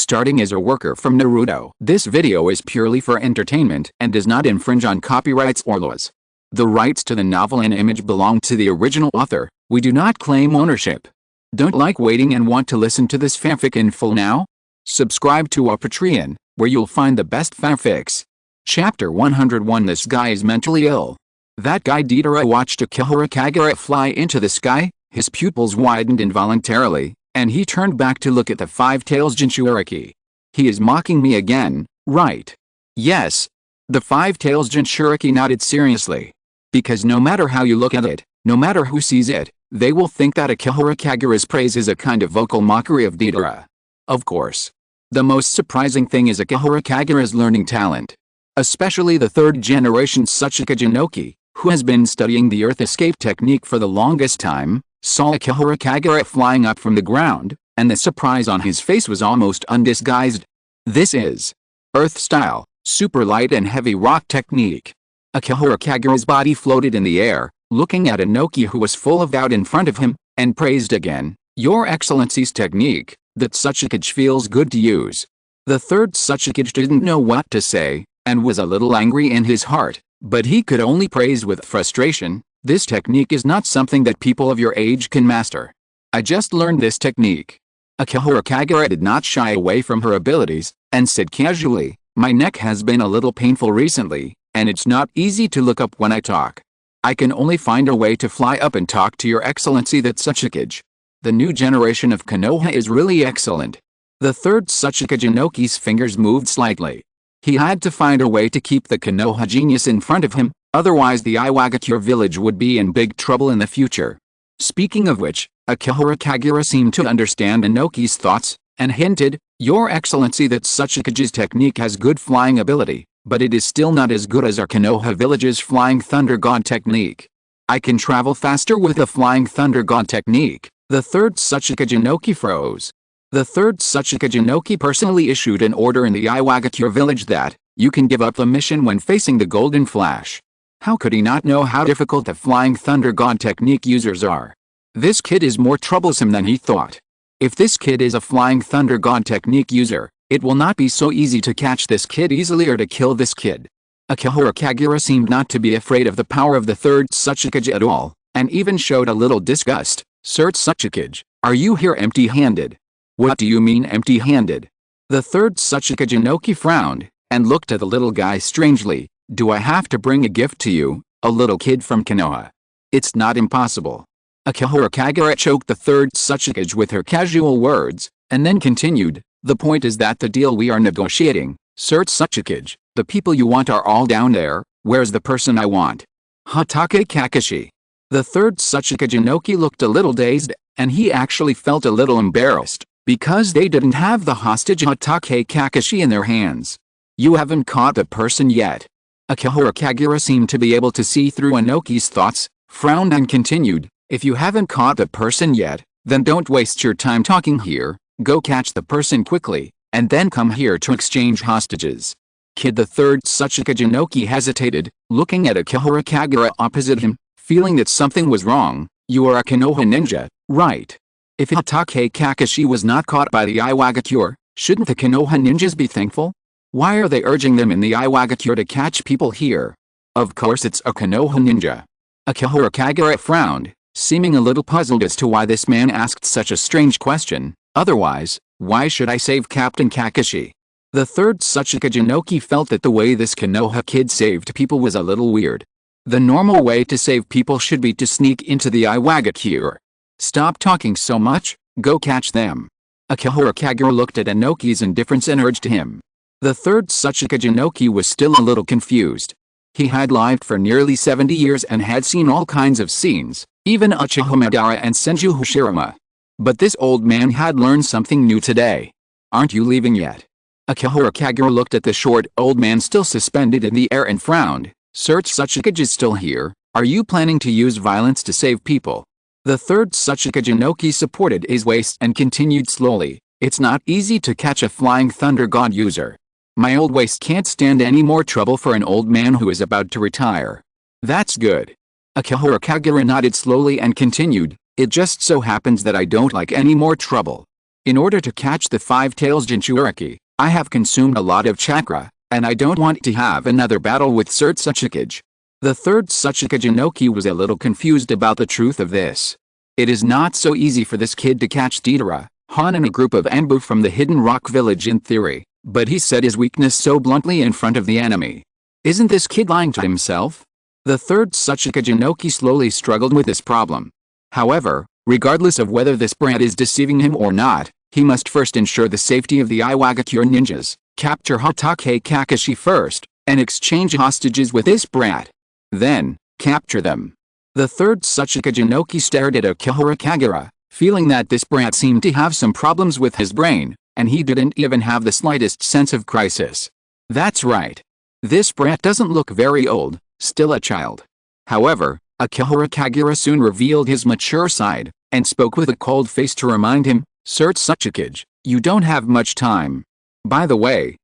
starting as a worker from Naruto. This video is purely for entertainment and does not infringe on copyrights or laws. The rights to the novel and image belong to the original author. We do not claim ownership. Don't like waiting and want to listen to this fanfic in full now? Subscribe to our Patreon, where you'll find the best fanfics. Chapter 101. This guy is mentally ill. That guy Deidara watched Akihara Kagura fly into the sky. His pupils widened involuntarily, and he turned back to look at the five-tails Jinchuriki. He is mocking me again, right? Yes. The five-tails Jinchuriki nodded seriously. Because no matter how you look at it, no matter who sees it, they will think that Akihara Kagura's praise is a kind of vocal mockery of Deidara. Of course. The most surprising thing is Akihara Kagura's learning talent. Especially the third-generation Tsuchika Jinoki, who has been studying the Earth escape technique for the longest time, saw Akihara Kagura flying up from the ground, and the surprise on his face was almost undisguised. This is Earth-style, super light and heavy rock technique. Akihara Kagura's body floated in the air, looking at Inoki, who was full of doubt in front of him, and praised again, "Your Excellency's technique, that Tsuchikage feels good to use." The third Tsuchikage didn't know what to say, and was a little angry in his heart, but he could only praise with frustration. This technique is not something that people of your age can master. I just learned this technique. Akihara Kagura did not shy away from her abilities, and said casually, "My neck has been a little painful recently, and it's not easy to look up when I talk. I can only find a way to fly up and talk to your excellency, that Tsuchikage. The new generation of Konoha is really excellent." The third Tsuchikage Inoki's fingers moved slightly. He had to find a way to keep the Konoha genius in front of him, otherwise the Iwagakure village would be in big trouble in the future. Speaking of which, Akihara Kagura seemed to understand Inoki's thoughts, and hinted, "Your Excellency, that Tsuchikage's technique has good flying ability, but it is still not as good as our Konoha village's Flying Thunder God technique. I can travel faster with the Flying Thunder God technique." The third Tsuchikage Inoki froze. The third Tsuchikage Inoki personally issued an order in the Iwagakure village that, "You can give up the mission when facing the Golden Flash." How could he not know how difficult the Flying Thunder God technique users are? This kid is more troublesome than he thought. If this kid is a Flying Thunder God technique user, it will not be so easy to catch this kid easily or to kill this kid. Akihara Kagura seemed not to be afraid of the power of the third Tsuchikage at all, and even showed a little disgust. "Sir Tsuchikage, are you here empty-handed?" "What do you mean empty-handed?" The third Tsuchikage Inoki frowned, and looked at the little guy strangely. "Do I have to bring a gift to you, a little kid from Konoha?" "It's not impossible." Akihara Kagura choked the third Tsuchikage with her casual words, and then continued, "The point is that the deal we are negotiating, Sir Tsuchikage, the people you want are all down there. Where's the person I want?" "Hatake Kakashi." The third Tsuchikage Inoki looked a little dazed, and he actually felt a little embarrassed, because they didn't have the hostage Hatake Kakashi in their hands. "You haven't caught the person yet." Akihara Kagura seemed to be able to see through Inoki's thoughts, frowned and continued, "If you haven't caught the person yet, then don't waste your time talking here. Go catch the person quickly, and then come here to exchange hostages." "Kid," the third Tsuchikage Inoki hesitated, looking at Akihara Kagura opposite him, feeling that something was wrong. "You are a Konoha ninja, right? If Hatake Kakashi was not caught by the Iwagakure, shouldn't the Konoha ninjas be thankful? Why are they urging them in the Iwagakure to catch people here? Of course it's a Konoha ninja." Akihara Kagura frowned, seeming a little puzzled as to why this man asked such a strange question. "Otherwise, why should I save Captain Kakashi?" The third Tsuchikage Inoki felt that the way this Konoha kid saved people was a little weird. The normal way to save people should be to sneak into the Iwagakure. "Stop talking so much, go catch them." Akihara Kagura looked at Inoki's indifference and urged him. The third Tsuchikage Inoki was still a little confused. He had lived for nearly 70 years and had seen all kinds of scenes, even Uchiha Madara and Senju Hashirama. But this old man had learned something new today. "Aren't you leaving yet?" Akihara Kagura looked at the short old man still suspended in the air and frowned. "Sir Tsuchikage is still here. Are you planning to use violence to save people?" The third Tsuchikage Inoki supported his waist and continued slowly, "It's not easy to catch a Flying Thunder God user. My old waist can't stand any more trouble for an old man who is about to retire." "That's good." Akihara Kagura nodded slowly and continued, "It just so happens that I don't like any more trouble. In order to catch the five-tails Jinchuriki, I have consumed a lot of chakra, and I don't want to have another battle with Surt Tsuchikage. The third Tsuchikage was a little confused about the truth of this. It is not so easy for this kid to catch Deidara, Han and a group of Anbu from the Hidden Rock Village in theory, but he said his weakness so bluntly in front of the enemy. Isn't this kid lying to himself? The third Tsuchikage slowly struggled with this problem. However, regardless of whether this brat is deceiving him or not, he must first ensure the safety of the Iwagakure ninjas, capture Hatake Kakashi first, and exchange hostages with this brat. Then, capture them. The third Tsuchikage stared at Akihara Kagura, feeling that this brat seemed to have some problems with his brain, and he didn't even have the slightest sense of crisis. That's right. This brat doesn't look very old, still a child. However, Akihara Kagura soon revealed his mature side, and spoke with a cold face to remind him, Surt Tsuchikage, you don't have much time. By the way,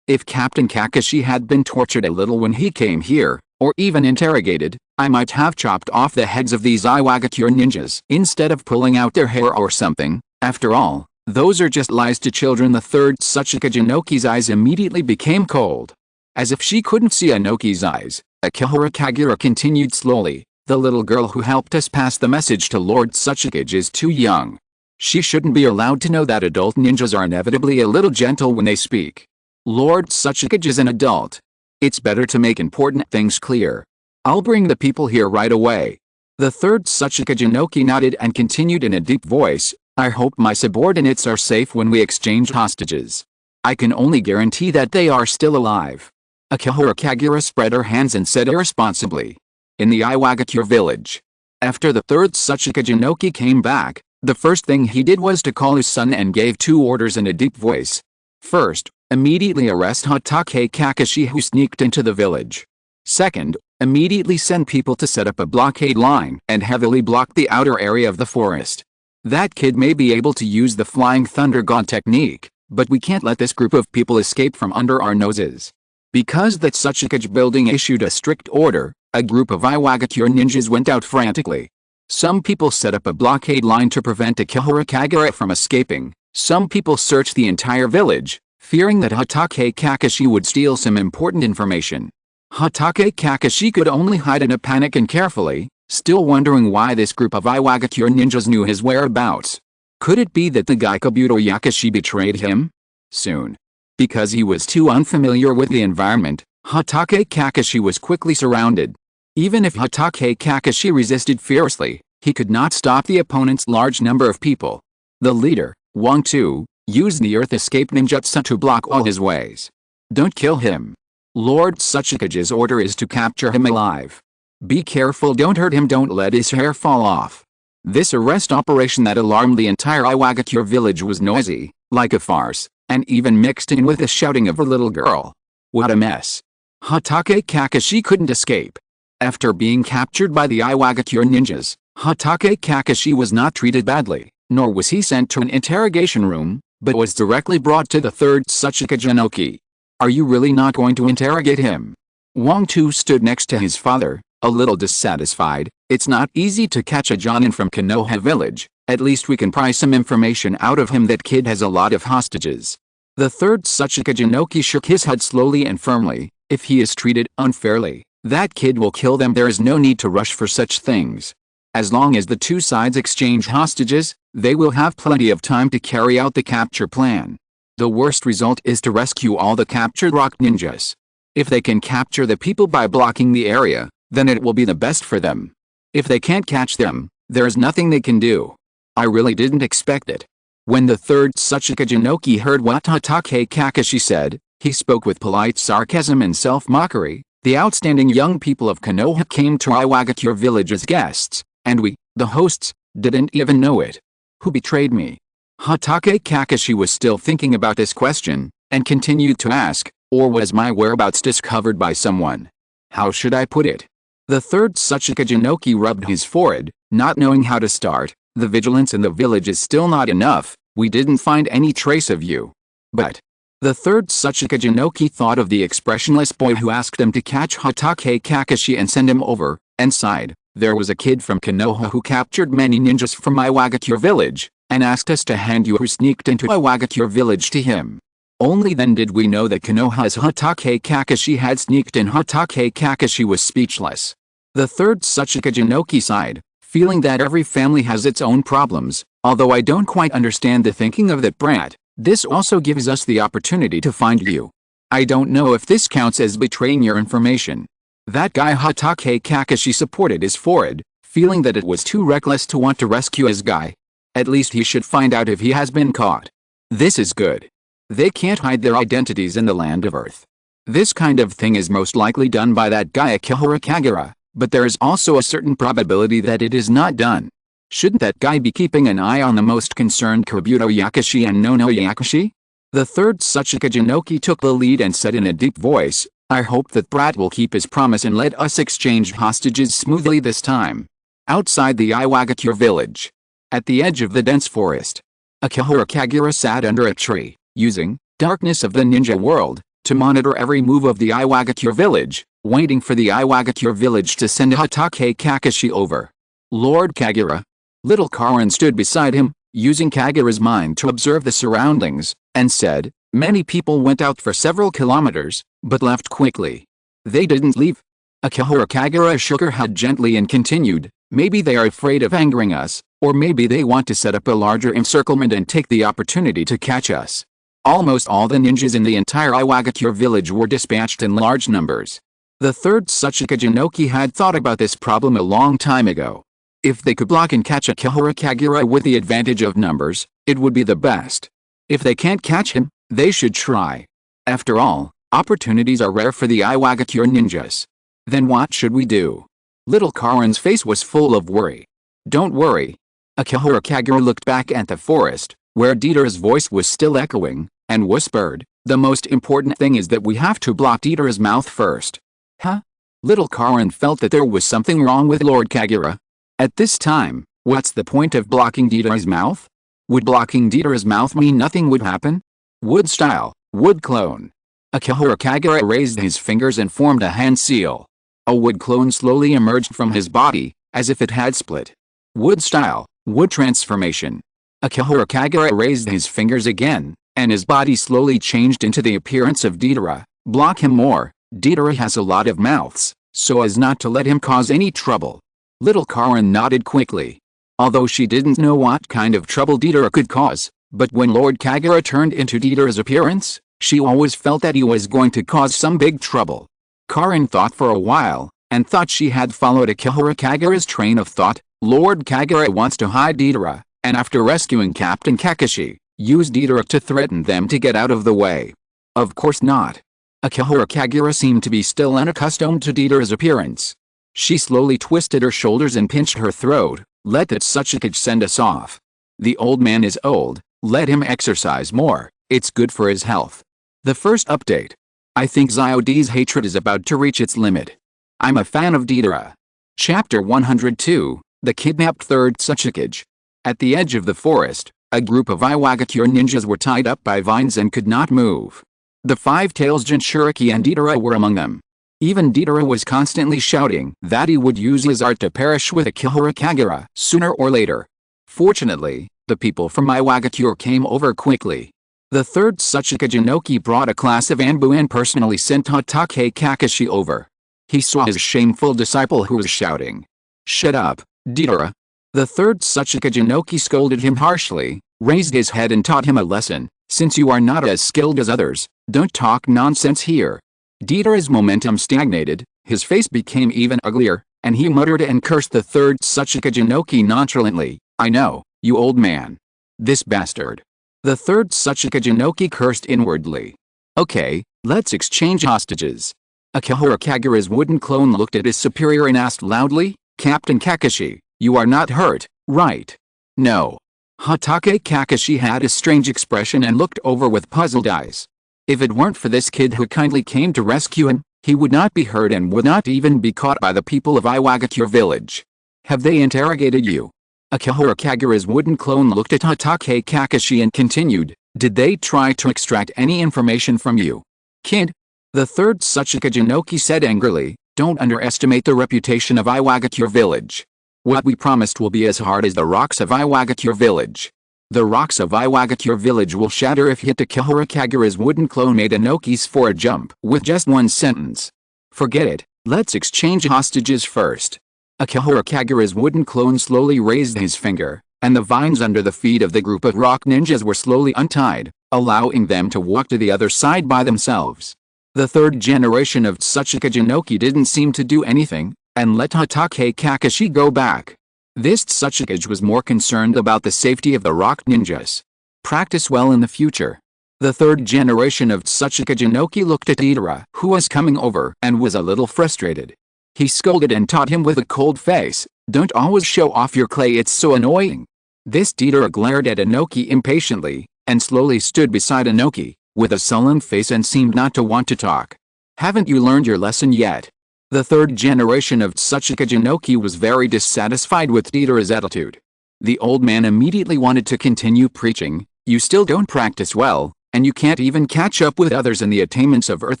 if Captain Kakashi had been tortured a little when he came here, or even interrogated, I might have chopped off the heads of these Iwagakure ninjas instead of pulling out their hair or something. After all, those are just lies to children. The third Tsuchikage's eyes immediately became cold. As if she couldn't see Anoki's eyes, Akihara Kagura continued slowly, the little girl who helped us pass the message to Lord Tsuchikage is too young. She shouldn't be allowed to know that adult ninjas are inevitably a little gentle when they speak. Lord Tsuchikage is an adult. It's better to make important things clear. I'll bring the people here right away. The third Tsuchikage nodded and continued in a deep voice, I hope my subordinates are safe when we exchange hostages. I can only guarantee that they are still alive. Akihara Kagura spread her hands and said irresponsibly. In the Iwagakure village. After the third Tsuchikage came back, the first thing he did was to call his son and gave two orders in a deep voice. First, immediately arrest Hatake Kakashi who sneaked into the village. Second, immediately send people to set up a blockade line and heavily block the outer area of the forest. That kid may be able to use the Flying Thunder God technique, but we can't let this group of people escape from under our noses. Because the Tsuchikage building issued a strict order, a group of Iwagakure ninjas went out frantically. Some people set up a blockade line to prevent Akihara Kagura from escaping. Some people searched the entire village, fearing that Hatake Kakashi would steal some important information. Hatake Kakashi could only hide in a panic and carefully, still wondering why this group of Iwagakure ninjas knew his whereabouts. Could it be that the guy Kabuto Yakashi betrayed him? Soon. Because he was too unfamiliar with the environment, Hatake Kakashi was quickly surrounded. Even if Hatake Kakashi resisted fiercely, he could not stop the opponent's large number of people. The leader, Wang Tu, used the Earth Escape Ninjutsu to block all his ways. Don't kill him. Lord Tsuchikage's order is to capture him alive. Be careful, don't hurt him, don't let his hair fall off. This arrest operation that alarmed the entire Iwagakure village was noisy, like a farce, and even mixed in with the shouting of a little girl. What a mess. Hatake Kakashi couldn't escape. After being captured by the Iwagakure ninjas, Hatake Kakashi was not treated badly, nor was he sent to an interrogation room, but was directly brought to the third Tsuchikage. Are you really not going to interrogate him? Wang Tu stood next to his father, a little dissatisfied. It's not easy to catch a Jonin from Konoha village, at least we can pry some information out of him. That kid has a lot of hostages. The third Tsuchikage shook his head slowly and firmly. If he is treated unfairly, that kid will kill them. There is no need to rush for such things. As long as the two sides exchange hostages, they will have plenty of time to carry out the capture plan. The worst result is to rescue all the captured rock ninjas. If they can capture the people by blocking the area, then it will be the best for them. If they can't catch them, there is nothing they can do. I really didn't expect it. When the third Tsuchikage heard what Hatake Kakashi said, he spoke with polite sarcasm and self-mockery. The outstanding young people of Konoha came to Iwagakure village as guests, and we, the hosts, didn't even know it. Who betrayed me? Hatake Kakashi was still thinking about this question, and continued to ask, or was my whereabouts discovered by someone? How should I put it? The third Tsuchikage rubbed his forehead, not knowing how to start. The vigilance in the village is still not enough. We didn't find any trace of you. But the third Tsuchikage thought of the expressionless boy who asked him to catch Hatake Kakashi and send him over, and sighed. There was a kid from Konoha who captured many ninjas from Iwagakure village. and asked us to hand you who sneaked into Iwagakure village to him. Only then did we know that Konoha's Hatake Kakashi had sneaked in. Hatake Kakashi was speechless. The third Tsuchika Jinoki sighed, feeling that every family has its own problems. Although I don't quite understand the thinking of that brat, this also gives us the opportunity to find you. I don't know if this counts as betraying your information. That guy Hatake Kakashi supported his forehead, feeling that it was too reckless to want to rescue his guy. At least he should find out if he has been caught. This is good. They can't hide their identities in the land of Earth. This kind of thing is most likely done by that guy Akihara Kagura, but there is also a certain probability that it is not done. Shouldn't that guy be keeping an eye on the most concerned Kabuto Yakashi and Nono Yakashi? The third Tsuchika Jinoki took the lead and said in a deep voice, I hope that brat will keep his promise and let us exchange hostages smoothly this time. Outside the Iwagakure village, at the edge of the dense forest, Akihara Kagura sat under a tree, using darkness of the ninja world to monitor every move of the Iwagakure village, waiting for the Iwagakure village to send Hatake Kakashi over. Lord Kagura. Little Karin stood beside him, using Kagura's mind to observe the surroundings, and said, many people went out for several kilometers, but left quickly. They didn't leave. Akihara Kagura shook her head gently and continued, maybe they are afraid of angering us, or maybe they want to set up a larger encirclement and take the opportunity to catch us. Almost all the ninjas in the entire Iwagakure village were dispatched in large numbers. The third Tsuchika Jinoki had thought about this problem a long time ago. If they could block and catch Akihara Kagura with the advantage of numbers, it would be the best. If they can't catch him, they should try. After all, opportunities are rare for the Iwagakure ninjas. Then what should we do? Little Karin's face was full of worry. Don't worry. Akihara Kagura looked back at the forest, where Deidara's voice was still echoing, and whispered, the most important thing is that we have to block Deidara's mouth first. Huh? Little Karin felt that there was something wrong with Lord Kagura. At this time, what's the point of blocking Deidara's mouth? Would blocking Deidara's mouth mean nothing would happen? Wood style, wood clone. Akihara Kagura raised his fingers and formed a hand seal. A wood clone slowly emerged from his body, as if it had split. Wood style, wood transformation. Akihara Kagura raised his fingers again, and his body slowly changed into the appearance of Deidara. Block him more. Deidara has a lot of mouths, so as not to let him cause any trouble. Little Karin nodded quickly. Although she didn't know what kind of trouble Deidara could cause, but when Lord Kagura turned into Deidara's appearance, she always felt that he was going to cause some big trouble. Karin thought for a while, and thought she had followed Akihara Kagura's train of thought. Lord Kagura wants to hide Deidara, and after rescuing Captain Kakashi, use Deidara to threaten them to get out of the way. Of course not. Akihara Kagura seemed to be still unaccustomed to Deidara's appearance. She slowly twisted her shoulders and pinched her throat. Let that Tsuchika send us off. The old man is old, let him exercise more, it's good for his health. The first update. I think Zyodi's hatred is about to reach its limit. I'm a fan of Deidara. Chapter 102, The Kidnapped Third Tsuchikage. At the edge of the forest, a group of Iwagakure ninjas were tied up by vines and could not move. The Five-Tails Jinchuriki and Deidara were among them. Even Deidara was constantly shouting that he would use his art to perish with Akihara Kagura sooner or later. Fortunately, the people from Iwagakure came over quickly. The third Tsuchika Jinoki brought a class of Anbu and personally sent Hatake Kakashi over. He saw his shameful disciple who was shouting, "Shut up, Deidara." The third Tsuchika Jinoki scolded him harshly, raised his head and taught him a lesson. Since you are not as skilled as others, don't talk nonsense here. Deidara's momentum stagnated, his face became even uglier, and he muttered and cursed the third Tsuchika Jinoki nonchalantly. I know, you old man. This bastard. The third Tsuchika Jinoki cursed inwardly. Okay, let's exchange hostages. Akihara Kagura's wooden clone looked at his superior and asked loudly, Captain Kakashi, you are not hurt, right? No. Hatake Kakashi had a strange expression and looked over with puzzled eyes. If it weren't for this kid who kindly came to rescue him, he would not be hurt and would not even be caught by the people of Iwagakure village. Have they interrogated you? Akihara Kagura's wooden clone looked at Hatake Kakashi and continued, did they try to extract any information from you? Kid? The third Tsuchika Jinoki said angrily, don't underestimate the reputation of Iwagakure village. What we promised will be as hard as the rocks of Iwagakure village. The rocks of Iwagakure village will shatter if hit. Akihara Kagura's wooden clone made Inoki's for a jump with just one sentence. Forget it, let's exchange hostages first. Akihara Kagura's wooden clone slowly raised his finger, and the vines under the feet of the group of rock ninjas were slowly untied, allowing them to walk to the other side by themselves. The third generation of Tsuchika Jinoki didn't seem to do anything, and let Hatake Kakashi go back. This Tsuchikage was more concerned about the safety of the rock ninjas. Practice well in the future. The third generation of Tsuchika Jinoki looked at Itara, who was coming over, and was a little frustrated. He scolded and taught him with a cold face, "Don't always show off your clay, it's so annoying." This Itara glared at Inoki impatiently, and slowly stood beside Inoki, with a sullen face and seemed not to want to talk. "Haven't you learned your lesson yet?" The third generation of Tsuchika Jinoki was very dissatisfied with Itara's attitude. The old man immediately wanted to continue preaching, "You still don't practice well, and you can't even catch up with others in the attainments of Earth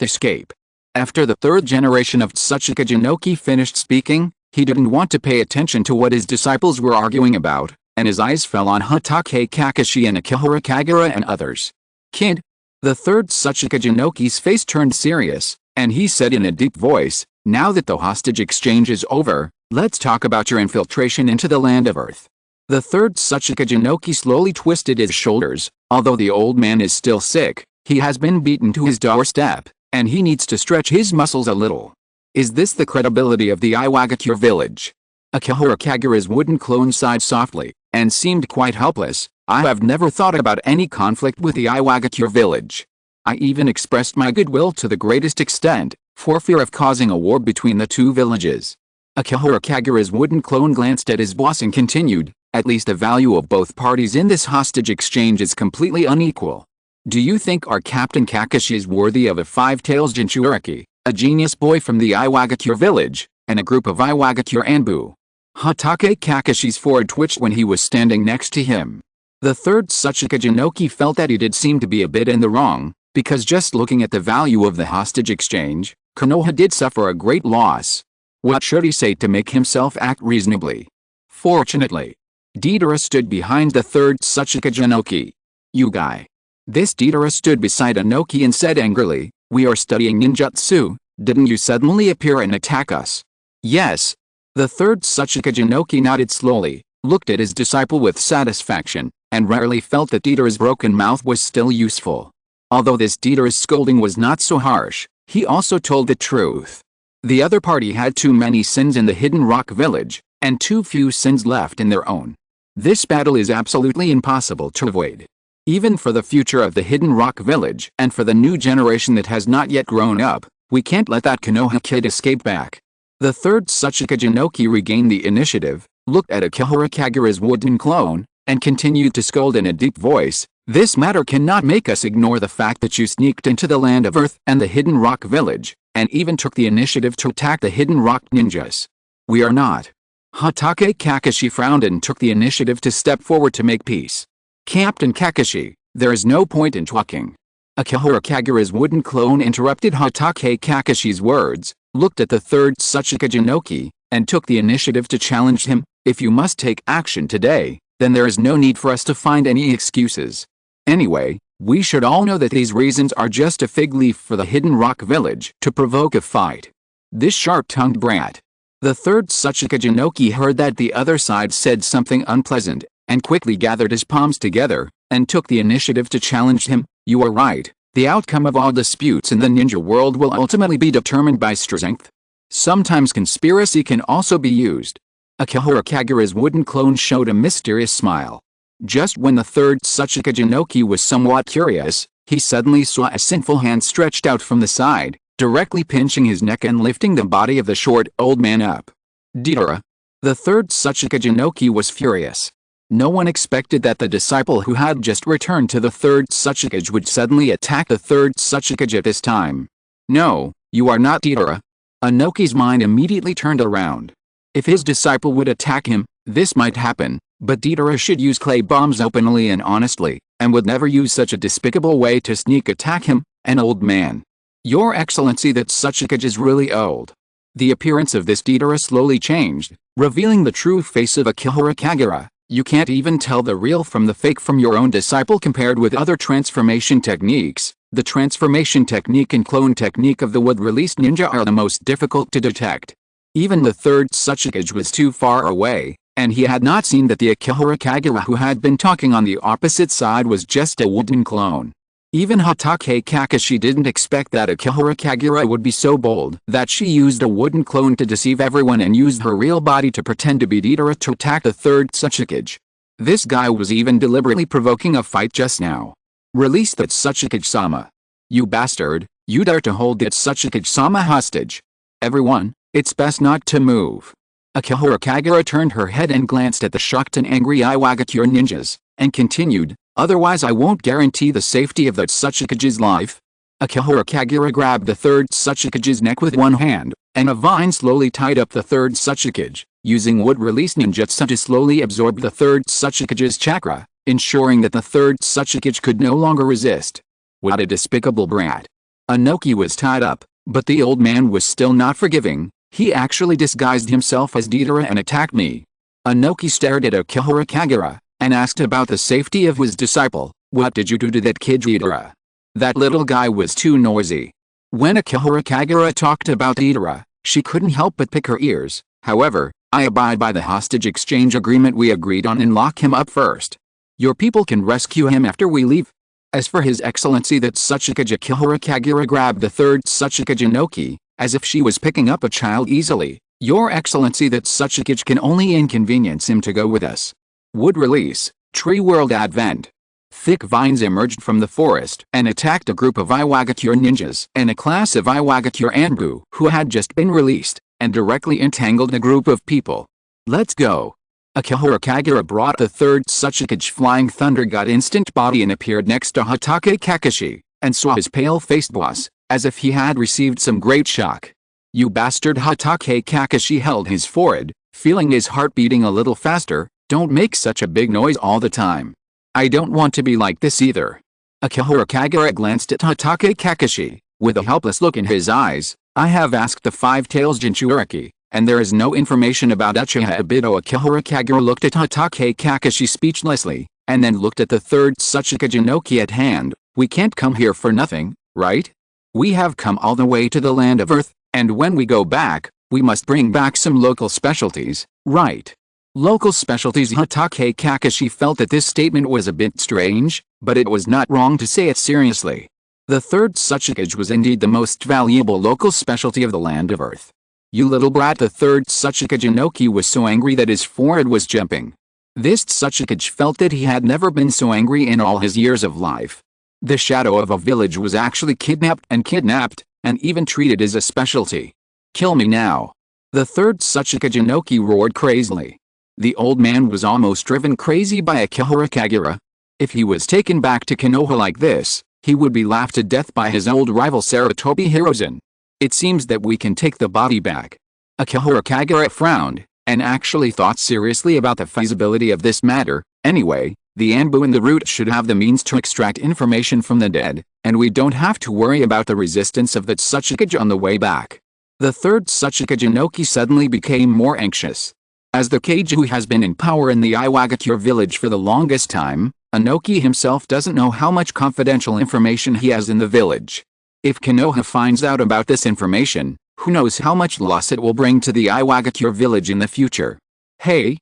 Escape." After the third generation of Tsuchika Jinoki finished speaking, he didn't want to pay attention to what his disciples were arguing about, and his eyes fell on Hatake Kakashi and Akihara Kagura and others. "Kid." The third Tsuchika Jinoki's face turned serious, and he said in a deep voice, "Now that the hostage exchange is over, let's talk about your infiltration into the land of Earth." The third Tsuchika Jinoki slowly twisted his shoulders. Although the old man is still sick, he has been beaten to his doorstep, and he needs to stretch his muscles a little. Is this the credibility of the Iwagakure village? Akihara Kagura's wooden clone sighed softly, and seemed quite helpless. "I have never thought about any conflict with the Iwagakure village. I even expressed my goodwill to the greatest extent, for fear of causing a war between the two villages." Akihara Kagura's wooden clone glanced at his boss and continued, "At least the value of both parties in this hostage exchange is completely unequal. Do you think our Captain Kakashi is worthy of a five-tails Jinchuriki, a genius boy from the Iwagakure village, and a group of Iwagakure Anbu?" Hatake Kakashi's forehead twitched when he was standing next to him. The third Tsuchika Jinoki felt that he did seem to be a bit in the wrong, because just looking at the value of the hostage exchange, Konoha did suffer a great loss. What should he say to make himself act reasonably? Fortunately, Deidara stood behind the third Tsuchika Jinoki. "You guy." This Deidara stood beside Inoki and said angrily, "We are studying ninjutsu, didn't you suddenly appear and attack us?" "Yes." The third Tsuchika Jinoki nodded slowly, looked at his disciple with satisfaction, and rarely felt that Deidara's broken mouth was still useful. Although this Deidara's scolding was not so harsh, he also told the truth. The other party had too many sins in the Hidden Rock village, and too few sins left in their own. This battle is absolutely impossible to avoid. Even for the future of the Hidden Rock village and for the new generation that has not yet grown up, we can't let that Konoha kid escape back. The third Tsuchika Jinoki regained the initiative, looked at Akihara Kagura's wooden clone, and continued to scold in a deep voice, "This matter cannot make us ignore the fact that you sneaked into the land of Earth and the Hidden Rock village, and even took the initiative to attack the Hidden Rock ninjas. We are not." Hatake Kakashi frowned and took the initiative to step forward to make peace. "Captain Kakashi, there is no point in talking." Akihara Kagura's wooden clone interrupted Hatake Kakashi's words, looked at the third Tsuchika Jinoki, and took the initiative to challenge him. "If you must take action today, then there is no need for us to find any excuses. Anyway, we should all know that these reasons are just a fig leaf for the Hidden Rock village to provoke a fight." This sharp-tongued brat. The third Tsuchika Jinoki heard that the other side said something unpleasant, and quickly gathered his palms together, and took the initiative to challenge him. "You are right, the outcome of all disputes in the ninja world will ultimately be determined by strength. Sometimes conspiracy can also be used." Akihara Kagura's wooden clone showed a mysterious smile. Just when the third Tsuchika Jinoki was somewhat curious, he suddenly saw a sinful hand stretched out from the side, directly pinching his neck and lifting the body of the short old man up. "Deidara." The third Tsuchika Jinoki was furious. No one expected that the disciple who had just returned to the third Tsuchikage would suddenly attack the third Tsuchikage at this time. "No, you are not Deidara." Inoki's mind immediately turned around. If his disciple would attack him, this might happen, but Deidara should use clay bombs openly and honestly, and would never use such a despicable way to sneak attack him, an old man. "Your Excellency, that Tsuchikage is really old." The appearance of this Deidara slowly changed, revealing the true face of Akihara Kagura, You can't even tell the real from the fake from your own disciple compared with other transformation techniques. The transformation technique and clone technique of the wood-released ninja are the most difficult to detect. Even the third Tsuchikage was too far away, and he had not seen that the Akihara Kagura who had been talking on the opposite side was just a wooden clone. Even Hatake Kakashi didn't expect that Akihara Kagura would be so bold that she used a wooden clone to deceive everyone and used her real body to pretend to be Deidara to attack the third Tsuchikage. This guy was even deliberately provoking a fight just now. Release that Tsuchikage-sama. You bastard, you dare to hold that Tsuchikage-sama hostage. Everyone, it's best not to move. Akihara Kagura turned her head and glanced at the shocked and angry Iwagakure ninjas, and continued, otherwise I won't guarantee the safety of that Tsuchikage's life. Akihara Kagura grabbed the third Tsuchikage's neck with one hand, and a vine slowly tied up the third Tsuchikage, using wood-release ninjutsu to slowly absorb the third Tsuchikage's chakra, ensuring that the third Tsuchikage could no longer resist. What a despicable brat. Inoki was tied up, but the old man was still not forgiving. He actually disguised himself as Deidara and attacked me. Inoki stared at Akihara Kagura, and asked about the safety of his disciple. What did you do to that kid Deidara? That little guy was too noisy. When Akihara Kagura talked about Deidara, she couldn't help but pick her ears. However, I abide by the hostage exchange agreement we agreed on and lock him up first. Your people can rescue him after we leave. As for His Excellency that Tsuchikage, Akihara Kagura grabbed the third Tsuchikage Inoki, as if she was picking up a child easily. Your Excellency that Tsuchikage can only inconvenience him to go with us. Wood release, Tree World Advent. Thick vines emerged from the forest and attacked a group of Iwagakure ninjas and a class of Iwagakure Anbu who had just been released, and directly entangled a group of people. Let's go. Akihara Kagura brought the third Tsuchikage. Flying Thunder got instant body and appeared next to Hatake Kakashi, and saw his pale-faced boss, as if he had received some great shock. You bastard! Hatake Kakashi held his forehead, feeling his heart beating a little faster. Don't make such a big noise all the time. I don't want to be like this either. Akihara Kagura glanced at Hatake Kakashi, with a helpless look in his eyes. I have asked the Five Tails Jinchuriki, and there is no information about Uchiha Obito. Akihara Kagura looked at Hatake Kakashi speechlessly, and then looked at the third Tsuchikage Inoki at hand. We can't come here for nothing, right? We have come all the way to the land of Earth, and when we go back, we must bring back some local specialties, right? Local specialties. Hatake Kakashi felt that this statement was a bit strange, but it was not wrong to say it seriously. The third Tsuchikage was indeed the most valuable local specialty of the land of Earth. You little brat! The third Tsuchikage Inoki was so angry that his forehead was jumping. This Tsuchikage felt that he had never been so angry in all his years of life. The shadow of a village was actually kidnapped, and even treated as a specialty. Kill me now. The third Tsuchikage Inoki roared crazily. The old man was almost driven crazy by Akihara Kagura. If he was taken back to Konoha like this, he would be laughed to death by his old rival Sarutobi Hirozen. It seems that we can take the body back. Akihara Kagura frowned, and actually thought seriously about the feasibility of this matter. Anyway, the Anbu and the root should have the means to extract information from the dead, and we don't have to worry about the resistance of the Tsuchikage on the way back. The third Tsuchikage Inoki suddenly became more anxious. As the Kage who has been in power in the Iwagakure village for the longest time, Inoki himself doesn't know how much confidential information he has in the village. If Konoha finds out about this information, who knows how much loss it will bring to the Iwagakure village in the future. Hey,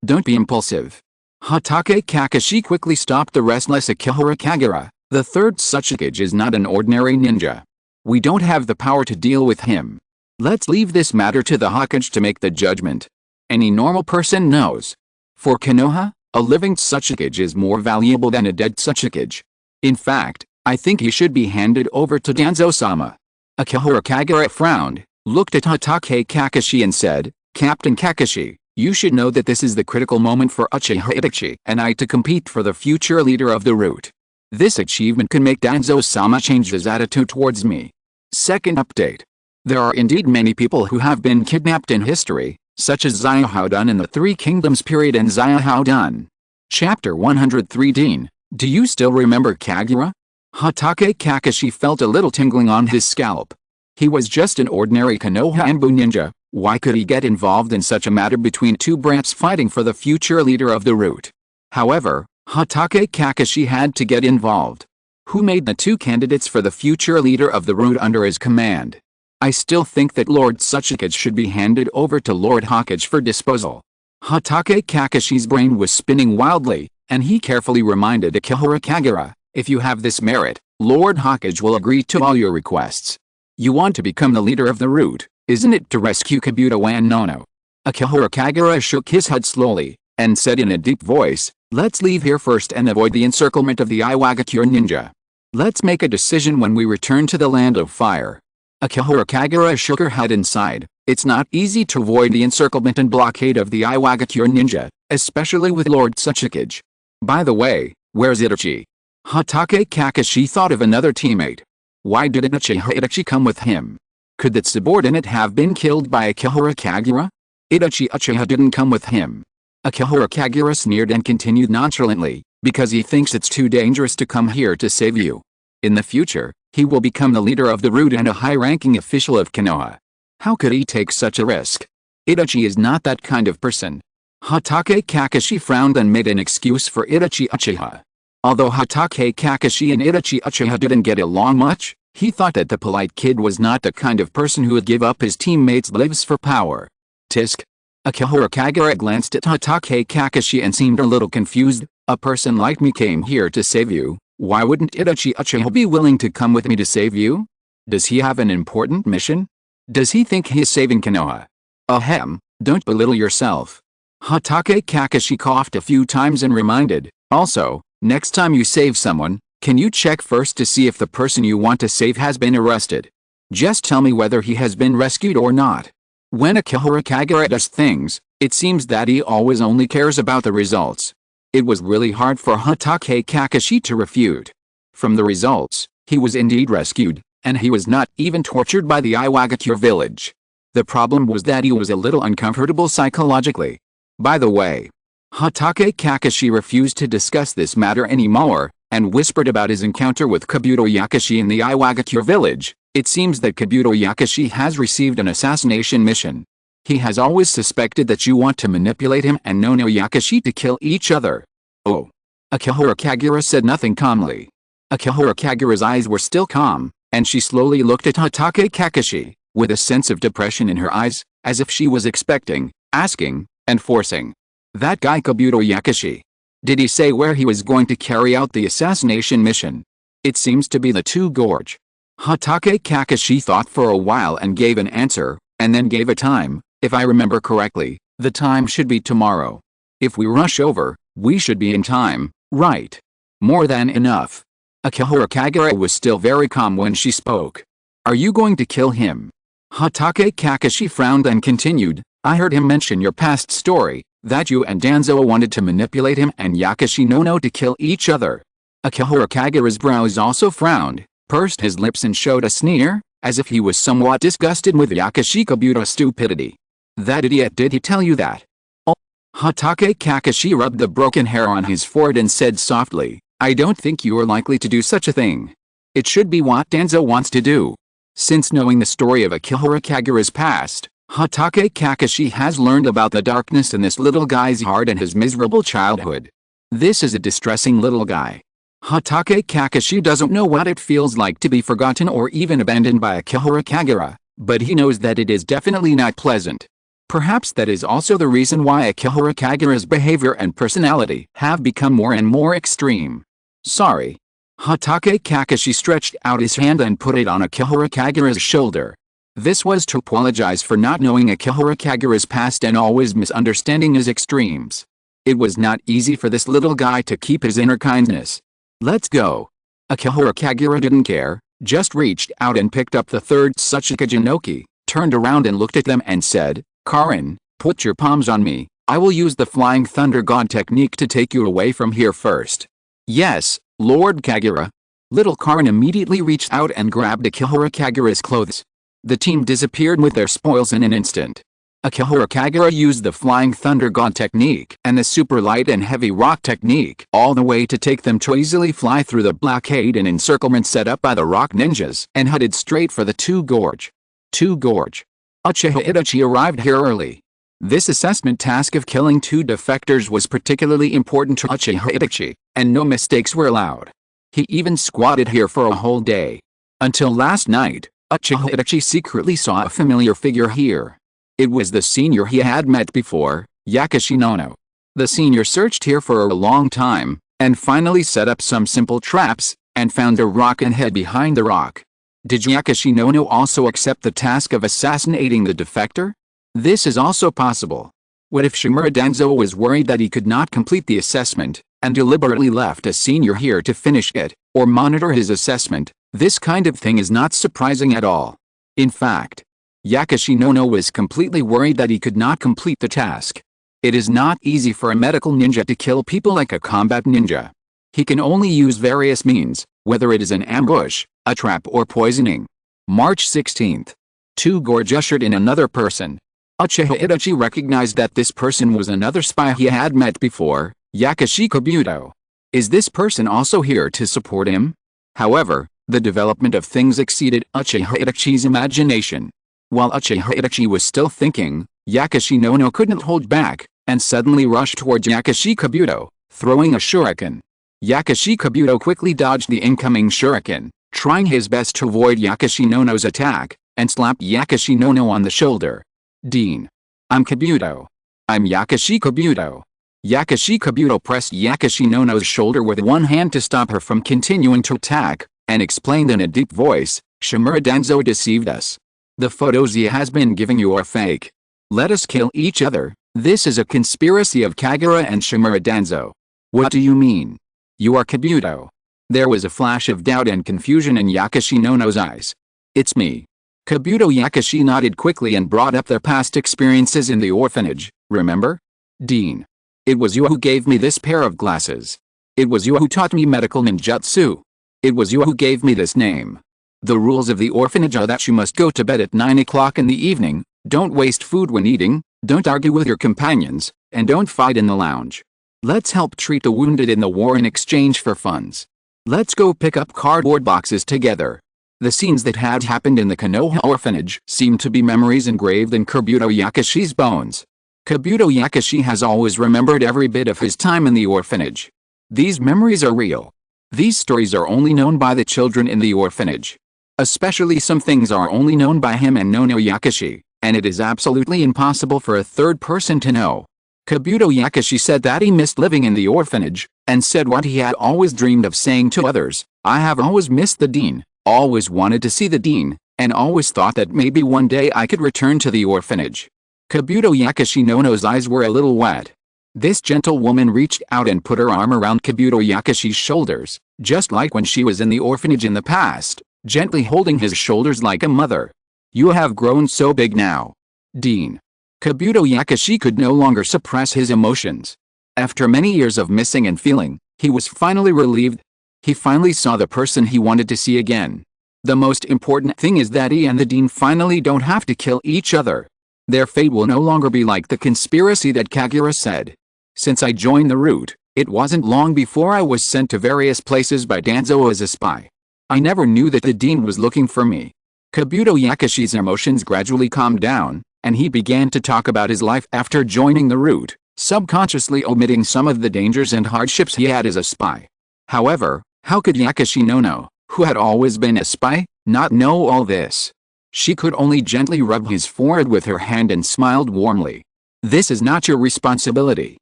don't be impulsive. Hatake Kakashi quickly stopped the restless Akihara Kagura. The third Tsuchikage is not an ordinary ninja. We don't have the power to deal with him. Let's leave this matter to the Hokage to make the judgment. Any normal person knows. For Konoha, a living Tsuchikage is more valuable than a dead Tsuchikage. In fact, I think he should be handed over to Danzo-sama. Akihara Kagura frowned, looked at Hatake Kakashi and said, Captain Kakashi, you should know that this is the critical moment for Uchiha Itachi and I to compete for the future leader of the root. This achievement can make Danzo-sama change his attitude towards me. Second update. There are indeed many people who have been kidnapped in history, such as Xiahou in the Three Kingdoms period and Xiahou. Chapter 103. Dean, do you still remember Kagura? Hatake Kakashi felt a little tingling on his scalp. He was just an ordinary Konoha Anbu ninja, Why could he get involved in such a matter between two brats fighting for the future leader of the route? However, Hatake Kakashi had to get involved. Who made the two candidates for the future leader of the route under his command? I still think that Lord Tsuchikage should be handed over to Lord Hokage for disposal. Hatake Kakashi's brain was spinning wildly, and he carefully reminded Akihara Kagura, if you have this merit, Lord Hokage will agree to all your requests. You want to become the leader of the route, isn't it, to rescue Kabuto and Nono? Akihara Kagura shook his head slowly, and said in a deep voice, let's leave here first and avoid the encirclement of the Iwagakure ninja. Let's make a decision when we return to the land of fire. Akihara Kagura shook her head and sighed. It's not easy to avoid the encirclement and blockade of the Iwagakure ninja, especially with Lord Tsuchikage. By the way, where's Itachi? Hatake Kakashi thought of another teammate. Why didn't Itachi come with him? Could that subordinate have been killed by Akihara Kagura? Uchiha didn't come with him. Akihara Kagura sneered and continued nonchalantly, because he thinks it's too dangerous to come here to save you. In the future, he will become the leader of the route and a high-ranking official of Konoha. How could he take such a risk? Itachi is not that kind of person. Hatake Kakashi frowned and made an excuse for Itachi Uchiha. Although Hatake Kakashi and Itachi Uchiha didn't get along much, he thought that the polite kid was not the kind of person who would give up his teammates' lives for power. Tisk. Akihara Kagura glanced at Hatake Kakashi and seemed a little confused. A person like me came here to save you. Why wouldn't Itachi Uchiha be willing to come with me to save you? Does he have an important mission? Does he think he is saving Konoha? Ahem, don't belittle yourself. Hatake Kakashi coughed a few times and reminded, also, next time you save someone, can you check first to see if the person you want to save has been arrested? Just tell me whether he has been rescued or not. When Akihara Kagura does things, it seems that he always only cares about the results. It was really hard for Hatake Kakashi to refute. From the results, he was indeed rescued, and he was not even tortured by the Iwagakure village. The problem was that he was a little uncomfortable psychologically. By the way, Hatake Kakashi refused to discuss this matter anymore, and whispered about his encounter with Kabuto Yakashi in the Iwagakure village. It seems that Kabuto Yakashi has received an assassination mission. He has always suspected that you want to manipulate him and Nono Yakashi to kill each other. Oh. Akihara Kagura said nothing calmly. Akihara Kagura's eyes were still calm, and she slowly looked at Hatake Kakashi, with a sense of depression in her eyes, as if she was expecting, asking, and forcing. That guy Kabuto Yakashi. Did he say where he was going to carry out the assassination mission? It seems to be the Two Gorge. Hatake Kakashi thought for a while and gave an answer, and then gave a time. If I remember correctly, the time should be tomorrow. If we rush over, we should be in time, right? More than enough. Akihara Kagura was still very calm when she spoke. Are you going to kill him? Hatake Kakashi frowned and continued, I heard him mention your past story, that you and Danzo wanted to manipulate him and Yakashi Nono to kill each other. Akihara Kagura's brows also frowned, pursed his lips and showed a sneer, as if he was somewhat disgusted with Yakashi Kabuto's stupidity. That idiot, did he tell you that? Oh. Hatake Kakashi rubbed the broken hair on his forehead and said softly, I don't think you are likely to do such a thing. It should be what Danzo wants to do. Since knowing the story of Akihara Kagura's past, Hatake Kakashi has learned about the darkness in this little guy's heart and his miserable childhood. This is a distressing little guy. Hatake Kakashi doesn't know what it feels like to be forgotten or even abandoned by Akihara Kagura, but he knows that it is definitely not pleasant. Perhaps that is also the reason why Akihara Kagura's behavior and personality have become more and more extreme. Sorry. Hatake Kakashi stretched out his hand and put it on Akihara Kagura's shoulder. This was to apologize for not knowing Akihara Kagura's past and always misunderstanding his extremes. It was not easy for this little guy to keep his inner kindness. Let's go. Akihara Kagura didn't care, just reached out and picked up the third Tsuchikage Inoki, turned around and looked at them and said, Karin, put your palms on me, I will use the Flying Thunder God technique to take you away from here first. Yes, Lord Kagura. Little Karin immediately reached out and grabbed Akihara Kagura's clothes. The team disappeared with their spoils in an instant. Akihara Kagura used the Flying Thunder God technique and the Super Light and Heavy Rock technique all the way to take them to easily fly through the blockade and encirclement set up by the Rock Ninjas and headed straight for the Two Gorge. Two Gorge. Uchiha Itachi arrived here early. This assessment task of killing 2 defectors was particularly important to Uchiha Itachi, and no mistakes were allowed. He even squatted here for a whole day. Until last night, Uchiha Itachi secretly saw a familiar figure here. It was the senior he had met before, Yakushi Nono. The senior searched here for a long time, and finally set up some simple traps, and found a rock and hid behind the rock. Did Yakushi Nono also accept the task of assassinating the defector? This is also possible. What if Shimura Danzo was worried that he could not complete the assessment, and deliberately left a senior here to finish it, or monitor his assessment? This kind of thing is not surprising at all. In fact, Yakushi Nono was completely worried that he could not complete the task. It is not easy for a medical ninja to kill people like a combat ninja. He can only use various means, whether it is an ambush, a trap or poisoning. March 16th. 2 Gorge ushered in another person. Uchiha Itachi recognized that this person was another spy he had met before, Yakushi Kabuto. Is this person also here to support him? However, the development of things exceeded Uchiha Itachi's imagination. While Uchiha Itachi was still thinking, Yakushi Nono couldn't hold back, and suddenly rushed towards Yakushi Kabuto, throwing a shuriken. Yakushi Kabuto quickly dodged the incoming shuriken, trying his best to avoid Yakushi Nono's attack, and slapped Yakushi Nono on the shoulder. Dean. I'm Kabuto. I'm Yakushi Kabuto. Yakushi Kabuto pressed Yakushi Nono's shoulder with one hand to stop her from continuing to attack, and explained in a deep voice, Shimura Danzo deceived us. The photos he has been giving you are fake. Let us kill each other. This is a conspiracy of Kagura and Shimura Danzo. What do you mean? You are Kabuto. There was a flash of doubt and confusion in Yakushi Nono's eyes. It's me. Kabuto. Yakushi nodded quickly and brought up their past experiences in the orphanage, remember? Dean. It was you who gave me this pair of glasses. It was you who taught me medical ninjutsu. It was you who gave me this name. The rules of the orphanage are that you must go to bed at 9 o'clock in the evening, don't waste food when eating, don't argue with your companions, and don't fight in the lounge. Let's help treat the wounded in the war in exchange for funds. Let's go pick up cardboard boxes together. The scenes that had happened in the Konoha orphanage seemed to be memories engraved in Kabuto Yakushi's bones. Kabuto Yakushi has always remembered every bit of his time in the orphanage. These memories are real. These stories are only known by the children in the orphanage. Especially some things are only known by him and Nono Yakushi, and it is absolutely impossible for a third person to know. Kabuto Yakushi said that he missed living in the orphanage, and said what he had always dreamed of saying to others, I have always missed the dean, always wanted to see the dean, and always thought that maybe one day I could return to the orphanage. Kabuto Yakushi Nono's eyes were a little wet. This gentle woman reached out and put her arm around Kabuto Yakushi's shoulders, just like when she was in the orphanage in the past, gently holding his shoulders like a mother. You have grown so big now. Dean. Kabuto Yakushi could no longer suppress his emotions. After many years of missing and feeling, he was finally relieved. He finally saw the person he wanted to see again. The most important thing is that he and the dean finally don't have to kill each other. Their fate will no longer be like the conspiracy that Kagura said. Since I joined the route, it wasn't long before I was sent to various places by Danzo as a spy. I never knew that the dean was looking for me. Kabuto Yakushi's emotions gradually calmed down, and he began to talk about his life after joining the route, subconsciously omitting some of the dangers and hardships he had as a spy. However, how could Yakushi Nono, who had always been a spy, not know all this? She could only gently rub his forehead with her hand and smiled warmly. This is not your responsibility.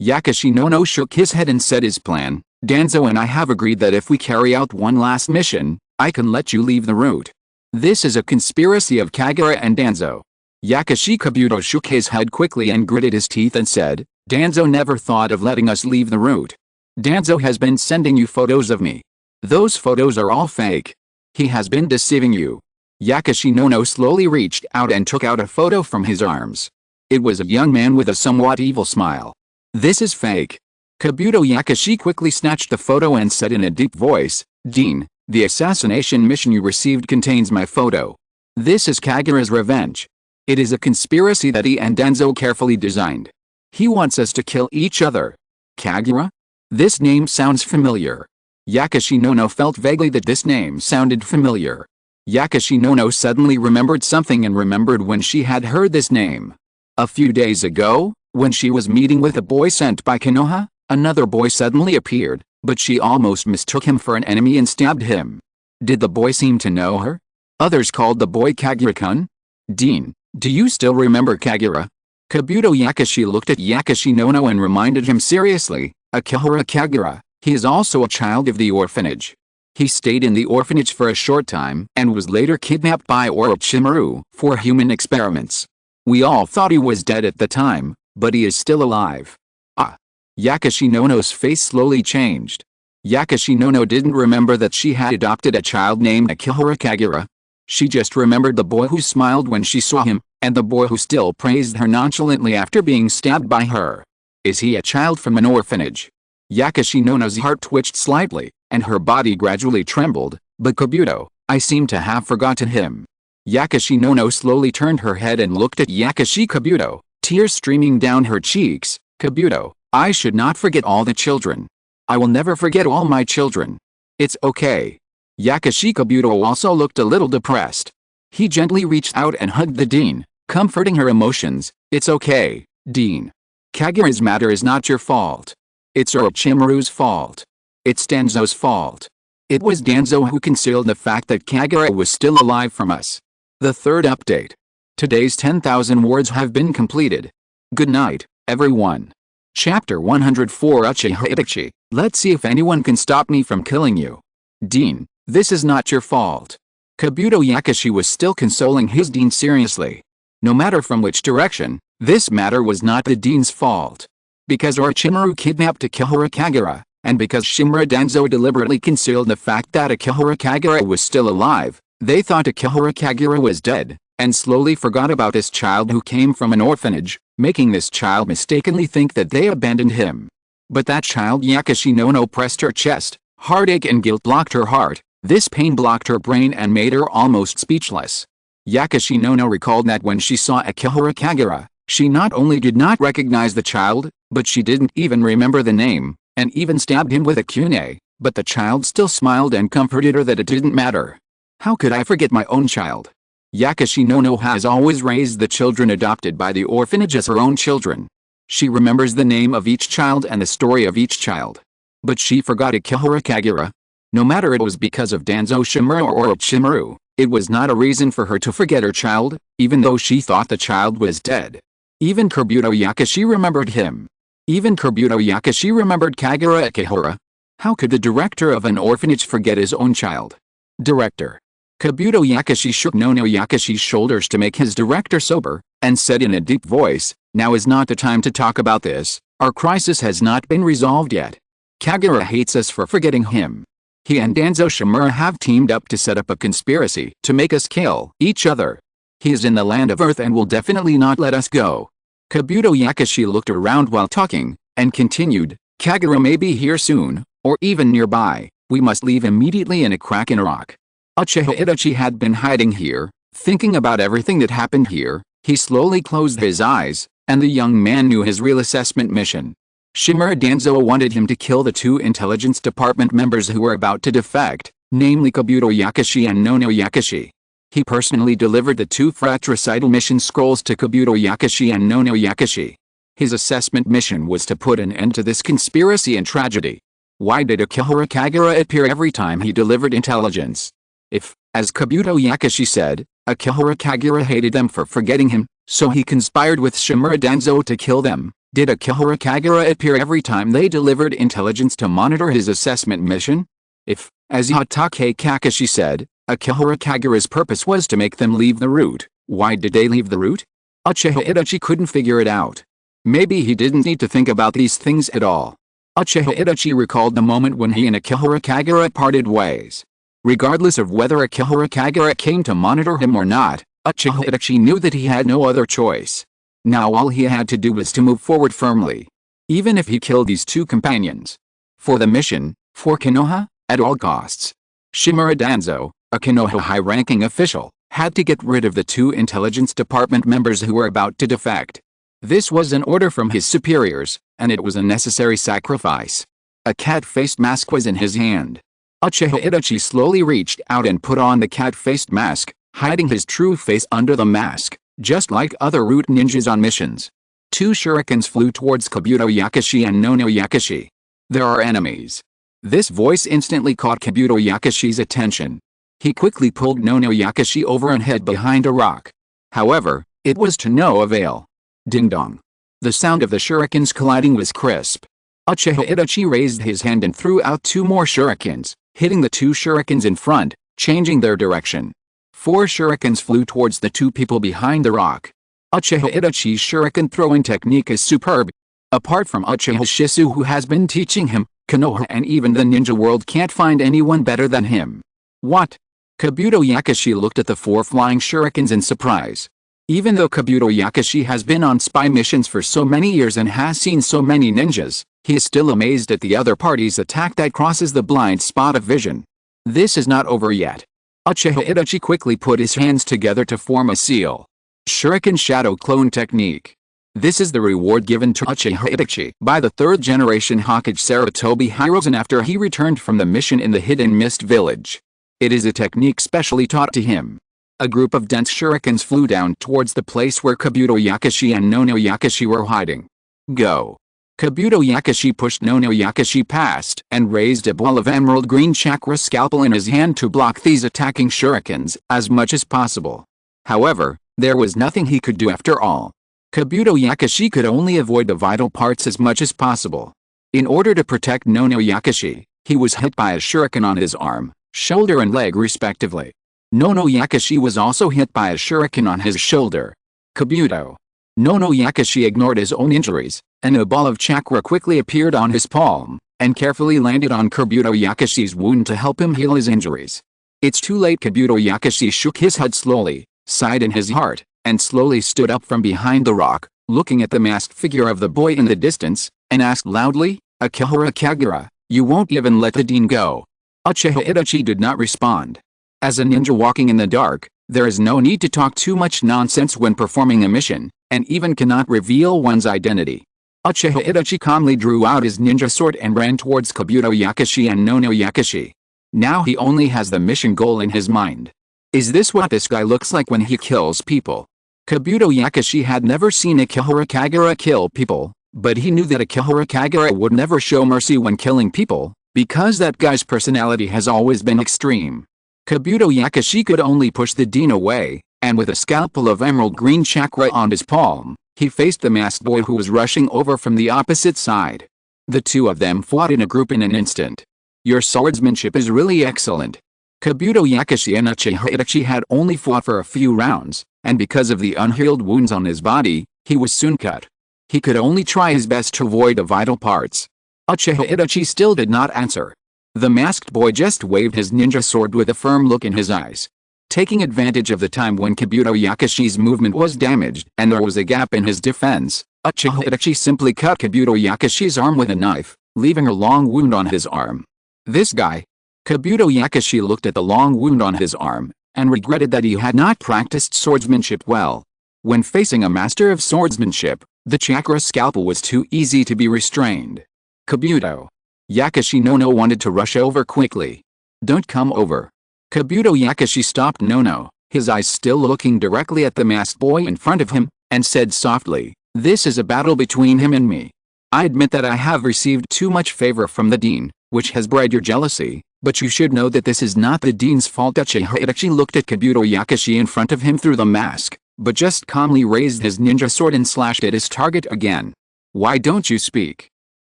Yakushi Nono shook his head and said his plan, Danzo and I have agreed that if we carry out one last mission, I can let you leave the route. This is a conspiracy of Kagura and Danzo. Yakushi Kabuto shook his head quickly and gritted his teeth and said, Danzo never thought of letting us leave the route. Danzo has been sending you photos of me. Those photos are all fake. He has been deceiving you. Yakushi Nono slowly reached out and took out a photo from his arms. It was a young man with a somewhat evil smile. This is fake. Kabuto Yakushi quickly snatched the photo and said in a deep voice, Dean, the assassination mission you received contains my photo. This is Kagura's revenge. It is a conspiracy that he and Danzo carefully designed. He wants us to kill each other. Kagura? This name sounds familiar. Yakushi Nono felt vaguely that this name sounded familiar. Yakashinono suddenly remembered something and remembered when she had heard this name. A few days ago, when she was meeting with a boy sent by Konoha, another boy suddenly appeared, but she almost mistook him for an enemy and stabbed him. Did the boy seem to know her? Others called the boy Kagura-kun. Dean, do you still remember Kagura? Kabuto Yakashi looked at Yakashinono and reminded him seriously, Akihara Kagura, he is also a child of the orphanage. He stayed in the orphanage for a short time and was later kidnapped by Orochimaru for human experiments. We all thought he was dead at the time, but he is still alive. Ah. Yakashinono's face slowly changed. Yakashinono didn't remember that she had adopted a child named Akihara Kagura. She just remembered the boy who smiled when she saw him, and the boy who still praised her nonchalantly after being stabbed by her. Is he a child from an orphanage? Yakashinono's heart twitched slightly, and her body gradually trembled, but Kabuto, I seem to have forgotten him. Yakashinono slowly turned her head and looked at Yakashi Kabuto, tears streaming down her cheeks. Kabuto, I should not forget all the children. I will never forget all my children. It's okay. Yakashi Kabuto also looked a little depressed. He gently reached out and hugged the dean, comforting her emotions. It's okay, Dean. Kagura's matter is not your fault. It's Orochimaru's fault. It's Danzo's fault. It was Danzo who concealed the fact that Kagura was still alive from us. The third update. Today's 10,000 words have been completed. Good night, everyone. Chapter 104 Uchiha Itachi. Let's see if anyone can stop me from killing you. Dean, this is not your fault. Kabuto Yakashi was still consoling his dean seriously. No matter from which direction, this matter was not the dean's fault. Because Orochimaru kidnapped Akihara Kagura, and because Shimura Danzo deliberately concealed the fact that Akihara Kagura was still alive, they thought Akihara Kagura was dead, and slowly forgot about this child who came from an orphanage, making this child mistakenly think that they abandoned him. But that child Yakashinono pressed her chest, heartache and guilt blocked her heart, this pain blocked her brain and made her almost speechless. Yakashinono recalled that when she saw Akihara Kagura, she not only did not recognize the child, but she didn't even remember the name, and even stabbed him with a kunai, but the child still smiled and comforted her that it didn't matter. How could I forget my own child? Yakashinono has always raised the children adopted by the orphanage as her own children. She remembers the name of each child and the story of each child. But she forgot Akihara Kagura. No matter it was because of Danzo Shimura or Orochimaru, it was not a reason for her to forget her child, even though she thought the child was dead. Even Kabuto Yakashi remembered him. Even Kabuto Yakashi remembered Kagura Akihara. How could the director of an orphanage forget his own child? Director. Kabuto Yakashi shook Nono Yakashi's shoulders to make his director sober, and said in a deep voice, now is not the time to talk about this, our crisis has not been resolved yet. Kagura hates us for forgetting him. He and Danzo Shimura have teamed up to set up a conspiracy to make us kill each other. He is in the land of Earth and will definitely not let us go. Kabuto Yakashi looked around while talking, and continued, Kagura may be here soon, or even nearby. We must leave immediately in a crack in a rock. Uchiha Itachi had been hiding here, thinking about everything that happened here. He slowly closed his eyes, and the young man knew his real assessment mission. Shimura Danzo wanted him to kill the two intelligence department members who were about to defect, namely Kabuto Yakashi and Nono Yakashi. He personally delivered the two fratricidal mission scrolls to Kabuto Yakashi and Nono Yakashi. His assessment mission was to put an end to this conspiracy and tragedy. Why did Akihara Kagura appear every time he delivered intelligence? If, as Kabuto Yakashi said, Akihara Kagura hated them for forgetting him, so he conspired with Shimura Danzo to kill them, did Akihara Kagura appear every time they delivered intelligence to monitor his assessment mission? If, as Hatake Kakashi said, Akihara Kagura's purpose was to make them leave the route, why did they leave the route? Uchiha Itachi couldn't figure it out. Maybe he didn't need to think about these things at all. Uchiha Itachi recalled the moment when he and Akihara Kagura parted ways. Regardless of whether Akihara Kagura came to monitor him or not, Uchiha Itachi knew that he had no other choice. Now all he had to do was to move forward firmly. Even if he killed these two companions. For the mission, for Konoha, at all costs. Shimura Danzo, a Konoha high-ranking official, had to get rid of the two intelligence department members who were about to defect. This was an order from his superiors, and it was a necessary sacrifice. A cat-faced mask was in his hand. Uchiha Itachi slowly reached out and put on the cat-faced mask, hiding his true face under the mask, just like other root ninjas on missions. 2 shurikens flew towards Kabuto Yakushi and Nono Yakushi. There are enemies. This voice instantly caught Kabuto Yakushi's attention. He quickly pulled Nono Yakushi over and hid behind a rock. However, it was to no avail. Ding dong. The sound of the shurikens colliding was crisp. Uchiha Itachi raised his hand and threw out 2 more shurikens, hitting the 2 shurikens in front, changing their direction. 4 shurikens flew towards the 2 people behind the rock. Uchiha Itachi's shuriken throwing technique is superb. Apart from Uchiha Shisu, who has been teaching him, Konoha and even the ninja world can't find anyone better than him. What? Kabuto Yakushi looked at the 4 flying shurikens in surprise. Even though Kabuto Yakushi has been on spy missions for so many years and has seen so many ninjas, he is still amazed at the other party's attack that crosses the blind spot of vision. This is not over yet. Uchiha Itachi quickly put his hands together to form a seal. Shuriken Shadow Clone Technique. This is the reward given to Uchiha Itachi by the 3rd generation Hokage Sarutobi Hiruzen after he returned from the mission in the Hidden Mist Village. It is a technique specially taught to him. A group of dense shurikens flew down towards the place where Kabuto Yakushi and Nono Yakushi were hiding. Go. Kabuto Yakushi pushed Nono Yakushi past and raised a ball of emerald green chakra scalpel in his hand to block these attacking shurikens as much as possible. However, there was nothing he could do after all. Kabuto Yakushi could only avoid the vital parts as much as possible. In order to protect Nono Yakushi, he was hit by a shuriken on his arm, shoulder and leg respectively. Nono Yakushi was also hit by a shuriken on his shoulder. Kabuto. Nono Yakushi ignored his own injuries, and a ball of chakra quickly appeared on his palm, and carefully landed on Kabuto Yakushi's wound to help him heal his injuries. It's too late. Kabuto Yakushi shook his head slowly, sighed in his heart, and slowly stood up from behind the rock, looking at the masked figure of the boy in the distance, and asked loudly, "Akihara Kagura, you won't even let the dean go?" Uchiha Itachi did not respond. As a ninja walking in the dark, there is no need to talk too much nonsense when performing a mission, and even cannot reveal one's identity. Uchiha Itachi calmly drew out his ninja sword and ran towards Kabuto Yakushi and Nono Yakushi. Now he only has the mission goal in his mind. Is this what this guy looks like when he kills people? Kabuto Yakushi had never seen Akihara Kagura kill people, but he knew that Akihara Kagura would never show mercy when killing people, because that guy's personality has always been extreme. Kabuto Yakushi could only push the dean away, and with a scalpel of emerald green chakra on his palm, he faced the masked boy who was rushing over from the opposite side. The 2 of them fought in a group in an instant. Your swordsmanship is really excellent. Kabuto Yakushi and Uchiha Itachi had only fought for a few rounds, and because of the unhealed wounds on his body, he was soon cut. He could only try his best to avoid the vital parts. Uchiha Itachi still did not answer. The masked boy just waved his ninja sword with a firm look in his eyes. Taking advantage of the time when Kabuto Yakushi's movement was damaged and there was a gap in his defense, Uchiha Itachi simply cut Kabuto Yakushi's arm with a knife, leaving a long wound on his arm. This guy. Kabuto Yakushi looked at the long wound on his arm, and regretted that he had not practiced swordsmanship well. When facing a master of swordsmanship, the chakra scalpel was too easy to be restrained. Kabuto Yakushi Nono wanted to rush over quickly. Don't come over. Kabuto Yakushi stopped Nono, his eyes still looking directly at the masked boy in front of him, and said softly, "This is a battle between him and me. I admit that I have received too much favor from the dean, which has bred your jealousy, but you should know that this is not the dean's fault." Uchiha Itachi looked at Kabuto Yakushi in front of him through the mask, but just calmly raised his ninja sword and slashed at his target again. "Why don't you speak?"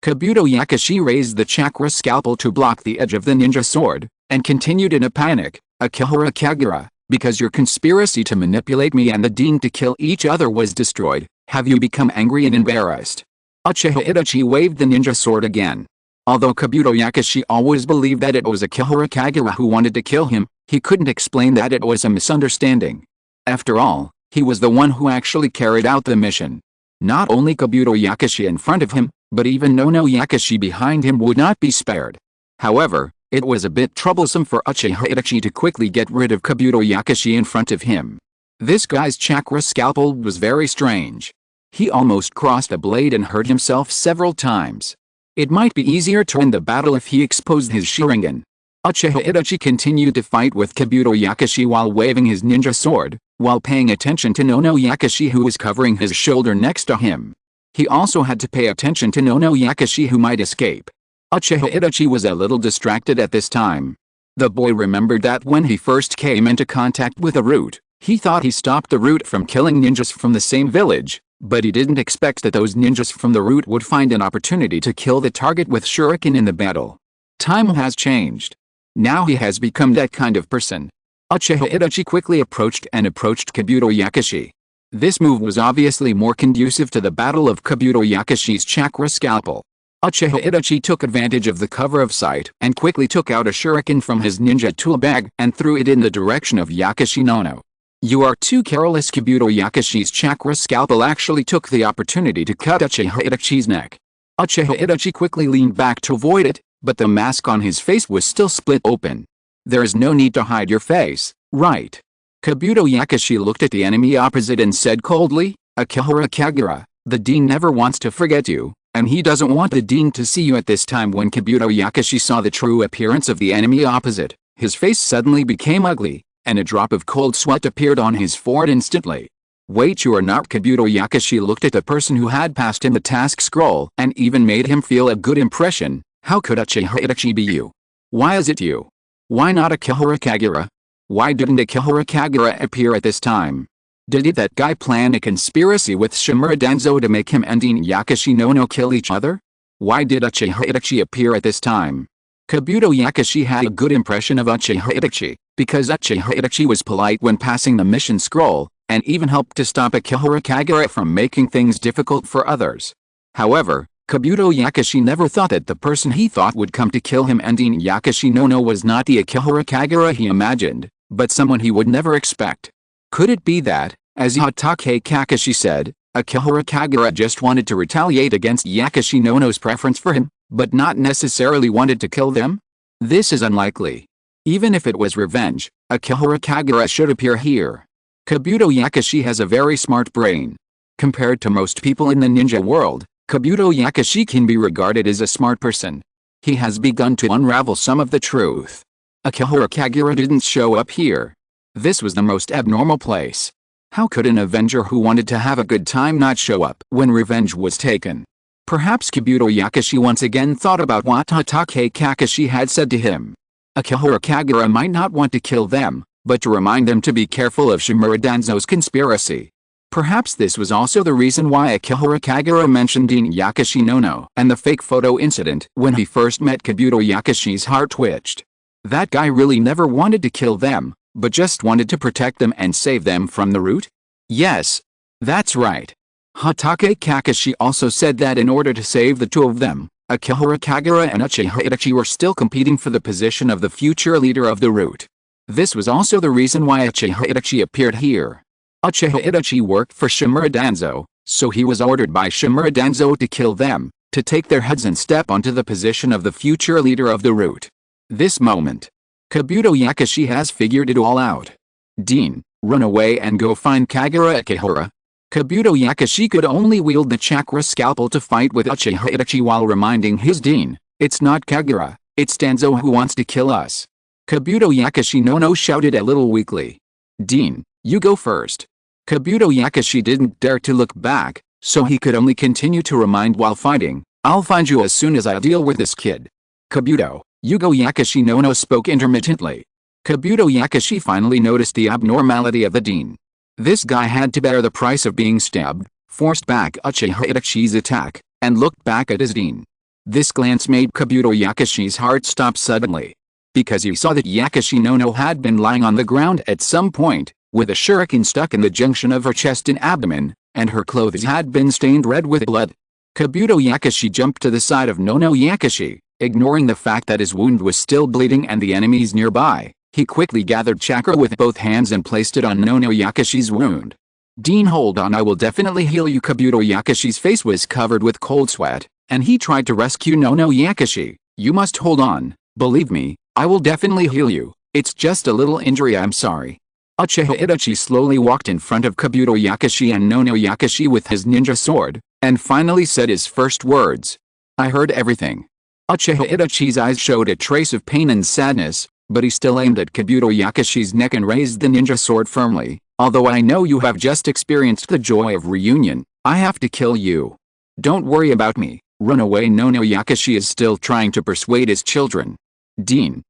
Kabuto Yakushi raised the chakra scalpel to block the edge of the ninja sword, and continued in a panic, "Akihara Kagura, because your conspiracy to manipulate me and the dean to kill each other was destroyed, have you become angry and embarrassed?" Uchiha Itachi waved the ninja sword again. Although Kabuto Yakushi always believed that it was Akihara Kagura who wanted to kill him, he couldn't explain that it was a misunderstanding. After all, he was the one who actually carried out the mission. Not only Kabuto Yakushi in front of him, but even Nono Yakushi behind him would not be spared. However, it was a bit troublesome for Uchiha Itachi to quickly get rid of Kabuto Yakushi in front of him. This guy's chakra scalpel was very strange. He almost crossed a blade and hurt himself several times. It might be easier to end the battle if he exposed his Sharingan. Uchiha Itachi continued to fight with Kabuto Yakashi while waving his ninja sword, while paying attention to Nono Yakashi who was covering his shoulder next to him. He also had to pay attention to Nono Yakashi who might escape. Uchiha Itachi was a little distracted at this time. The boy remembered that when he first came into contact with a root, he thought he stopped the root from killing ninjas from the same village, but he didn't expect that those ninjas from the root would find an opportunity to kill the target with shuriken in the battle. Time has changed. Now he has become that kind of person. Uchiha Itachi quickly approached Kabuto Yakashi. This move was obviously more conducive to the battle of Kabuto Yakashi's chakra scalpel. Uchiha Itachi took advantage of the cover of sight and quickly took out a shuriken from his ninja tool bag and threw it in the direction of Yakashi Nono. You are too careless. Kabuto Yakashi's chakra scalpel actually took the opportunity to cut Uchiha Itachi's neck. Uchiha Itachi quickly leaned back to avoid it, but the mask on his face was still split open. There is no need to hide your face, right? Kabuto Yakashi looked at the enemy opposite and said coldly, Akihara Kagura, the dean never wants to forget you, and he doesn't want the dean to see you at this time. When Kabuto Yakashi saw the true appearance of the enemy opposite, his face suddenly became ugly, and a drop of cold sweat appeared on his forehead instantly. Wait, you are not. Kabuto Yakashi looked at the person who had passed him the task scroll and even made him feel a good impression. How could Uchiha Itachi be you? Why is it you? Why not Akihara Kagura? Why didn't Akihara Kagura appear at this time? Did that guy plan a conspiracy with Shimura Danzo to make him and Dean Yakashi no kill each other? Why did Uchiha Itachi appear at this time? Kabuto Yakashi had a good impression of Uchiha Itachi, because Uchiha Itachi was polite when passing the mission scroll, and even helped to stop Akihara Kagura from making things difficult for others. However, Kabuto Yakashi never thought that the person he thought would come to kill him and Dean Yakashi no was not the Akihara Kagura he imagined, but someone he would never expect. Could it be that, as Hatake Kakashi said, Akihara Kagura just wanted to retaliate against Yakashi Nono's preference for him, but not necessarily wanted to kill them? This is unlikely. Even if it was revenge, Akihara Kagura should appear here. Kabuto Yakashi has a very smart brain. Compared to most people in the ninja world, Kabuto Yakashi can be regarded as a smart person. He has begun to unravel some of the truth. Akihara Kagura didn't show up here. This was the most abnormal place. How could an Avenger who wanted to have a good time not show up when revenge was taken? Perhaps Kabuto Yakashi once again thought about what Hatake Kakashi had said to him. Akihara Kagura might not want to kill them, but to remind them to be careful of Shimura Danzo's conspiracy. Perhaps this was also the reason why Akihara Kagura mentioned Dean Yakashi no and the fake photo incident. When he first met Kabuto Yakashi's heart twitched. That guy really never wanted to kill them, but just wanted to protect them and save them from the root? Yes. That's right. Hatake Kakashi also said that in order to save the two of them, Akihara Kagura and Uchiha Itachi were still competing for the position of the future leader of the root. This was also the reason why Uchiha Itachi appeared here. Uchiha Itachi worked for Shimura Danzo, so he was ordered by Shimura Danzo to kill them, to take their heads and step onto the position of the future leader of the root. This moment, Kabuto Yakashi has figured it all out. Dean, run away and go find Kagura Akihara. Kabuto Yakashi could only wield the chakra scalpel to fight with Uchiha Itachi while reminding his Dean, it's not Kagura, it's Danzo who wants to kill us. Kabuto Yakashi no shouted a little weakly. Dean, you go first. Kabuto Yakashi didn't dare to look back, so he could only continue to remind while fighting, I'll find you as soon as I deal with this kid. Kabuto, you go. Yakashi no spoke intermittently. Kabuto Yakashi finally noticed the abnormality of the dean. This guy had to bear the price of being stabbed, forced back Uchiha Itachi's attack, and looked back at his dean. This glance made Kabuto Yakashi's heart stop suddenly. Because he saw that Yakashi no had been lying on the ground at some point, with a shuriken stuck in the junction of her chest and abdomen, and her clothes had been stained red with blood. Kabuto Yakashi jumped to the side of Nono Yakashi, ignoring the fact that his wound was still bleeding and the enemies nearby. He quickly gathered chakra with both hands and placed it on Nono Yakashi's wound. Dean, hold on, I will definitely heal you. Kabuto Yakashi's face was covered with cold sweat, and he tried to rescue Nono Yakashi. You must hold on, believe me, I will definitely heal you, it's just a little injury, I'm sorry. Uchiha Itachi slowly walked in front of Kabuto Yakashi and Nono Yakashi with his ninja sword, and finally said his first words. I heard everything. Uchiha Itachi's eyes showed a trace of pain and sadness, but he still aimed at Kabuto Yakashi's neck and raised the ninja sword firmly. Although I know you have just experienced the joy of reunion, I have to kill you. Don't worry about me. Run away. Nono Yakashi is still trying to persuade his children. Dean.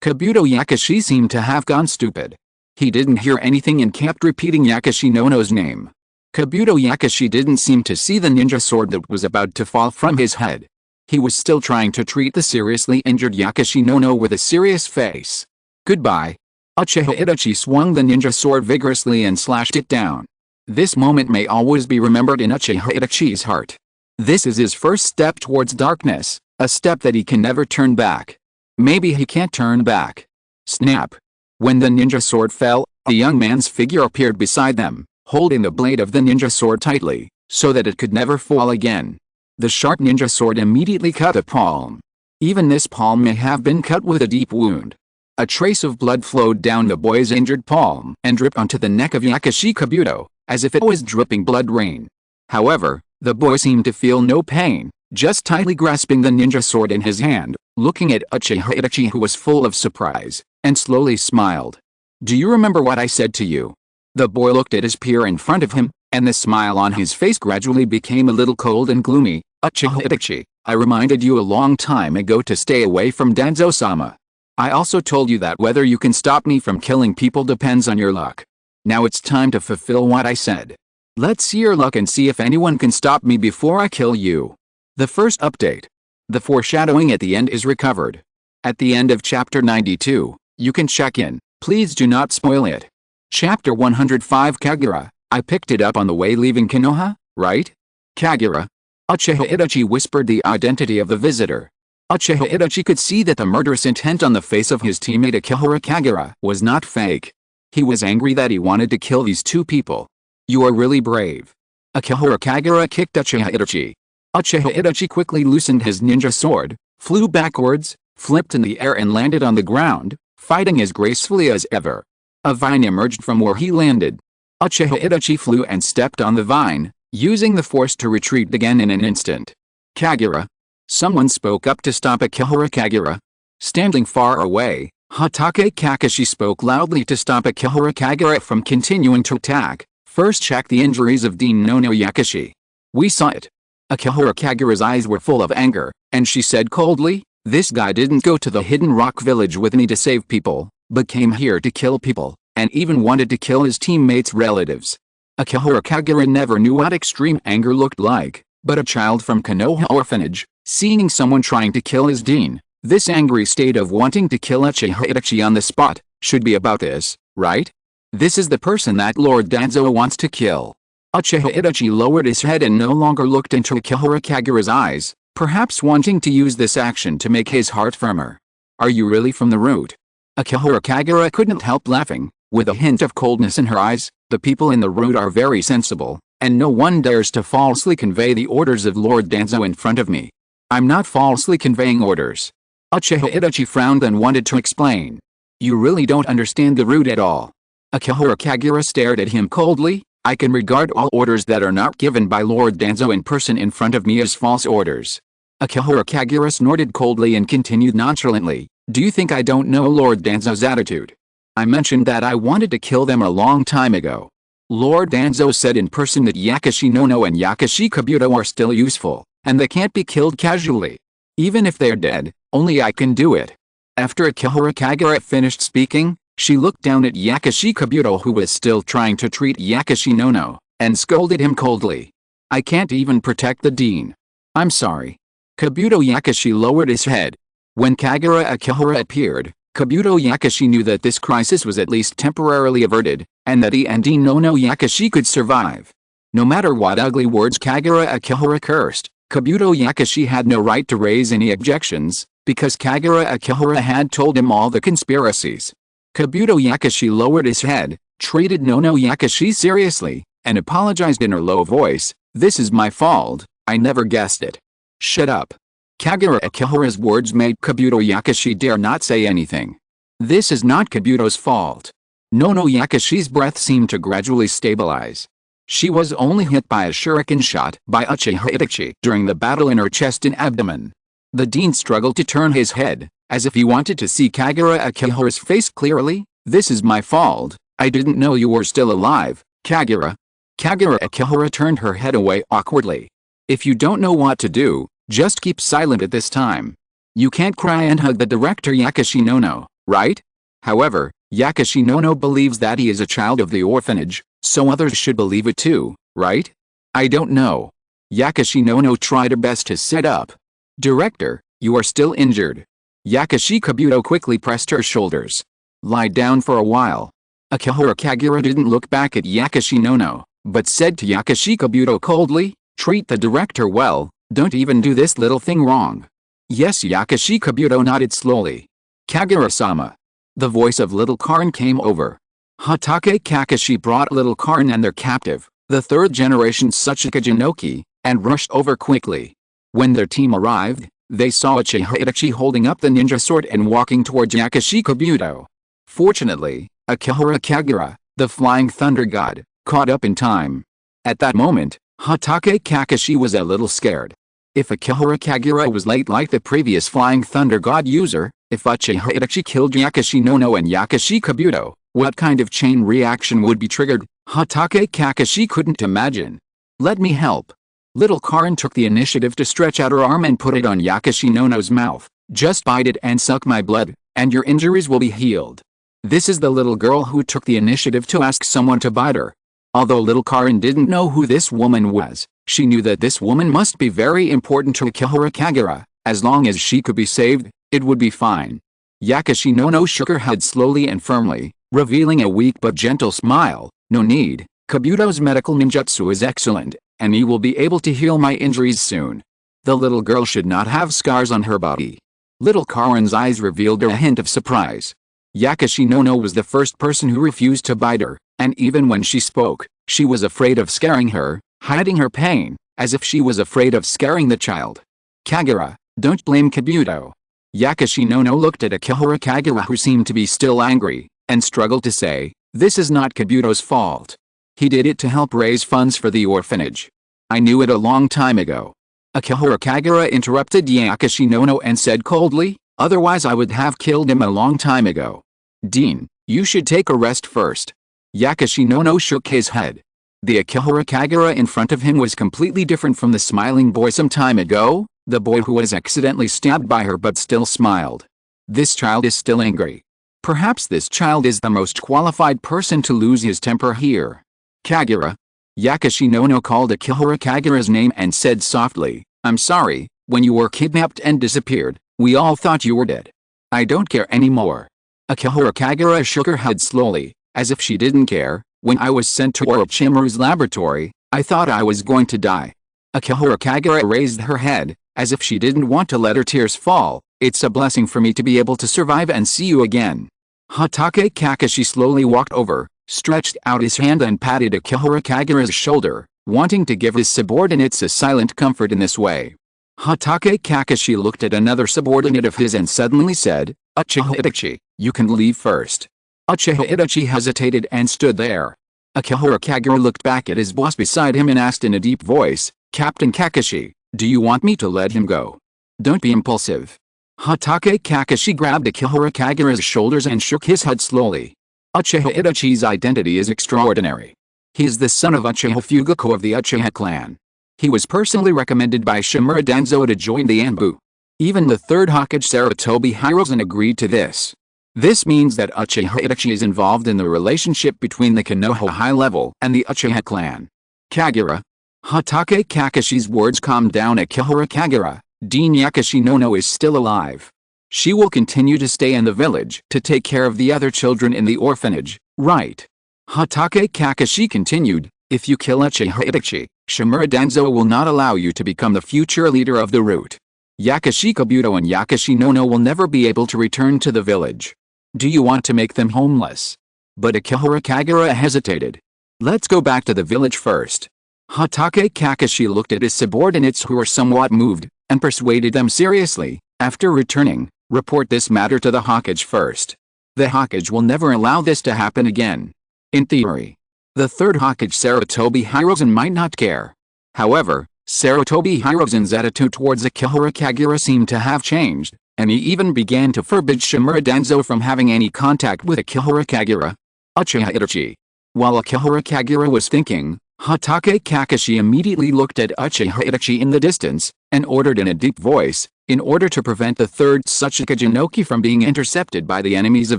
Kabuto Yakashi seemed to have gone stupid. He didn't hear anything and kept repeating Yakashi Nono's name. Kabuto Yakashi didn't seem to see the ninja sword that was about to fall from his head. He was still trying to treat the seriously injured Yakashi Nono with a serious face. Goodbye. Uchiha Itachi swung the ninja sword vigorously and slashed it down. This moment may always be remembered in Uchiha Itachi's heart. This is his first step towards darkness, a step that he can never turn back. Maybe he can't turn back. Snap. When the ninja sword fell, a young man's figure appeared beside them, holding the blade of the ninja sword tightly, so that it could never fall again. The sharp ninja sword immediately cut a palm. Even this palm may have been cut with a deep wound. A trace of blood flowed down the boy's injured palm and dripped onto the neck of Yakashi Kabuto, as if it was dripping blood rain. However, the boy seemed to feel no pain, just tightly grasping the ninja sword in his hand, looking at Uchiha Itachi, who was full of surprise, and slowly smiled. Do you remember what I said to you? The boy looked at his peer in front of him, and the smile on his face gradually became a little cold and gloomy. Uchiha Itachi, I reminded you a long time ago to stay away from Danzo-sama. I also told you that whether you can stop me from killing people depends on your luck. Now it's time to fulfill what I said. Let's see your luck and see if anyone can stop me before I kill you. The first update. The foreshadowing at the end is recovered. At the end of chapter 92, you can check in. Please do not spoil it. Chapter 105 Kagura, I picked it up on the way leaving Konoha, right? Kagura. Uchiha Itachi whispered the identity of the visitor. Uchiha Itachi could see that the murderous intent on the face of his teammate Akihara Kagura was not fake. He was angry that he wanted to kill these two people. You are really brave. Akihara Kagura kicked Uchiha Itachi. Uchiha Itachi quickly loosened his ninja sword, flew backwards, flipped in the air and landed on the ground, fighting as gracefully as ever. A vine emerged from where he landed. Uchiha Itachi flew and stepped on the vine, using the force to retreat again in an instant. Kagura. Someone spoke up to stop Akihara Kagura. Standing far away, Hatake Kakashi spoke loudly to stop Akihara Kagura from continuing to attack. First check the injuries of Dean Nono Yakashi. We saw it. Akihara Kagura's eyes were full of anger, and she said coldly, this guy didn't go to the hidden rock village with me to save people, but came here to kill people, and even wanted to kill his teammates' relatives. Akihara Kagura never knew what extreme anger looked like, but a child from Konoha orphanage, seeing someone trying to kill his dean, this angry state of wanting to kill Uchiha Itachi on the spot, should be about this, right? This is the person that Lord Danzo wants to kill. Uchiha Itachi lowered his head and no longer looked into Akihara Kagura's eyes, perhaps wanting to use this action to make his heart firmer. Are you really from the root? Akihara Kagura couldn't help laughing, with a hint of coldness in her eyes. The people in the root are very sensible, and no one dares to falsely convey the orders of Lord Danzo in front of me. I'm not falsely conveying orders. Uchiha Itachi frowned and wanted to explain. You really don't understand the root at all. Akihara Kagura stared at him coldly. I can regard all orders that are not given by Lord Danzo in person in front of me as false orders. Akihara Kagura snorted coldly and continued nonchalantly. Do you think I don't know Lord Danzo's attitude? I mentioned that I wanted to kill them a long time ago. Lord Danzo said in person that Yakashi Nono and Yakashi Kabuto are still useful, and they can't be killed casually. Even if they're dead, only I can do it. After Akihara Kagura finished speaking, she looked down at Yakashi Kabuto, who was still trying to treat Yakashi Nono, and scolded him coldly. I can't even protect the dean. I'm sorry. Kabuto Yakashi lowered his head. When Kagura Akihara appeared, Kabuto Yakashi knew that this crisis was at least temporarily averted, and that he and Dean Nono Yakashi could survive. No matter what ugly words Kagura Akihara cursed, Kabuto Yakashi had no right to raise any objections, because Kagura Akihara had told him all the conspiracies. Kabuto Yakashi lowered his head, treated Nono Yakashi seriously, and apologized in her low voice. This is my fault, I never guessed it. Shut up. Kagura Akihara's words made Kabuto Yakashi dare not say anything. This is not Kabuto's fault. Nono Yakashi's breath seemed to gradually stabilize. She was only hit by a shuriken shot by Uchiha Itachi during the battle in her chest and abdomen. The dean struggled to turn his head, as if he wanted to see Kagura Akihira's face clearly. "This is my fault. I didn't know you were still alive, Kagura." Kagura Akihira turned her head away awkwardly. "If you don't know what to do, just keep silent at this time. You can't cry and hug the director Yakashinono, right?" However, Yakashinono believes that he is a child of the orphanage, so others should believe it too, right? "I don't know." Yakashinono tried her best to sit up. "Director, you are still injured." Yakashi Kabuto quickly pressed her shoulders. "Lie down for a while." Akihira Kagura didn't look back at Yakashinono, but said to Yakashi Kabuto coldly, "Treat the director well, don't even do this little thing wrong." "Yes." Yakashi Kabuto nodded slowly. "Kagura-sama." The voice of little Karin came over. Hatake Kakashi brought little Karin and their captive, the third-generation Tsuchika Jinoki, and rushed over quickly. When their team arrived, they saw Uchiha Itachi holding up the ninja sword and walking towards Yakashi Kabuto. Fortunately, Akihira Kagura, the flying thunder god, caught up in time. At that moment, Hatake Kakashi was a little scared. If Akihira Kagura was late like the previous flying thunder god user, if Uchiha Itachi killed Yakashinono and Yakashi Kabuto, what kind of chain reaction would be triggered? Hatake Kakashi couldn't imagine. "Let me help." Little Karin took the initiative to stretch out her arm and put it on Yakashinono's mouth. "Just bite it and suck my blood, and your injuries will be healed." This is the little girl who took the initiative to ask someone to bite her. Although little Karin didn't know who this woman was, she knew that this woman must be very important to Akihira Kagura. As long as she could be saved, it would be fine. Yakashinono shook her head slowly and firmly, revealing a weak but gentle smile. "No need, Kabuto's medical ninjutsu is excellent, and he will be able to heal my injuries soon. The little girl should not have scars on her body." Little Karin's eyes revealed a hint of surprise. Yakashinono was the first person who refused to bite her, and even when she spoke, she was afraid of scaring her, hiding her pain, as if she was afraid of scaring the child. "Kagura, don't blame Kabuto." Yakashinono looked at Akihira Kagura, who seemed to be still angry, and struggled to say, "This is not Kabuto's fault. He did it to help raise funds for the orphanage. I knew it a long time ago." Akihira Kagura interrupted Yakashinono and said coldly, "Otherwise I would have killed him a long time ago. Dean, you should take a rest first." Yakashinono shook his head. The Akihira Kagura in front of him was completely different from the smiling boy some time ago, the boy who was accidentally stabbed by her but still smiled. This child is still angry. Perhaps this child is the most qualified person to lose his temper here. "Kagura." Yakashinono called Akihira Kagura's name and said softly, "I'm sorry, when you were kidnapped and disappeared, we all thought you were dead. I don't care anymore." Akihira Kagura shook her head slowly, as if she didn't care. "When I was sent to Orochimaru's laboratory, I thought I was going to die." Akihira Kagura raised her head, as if she didn't want to let her tears fall. "It's a blessing for me to be able to survive and see you again." Hatake Kakashi slowly walked over, stretched out his hand and patted Akihira Kagura's shoulder, wanting to give his subordinates a silent comfort in this way. Hatake Kakashi looked at another subordinate of his and suddenly said, "Uchiha Itachi, you can leave first." Uchiha Itachi hesitated and stood there. Akihira Kagura looked back at his boss beside him and asked in a deep voice, "Captain Kakashi, do you want me to let him go? Don't be impulsive." Hatake Kakashi grabbed Akihira Kagura's shoulders and shook his head slowly. Uchiha Itachi's identity is extraordinary. He is the son of Uchiha Fugaku of the Uchiha clan. He was personally recommended by Shimura Danzo to join the Anbu. Even the third Hokage Sarutobi Hiruzen agreed to this. This means that Uchiha Itachi is involved in the relationship between the Konoha high level and the Uchiha clan. "Kagura." Hatake Kakashi's words calmed down Akihira Kagura. "Dean Yakashinono is still alive. She will continue to stay in the village to take care of the other children in the orphanage, right?" Hatake Kakashi continued, "If you kill Uchiha Itachi, Shimura Danzo will not allow you to become the future leader of the route. Yakashi Kabuto and Yakashinono will never be able to return to the village. Do you want to make them homeless?" But Akihira Kagura hesitated. "Let's go back to the village first." Hatake Kakashi looked at his subordinates who were somewhat moved, and persuaded them seriously, "After returning, report this matter to the Hokage first. The Hokage will never allow this to happen again." In theory, the third Hokage Sarutobi Hiruzen might not care. However, Sarutobi Hiruzen's attitude towards Akihara Kagura seemed to have changed, and he even began to forbid Shimura Danzo from having any contact with Akihara Kagura. Uchiha Itachi. While Akihara Kagura was thinking, Hatake Kakashi immediately looked at Uchiha Itachi in the distance, and ordered in a deep voice, in order to prevent the third Tsuchika Jinoki from being intercepted by the enemies of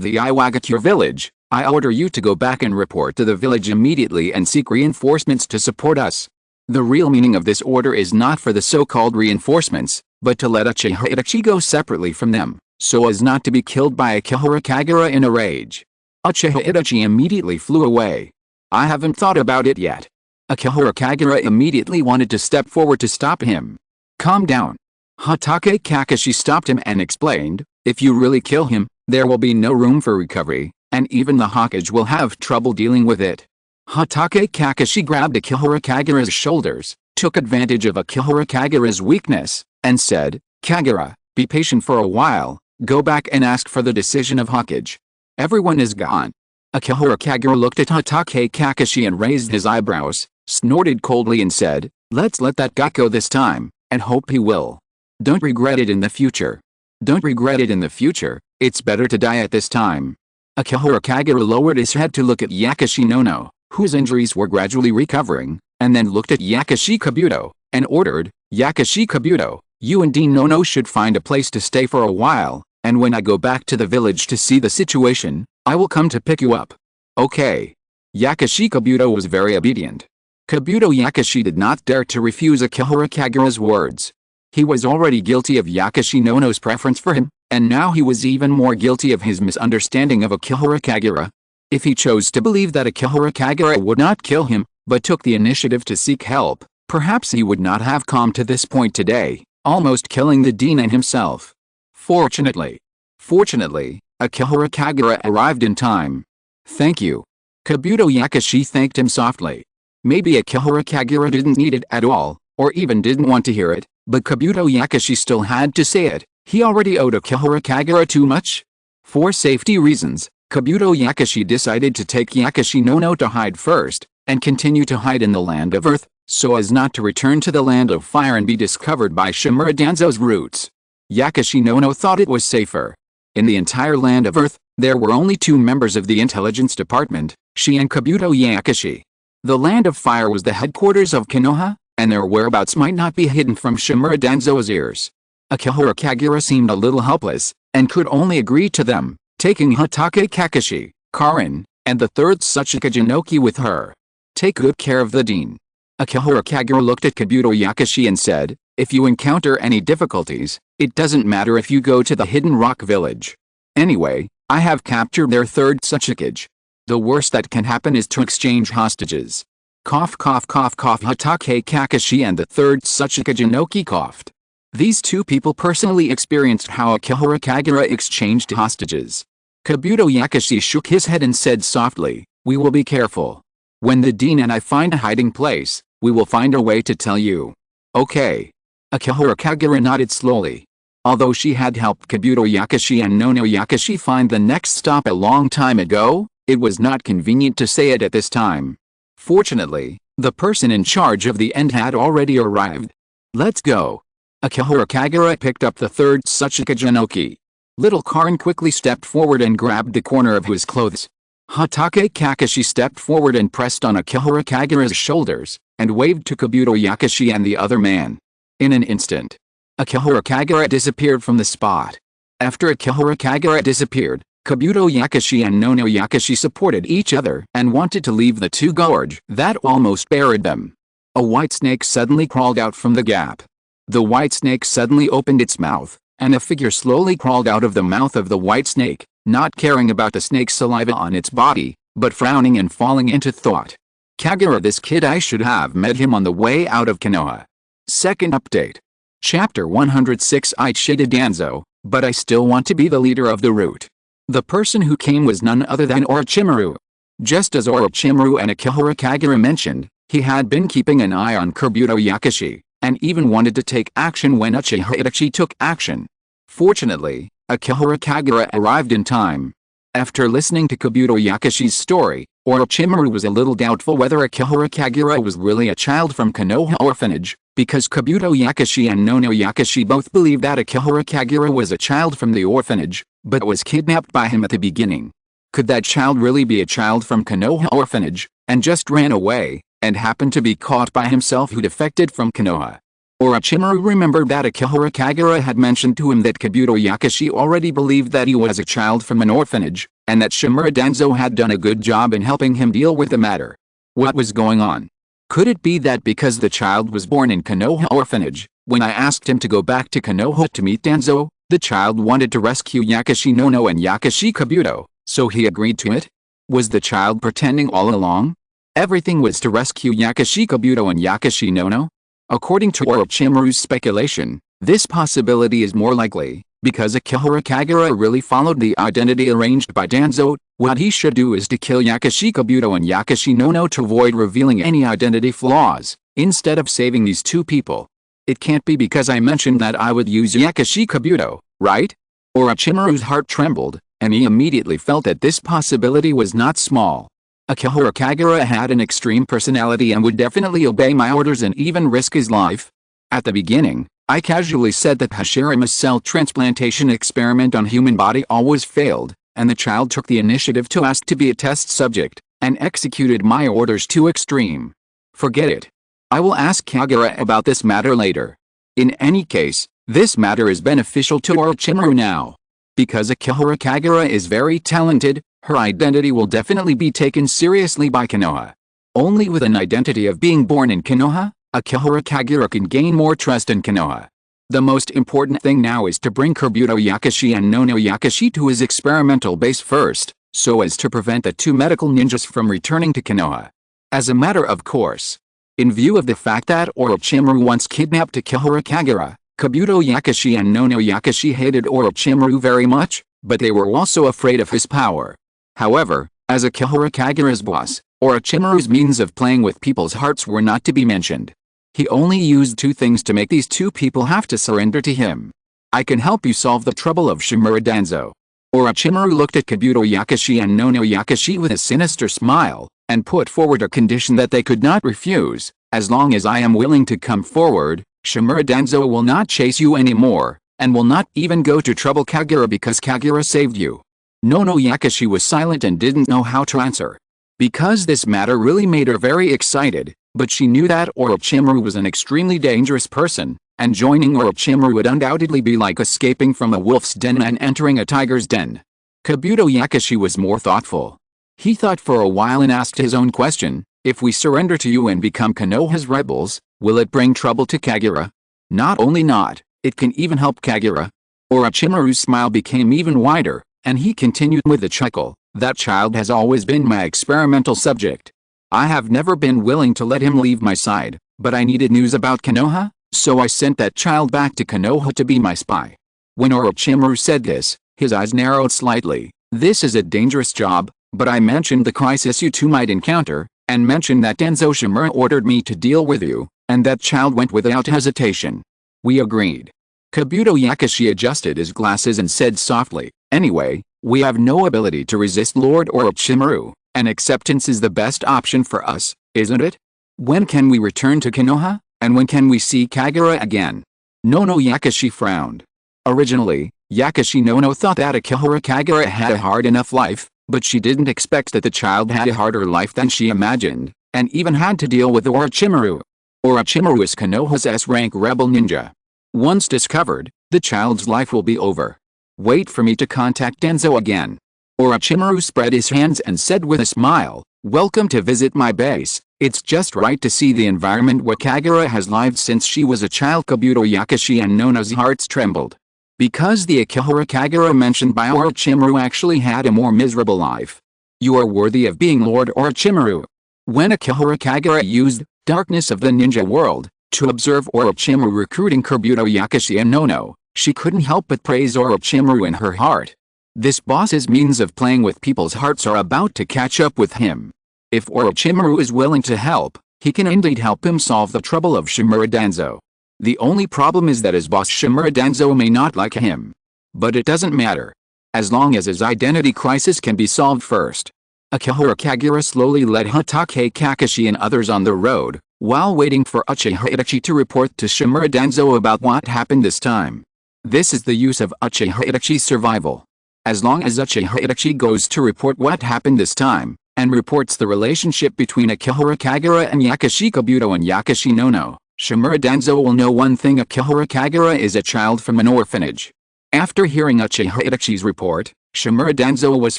the Iwagakure village, I order you to go back and report to the village immediately and seek reinforcements to support us. The real meaning of this order is not for the so-called reinforcements, but to let Uchiha Itachi go separately from them, so as not to be killed by Akihara Kagura in a rage. Uchiha Itachi immediately flew away. I haven't thought about it yet. Akihara Kagura immediately wanted to step forward to stop him. Calm down. Hatake Kakashi stopped him and explained, if you really kill him, there will be no room for recovery, and even the Hokage will have trouble dealing with it. Hatake Kakashi grabbed Akihara Kagura's shoulders, took advantage of Akihara Kagura's weakness, and said, Kagura, be patient for a while, go back and ask for the decision of Hokage. Everyone is gone. Akihara Kagura looked at Hatake Kakashi and raised his eyebrows, snorted coldly and said, let's let that guy go this time, and hope he will. Don't regret it in the future. Don't regret it in the future, it's better to die at this time. Akihara Kagura lowered his head to look at Yakashi Nono, whose injuries were gradually recovering, and then looked at Yakashi Kabuto, and ordered, Yakashi Kabuto, you and Dean Nono should find a place to stay for a while, and when I go back to the village to see the situation, I will come to pick you up. Okay. Yakashi Kabuto was very obedient. Kabuto Yakashi did not dare to refuse Akihara Kagura's words. He was already guilty of Yakashi Nono's preference for him, and now he was even more guilty of his misunderstanding of Akihara Kagura. If he chose to believe that Akihara Kagura would not kill him, but took the initiative to seek help, perhaps he would not have come to this point today, almost killing the dean and himself. Fortunately, Akihara Kagura arrived in time. Thank you. Kabuto Yakashi thanked him softly. Maybe Akihara Kagura didn't need it at all, or even didn't want to hear it, but Kabuto Yakashi still had to say it. He already owed Akihara Kagura too much. For safety reasons, Kabuto Yakashi decided to take Yakashi Nono to hide first, and continue to hide in the Land of Earth, so as not to return to the Land of Fire and be discovered by Shimura Danzo's roots. Yakashi Nono thought it was safer. In the entire Land of Earth, there were only 2 members of the intelligence department, she and Kabuto Yakashi. The Land of Fire was the headquarters of Konoha, and their whereabouts might not be hidden from Shimura Danzo's ears. Akihara Kagura seemed a little helpless, and could only agree to them, taking Hatake Kakashi, Karin, and the third Tsuchika Jinoki with her. Take good care of the dean. Akihara Kagura looked at Kabuto Yakashi and said, if you encounter any difficulties, it doesn't matter if you go to the Hidden Rock Village. Anyway, I have captured their third Tsuchikage. The worst that can happen is to exchange hostages. Cough cough cough cough. Hatake Kakashi and the third Tsuchika Jinoki coughed. These 2 people personally experienced how Akihara Kagura exchanged hostages. Kabuto Yakashi shook his head and said softly, we will be careful. When the dean and I find a hiding place, we will find a way to tell you. Okay. Akihara Kagura nodded slowly. Although she had helped Kabuto Yakashi and Nono Yakashi find the next stop a long time ago, it was not convenient to say it at this time. Fortunately, the person in charge of the end had already arrived. Let's go. Akihara Kagura picked up the third Tsuchika Jinoki. Little Karin quickly stepped forward and grabbed the corner of his clothes. Hatake Kakashi stepped forward and pressed on Akihara Kagura's shoulders, and waved to Kabuto Yakashi and the other man. In an instant, Akihara Kagura disappeared from the spot. After Akihara Kagura disappeared, Kabuto Yakashi and Nono Yakashi supported each other and wanted to leave the 2 gorge that almost buried them. A white snake suddenly crawled out from the gap. The white snake suddenly opened its mouth, and a figure slowly crawled out of the mouth of the white snake, not caring about the snake's saliva on its body, but frowning and falling into thought. Kagura, this kid, I should have met him on the way out of Konoha. Second update. Chapter 106. I cheated Danzo, but I still want to be the leader of the route. The person who came was none other than Orochimaru. Just as Orochimaru and Akihara Kagura mentioned, he had been keeping an eye on Kabuto Yakashi, and even wanted to take action when Uchiha Itachi took action. Fortunately, Akihara Kagura arrived in time. After listening to Kabuto Yakashi's story, Orochimaru was a little doubtful whether Akihara Kagura was really a child from Konoha orphanage, Because Kabuto Yakushi and Nono Yakushi both believed that Akihara Kagura was a child from the orphanage, but was kidnapped by him at the beginning. Could that child really be a child from Konoha orphanage, and just ran away, and happened to be caught by himself who defected from Konoha? Orochimaru remembered that Akihara Kagura had mentioned to him that Kabuto Yakushi already believed that he was a child from an orphanage, and that Shimura Danzo had done a good job in helping him deal with the matter. What was going on? Could it be that because the child was born in Konoha orphanage, when I asked him to go back to Konoha to meet Danzo, the child wanted to rescue Yakushi Nono and Yakushi Kabuto, so he agreed to it? Was the child pretending all along? Everything was to rescue Yakushi Kabuto and Yakushi Nono? According to Orochimaru's speculation, this possibility is more likely, because Akihara Kagura really followed the identity arranged by Danzo. What he should do is to kill Yakushi Kabuto and Yakushi Nono to avoid revealing any identity flaws, instead of saving these two people. It can't be because I mentioned that I would use Yakushi Kabuto, right? Orochimaru's heart trembled, and he immediately felt that this possibility was not small. Akihara Kagura had an extreme personality and would definitely obey my orders and even risk his life. At the beginning, I casually said that Hashirame's cell transplantation experiment on human body always failed, and the child took the initiative to ask to be a test subject, and executed my orders too extreme. Forget it. I will ask Kagura about this matter later. In any case, this matter is beneficial to Orochimaru now. Because Akihara Kagura is very talented, her identity will definitely be taken seriously by Konoha. Only with an identity of being born in Konoha, Akihara Kagura can gain more trust in Konoha. The most important thing now is to bring Kabuto Yakushi and Nono Yakushi to his experimental base first, so as to prevent the two medical ninjas from returning to Konoha. As a matter of course, in view of the fact that Orochimaru once kidnapped Akihara Kagura, Kabuto Yakushi and Nono Yakushi hated Orochimaru very much, but they were also afraid of his power. However, as Akihara Kagura's boss, Orochimaru's means of playing with people's hearts were not to be mentioned. He only used two things to make these two people have to surrender to him. I can help you solve the trouble of Shimura Danzo. Orochimaru looked at Kabuto Yakushi and Nono Yakushi with a sinister smile, and put forward a condition that they could not refuse. As long as I am willing to come forward, Shimura Danzo will not chase you anymore, and will not even go to trouble Kagura because Kagura saved you. Nono Yakushi was silent and didn't know how to answer. Because this matter really made her very excited, but she knew that Orochimaru was an extremely dangerous person, and joining Orochimaru would undoubtedly be like escaping from a wolf's den and entering a tiger's den. Kabuto Yakushi was more thoughtful. He thought for a while and asked his own question, if we surrender to you and become Konoha's rebels, will it bring trouble to Kagura? Not only not, it can even help Kagura. Orochimaru's smile became even wider, and he continued with a chuckle, that child has always been my experimental subject. I have never been willing to let him leave my side, but I needed news about Konoha, so I sent that child back to Konoha to be my spy. When Orochimaru said this, his eyes narrowed slightly. This is a dangerous job, but I mentioned the crisis you two might encounter, and mentioned that Danzo Shimura ordered me to deal with you, and that child went without hesitation. We agreed. Kabuto Yakushi adjusted his glasses and said softly, anyway, we have no ability to resist Lord Orochimaru, and acceptance is the best option for us, isn't it? When can we return to Konoha, and when can we see Kagura again? Nono Yakushi frowned. Originally, Yakushi Nono thought that Akihara Kagura had a hard enough life, but she didn't expect that the child had a harder life than she imagined, and even had to deal with Orochimaru. Orochimaru is Konoha's S-rank rebel ninja. Once discovered, the child's life will be over. Wait for me to contact Danzo again. Orochimaru spread his hands and said with a smile, welcome to visit my base. It's just right to see the environment where Kagura has lived since she was a child. Kabuto Yakushi and Nono's hearts trembled. Because the Akihara Kagura mentioned by Orochimaru actually had a more miserable life. You are worthy of being Lord Orochimaru. When Akihara Kagura used Darkness of the Ninja World to observe Orochimaru recruiting Kabuto Yakushi and Nono, she couldn't help but praise Orochimaru in her heart. This boss's means of playing with people's hearts are about to catch up with him. If Orochimaru is willing to help, he can indeed help him solve the trouble of Shimura Danzo. The only problem is that his boss Shimura Danzo may not like him. But it doesn't matter. As long as his identity crisis can be solved first. Akihara Kagura slowly led Hatake Kakashi and others on the road, while waiting for Uchiha Itachi to report to Shimura Danzo about what happened this time. This is the use of Uchiha Itachi's survival. As long as Uchiha Itachi goes to report what happened this time, and reports the relationship between Akihara Kagura and Yakashi Kabuto and Yakashi Nono, Shimura Danzo will know one thing: Akihara Kagura is a child from an orphanage. After hearing Uchiha Itachi's report, Shimura Danzo was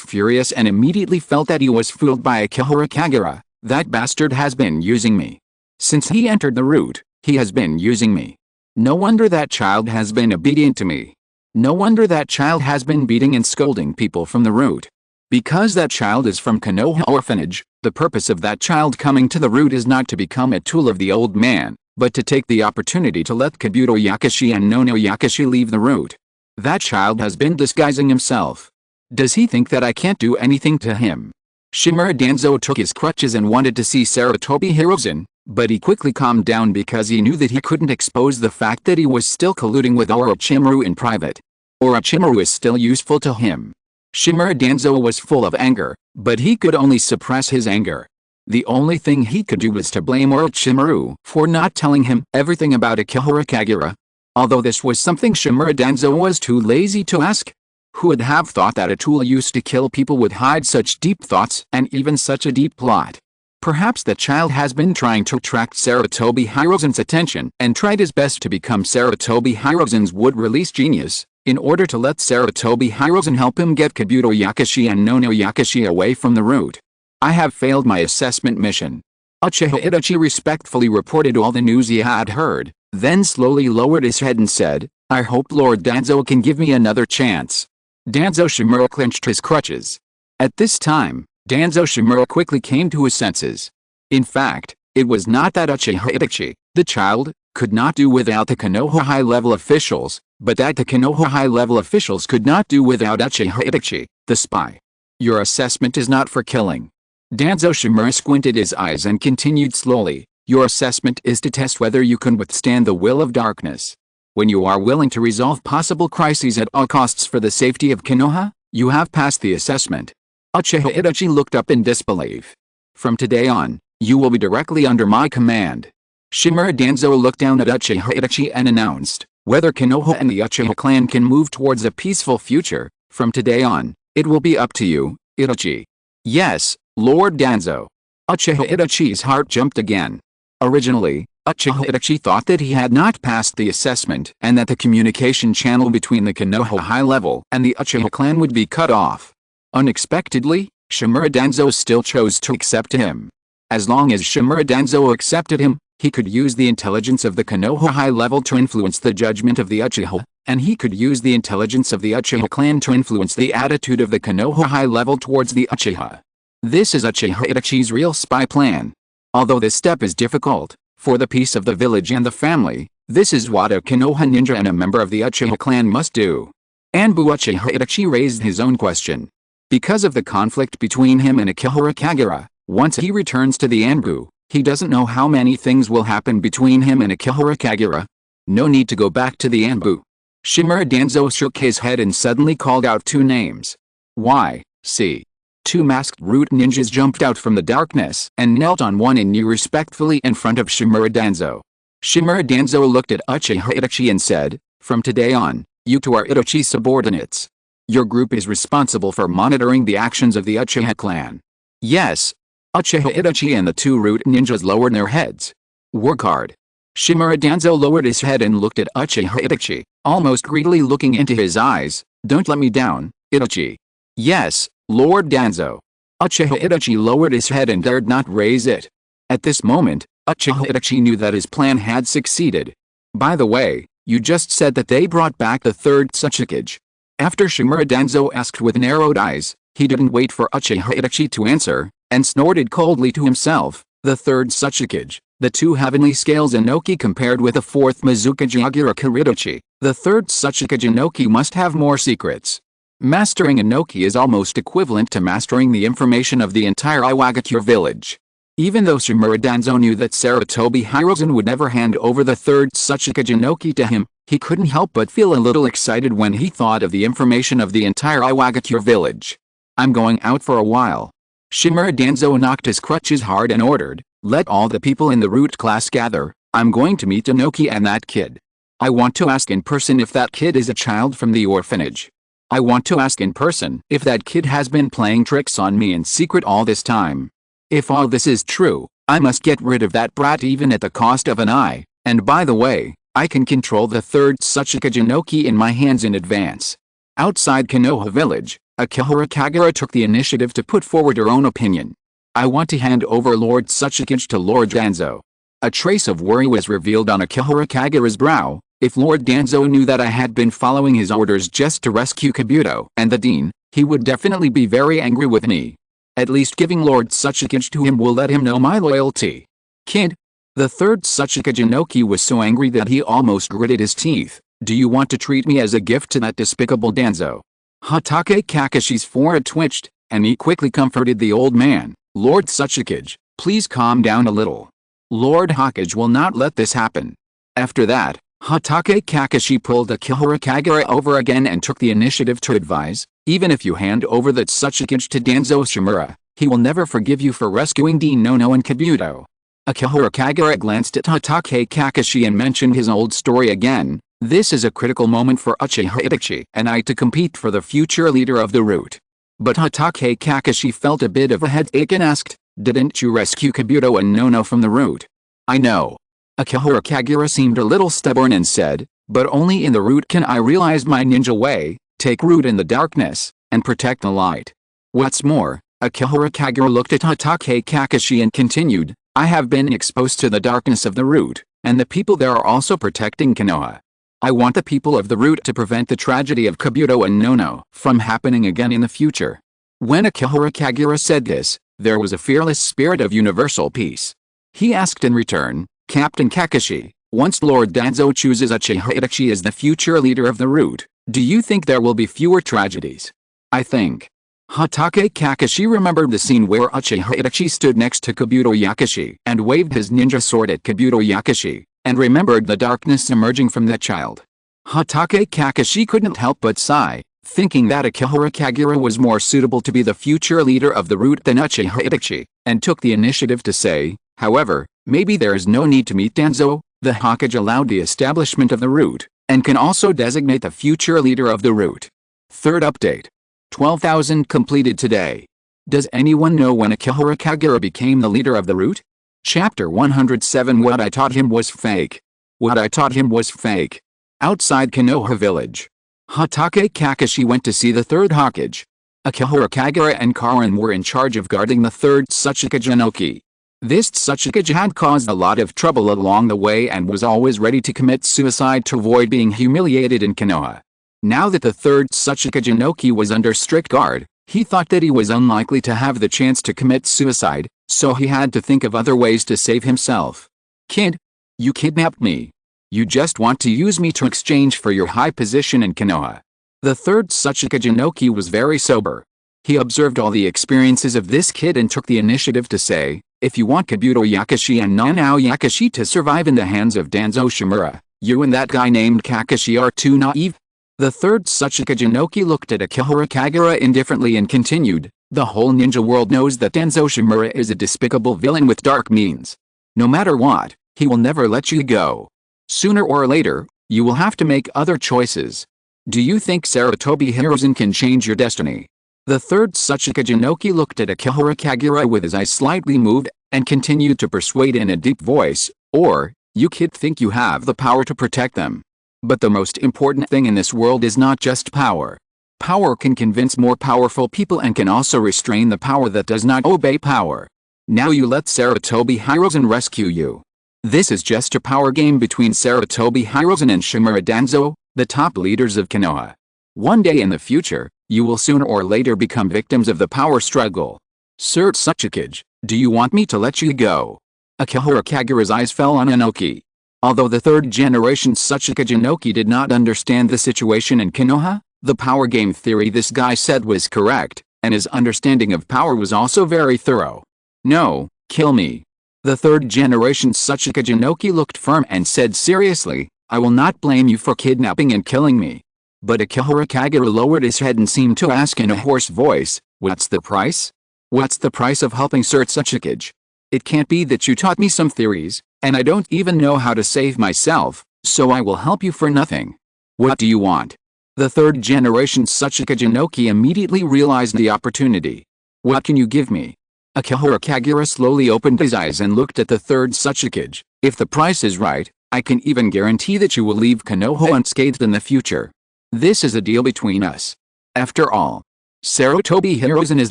furious and immediately felt that he was fooled by Akihara Kagura. That bastard has been using me. Since he entered the route, he has been using me. No wonder that child has been obedient to me. No wonder that child has been beating and scolding people from the route. Because that child is from Konoha orphanage, the purpose of that child coming to the route is not to become a tool of the old man, but to take the opportunity to let Kabuto Yakashi and Nono Yakashi leave the route. That child has been disguising himself. Does he think that I can't do anything to him? Shimura Danzo took his crutches and wanted to see Sarutobi Hiruzen, but he quickly calmed down because he knew that he couldn't expose the fact that he was still colluding with Orochimaru in private. Orochimaru is still useful to him. Shimura Danzo was full of anger, but he could only suppress his anger. The only thing he could do was to blame Orochimaru for not telling him everything about Akihara Kagura. Although this was something Shimura Danzo was too lazy to ask. Who would have thought that a tool used to kill people would hide such deep thoughts and even such a deep plot? Perhaps the child has been trying to attract Sarutobi Hiruzen's attention and tried his best to become Sarutobi Hiruzen's wood-release genius, in order to let Sarutobi Hiruzen help him get Kabuto Yakashi and Nono Yakashi away from the route. I have failed my assessment mission. Uchiha Itachi respectfully reported all the news he had heard, then slowly lowered his head and said, I hope Lord Danzo can give me another chance. Danzo Shimura clenched his crutches. At this time, Danzo Shimura quickly came to his senses. In fact, it was not that Uchiha Itachi, the child, could not do without the Konoha high-level officials, but that the Konoha high-level officials could not do without Uchiha Itachi, the spy. Your assessment is not for killing. Danzo Shimura squinted his eyes and continued slowly. Your assessment is to test whether you can withstand the will of darkness. When you are willing to resolve possible crises at all costs for the safety of Konoha, you have passed the assessment. Uchiha Itachi looked up in disbelief. From today on, you will be directly under my command. Shimura Danzo looked down at Uchiha Itachi and announced, whether Konoha and the Uchiha clan can move towards a peaceful future, from today on, it will be up to you, Itachi. Yes, Lord Danzo. Uchiha Itachi's heart jumped again. Originally, Uchiha Itachi thought that he had not passed the assessment and that the communication channel between the Konoha high level and the Uchiha clan would be cut off. Unexpectedly, Shimura Danzo still chose to accept him. As long as Shimura Danzo accepted him, he could use the intelligence of the Konoha high level to influence the judgment of the Uchiha, and he could use the intelligence of the Uchiha clan to influence the attitude of the Konoha high level towards the Uchiha. This is Uchiha Itachi's real spy plan. Although this step is difficult, for the peace of the village and the family, this is what a Konoha ninja and a member of the Uchiha clan must do. Anbu Uchiha Itachi raised his own question. Because of the conflict between him and Akihara Kagura, once he returns to the Anbu, he doesn't know how many things will happen between him and Akihara Kagura. No need to go back to the Anbu. Shimura Danzo shook his head and suddenly called out two names. Why, see. Two masked root ninjas jumped out from the darkness and knelt on one knee respectfully in front of Shimura Danzo. Shimura Danzo looked at Uchiha Itachi and said, from today on, you two are Itachi's subordinates. Your group is responsible for monitoring the actions of the Uchiha clan. Yes. Uchiha Itachi and the two root ninjas lowered their heads. Work hard. Shimura Danzo lowered his head and looked at Uchiha Itachi, almost greedily looking into his eyes. Don't let me down, Itachi. Yes, Lord Danzo. Uchiha Itachi lowered his head and dared not raise it. At this moment, Uchiha Itachi knew that his plan had succeeded. By the way, you just said that they brought back the third Tsuchikage. After Shimura Danzo asked with narrowed eyes, he didn't wait for Uchiha Itachi to answer, and snorted coldly to himself, the third Tsuchikage, the two heavenly scales Inoki compared with the fourth Mizukage Agura Kiridochi, the third Tsuchikage Inoki must have more secrets. Mastering Inoki is almost equivalent to mastering the information of the entire Iwagakure village. Even though Shimura Danzo knew that Sarutobi Hiruzen would never hand over the third Tsuchikage Inoki to him, he couldn't help but feel a little excited when he thought of the information of the entire Iwagakure village. I'm going out for a while. Shimura Danzo knocked his crutches hard and ordered, Let all the people in the root class gather. I'm going to meet Inoki and that kid. I want to ask in person if that kid is a child from the orphanage. I want to ask in person if that kid has been playing tricks on me in secret all this time. If all this is true, I must get rid of that brat even at the cost of an eye, and by the way, I can control the third Tsuchika Inoki in my hands in advance. Outside Konoha village, Akihara Kagura took the initiative to put forward her own opinion. I want to hand over Lord Tsuchika to Lord Danzo. A trace of worry was revealed on Akihara Kagura's brow. If Lord Danzo knew that I had been following his orders just to rescue Kabuto and the Dean, he would definitely be very angry with me. At least giving Lord Tsuchika to him will let him know my loyalty. Kid. The third Tsuchika Inoki was so angry that he almost gritted his teeth. Do you want to treat me as a gift to that despicable Danzo? Hatake Kakashi's forehead twitched, and he quickly comforted the old man. Lord Tsuchika, please calm down a little. Lord Hokage will not let this happen. After that, Hatake Kakashi pulled Akihara Kagura over again and took the initiative to advise, even if you hand over that Tsuchika to Danzo Shimura, he will never forgive you for rescuing Dean Nono and Kabuto. Akihara Kagura glanced at Hatake Kakashi and mentioned his old story again. This is a critical moment for Uchiha Itachi and I to compete for the future leader of the root. But Hatake Kakashi felt a bit of a headache and asked, didn't you rescue Kabuto and Nono from the root? I know. Akihara Kagura seemed a little stubborn and said, but only in the root can I realize my ninja way, take root in the darkness, and protect the light. What's more, Akihara Kagura looked at Hatake Kakashi and continued, I have been exposed to the darkness of the root, and the people there are also protecting Konoha. I want the people of the root to prevent the tragedy of Kabuto and Nono from happening again in the future. When Akihara Kagura said this, there was a fearless spirit of universal peace. He asked in return, Captain Kakashi, once Lord Danzo chooses Uchiha Itachi as the future leader of the root, do you think there will be fewer tragedies? I think. Hatake Kakashi remembered the scene where Uchiha Itachi stood next to Kabuto Yakashi and waved his ninja sword at Kabuto Yakashi, and remembered the darkness emerging from that child. Hatake Kakashi couldn't help but sigh, thinking that Akihara Kagura was more suitable to be the future leader of the root than Uchiha Itachi, and took the initiative to say, however, maybe there is no need to meet Danzo, the Hokage allowed the establishment of the root, and can also designate the future leader of the root. Third update. 12,000 completed today. Does anyone know when Akihara Kagura became the leader of the root? Chapter 107 What I taught him was fake. What I taught him was fake. Outside Konoha village. Hatake Kakashi went to see the third Hokage. Akihara Kagura and Karin were in charge of guarding the third Tsuchika Inoki. This Tsuchika had caused a lot of trouble along the way and was always ready to commit suicide to avoid being humiliated in Konoha. Now that the third Tsuchika Inoki was under strict guard, he thought that he was unlikely to have the chance to commit suicide, so he had to think of other ways to save himself. Kid, you kidnapped me. You just want to use me to exchange for your high position in Konoha. The third Tsuchika Inoki was very sober. He observed all the experiences of this kid and took the initiative to say, if you want Kabuto Yakashi and Nanao Yakashi to survive in the hands of Danzo Shimura, you and that guy named Kakashi are too naive. The third Tsuchika Inoki looked at Akihara Kagura indifferently and continued, the whole ninja world knows that Danzo Shimura is a despicable villain with dark means. No matter what, he will never let you go. Sooner or later, you will have to make other choices. Do you think Sarutobi Hiruzen can change your destiny? The third Tsuchika Inoki looked at Akihara Kagura with his eyes slightly moved, and continued to persuade in a deep voice, or, you kid think you have the power to protect them. But the most important thing in this world is not just power. Power can convince more powerful people and can also restrain the power that does not obey power. Now you let Sarutobi Hiruzen rescue you. This is just a power game between Sarutobi Hiruzen and Shimura Danzo, the top leaders of Konoha. One day in the future, you will sooner or later become victims of the power struggle. Sir Tsuchika, do you want me to let you go? Akihara Kagura's eyes fell on Inoki. Although the third generation Tsuchika Inoki did not understand the situation in Konoha, the power game theory this guy said was correct, and his understanding of power was also very thorough. No, kill me. The third generation Tsuchika Inoki looked firm and said seriously, I will not blame you for kidnapping and killing me. But Akihara Kagura lowered his head and seemed to ask in a hoarse voice, what's the price? What's the price of helping Sir Tsuchika? It can't be that you taught me some theories, and I don't even know how to save myself, so I will help you for nothing. What do you want? The third generation Tsuchika Jinoki immediately realized the opportunity. What can you give me? Akihara Kagura slowly opened his eyes and looked at the third Tsuchikage. If the price is right, I can even guarantee that you will leave Konoha unscathed in the future. This is a deal between us. After all, Sarutobi Hiruzen is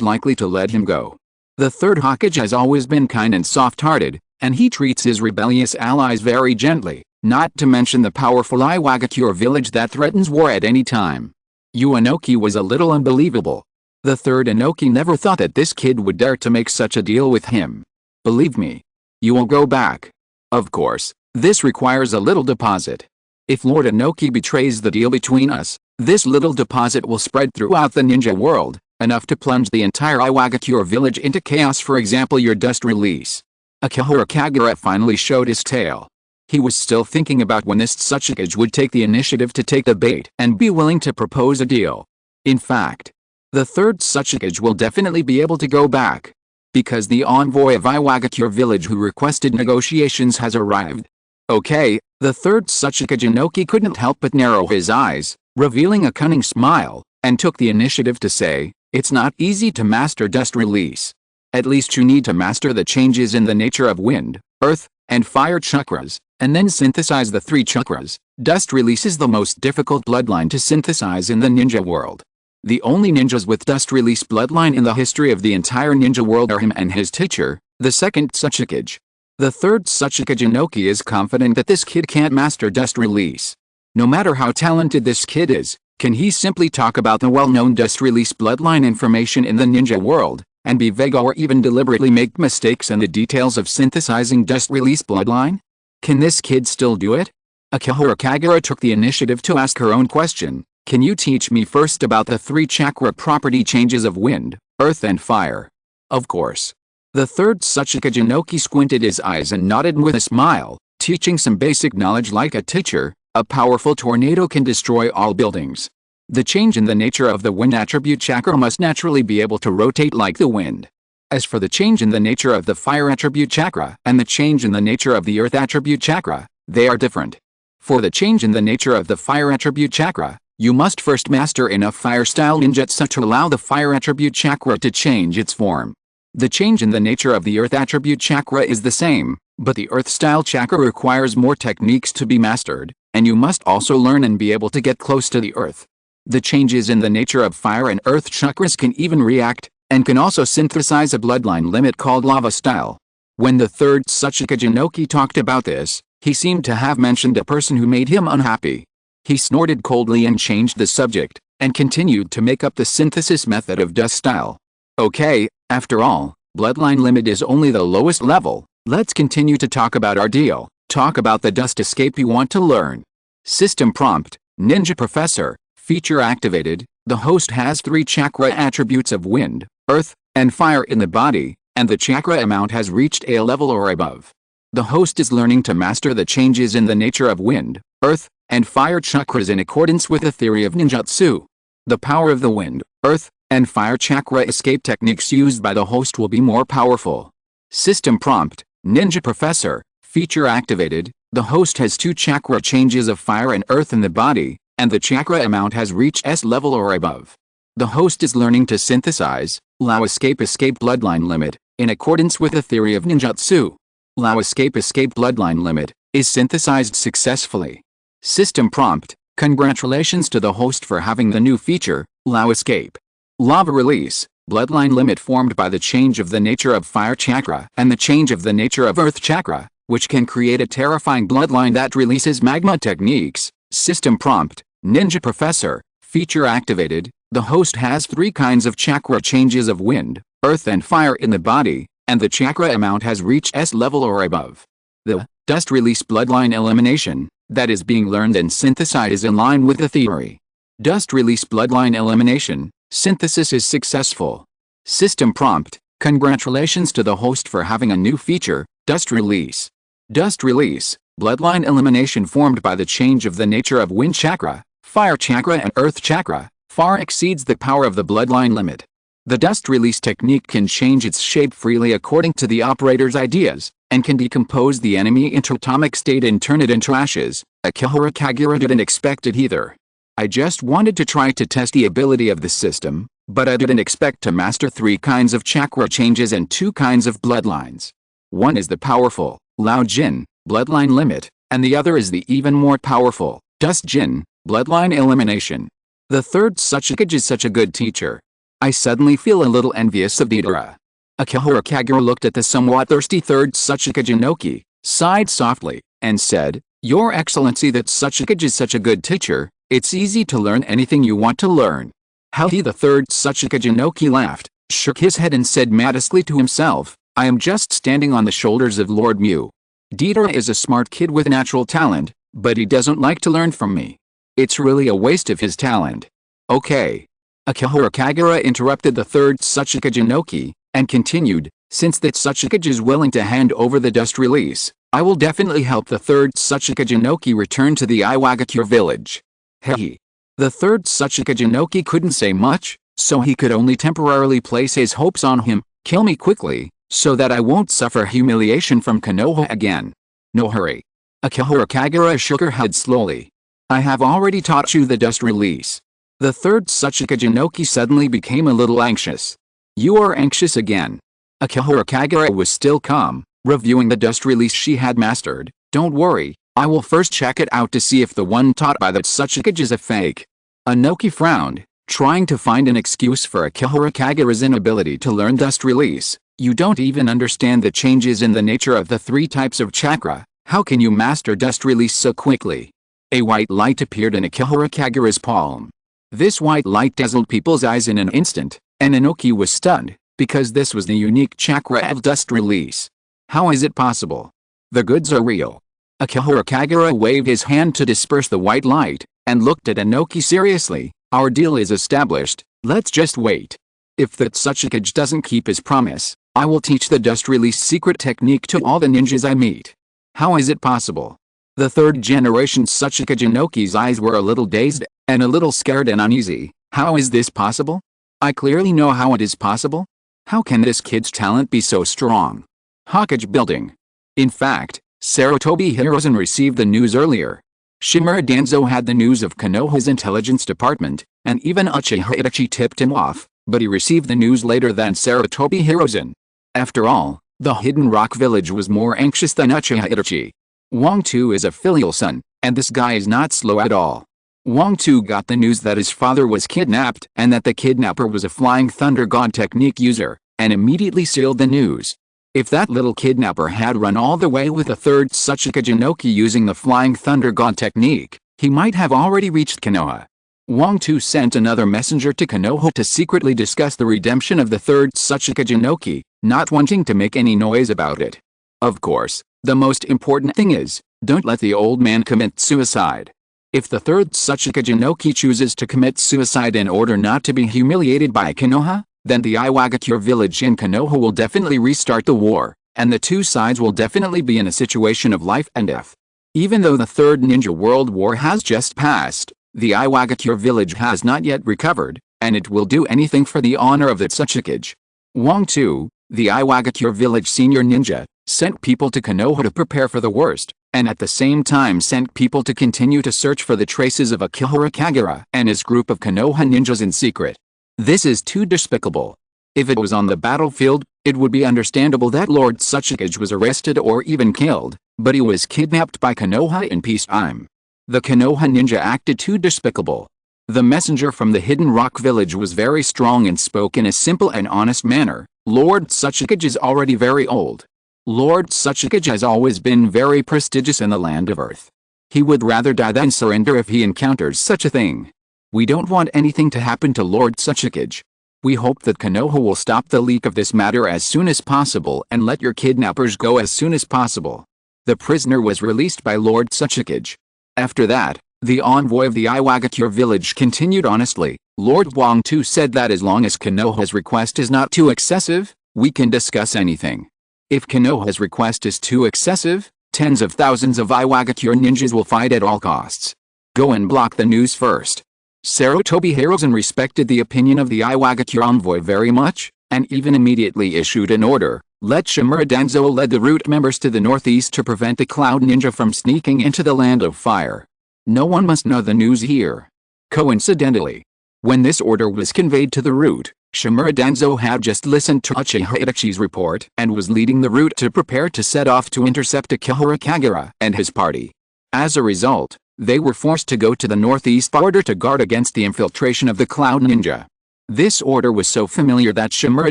likely to let him go. The third Hokage has always been kind and soft-hearted, and he treats his rebellious allies very gently, not to mention the powerful Iwagakure village that threatens war at any time. Inoki was a little unbelievable. The third Inoki never thought that this kid would dare to make such a deal with him. Believe me. You will go back. Of course, this requires a little deposit. If Lord Inoki betrays the deal between us, this little deposit will spread throughout the ninja world, enough to plunge the entire Iwagakure village into chaos, for example your dust release. Akihara Kagura finally showed his tail. He was still thinking about when this Tsuchikage would take the initiative to take the bait and be willing to propose a deal. In fact, the third Tsuchikage will definitely be able to go back. Because the envoy of Iwagakure village who requested negotiations has arrived. Okay, the third Tsuchikage Inoki couldn't help but narrow his eyes, revealing a cunning smile, and took the initiative to say, it's not easy to master dust release. At least you need to master the changes in the nature of wind, earth, and fire chakras, and then synthesize the three chakras. Dust release is the most difficult bloodline to synthesize in the ninja world. The only ninjas with dust release bloodline in the history of the entire ninja world are him and his teacher, the second Tsuchikage. The third Tsuchikage Inoki is confident that this kid can't master dust release. No matter how talented this kid is, can he simply talk about the well-known dust release bloodline information in the ninja world, and be vague or even deliberately make mistakes in the details of synthesizing dust release bloodline? Can this kid still do it? Akihara Kagura took the initiative to ask her own question. Can you teach me first about the three chakra property changes of wind, earth and fire? Of course. The third Tsuchikage Inoki squinted his eyes and nodded with a smile, teaching some basic knowledge like a teacher. A powerful tornado can destroy all buildings. The change in the nature of the wind attribute chakra must naturally be able to rotate like the wind. As for the change in the nature of the fire attribute chakra and the change in the nature of the earth attribute chakra, they are different. For the change in the nature of the fire attribute chakra, you must first master enough fire-style ninjutsu to allow the fire attribute chakra to change its form. The change in the nature of the earth attribute chakra is the same, but the earth-style chakra requires more techniques to be mastered, and you must also learn and be able to get close to the earth. The changes in the nature of fire and earth chakras can even react, and can also synthesize a bloodline limit called lava style. When the third Tsuchikage Inoki talked about this, he seemed to have mentioned a person who made him unhappy. He snorted coldly and changed the subject, and continued to make up the synthesis method of dust style. Okay, after all, bloodline limit is only the lowest level. Let's continue to talk about our deal. Talk about the dust escape you want to learn. System prompt, Ninja Professor, feature activated. The host has three chakra attributes of wind, earth, and fire in the body, and the chakra amount has reached A level or above. The host is learning to master the changes in the nature of wind, earth, and fire chakras in accordance with the theory of ninjutsu. The power of the wind, earth, and fire chakra escape techniques used by the host will be more powerful. System prompt, Ninja Professor, feature activated. The host has two chakra changes of fire and earth in the body, and the chakra amount has reached S level or above. The host is learning to synthesize, Lao escape bloodline limit, in accordance with the theory of ninjutsu. Lao escape bloodline limit, is synthesized successfully. System prompt, congratulations to the host for having the new feature, Lao escape. Lava release, bloodline limit formed by the change of the nature of fire chakra and the change of the nature of earth chakra, which can create a terrifying bloodline that releases magma techniques. System prompt, Ninja Professor, feature activated. The host has three kinds of chakra changes of wind, earth and fire in the body, and the chakra amount has reached S level or above. The dust release bloodline elimination that is being learned and synthesized is in line with the theory. Dust release bloodline elimination synthesis is successful. System prompt, congratulations to the host for having a new feature, dust release. Dust release, bloodline elimination formed by the change of the nature of wind chakra, fire chakra and earth chakra, far exceeds the power of the bloodline limit. The dust release technique can change its shape freely according to the operator's ideas, and can decompose the enemy into atomic state and turn it into ashes. Akihara Kagura didn't expect it either. I just wanted to try to test the ability of the system, but I didn't expect to master 3 kinds of chakra changes and 2 kinds of bloodlines. One is the powerful, Lao Jin, bloodline limit, and the other is the even more powerful, Dust Jin, bloodline elimination. The third Tsuchikage is such a good teacher. I suddenly feel a little envious of Deidara. Akihara Kagura looked at the somewhat thirsty third Tsuchikage Inoki, sighed softly, and said, "Your Excellency, that Tsuchikage is such a good teacher, it's easy to learn anything you want to learn." How he, the third Tsuchikage Inoki, laughed, shook his head and said modestly to himself, "I am just standing on the shoulders of Lord Mu. Deidara is a smart kid with natural talent, but he doesn't like to learn from me. It's really a waste of his talent." Okay. Akihara Kagura interrupted the third Tsuchikage Inoki, and continued, "Since that Tsuchikage is willing to hand over the dust release, I will definitely help the third Tsuchikage Inoki return to the Iwagakure village." Hehe. The third Tsuchikage Inoki couldn't say much, so he could only temporarily place his hopes on him. "Kill me quickly, so that I won't suffer humiliation from Konoha again." "No hurry." Akihara Kagura shook her head slowly. "I have already taught you the dust release." The third Tsuchikage Inoki suddenly became a little anxious. "You are anxious again." Akihara Kagura was still calm, reviewing the dust release she had mastered. "Don't worry, I will first check it out to see if the one taught by that Tsuchikage is a fake." Inoki frowned, trying to find an excuse for Akihara Kagura's inability to learn dust release. "You don't even understand the changes in the nature of the 3 types of chakra. How can you master dust release so quickly?" A white light appeared in Akihara Kagura's palm. This white light dazzled people's eyes in an instant, and Inoki was stunned, because this was the unique chakra of dust release. How is it possible? The goods are real. Akihara Kagura waved his hand to disperse the white light, and looked at Inoki seriously. "Our deal is established, let's just wait. If that Tsuchikage doesn't keep his promise, I will teach the dust release secret technique to all the ninjas I meet." How is it possible? The third generation Tsuchikage Inoki's eyes were a little dazed, and a little scared and uneasy. How is this possible? I clearly know how it is possible. How can this kid's talent be so strong? Hokage building. In fact, Sarutobi Hirozen received the news earlier. Shimura Danzo had the news of Konoha's intelligence department, and even Uchiha Itachi tipped him off, but he received the news later than Sarutobi Hirozen. After all, the Hidden Rock village was more anxious than Uchiha Itachi. Wang Tu is a filial son, and this guy is not slow at all. Wang Tu got the news that his father was kidnapped and that the kidnapper was a Flying Thunder God technique user, and immediately sealed the news. If that little kidnapper had run all the way with the third Tsuchikage Inoki using the Flying Thunder God technique, he might have already reached Konoha. Wang Tu sent another messenger to Konoha to secretly discuss the redemption of the third Tsuchikage Inoki, not wanting to make any noise about it. Of course, the most important thing is, don't let the old man commit suicide. If the third Tsuchikage Inoki chooses to commit suicide in order not to be humiliated by Konoha, then the Iwagakure village in Konoha will definitely restart the war, and the 2 sides will definitely be in a situation of life and death. Even though the Third Ninja World War has just passed, the Iwagakure village has not yet recovered, and it will do anything for the honor of the Tsuchikage. Wang Tu, the Iwagakure village senior ninja, sent people to Konoha to prepare for the worst, and at the same time sent people to continue to search for the traces of Akihara Kagura and his group of Konoha ninjas in secret. This is too despicable. If it was on the battlefield, it would be understandable that Lord Tsuchikage was arrested or even killed, but he was kidnapped by Konoha in peacetime. The Konoha ninja acted too despicable. The messenger from the Hidden Rock village was very strong and spoke in a simple and honest manner. "Lord Tsuchikage is already very old. Lord Tsuchikage has always been very prestigious in the land of Earth. He would rather die than surrender if he encounters such a thing. We don't want anything to happen to Lord Tsuchikage. We hope that Konoha will stop the leak of this matter as soon as possible and let your kidnappers go as soon as possible." The prisoner was released by Lord Tsuchikage. After that, the envoy of the Iwagakure village continued honestly. Lord Wang Tu said that as long as Konoha's request is not too excessive, we can discuss anything. If Konoha's request is too excessive, tens of thousands of Iwagakure ninjas will fight at all costs. Go and block the news first. Sarutobi Hiruzen respected the opinion of the Iwagakure envoy very much, and even immediately issued an order. Let Shimura Danzo lead the root members to the northeast to prevent the Cloud Ninja from sneaking into the Land of Fire. No one must know the news here. Coincidentally, when this order was conveyed to the root, Shimura Danzo had just listened to Uchiha Itachi's report and was leading the root to prepare to set off to intercept Akihara Kagura and his party. As a result, they were forced to go to the northeast border to guard against the infiltration of the Cloud Ninja. This order was so familiar that Shimura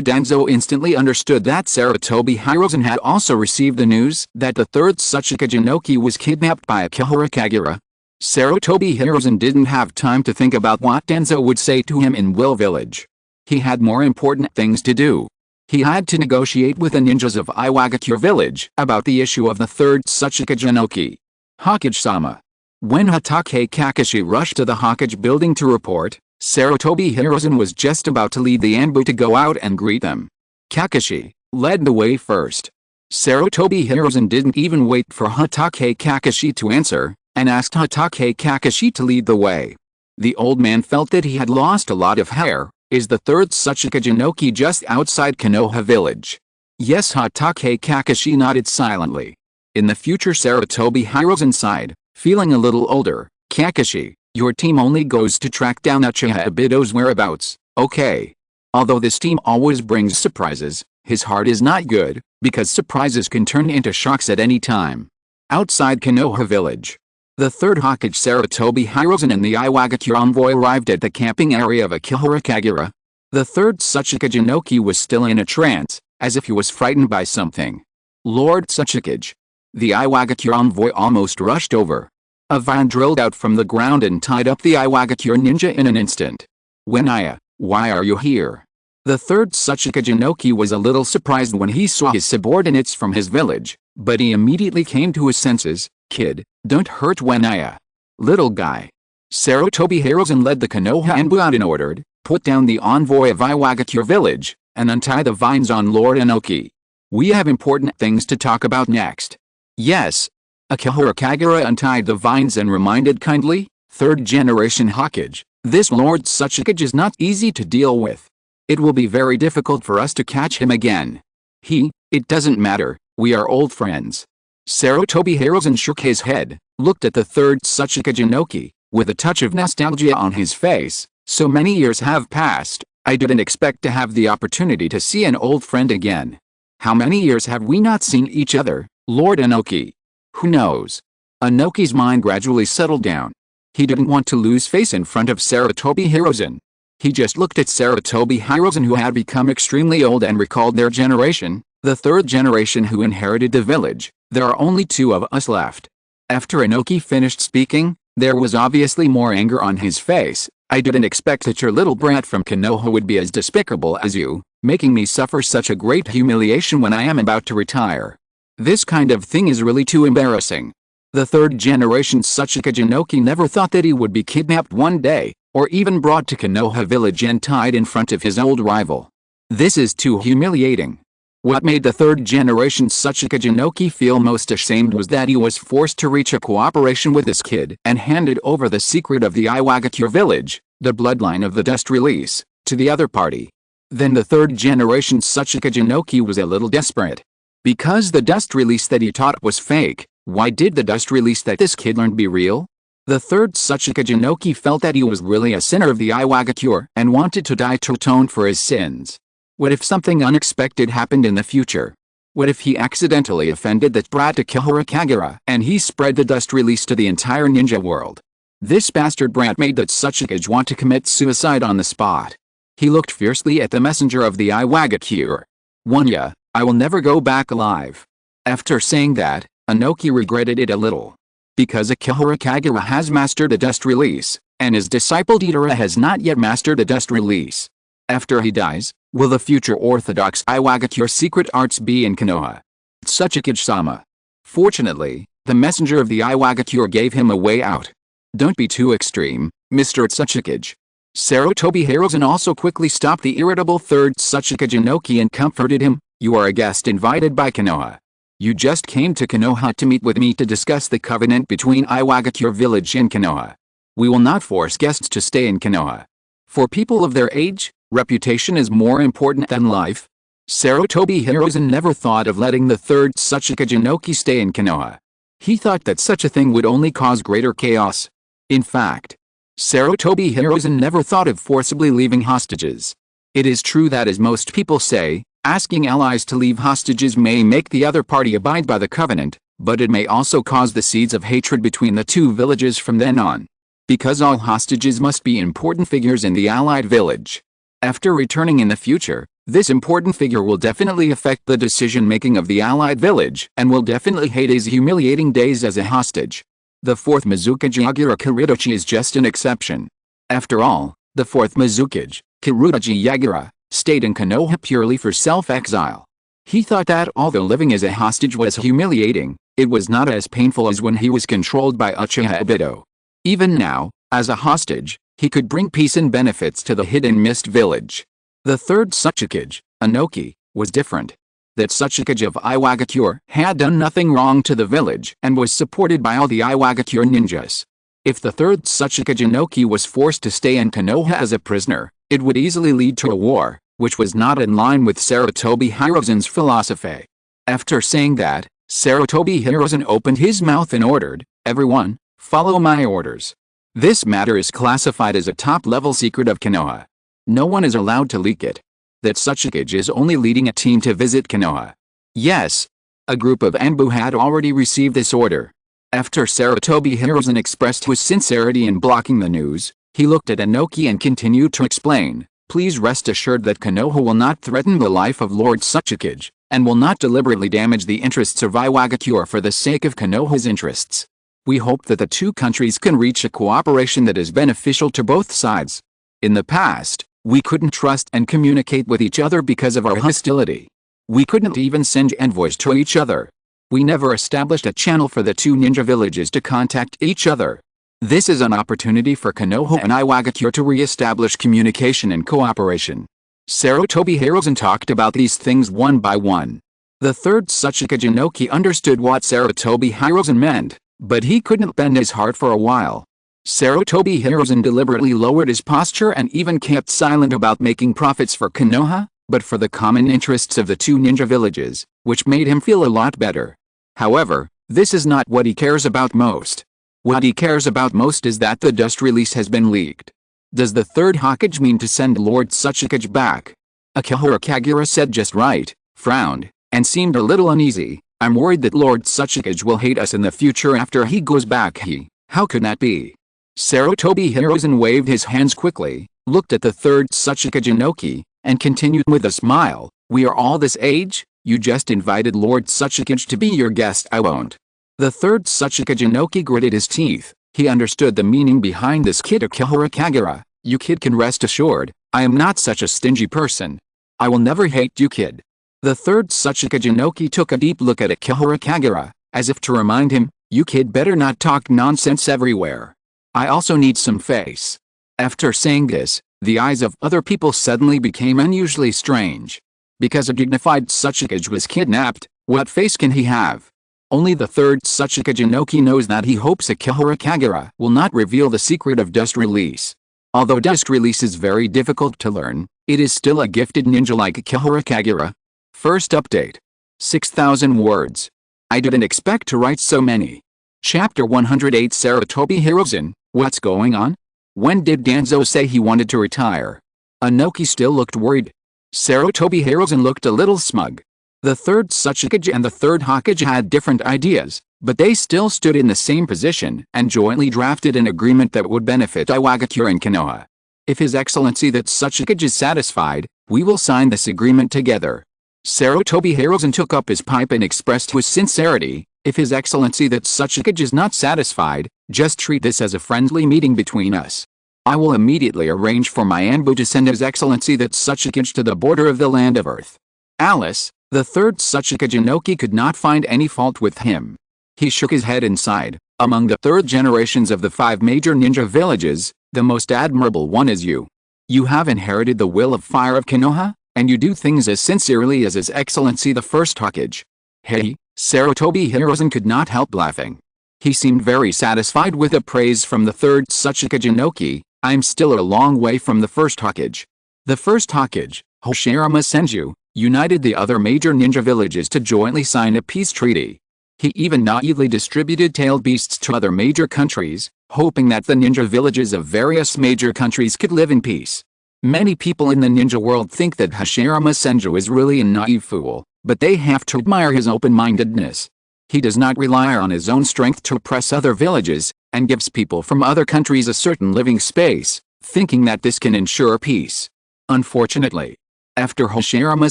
Danzo instantly understood that Sarutobi Hiruzen had also received the news that the third Tsuchika Jinoki was kidnapped by Akihara Kagura. Sarutobi Hiruzen didn't have time to think about what Danzo would say to him in Will Village. He had more important things to do. He had to negotiate with the ninjas of Iwagakure village about the issue of the third Tsuchika Jinoki. Hokage-sama. When Hatake Kakashi rushed to the Hokage building to report, Sarutobi Hiruzen was just about to lead the Anbu to go out and greet them. Kakashi led the way first. Sarutobi Hiruzen didn't even wait for Hatake Kakashi to answer, and asked Hatake Kakashi to lead the way. The old man felt that he had lost a lot of hair. Is the third Tsuchika Jinoki just outside Konoha village? Yes, Hatake Kakashi nodded silently. In the future, Sarutobi Hiruzen sighed, feeling a little older. Kakashi, your team only goes to track down Uchiha Obito's whereabouts, okay? Although this team always brings surprises, his heart is not good, because surprises can turn into shocks at any time. Outside Konoha village, the third Hokage Sarutobi Hiruzen and the Iwagakure envoy arrived at the camping area of Akihara Kagura. The third Tsuchika Jinoki was still in a trance, as if he was frightened by something. Lord Tsuchikage. The Iwagakure envoy almost rushed over. A vine drilled out from the ground and tied up the Iwagakure ninja in an instant. Wenaya, why are you here? The third Tsuchika Jinoki was a little surprised when he saw his subordinates from his village, but he immediately came to his senses. Kid, don't hurt Wenaya. Little guy. Sarutobi Hiruzen led the Konoha Anbu out and ordered, put down the envoy of Iwagakure village, and untie the vines on Lord Inoki. We have important things to talk about next. Yes. Akihara Kagura untied the vines and reminded kindly, third generation Hokage, this Lord Tsuchikage is not easy to deal with. It will be very difficult for us to catch him again. It doesn't matter, we are old friends. Sarutobi Hiruzen shook his head, looked at the third Tsuchika Jinoki, with a touch of nostalgia on his face. So many years have passed, I didn't expect to have the opportunity to see an old friend again. How many years have we not seen each other, Lord Inoki? Who knows? Inoki's mind gradually settled down. He didn't want to lose face in front of Sarutobi Hiruzen. He just looked at Sarutobi Hiruzen, who had become extremely old, and recalled their generation, the third generation who inherited the village. There are only two of us left. After Inoki finished speaking, there was obviously more anger on his face. I didn't expect that your little brat from Konoha would be as despicable as you, making me suffer such a great humiliation when I am about to retire. This kind of thing is really too embarrassing. The third generation Tsuchika Jinoki never thought that he would be kidnapped one day, or even brought to Konoha village and tied in front of his old rival. This is too humiliating. What made the third generation Tsuchika Jinoki feel most ashamed was that he was forced to reach a cooperation with this kid and handed over the secret of the Iwagakure village, the bloodline of the dust release, to the other party. Then the third generation Tsuchika Jinoki was a little desperate. Because the dust release that he taught was fake, why did the dust release that this kid learned be real? The third Tsuchika Jinoki felt that he was really a sinner of the Iwagakure and wanted to die to atone for his sins. What if something unexpected happened in the future? What if he accidentally offended that brat Akihara Kagura and he spread the dust release to the entire ninja world? This bastard brat made that Tsuchikage want to commit suicide on the spot. He looked fiercely at the messenger of the Iwagakure. Wanya, I will never go back alive. After saying that, Inoki regretted it a little. Because Akihara Kagura has mastered the dust release, and his disciple Deidara has not yet mastered the dust release. After he dies, will the future orthodox Iwagakure secret arts be in Konoha? Tsuchikage-sama. Fortunately, the messenger of the Iwagakure gave him a way out. Don't be too extreme, Mr. Tsuchikage. Sarutobi Hiruzen also quickly stopped the irritable third Tsuchika Jinoki and comforted him. You are a guest invited by Konoha. You just came to Konoha to meet with me to discuss the covenant between Iwagakure village and Konoha. We will not force guests to stay in Konoha. For people of their age, reputation is more important than life. Sarutobi Hiruzen never thought of letting the third Tsuchika Jinoki stay in Konoha. He thought that such a thing would only cause greater chaos. In fact, Sarutobi Hiruzen never thought of forcibly leaving hostages. It is true that, as most people say, asking allies to leave hostages may make the other party abide by the covenant, but it may also cause the seeds of hatred between the two villages from then on. Because all hostages must be important figures in the allied village. After returning in the future, this important figure will definitely affect the decision-making of the allied village and will definitely hate his humiliating days as a hostage. The fourth Mizukage Yagura Kirudachi is just an exception. After all, the fourth Mizukage, Kirudachi Yagura, stayed in Konoha purely for self-exile. He thought that although living as a hostage was humiliating, it was not as painful as when he was controlled by Uchiha Obito. Even now, as a hostage, he could bring peace and benefits to the hidden mist village. The third Tsuchikage, Inoki, was different. That Tsuchikage of Iwagakure had done nothing wrong to the village and was supported by all the Iwagakure ninjas. If the third Tsuchikage Inoki was forced to stay in Konoha as a prisoner, it would easily lead to a war, which was not in line with Sarutobi Hiruzen's philosophy. After saying that, Sarutobi Hiruzen opened his mouth and ordered, "Everyone, follow my orders." This matter is classified as a top-level secret of Konoha. No one is allowed to leak it. That Tsuchikage is only leading a team to visit Konoha. Yes, a group of Anbu had already received this order. After Sarutobi Hiruzen expressed his sincerity in blocking the news, he looked at Inoki and continued to explain, "Please rest assured that Konoha will not threaten the life of Lord Tsuchikage, and will not deliberately damage the interests of Iwagakure for the sake of Konoha's interests. We hope that the two countries can reach a cooperation that is beneficial to both sides. In the past, we couldn't trust and communicate with each other because of our hostility. We couldn't even send envoys to each other. We never established a channel for the two ninja villages to contact each other. This is an opportunity for Konoha and Iwagakure to re-establish communication and cooperation." Sarutobi Hiruzen talked about these things one by one. The third Tsuchikage Inoki understood what Sarutobi Hiruzen meant, but he couldn't bend his heart for a while. Sarutobi Hiruzen deliberately lowered his posture and even kept silent about making profits for Konoha, but for the common interests of the two ninja villages, which made him feel a lot better. However, this is not what he cares about most. What he cares about most is that the dust release has been leaked. Does the third Hokage mean to send Lord Tsuchikage back? Akihara Kagura said just right, frowned, and seemed a little uneasy. "I'm worried that Lord Tsuchikage will hate us in the future after he goes back. How could that be?" Sarutobi Hiruzen waved his hands quickly, looked at the third Tsuchikage Inoki, and continued with a smile, "We are all this age, you just invited Lord Tsuchikage to be your guest. I won't." The third Tsuchikage Inoki gritted his teeth. He understood the meaning behind this kid. Akihara Kagura, "You kid can rest assured, I am not such a stingy person. I will never hate you kid." The third Tsuchikage Inoki took a deep look at Akihara Kagura, as if to remind him, "You kid better not talk nonsense everywhere. I also need some face." After saying this, the eyes of other people suddenly became unusually strange. Because a dignified Tsuchikage was kidnapped, what face can he have? Only the third Tsuchikage Inoki knows that. He hopes Akihara Kagura will not reveal the secret of dust release. Although dust release is very difficult to learn, it is still a gifted ninja like Akihara Kagura. First update. 6,000 words. I didn't expect to write so many. Chapter 108. Sarutobi Hiruzen, what's going on? When did Danzo say he wanted to retire? Inoki still looked worried. Sarutobi Hiruzen looked a little smug. The third Tsuchikage and the third Hokage had different ideas, but they still stood in the same position and jointly drafted an agreement that would benefit Iwagakure and Konoha. If His Excellency the Tsuchikage is satisfied, we will sign this agreement together. Sarutobi Hiruzen took up his pipe and expressed his sincerity. If His Excellency the Tsuchikage is not satisfied, just treat this as a friendly meeting between us. I will immediately arrange for my Anbu to send His Excellency the Tsuchikage to the border of the land of Earth. Alice, the third Tsuchikage Inoki, could not find any fault with him. He shook his head and sighed. Among the third generations of the 5 major ninja villages, the most admirable one is you. You have inherited the will of fire of Konoha, and you do things as sincerely as His Excellency the first Hokage. Hey, Sarutobi Hiruzen could not help laughing. He seemed very satisfied with the praise from the third Tsuchika Jinoki. I'm still a long way from the first Hokage. The first Hokage, Hoshirama Senju, united the other major ninja villages to jointly sign a peace treaty. He even naively distributed tailed beasts to other major countries, hoping that the ninja villages of various major countries could live in peace. Many people in the ninja world think that Hoshirama Senju is really a naive fool, but they have to admire his open-mindedness. He does not rely on his own strength to oppress other villages, and gives people from other countries a certain living space, thinking that this can ensure peace. Unfortunately, after Hoshirama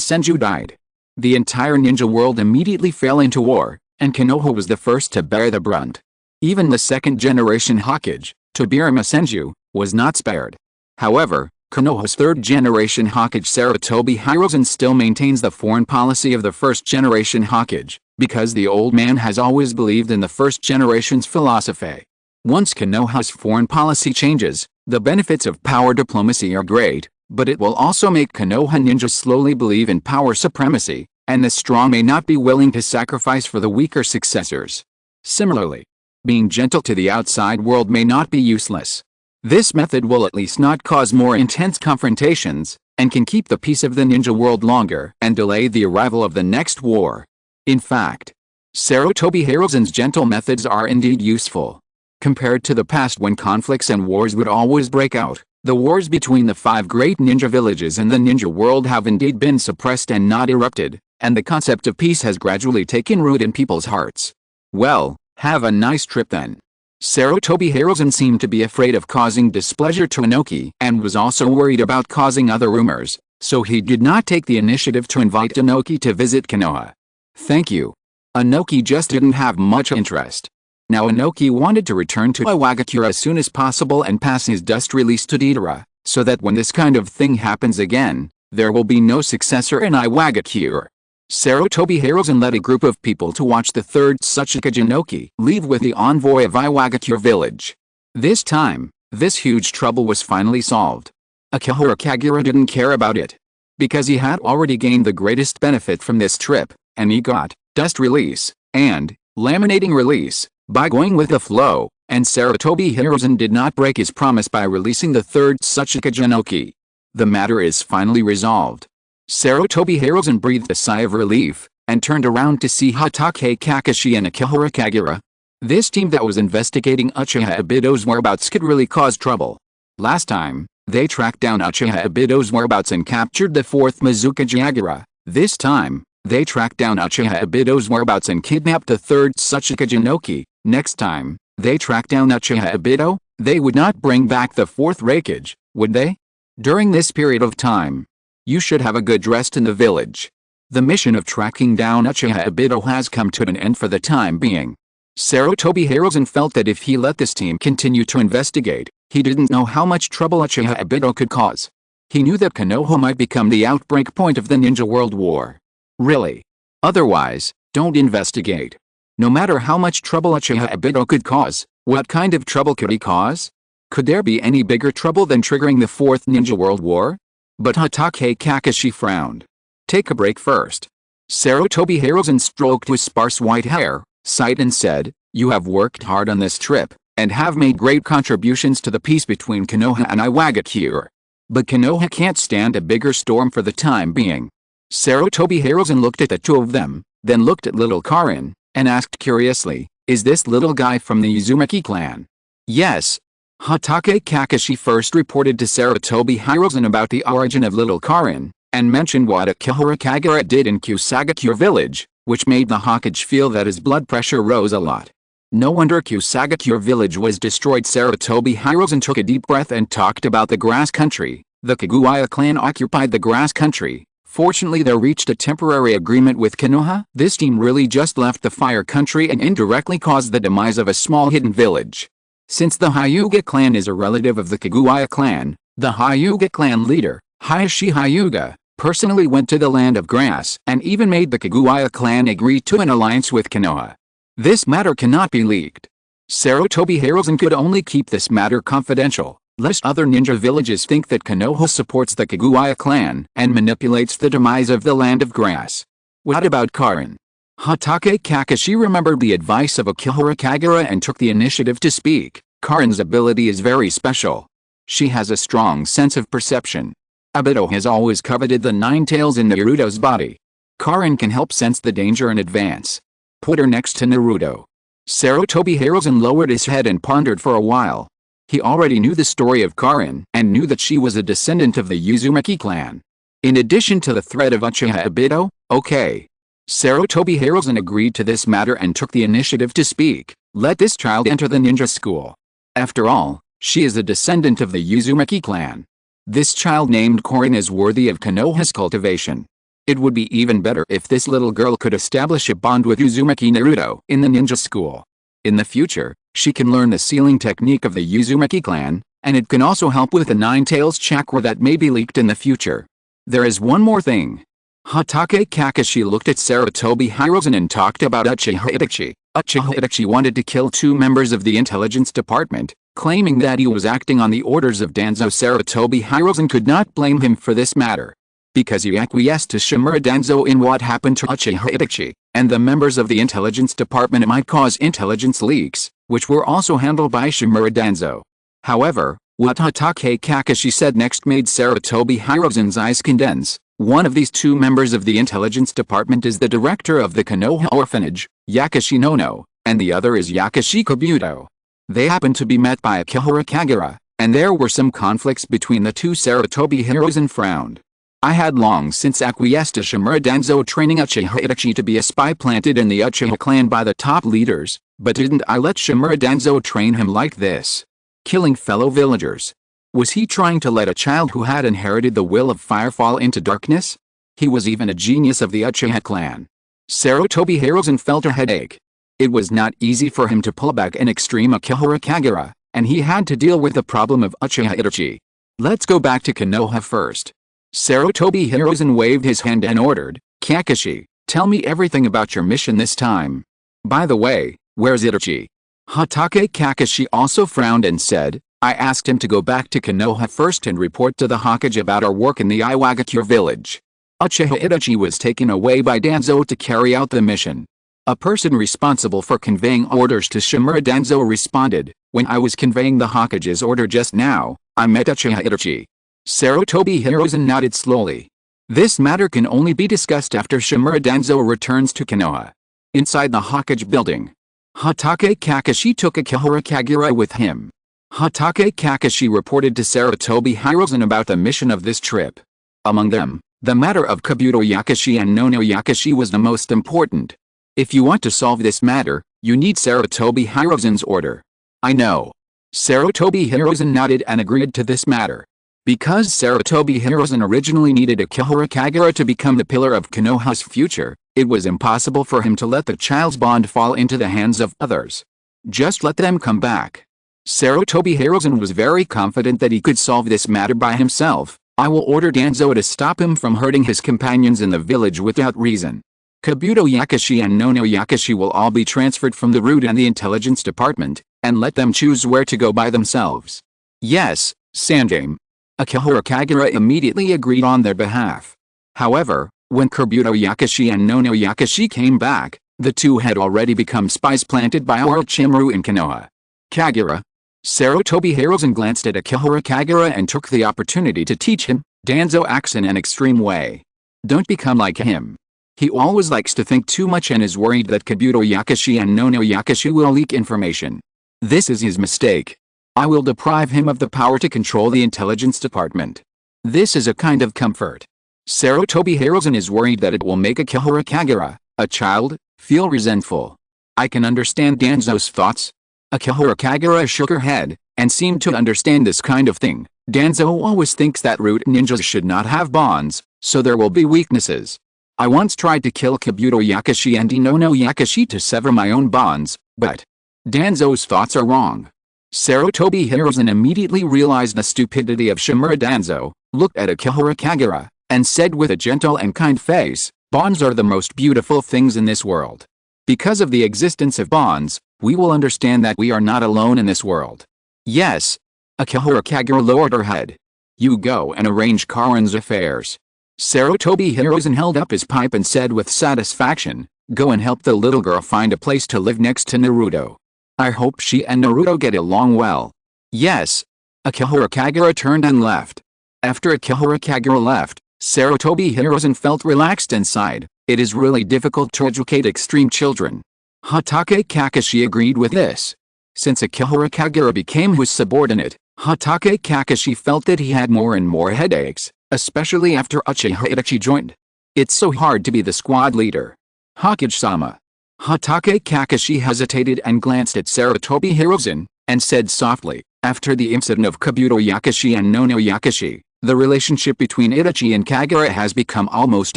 Senju died, the entire ninja world immediately fell into war, and Konoha was the first to bear the brunt. Even the second-generation Hokage, Tobirama Senju, was not spared. However, Konoha's third-generation Hokage Sarutobi Hiruzen still maintains the foreign policy of the first-generation Hokage, because the old man has always believed in the first generation's philosophy. Once Konoha's foreign policy changes, the benefits of power diplomacy are great, but it will also make Konoha ninjas slowly believe in power supremacy, and the strong may not be willing to sacrifice for the weaker successors. Similarly, being gentle to the outside world may not be useless. This method will at least not cause more intense confrontations, and can keep the peace of the ninja world longer and delay the arrival of the next war. In fact, Sarutobi Hiruzen's gentle methods are indeed useful. Compared to the past when conflicts and wars would always break out, the wars between the 5 great ninja villages and the ninja world have indeed been suppressed and not erupted, and the concept of peace has gradually taken root in people's hearts. Well, have a nice trip then. Sarutobi Hiruzen seemed to be afraid of causing displeasure to Inoki and was also worried about causing other rumors, so he did not take the initiative to invite Inoki to visit Konoha. Thank you. Inoki just didn't have much interest. Now Inoki wanted to return to Iwagakure as soon as possible and pass his dust release to Deidara, so that when this kind of thing happens again, there will be no successor in Iwagakure. Sarutobi Hiruzen led a group of people to watch the third Tsuchika Jinoki leave with the envoy of Iwagakure village. This time, this huge trouble was finally solved. Akihara Kagura didn't care about it, because he had already gained the greatest benefit from this trip, and he got dust release and laminating release by going with the flow, and Sarutobi Hiruzen did not break his promise by releasing the third Tsuchika Jinoki. The matter is finally resolved. Sarutobi Hiruzen breathed a sigh of relief, and turned around to see Hatake Kakashi and Akihara Kagura. This team that was investigating Uchiha Obito's whereabouts could really cause trouble. Last time, they tracked down Uchiha Obito's whereabouts and captured the fourth Mizuka Jagura. This time, they tracked down Uchiha Obito's whereabouts and kidnapped the third Tsuchika Jinoki. Next time, they tracked down Uchiha Obito, they would not bring back the fourth Raikage, would they? During this period of time, you should have a good rest in the village. The mission of tracking down Uchiha Obito has come to an end for the time being. Sarutobi Hiruzen felt that if he let this team continue to investigate, he didn't know how much trouble Uchiha Obito could cause. He knew that Konoha might become the outbreak point of the Ninja World War. Really. Otherwise, don't investigate. No matter how much trouble Uchiha Obito could cause, what kind of trouble could he cause? Could there be any bigger trouble than triggering the Fourth Ninja World War? But Hatake Kakashi frowned. Take a break first. Sarutobi Hiruzen stroked his sparse white hair, sighed and said, you have worked hard on this trip, and have made great contributions to the peace between Konoha and Iwagakure. But Konoha can't stand a bigger storm for the time being. Sarutobi Hiruzen looked at the two of them, then looked at little Karin, and asked curiously, is this little guy from the Uzumaki clan? Yes. Hatake Kakashi first reported to Sarutobi Hiruzen about the origin of little Karin, and mentioned what Akihara Kagura did in Kusagakure village, which made the Hokage feel that his blood pressure rose a lot. No wonder Kusagakure village was destroyed. Sarutobi Hiruzen took a deep breath and talked about the grass country. The Kaguya clan occupied the grass country. Fortunately they reached a temporary agreement with Konoha. This team really just left the fire country and indirectly caused the demise of a small hidden village. Since the Hyuga clan is a relative of the Kaguya clan, the Hyuga clan leader, Hayashi Hyuga, personally went to the land of grass and even made the Kaguya clan agree to an alliance with Konoha. This matter cannot be leaked. Sarutobi Hiruzen could only keep this matter confidential, lest other ninja villages think that Konoha supports the Kaguya clan and manipulates the demise of the land of grass. What about Karin? Hatake Kakashi remembered the advice of Akihara Kagura and took the initiative to speak. Karin's ability is very special. She has a strong sense of perception. Obito has always coveted the 9 tails in Naruto's body. Karin can help sense the danger in advance. Put her next to Naruto. Sarutobi Hiruzen lowered his head and pondered for a while. He already knew the story of Karin and knew that she was a descendant of the Uzumaki clan. In addition to the threat of Uchiha Obito, okay. Sarutobi Hiruzen agreed to this matter and took the initiative to speak. Let this child enter the ninja school. After all, she is a descendant of the Uzumaki clan. This child named Karin is worthy of Konoha's cultivation. It would be even better if this little girl could establish a bond with Uzumaki Naruto in the ninja school. In the future, she can learn the sealing technique of the Uzumaki clan, and it can also help with the 9 tails chakra that may be leaked in the future. There is one more thing. Hatake Kakashi looked at Sarutobi Hiruzen and talked about Uchiha Itachi. Uchiha Itachi wanted to kill 2 members of the intelligence department, claiming that he was acting on the orders of Danzo. Sarutobi Hiruzen could not blame him for this matter, because he acquiesced to Shimura Danzo in what happened to Uchiha Itachi, and the members of the intelligence department might cause intelligence leaks, which were also handled by Shimura Danzo. However, what Hatake Kakashi said next made Sarutobi Hiruzen's eyes condense. One of these 2 members of the intelligence department is the director of the Konoha orphanage, Yakashi Nono, and the other is Yakashi Kabuto. They happened to be met by Akihara Kagura, and there were some conflicts between the 2. Sarutobi Hiruzen frowned. I had long since acquiesced to Shimura Danzo training Uchiha Itachi to be a spy planted in the Uchiha clan by the top leaders, but didn't I let Shimura Danzo train him like this? Killing fellow villagers. Was he trying to let a child who had inherited the will of fire fall into darkness? He was even a genius of the Uchiha clan. Sarutobi Hiruzen felt a headache. It was not easy for him to pull back an extreme Akihara Kagura, and he had to deal with the problem of Uchiha Itachi. Let's go back to Konoha first. Sarutobi Hiruzen waved his hand and ordered, Kakashi, tell me everything about your mission this time. By the way, where's Itachi? Hatake Kakashi also frowned and said, I asked him to go back to Konoha first and report to the Hokage about our work in the Iwagakure village. Uchiha Itachi was taken away by Danzo to carry out the mission. A person responsible for conveying orders to Shimura Danzo responded, when I was conveying the Hokage's order just now, I met Uchiha Itachi. Sarutobi Hiruzen nodded slowly. This matter can only be discussed after Shimura Danzo returns to Konoha. Inside the Hokage building, Hatake Kakashi took Akihara Kagura with him. Hatake Kakashi reported to Sarutobi Hiruzen about the mission of this trip. Among them, the matter of Kabuto Yakashi and Nono Yakashi was the most important. If you want to solve this matter, you need Sarutobi Hiruzen's order. I know. Sarutobi Hiruzen nodded and agreed to this matter. Because Sarutobi Hiruzen originally needed Akihara Kagura to become the pillar of Konoha's future, it was impossible for him to let the child's bond fall into the hands of others. Just let them come back. Sarutobi Hiruzen was very confident that he could solve this matter by himself. I will order Danzo to stop him from hurting his companions in the village without reason. Kabuto Yakashi and Nono Yakashi will all be transferred from the root and the intelligence department, and let them choose where to go by themselves. Yes, Sanjay. Akihara Kagura immediately agreed on their behalf. However, when Kabuto Yakashi and Nono Yakashi came back, the 2 had already become spies planted by Orochimaru in Konoha. Kagura. Sarutobi Hiruzen glanced at Akihara Kagura and took the opportunity to teach him. Danzo acts in an extreme way. Don't become like him. He always likes to think too much and is worried that Kabuto Yakashi and Nono Yakashi will leak information. This is his mistake. I will deprive him of the power to control the intelligence department. This is a kind of comfort. Sarutobi Hiruzen is worried that it will make Akihara Kagura, a child, feel resentful. I can understand Danzo's thoughts. Akihara Kagura shook her head, and seemed to understand this kind of thing. Danzo always thinks that root ninjas should not have bonds, so there will be weaknesses. I once tried to kill Kabuto Yakashi and Nono Yakashi to sever my own bonds, but Danzo's thoughts are wrong. Sarutobi Hiruzen immediately realized the stupidity of Shimura Danzo, looked at Akihara Kagura, and said with a gentle and kind face, bonds are the most beautiful things in this world. Because of the existence of bonds, we will understand that we are not alone in this world. Yes. Akihara Kagura lowered her head. You go and arrange Karin's affairs. Sarutobi Hiruzen held up his pipe and said with satisfaction, Go and help the little girl find a place to live next to Naruto. I hope she and Naruto get along well. Yes. Akihara Kagura turned and left. After Akihara Kagura left, Sarutobi Hiruzen felt relaxed inside. It is really difficult to educate extreme children. Hatake Kakashi agreed with this. Since Akihara Kagura became his subordinate, Hatake Kakashi felt that he had more and more headaches, especially after Uchiha Itachi joined. It's so hard to be the squad leader. Hokage-sama. Hatake Kakashi hesitated and glanced at Sarutobi Hiruzen, and said softly, after the incident of Kabuto Yakashi and Nono Yakashi, the relationship between Itachi and Kagura has become almost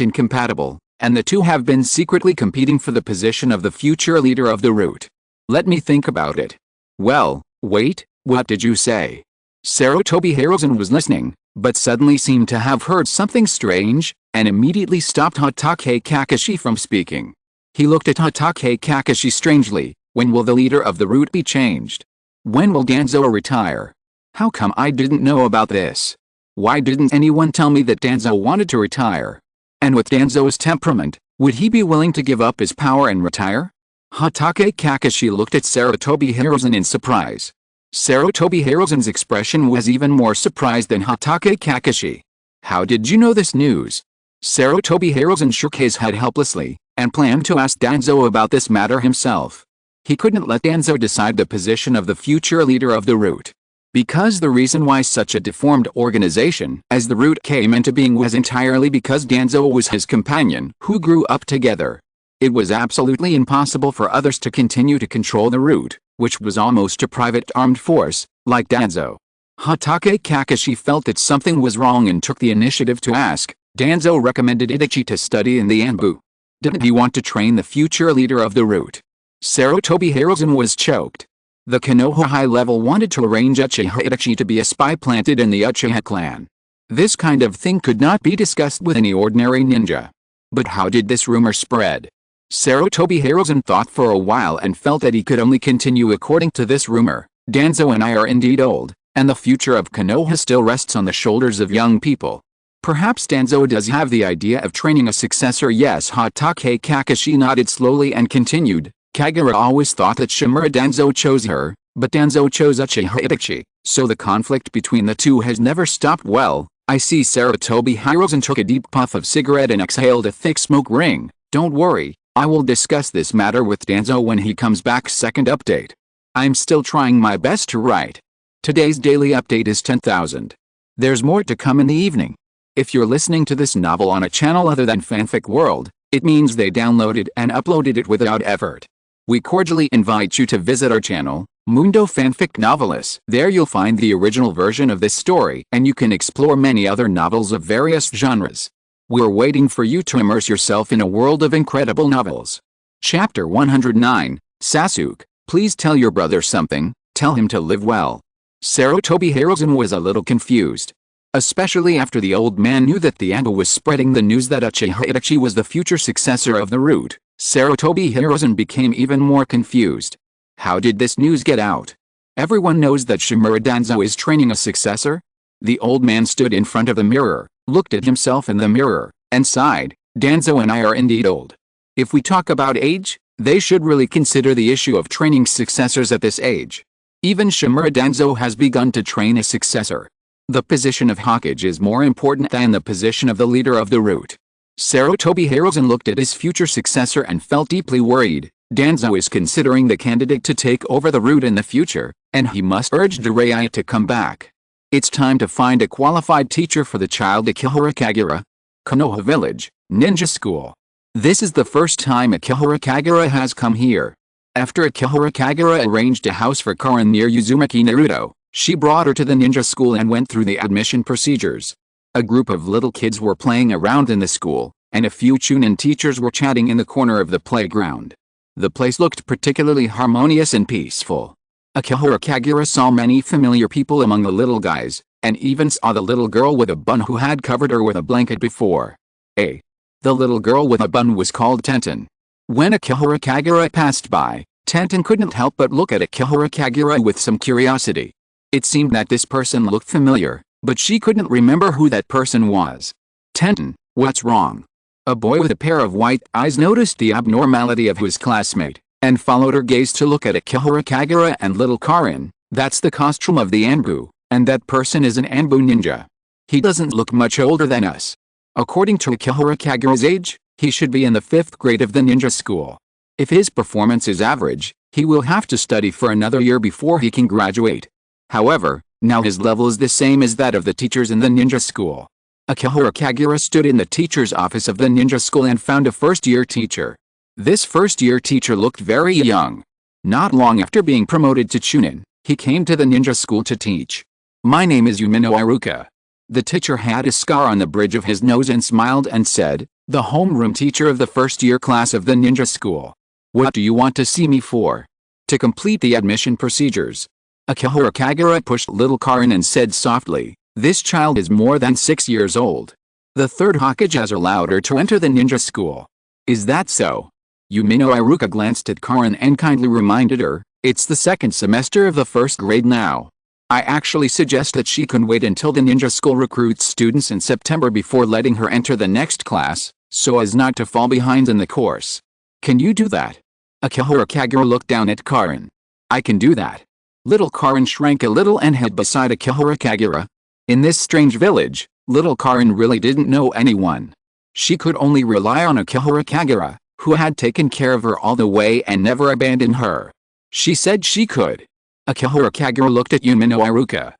incompatible, and the two have been secretly competing for the position of the future leader of the root. Let me think about it. Well, wait, what did you say? Sarutobi Hiruzen was listening, but suddenly seemed to have heard something strange, and immediately stopped Hatake Kakashi from speaking. He looked at Hatake Kakashi strangely. When will the leader of the root be changed? When will Danzo retire? How come I didn't know about this? Why didn't anyone tell me that Danzo wanted to retire? And with Danzo's temperament, would he be willing to give up his power and retire? Hatake Kakashi looked at Sarutobi Hiruzen in surprise. Sarutobi Hiruzen's expression was even more surprised than Hatake Kakashi. How did you know this news? Sarutobi Hiruzen shook his head helplessly, and planned to ask Danzo about this matter himself. He couldn't let Danzo decide the position of the future leader of the root. Because the reason why such a deformed organization as the root came into being was entirely because Danzo was his companion who grew up together. It was absolutely impossible for others to continue to control the root, which was almost a private armed force, like Danzo. Hatake Kakashi felt that something was wrong and took the initiative to ask. Danzo recommended Itachi to study in the Anbu. Didn't he want to train the future leader of the root? Sarutobi Hiruzen was choked. The Konoha high level wanted to arrange Uchiha Itachi to be a spy planted in the Uchiha clan. This kind of thing could not be discussed with any ordinary ninja. But how did this rumor spread? Sarutobi Hiruzen thought for a while and felt that he could only continue according to this rumor. Danzo and I are indeed old, and the future of Konoha still rests on the shoulders of young people. Perhaps Danzo does have the idea of training a successor. Yes, Hatake Kakashi nodded slowly and continued. Kagura always thought that Shimura Danzo chose her, but Danzo chose Uchiha Itachi, so the conflict between the two has never stopped. Well, I see. Sarutobi Hiruzen took a deep puff of cigarette and exhaled a thick smoke ring. Don't worry, I will discuss this matter with Danzo when he comes back. Second update. I'm still trying my best to write. Today's daily update is 10,000. There's more to come in the evening. If you're listening to this novel on a channel other than Fanfic World, it means they downloaded and uploaded it without effort. We cordially invite you to visit our channel, Mundo Fanfic Novelis. There you'll find the original version of this story, and you can explore many other novels of various genres. We're waiting for you to immerse yourself in a world of incredible novels. Chapter 109, Sasuke, please tell your brother something, tell him to live well. Sarutobi Hiruzen was a little confused. Especially after the old man knew that the Anbu was spreading the news that Uchiha Itachi was the future successor of the root. Sarutobi Hiruzen became even more confused. How did this news get out? Everyone knows that Shimura Danzo is training a successor? The old man stood in front of the mirror, looked at himself in the mirror, and sighed. Danzo and I are indeed old. If we talk about age, they should really consider the issue of training successors at this age. Even Shimura Danzo has begun to train a successor. The position of Hokage is more important than the position of the leader of the root. Sarutobi Hiruzen looked at his future successor and felt deeply worried. Danzo is considering the candidate to take over the root in the future, and he must urge Jiraiya to come back. It's time to find a qualified teacher for the child. Akihara Kagura. Konoha Village, Ninja School. This is the first time Akihara Kagura has come here. After Akihara Kagura arranged a house for Karin near Uzumaki Naruto, she brought her to the ninja school and went through the admission procedures. A group of little kids were playing around in the school, and a few chunin teachers were chatting in the corner of the playground. The place looked particularly harmonious and peaceful. Akihara Kagura saw many familiar people among the little guys, and even saw the little girl with a bun who had covered her with a blanket before. The little girl with a bun was called Tenten. When Akihara Kagura passed by, Tenten couldn't help but look at Akihara Kagura with some curiosity. It seemed that this person looked familiar, but she couldn't remember who that person was. Tenten, what's wrong? A boy with a pair of white eyes noticed the abnormality of his classmate, and followed her gaze to look at Akihara Kagura and little Karin. That's the costume of the Anbu, and that person is an Anbu ninja. He doesn't look much older than us. According to Akihara Kagura's age, he should be in the 5th grade of the ninja school. If his performance is average, he will have to study for another year before he can graduate. However, now his level is the same as that of the teachers in the ninja school. Akihara Kagura stood in the teacher's office of the ninja school and found a first-year teacher. This first-year teacher looked very young. Not long after being promoted to Chunin, he came to the ninja school to teach. My name is Yumino Iruka. The teacher had a scar on the bridge of his nose and smiled and said, the homeroom teacher of the first-year class of the ninja school. What do you want to see me for? To complete the admission procedures. Akihara Kagura pushed little Karin and said softly, this child is more than 6 years old. The 3rd Hokage has allowed her to enter the ninja school. Is that so? Yumino Iruka glanced at Karin and kindly reminded her, it's the 2nd semester of the 1st grade now. I actually suggest that she can wait until the ninja school recruits students in September before letting her enter the next class, so as not to fall behind in the course. Can you do that? Akihara Kagura looked down at Karin. I can do that. Little Karin shrank a little and hid beside Akihara Kagura. In this strange village, little Karin really didn't know anyone. She could only rely on Akihara Kagura, who had taken care of her all the way and never abandoned her. She said she could. Akihara Kagura looked at Yumino Iruka.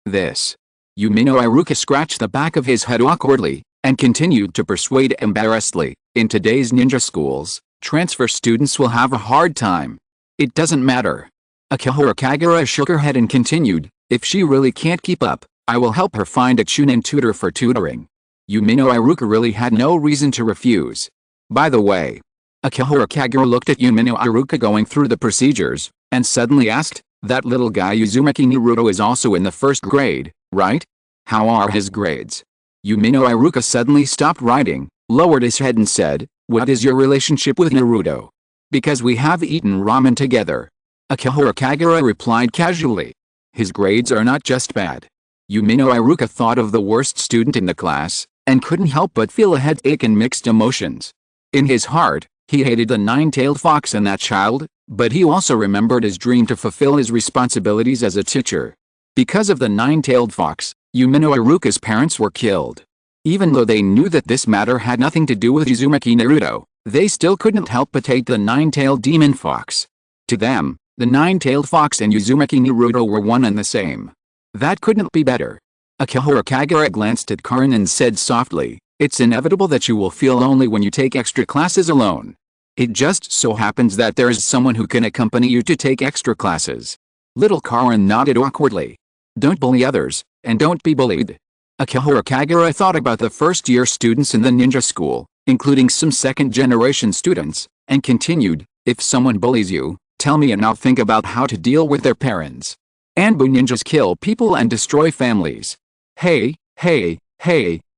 This. Yumino Iruka scratched the back of his head awkwardly, and continued to persuade embarrassedly, in today's ninja schools, transfer students will have a hard time. It doesn't matter. Akihara Kagura shook her head and continued, if she really can't keep up, I will help her find a Chunin tutor for tutoring. Yumino Iruka really had no reason to refuse. By the way, Akihara Kagura looked at Yumino Iruka going through the procedures, and suddenly asked, that little guy Uzumaki Naruto is also in the 1st grade, right? How are his grades? Yumino Iruka suddenly stopped writing, lowered his head and said, what is your relationship with Naruto? Because we have eaten ramen together. Akihara Kagura replied casually. His grades are not just bad. Yumino Iruka thought of the worst student in the class, and couldn't help but feel a headache and mixed emotions. In his heart, he hated the 9-tailed fox and that child, but he also remembered his dream to fulfill his responsibilities as a teacher. Because of the 9-tailed fox, Yumino Iruka's parents were killed. Even though they knew that this matter had nothing to do with Uzumaki Naruto, they still couldn't help but hate the 9-tailed demon fox. To them, the 9-tailed fox and Uzumaki Naruto were one and the same. That couldn't be better. Akihara Kagura glanced at Karin and said softly, it's inevitable that you will feel lonely when you take extra classes alone. It just so happens that there is someone who can accompany you to take extra classes. Little Karin nodded awkwardly. Don't bully others, and don't be bullied. Akihara Kagura thought about the first-year students in the ninja school, including some second-generation students, and continued, if someone bullies you, tell me and I'll think about how to deal with their parents. Anbu ninjas kill people and destroy families. Hey,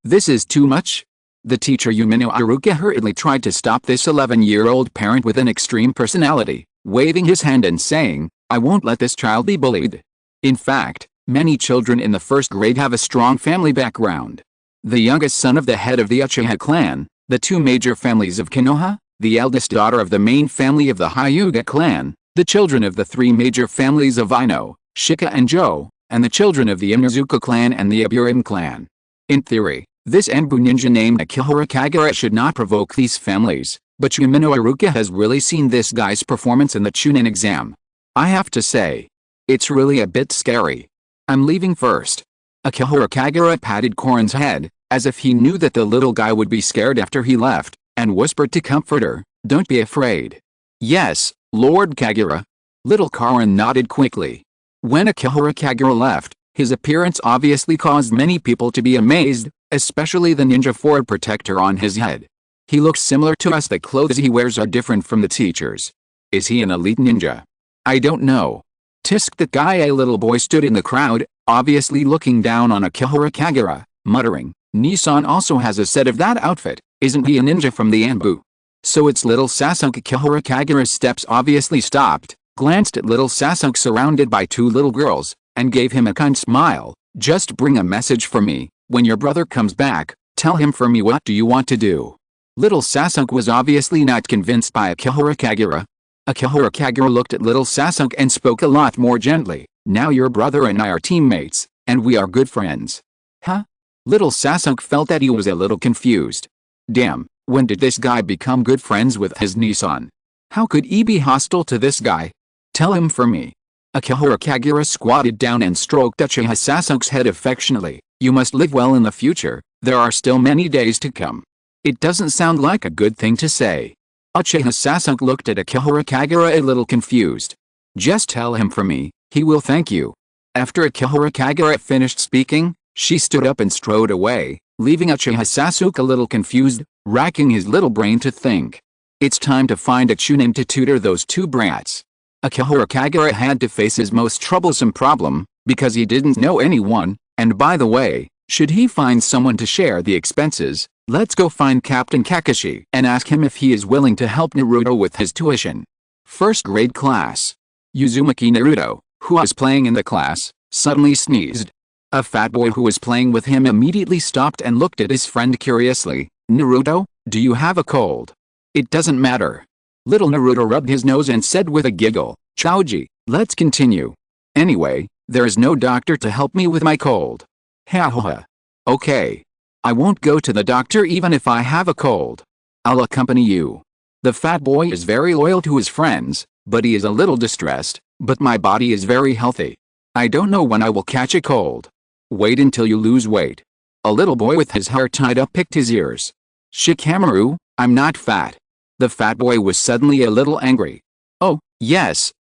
this is too much? The teacher Yumino Iruka hurriedly tried to stop this 11-year-old parent with an extreme personality, waving his hand and saying, I won't let this child be bullied. In fact, many children in the 1st grade have a strong family background. The youngest son of the head of the Uchiha clan, the 2 major families of Konoha, the eldest daughter of the main family of the Hyuga clan, the children of the 3 major families of Ino, Shika and Jo, and the children of the Inuzuka clan and the Aburim clan. In theory, this Anbu ninja named Akihara Kagura should not provoke these families, but Yumino Iruka has really seen this guy's performance in the Chunin exam. I have to say, it's really a bit scary. I'm leaving first. Akihara Kagura patted Karin's head, as if he knew that the little guy would be scared after he left, and whispered to comfort her, don't be afraid. Yes, Lord Kagura. Little Karin nodded quickly. When Akihara Kagura left, his appearance obviously caused many people to be amazed, especially the ninja forward protector on his head. He looks similar to us. The clothes he wears are different from the teachers. Is he an elite ninja? I don't know. Tisk, that guy. A little boy stood in the crowd, obviously looking down on Akihara Kagura, muttering, Nissan also has a set of that outfit, isn't he a ninja from the Anbu? So it's little Sasuke. Akihara Kagura's steps obviously stopped, glanced at little Sasuke surrounded by 2 little girls, and gave him a kind smile. Just bring a message for me. When your brother comes back, tell him for me. What do you want to do? Little Sasuke was obviously not convinced by Akihara Kagura. Akihara Kagura looked at little Sasuke and spoke a lot more gently. Now your brother and I are teammates, and we are good friends. Huh? Little Sasuke felt that he was a little confused. Damn, when did this guy become good friends with his Nissan? How could he be hostile to this guy? Tell him for me. Akihara Kagura squatted down and stroked Uchiha Sasuke's head affectionately. You must live well in the future, there are still many days to come. It doesn't sound like a good thing to say. Uchiha Sasuke looked at Akihara Kagura a little confused. Just tell him for me, he will thank you. After Akihara Kagura finished speaking, she stood up and strode away, leaving Uchiha Sasuke a little confused, racking his little brain to think. It's time to find a Chunin to tutor those two brats. Akihara Kagura had to face his most troublesome problem, because he didn't know anyone, and by the way, should he find someone to share the expenses, let's go find Captain Kakashi and ask him if he is willing to help Naruto with his tuition. First grade class. Uzumaki Naruto, who was playing in the class, suddenly sneezed. A fat boy who was playing with him immediately stopped and looked at his friend curiously. Naruto, do you have a cold? It doesn't matter. Little Naruto rubbed his nose and said with a giggle, Chouji, let's continue. Anyway, there is no doctor to help me with my cold. Ha ha ha. Okay. I won't go to the doctor even if I have a cold. I'll accompany you. The fat boy is very loyal to his friends, but he is a little distressed, but my body is very healthy. I don't know when I will catch a cold. Wait until you lose weight. A little boy with his hair tied up picked his ears. Shikamaru, I'm not fat. The fat boy was suddenly a little angry. Oh, yes,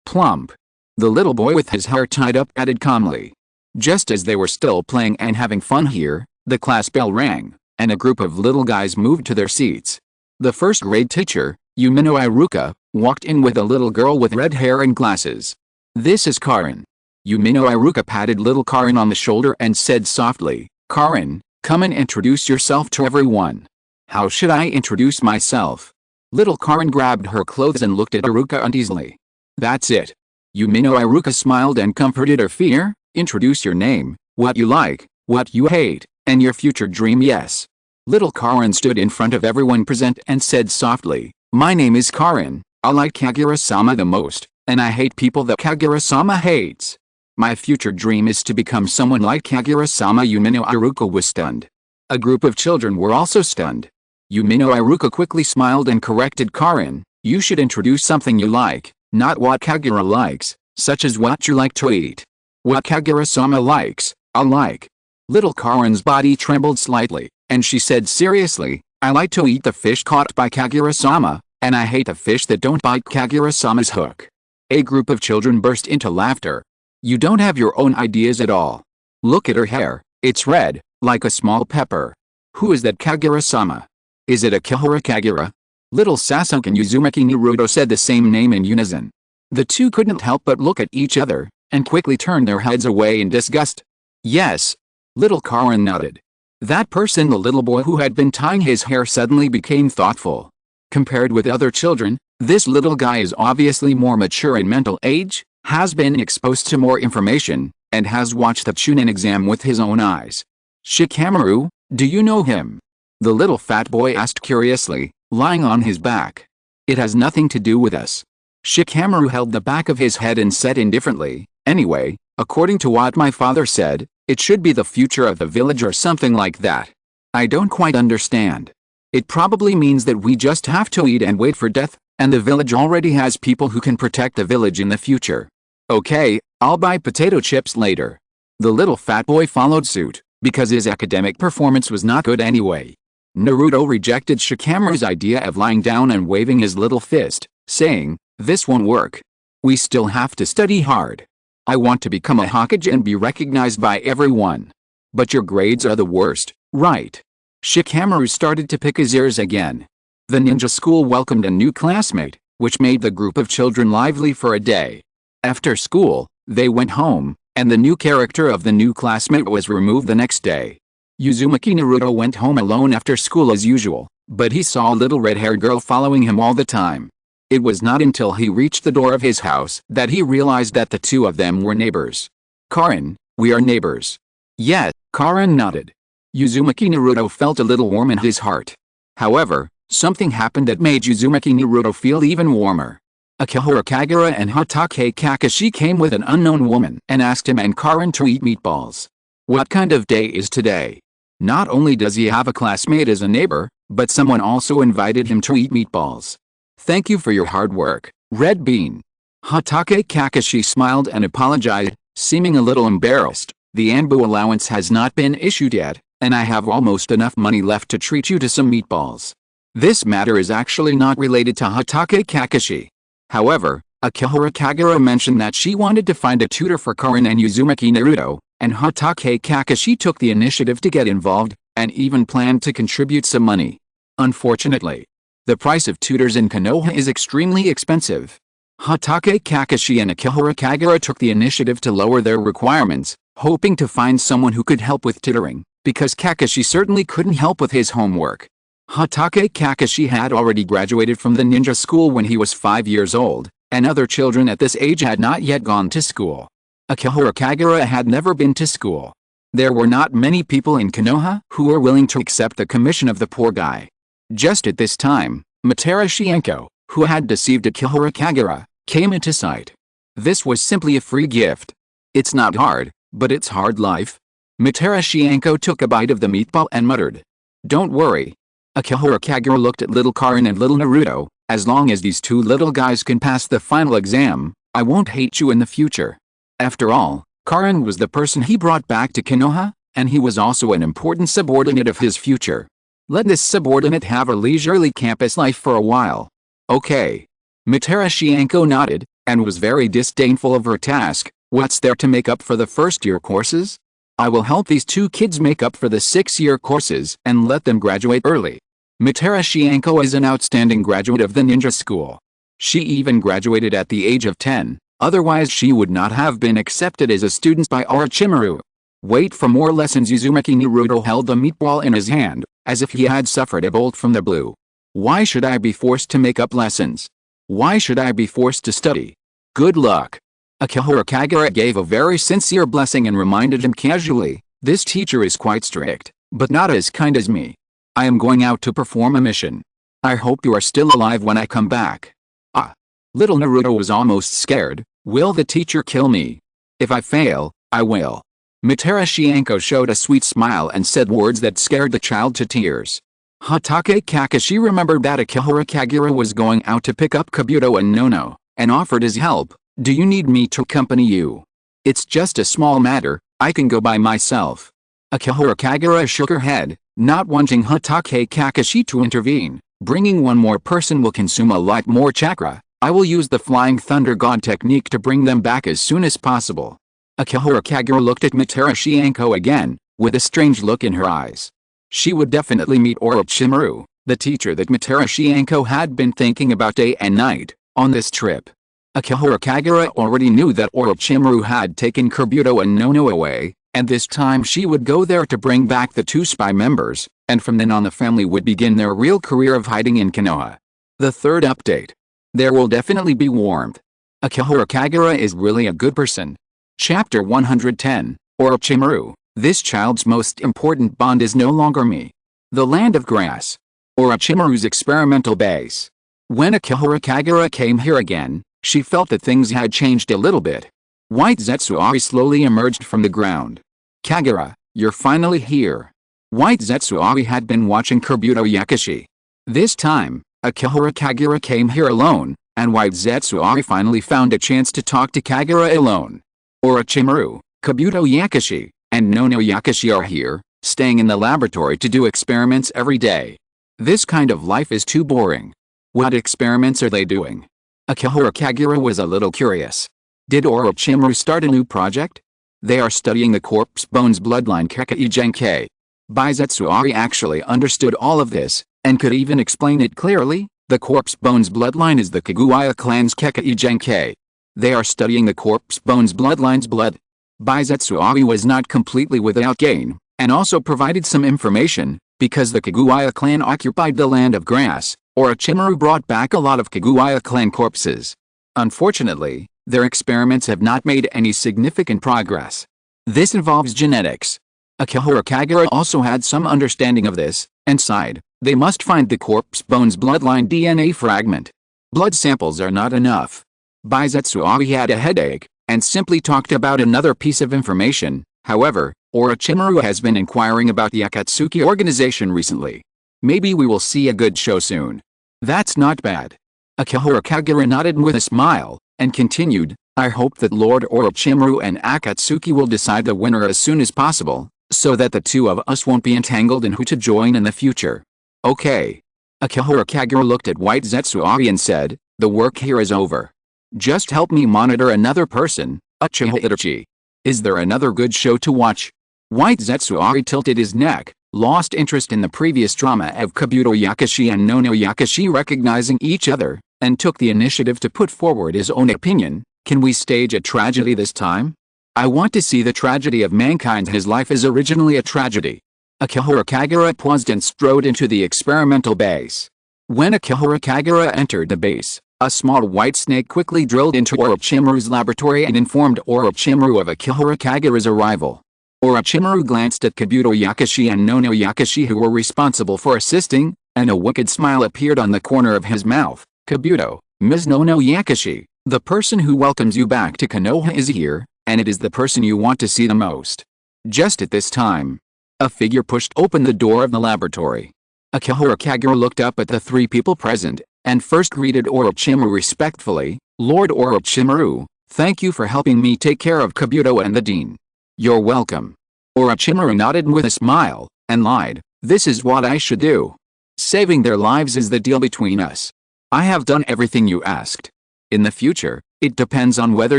plump. The little boy with his hair tied up added calmly. Just as they were still playing and having fun here, the class bell rang, and a group of little guys moved to their seats. The first grade teacher, Umino Iruka, walked in with a little girl with red hair and glasses. This is Karin. Umino Iruka patted little Karin on the shoulder and said softly, Karin, come and introduce yourself to everyone. How should I introduce myself? Little Karin grabbed her clothes and looked at Iruka uneasily. That's it. Umino Iruka smiled and comforted her fear. Introduce your name, what you like, what you hate, and your future dream. Yes. Little Karin stood in front of everyone present and said softly, my name is Karin, I like Kagura-sama the most, and I hate people that Kagura-sama hates. My future dream is to become someone like Kagura-sama. Umino Iruka was stunned. A group of children were also stunned. Umino Iruka quickly smiled and corrected Karin, you should introduce something you like, not what Kagura likes, such as what you like to eat. What Kagura-sama likes, I like. Little Karin's body trembled slightly, and she said seriously, I like to eat the fish caught by Kagura-sama, and I hate the fish that don't bite Kagura-sama's hook. A group of children burst into laughter. You don't have your own ideas at all. Look at her hair, it's red, like a small pepper. Who is that Kagura-sama? Is it Akihara Kagura? Little Sasuke and Uzumaki Naruto said the same name in unison. The two couldn't help but look at each other, and quickly turned their heads away in disgust. Yes. Little Karin nodded. That person, the little boy who had been tying his hair, suddenly became thoughtful. Compared with other children, this little guy is obviously more mature in mental age, has been exposed to more information, and has watched the Chunin exam with his own eyes. Shikamaru, do you know him? The little fat boy asked curiously, lying on his back. It has nothing to do with us. Shikamaru held the back of his head and said indifferently, anyway, according to what my father said, it should be the future of the village or something like that. I don't quite understand. It probably means that we just have to eat and wait for death, and the village already has people who can protect the village in the future. Okay, I'll buy potato chips later. The little fat boy followed suit, because his academic performance was not good anyway. Naruto rejected Shikamaru's idea of lying down and waving his little fist, saying, this won't work. We still have to study hard. I want to become a Hokage and be recognized by everyone. But your grades are the worst, right? Shikamaru started to pick his ears again. The ninja school welcomed a new classmate, which made the group of children lively for a day. After school, they went home, and the new character of the new classmate was removed the next day. Uzumaki Naruto went home alone after school as usual, but he saw a little red-haired girl following him all the time. It was not until he reached the door of his house that he realized that the two of them were neighbors. Karin, we are neighbors. Yes, Karin nodded. Uzumaki Naruto felt a little warm in his heart. However, something happened that made Uzumaki Naruto feel even warmer. Akihara Kagura and Hatake Kakashi came with an unknown woman and asked him and Karin to eat meatballs. What kind of day is today? Not only does he have a classmate as a neighbor, but someone also invited him to eat meatballs. Thank you for your hard work, Red Bean. Hatake Kakashi smiled and apologized, seeming a little embarrassed. The Anbu allowance has not been issued yet, and I have almost enough money left to treat you to some meatballs. This matter is actually not related to Hatake Kakashi. However, Akihara Kagura mentioned that she wanted to find a tutor for Karin and Uzumaki Naruto, and Hatake Kakashi took the initiative to get involved, and even planned to contribute some money. Unfortunately, the price of tutors in Konoha is extremely expensive. Hatake Kakashi and Akihara Kagura took the initiative to lower their requirements, hoping to find someone who could help with tutoring, because Kakashi certainly couldn't help with his homework. Hatake Kakashi had already graduated from the ninja school when he was 5 years old, and other children at this age had not yet gone to school. Akihara Kagura had never been to school. There were not many people in Konoha who were willing to accept the commission of the poor guy. Just at this time, Madara Shienko, who had deceived Akihara Kagura, came into sight. This was simply a free gift. It's not hard, but it's hard life. Madara Shienko took a bite of the meatball and muttered, "Don't worry." Akihara Kagura looked at little Karin and little Naruto. As long as these two little guys can pass the final exam, I won't hate you in the future. After all, Karin was the person he brought back to Konoha, and he was also an important subordinate of his future. Let this subordinate have a leisurely campus life for a while. Okay. Madara Shienko nodded, and was very disdainful of her task. What's there to make up for the first-year courses? I will help these two kids make up for the 6-year courses and let them graduate early. Madara Shienko is an outstanding graduate of the ninja school. She even graduated at the age of 10. Otherwise she would not have been accepted as a student by Orochimaru. Wait for more lessons. Uzumaki Naruto held the meatball in his hand, as if he had suffered a bolt from the blue. Why should I be forced to make up lessons? Why should I be forced to study? Good luck. Akihara Kagura gave a very sincere blessing and reminded him casually, this teacher is quite strict, but not as kind as me. I am going out to perform a mission. I hope you are still alive when I come back. Ah. Little Naruto was almost scared. Will the teacher kill me? If I fail, I will. Madara Shienko showed a sweet smile and said words that scared the child to tears. Hatake Kakashi remembered that Akihara Kagura was going out to pick up Kabuto and Nono, and offered his help. Do you need me to accompany you? It's just a small matter, I can go by myself. Akihara Kagura shook her head, not wanting Hatake Kakashi to intervene. Bringing one more person will consume a lot more chakra. I will use the Flying Thunder God technique to bring them back as soon as possible. Akihara Kagura looked at Madara Shienko again, with a strange look in her eyes. She would definitely meet Orochimaru, the teacher that Madara Shienko had been thinking about day and night, on this trip. Akihara Kagura already knew that Orochimaru had taken Kabuto and Nono away, and this time she would go there to bring back the two spy members, and from then on the family would begin their real career of hiding in Konoha. The third update. There will definitely be warmth. Akihara Kagura is really a good person. Chapter 110, Orochimaru. This child's most important bond is no longer me. The land of grass. Orochimaru's experimental base. When Akihara Kagura came here again, she felt that things had changed a little bit. White Zetsuari slowly emerged from the ground. Kagura, you're finally here. White Zetsuari had been watching Kabuto Yakushi. This time, Akihara Kagura came here alone, and White Zetsuari finally found a chance to talk to Kagura alone. Orochimaru, Kabuto Yakushi, and Nono Yakushi are here, staying in the laboratory to do experiments every day. This kind of life is too boring. What experiments are they doing? Akihara Kagura was a little curious. Did Orochimaru start a new project? They are studying the corpse bones bloodline Kekkei Genkei. Zetsuari actually understood all of this, and could even explain it clearly. The corpse bones bloodline is the Kaguya clan's Kekkei Genkei. They are studying the corpse bones bloodline's blood. Zetsuari was not completely without gain, and also provided some information, because the Kaguya clan occupied the land of grass. Orochimaru brought back a lot of Kaguya clan corpses. Unfortunately, their experiments have not made any significant progress. This involves genetics. Akihara Kagura also had some understanding of this, and sighed. They must find the corpse bone's bloodline DNA fragment. Blood samples are not enough. Baizetsuari had a headache, and simply talked about another piece of information. However, Orochimaru has been inquiring about the Akatsuki organization recently. Maybe we will see a good show soon. That's not bad. Akihara Kagura nodded with a smile, and continued, I hope that Lord Orochimaru and Akatsuki will decide the winner as soon as possible, so that the two of us won't be entangled in who to join in the future. Okay. Akihara Kagura looked at White Zetsuari and said, the work here is over. Just help me monitor another person, Uchiha Itachi. Is there another good show to watch? White Zetsuari tilted his neck, lost interest in the previous drama of Kabuto Yakashi and Nono Yakashi recognizing each other, and took the initiative to put forward his own opinion. Can we stage a tragedy this time? I want to see the tragedy of mankind. His life is originally a tragedy. Akihara Kagura paused and strode into the experimental base. When Akihara Kagura entered the base, a small white snake quickly drilled into Orochimaru's laboratory and informed Orochimaru of Akihara Kagura's arrival. Orochimaru glanced at Kabuto Yakashi and Nono Yakashi, who were responsible for assisting, and a wicked smile appeared on the corner of his mouth. Kabuto, Ms. Nono Yakashi, the person who welcomes you back to Konoha is here, and it is the person you want to see the most. Just at this time, a figure pushed open the door of the laboratory. Akihara Kagura looked up at the three people present, and first greeted Orochimaru respectfully. Lord Orochimaru, thank you for helping me take care of Kabuto and the Dean. You're welcome. Orochimaru nodded with a smile, and lied, this is what I should do. Saving their lives is the deal between us. I have done everything you asked. In the future, it depends on whether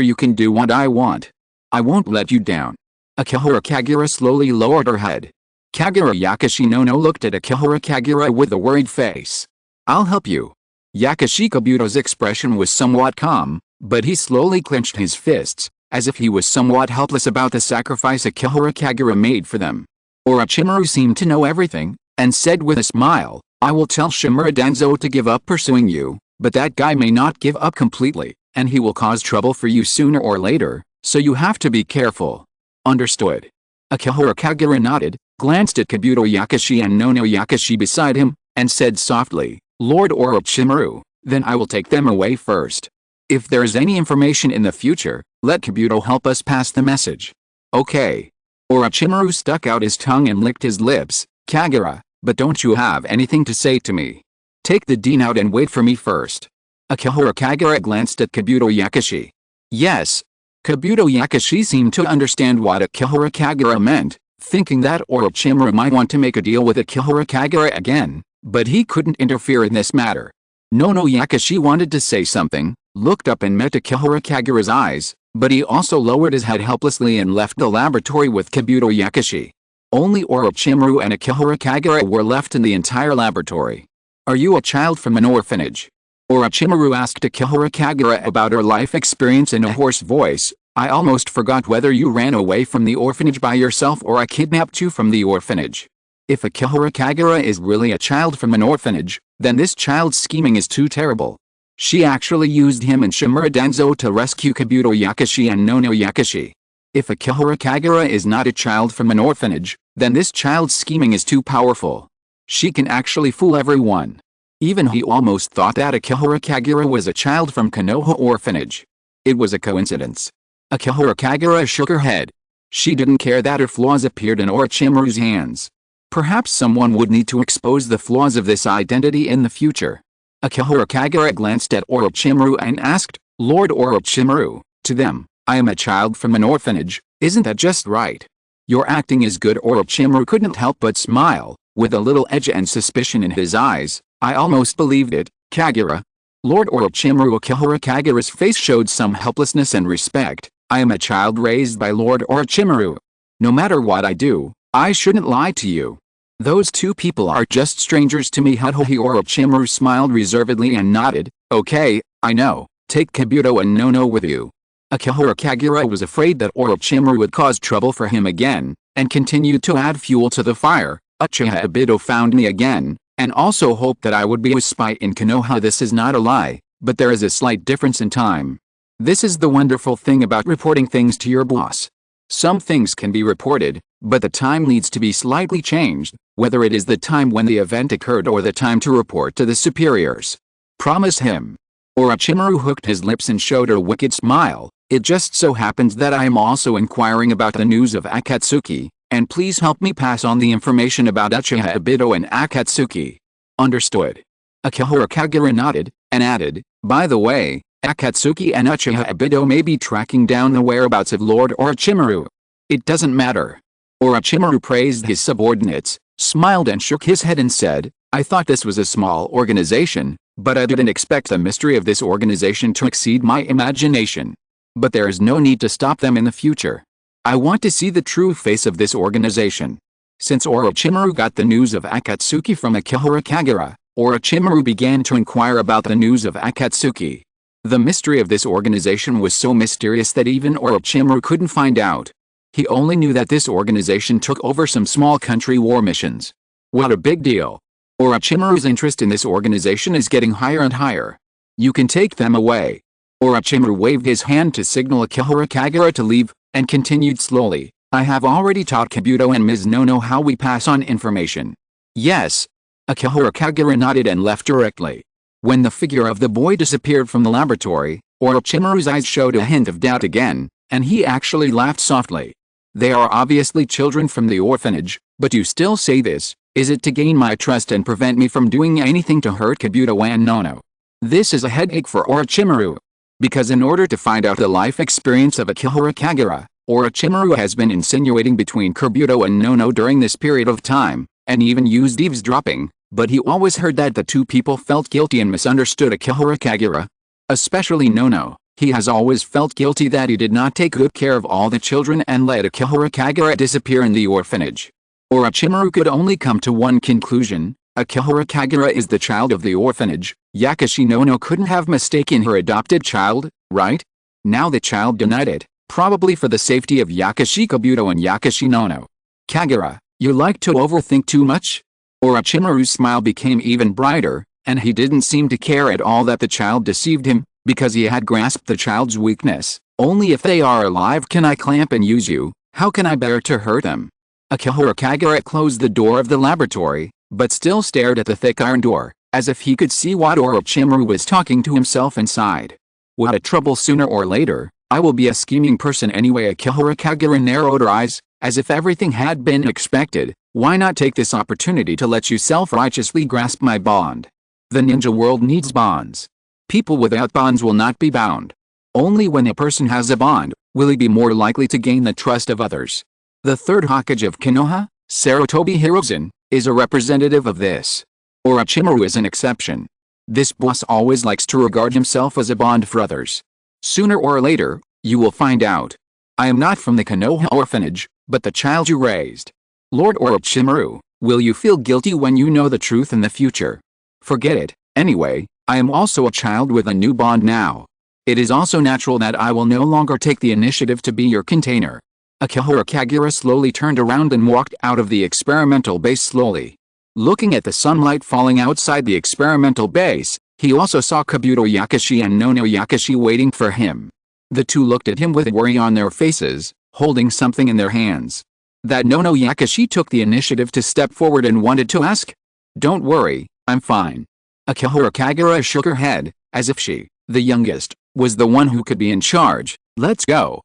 you can do what I want. I won't let you down. Akihara Kagura slowly lowered her head. Kagura Yakashi Nono looked at Akihara Kagura with a worried face. I'll help you. Yakashi Kabuto's expression was somewhat calm, but he slowly clenched his fists, as if he was somewhat helpless about the sacrifice Akihara Kagura made for them. Orochimaru seemed to know everything, and said with a smile, I will tell Shimura Danzo to give up pursuing you, but that guy may not give up completely, and he will cause trouble for you sooner or later, so you have to be careful. Understood. Akihara Kagura nodded, glanced at Kabuto Yakashi and Nono Yakashi beside him, and said softly, Lord Orochimaru, then I will take them away first. If there is any information in the future, let Kabuto help us pass the message. Okay. Orochimaru stuck out his tongue and licked his lips. Kagura, but don't you have anything to say to me? Take the Dean out and wait for me first. Akihara Kagura glanced at Kabuto Yakashi. Yes. Kabuto Yakashi seemed to understand what Akihara Kagura meant, thinking that Orochimaru might want to make a deal with Akihara Kagura again, but he couldn't interfere in this matter. Nono Yakashi wanted to say something, looked up and met Akihara Kagura's eyes, but he also lowered his head helplessly and left the laboratory with Kabuto Yakashi. Only Orochimaru and Akihara Kagura were left in the entire laboratory. Are you a child from an orphanage? Orochimaru asked Akihara Kagura about her life experience in a hoarse voice. I almost forgot whether you ran away from the orphanage by yourself or I kidnapped you from the orphanage. If Akihara Kagura is really a child from an orphanage, then this child's scheming is too terrible. She actually used him and Shimura Danzo to rescue Kabuto Yakashi and Nono Yakashi. If Akihara Kagura is not a child from an orphanage, then this child's scheming is too powerful. She can actually fool everyone. Even he almost thought that Akihara Kagura was a child from Konoha orphanage. It was a coincidence. Akihara Kagura shook her head. She didn't care that her flaws appeared in Orochimaru's hands. Perhaps someone would need to expose the flaws of this identity in the future. Akihara Kagura glanced at Orochimaru and asked, Lord Orochimaru, to them, I am a child from an orphanage, isn't that just right? Your acting is good. Orochimaru couldn't help but smile, with a little edge and suspicion in his eyes. I almost believed it, Kagura. Lord Orochimaru. Akihara Kagura's face showed some helplessness and respect. I am a child raised by Lord Orochimaru. No matter what I do, I shouldn't lie to you. Those two people are just strangers to me. Orochimaru smiled reservedly and nodded. Okay, I know, take Kabuto and Nono with you. Akihara Kagura was afraid that Orochimaru would cause trouble for him again, and continued to add fuel to the fire. Uchiha Obito found me again, and also hoped that I would be a spy in Konoha. This is not a lie, but there is a slight difference in time. This is the wonderful thing about reporting things to your boss. Some things can be reported, But the time needs to be slightly changed, whether it is the time when the event occurred or the time to report to the superiors. Promise him. Orochimaru hooked his lips and showed a wicked smile. It just so happens that I am also inquiring about the news of Akatsuki, and please help me pass on the information about Uchiha Obito and Akatsuki. Understood. Akihara Kagura nodded, and added, by the way, Akatsuki and Uchiha Obito may be tracking down the whereabouts of Lord Orochimaru. It doesn't matter. Orochimaru praised his subordinates, smiled and shook his head and said, I thought this was a small organization, but I didn't expect the mystery of this organization to exceed my imagination. But there is no need to stop them in the future. I want to see the true face of this organization. Since Orochimaru got the news of Akatsuki from Akihara Kagura, Orochimaru began to inquire about the news of Akatsuki. The mystery of this organization was so mysterious that even Orochimaru couldn't find out. He only knew that this organization took over some small country war missions. What a big deal. Orochimaru's interest in this organization is getting higher and higher. You can take them away. Orochimaru waved his hand to signal Akihara Kagura to leave, and continued slowly, I have already taught Kabuto and Ms. Nono how we pass on information. Yes. Akihara Kagura nodded and left directly. When the figure of the boy disappeared from the laboratory, Orochimaru's eyes showed a hint of doubt again, and he actually laughed softly. They are obviously children from the orphanage, but you still say this, is it to gain my trust and prevent me from doing anything to hurt Kabuto and Nono? This is a headache for Orochimaru. Because in order to find out the life experience of Akihara Kagura, Orochimaru has been insinuating between Kabuto and Nono during this period of time, and even used eavesdropping, but he always heard that the two people felt guilty and misunderstood Akihara Kagura. Especially Nono, he has always felt guilty that he did not take good care of all the children and let Akihara Kagura disappear in the orphanage. Orochimaru could only come to one conclusion, Akihara Kagura is the child of the orphanage. Yakashi Nono couldn't have mistaken her adopted child, right? Now the child denied it, probably for the safety of Yakashi Kabuto and Yakashi Nono. Kagura, you like to overthink too much? Orochimaru's smile became even brighter, and he didn't seem to care at all that the child deceived him, because he had grasped the child's weakness. Only if they are alive can I clamp and use you, how can I bear to hurt them? Akihara Kagura closed the door of the laboratory, but still stared at the thick iron door, as if he could see what Orochimaru was talking to himself inside. What a trouble, sooner or later, I will be a scheming person anyway. Akihara Kagura narrowed her eyes, as if everything had been expected. Why not take this opportunity to let you self-righteously grasp my bond? The ninja world needs bonds. People without bonds will not be bound. Only when a person has a bond, will he be more likely to gain the trust of others. The third Hokage of Konoha, Sarutobi Hiruzen, is a representative of this. Orochimaru is an exception. This boss always likes to regard himself as a bond for others. Sooner or later, you will find out. I am not from the Konoha orphanage, but the child you raised. Lord Orochimaru, will you feel guilty when you know the truth in the future? Forget it. Anyway, I am also a child with a new bond now. It is also natural that I will no longer take the initiative to be your container. Akihara Kagura slowly turned around and walked out of the experimental base slowly. Looking at the sunlight falling outside the experimental base, he also saw Kabuto Yakashi and Nono Yakashi waiting for him. The two looked at him with worry on their faces, holding something in their hands. That Nono Yakashi took the initiative to step forward and wanted to ask? Don't worry, I'm fine. Akihara Kagura shook her head, as if she, the youngest, was the one who could be in charge. Let's go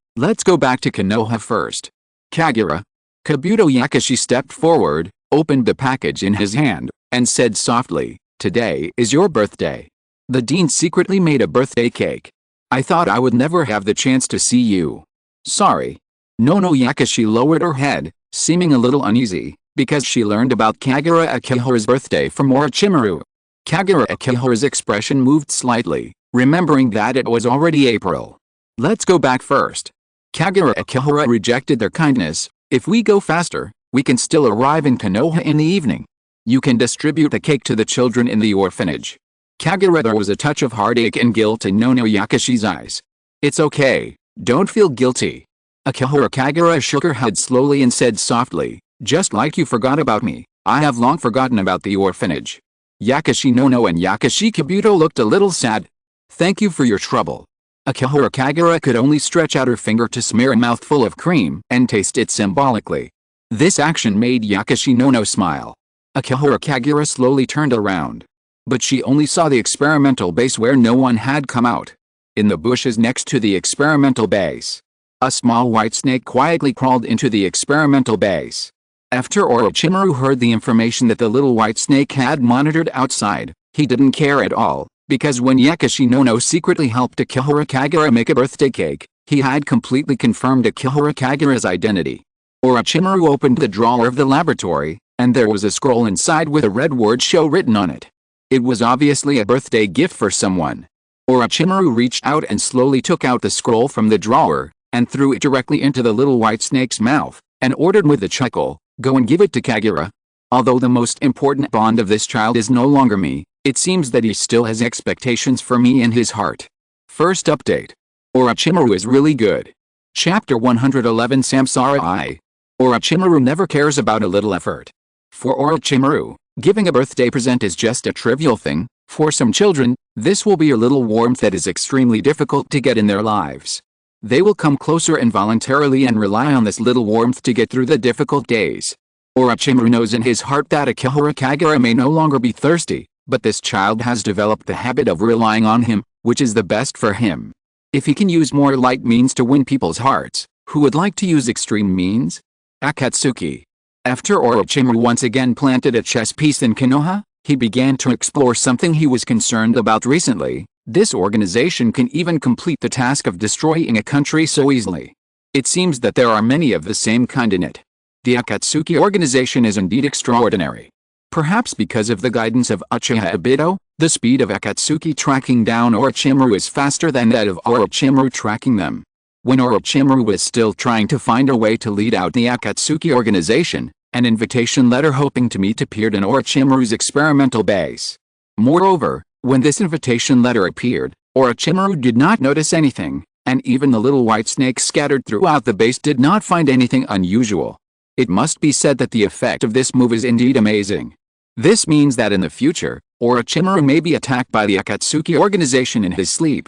back to Konoha first. Kagura. Kabuto Yakashi stepped forward, opened the package in his hand, and said softly, today is your birthday. The dean secretly made a birthday cake. I thought I would never have the chance to see you. Sorry. Nono Yakashi lowered her head, seeming a little uneasy, because she learned about Kagura Akihara's birthday from Orochimaru. Kagura Akihara's expression moved slightly, remembering that it was already April. Let's go back first. Kagura Akihara rejected their kindness. If we go faster, we can still arrive in Konoha in the evening. You can distribute the cake to the children in the orphanage. Kagura, there was a touch of heartache and guilt in Nono Yakashi's eyes. It's okay, don't feel guilty. Akihara Kagura shook her head slowly and said softly, just like you forgot about me, I have long forgotten about the orphanage. Yakashi Nono and Yakashi Kabuto looked a little sad. Thank you for your trouble. Akihara Kagura could only stretch out her finger to smear a mouthful of cream and taste it symbolically. This action made Yakashi no smile. Akihara Kagura slowly turned around. But she only saw the experimental base where no one had come out. In the bushes next to the experimental base, a small white snake quietly crawled into the experimental base. After Orochimaru heard the information that the little white snake had monitored outside, he didn't care at all, because when Yakashi no secretly helped Akihara Kagura make a birthday cake, he had completely confirmed Akihara Kagura's identity. Orochimaru opened the drawer of the laboratory, and there was a scroll inside with a red word show written on it. It was obviously a birthday gift for someone. Orochimaru reached out and slowly took out the scroll from the drawer, and threw it directly into the little white snake's mouth, and ordered with a chuckle, "Go and give it to Kagura." Although the most important bond of this child is no longer me, it seems that he still has expectations for me in his heart. First update. Orochimaru is really good. Chapter 111 Samsara I. Orochimaru never cares about a little effort. For Orochimaru, giving a birthday present is just a trivial thing. For some children, this will be a little warmth that is extremely difficult to get in their lives. They will come closer involuntarily and rely on this little warmth to get through the difficult days. Orochimaru knows in his heart that Akihara Kagura may no longer be thirsty, but this child has developed the habit of relying on him, which is the best for him. If he can use more light means to win people's hearts, who would like to use extreme means? Akatsuki. After Orochimaru once again planted a chess piece in Konoha, he began to explore something he was concerned about recently. This organization can even complete the task of destroying a country so easily. It seems that there are many of the same kind in it. The Akatsuki organization is indeed extraordinary. Perhaps because of the guidance of Uchiha Obito, the speed of Akatsuki tracking down Orochimaru is faster than that of Orochimaru tracking them. When Orochimaru was still trying to find a way to lead out the Akatsuki organization, an invitation letter hoping to meet appeared in Orochimaru's experimental base. Moreover, when this invitation letter appeared, Orochimaru did not notice anything, and even the little white snake scattered throughout the base did not find anything unusual. It must be said that the effect of this move is indeed amazing. This means that in the future, Orochimaru may be attacked by the Akatsuki organization in his sleep.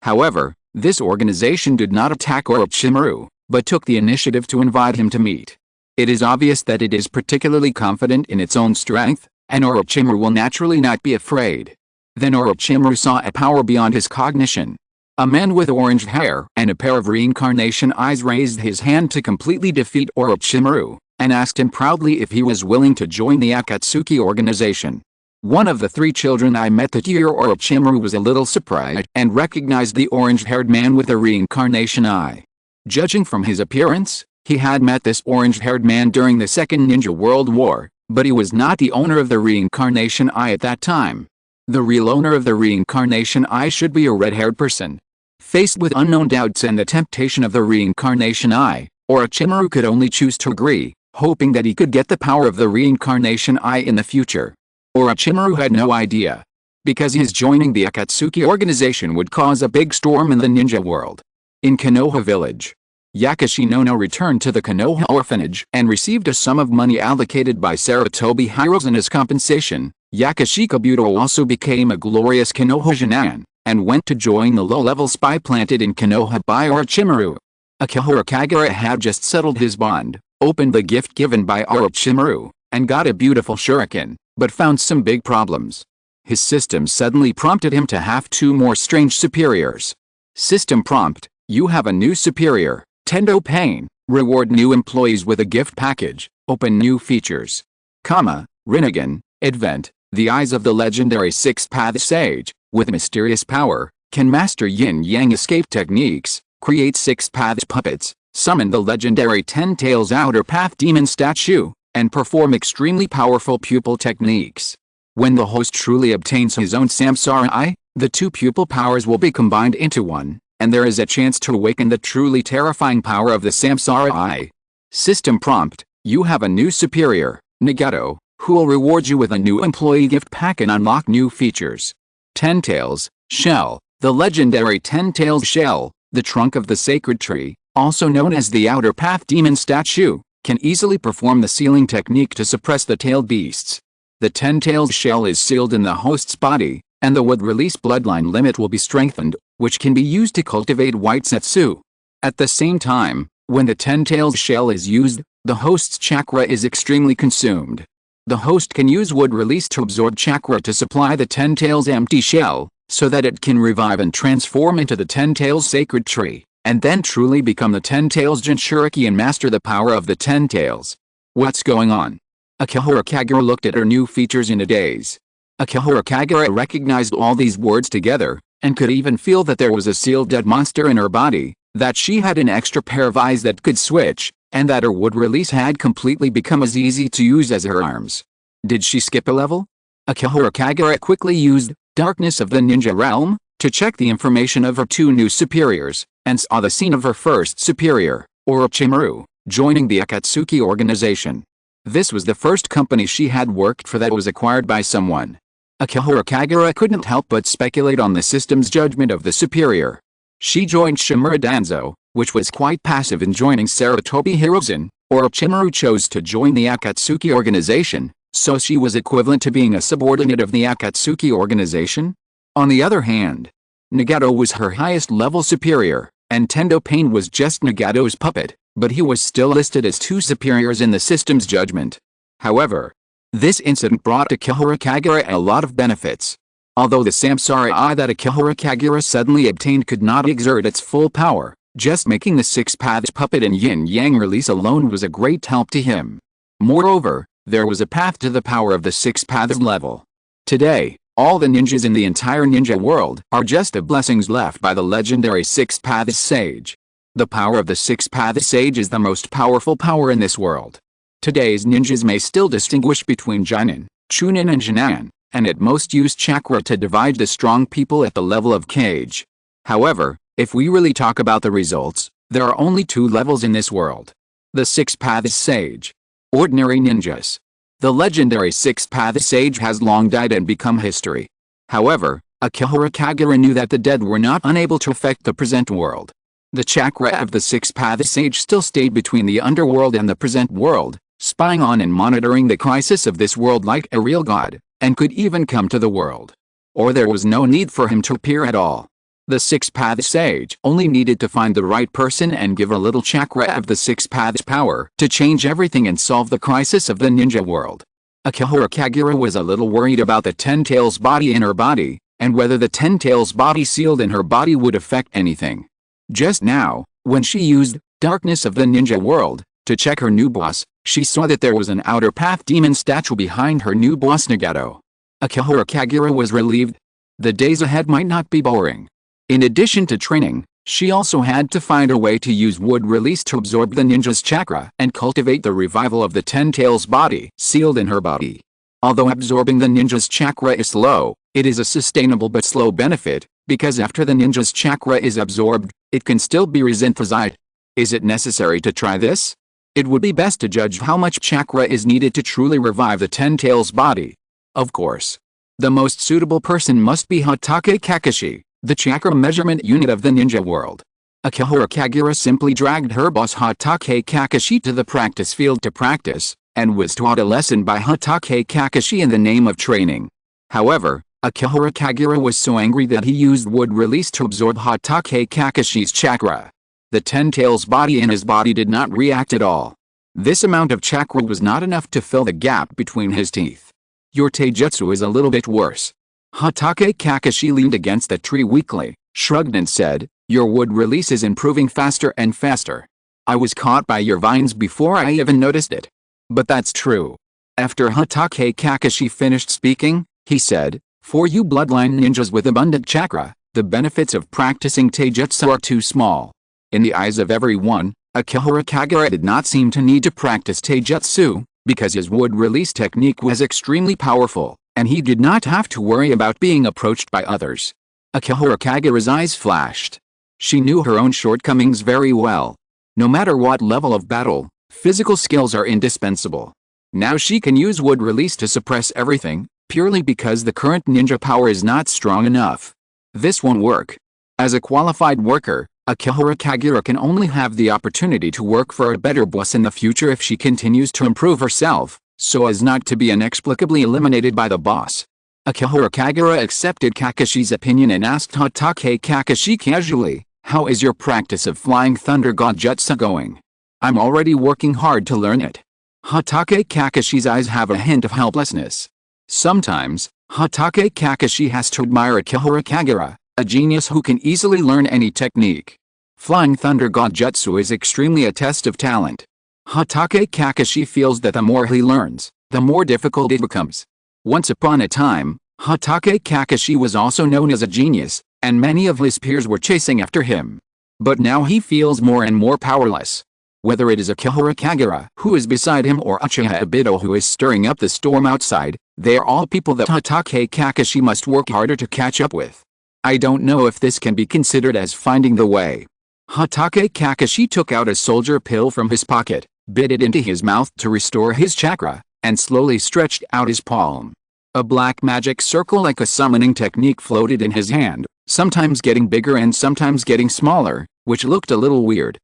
However, this organization did not attack Orochimaru, but took the initiative to invite him to meet. It is obvious that it is particularly confident in its own strength, and Orochimaru will naturally not be afraid. Then Orochimaru saw a power beyond his cognition. A man with orange hair and a pair of reincarnation eyes raised his hand to completely defeat Orochimaru, and asked him proudly if he was willing to join the Akatsuki organization. One of the three children I met that year. Orochimaru was a little surprised and recognized the orange-haired man with a reincarnation eye. Judging from his appearance, he had met this orange-haired man during the Second Ninja World War, but he was not the owner of the reincarnation eye at that time. The real owner of the reincarnation eye should be a red-haired person. Faced with unknown doubts and the temptation of the reincarnation eye, Orochimaru could only choose to agree, hoping that he could get the power of the reincarnation eye in the future. Orochimaru had no idea, because his joining the Akatsuki organization would cause a big storm in the ninja world. In Konoha village, Yakashi no returned to the Konoha orphanage and received a sum of money allocated by Sarutobi Hiruzen as compensation. Yakashi Kabuto also became a glorious Konoha Jonin, and went to join the low-level spy planted in Konoha by Orochimaru. Akihara Kagura had just settled his bond, opened the gift given by Orochimaru, and got a beautiful shuriken, but found some big problems. His system suddenly prompted him to have two more strange superiors. System prompt: you have a new superior, Tendo Pain, reward new employees with a gift package, open new features. Rinnegan, Advent, the eyes of the legendary sixth-path sage, with mysterious power, can master yin-yang escape techniques, create sixth-path puppets, summon the legendary Ten-Tails Outer Path demon statue, and perform extremely powerful pupil techniques. When the host truly obtains his own Samsara Eye, the two pupil powers will be combined into one, and there is a chance to awaken the truly terrifying power of the Samsara Eye. System prompt: you have a new superior, Nagato, who will reward you with a new employee gift pack and unlock new features. Ten-Tails Shell, the legendary Ten-Tails Shell, the trunk of the sacred tree, also known as the Outer Path demon statue, can easily perform the sealing technique to suppress the tailed beasts. The Ten-Tails shell is sealed in the host's body, and the would-release bloodline limit will be strengthened, which can be used to cultivate white Setsu. At the same time, when the Ten-Tails shell is used, The host's chakra is extremely consumed. The host can use wood release to absorb chakra to supply the Ten Tails' empty shell, so that it can revive and transform into the Ten Tails sacred tree, and then truly become the Ten Tails Jinchuriki and master the power of the Ten Tails. What's going on? Akihiro Kagura looked at her new features in a daze. Akihiro Kagura recognized all these words together, and could even feel that there was a sealed dead monster in her body, that she had an extra pair of eyes that could switch, and that her wood release had completely become as easy to use as her arms. Did she skip a level? Akihiro Kagura quickly used Darkness of the Ninja Realm to check the information of her two new superiors, and saw the scene of her first superior, Orochimaru, joining the Akatsuki organization. This was the first company she had worked for that was acquired by someone. Akihiro Kagura couldn't help but speculate on the system's judgment of the superior. She joined Shimura Danzo, which was quite passive in joining Sarutobi Hiruzen. Orochimaru chose to join the Akatsuki organization, so she was equivalent to being a subordinate of the Akatsuki organization? On the other hand, Nagato was her highest level superior, and Tendo Pain was just Nagato's puppet, but he was still listed as two superiors in the system's judgment. However, this incident brought Akihiro Kagura a lot of benefits. Although the Samsara Eye that Akihiro Kagura suddenly obtained could not exert its full power, just making the Six Paths puppet and yin-yang release alone was a great help to him. Moreover, there was a path to the power of the Six Paths level. Today, all the ninjas in the entire ninja world are just the blessings left by the legendary Six Paths Sage. The power of the Six Paths Sage is the most powerful power in this world. Today's ninjas may still distinguish between Jinin, Chunin and Jinan, and at most use chakra to divide the strong people at the level of Kage. However, if we really talk about the results, there are only two levels in this world. The Six Paths Sage. Ordinary ninjas. The legendary Six Paths Sage has long died and become history. However, Akihiro Kagura knew that the dead were not unable to affect the present world. The chakra of the Six Paths Sage still stayed between the underworld and the present world, spying on and monitoring the crisis of this world like a real god, and could even come to the world. Or there was no need for him to appear at all. The Six Paths Sage only needed to find the right person and give a little chakra of the Six Paths power to change everything and solve the crisis of the ninja world. Akihiro Kagura was a little worried about the Ten Tails body in her body, and whether the Ten Tails body sealed in her body would affect anything. Just now, when she used Darkness of the Ninja World to check her new boss, she saw that there was an outer path demon statue behind her new boss Nagato. Akihiro Kagura was relieved. The days ahead might not be boring. In addition to training, she also had to find a way to use wood release to absorb the ninja's chakra and cultivate the revival of the Ten Tails body sealed in her body. Although absorbing the ninja's chakra is slow, it is a sustainable but slow benefit, because after the ninja's chakra is absorbed, it can still be resynthesized. Is it necessary to try this? It would be best to judge how much chakra is needed to truly revive the Ten Tails body. Of course. The most suitable person must be Hatake Kakashi, the chakra measurement unit of the ninja world. Akihiro Kagura simply dragged her boss Hatake Kakashi to the practice field to practice, and was taught a lesson by Hatake Kakashi in the name of training. However, Akihiro Kagura was so angry that he used wood release to absorb Hatake Kakashi's chakra. The Ten Tails body in his body did not react at all. This amount of chakra was not enough to fill the gap between his teeth. Your taijutsu is a little bit worse. Hatake Kakashi leaned against the tree weakly, shrugged and said, "Your wood release is improving faster and faster. I was caught by your vines before I even noticed it." But that's true. After Hatake Kakashi finished speaking, he said, "For you bloodline ninjas with abundant chakra, the benefits of practicing taijutsu are too small." In the eyes of everyone, Akihiro Kagura did not seem to need to practice taijutsu, because his wood release technique was extremely powerful, and he did not have to worry about being approached by others. Akihiro Kagura's eyes flashed. She knew her own shortcomings very well. No matter what level of battle, physical skills are indispensable. Now she can use wood release to suppress everything, purely because the current ninja power is not strong enough. This won't work. As a qualified worker, Akihiro Kagura can only have the opportunity to work for a better boss in the future if she continues to improve herself, so as not to be inexplicably eliminated by the boss. Akihiro Kagura accepted Kakashi's opinion and asked Hatake Kakashi casually, "How is your practice of Flying Thunder God Jutsu going?" I'm already working hard to learn it. Hatake Kakashi's eyes have a hint of helplessness. Sometimes, Hatake Kakashi has to admire Akihara Kagura, a genius who can easily learn any technique. Flying Thunder God Jutsu is extremely a test of talent. Hatake Kakashi feels that the more he learns, the more difficult it becomes. Once upon a time, Hatake Kakashi was also known as a genius, and many of his peers were chasing after him. But now he feels more and more powerless. Whether it is Akihara Kagura who is beside him or Uchiha Obito who is stirring up the storm outside, they are all people that Hatake Kakashi must work harder to catch up with. I don't know if this can be considered as finding the way. Hatake Kakashi took out a soldier pill from his pocket, bit it into his mouth to restore his chakra, and slowly stretched out his palm. A black magic circle like a summoning technique floated in his hand, sometimes getting bigger and sometimes getting smaller, which looked a little weird.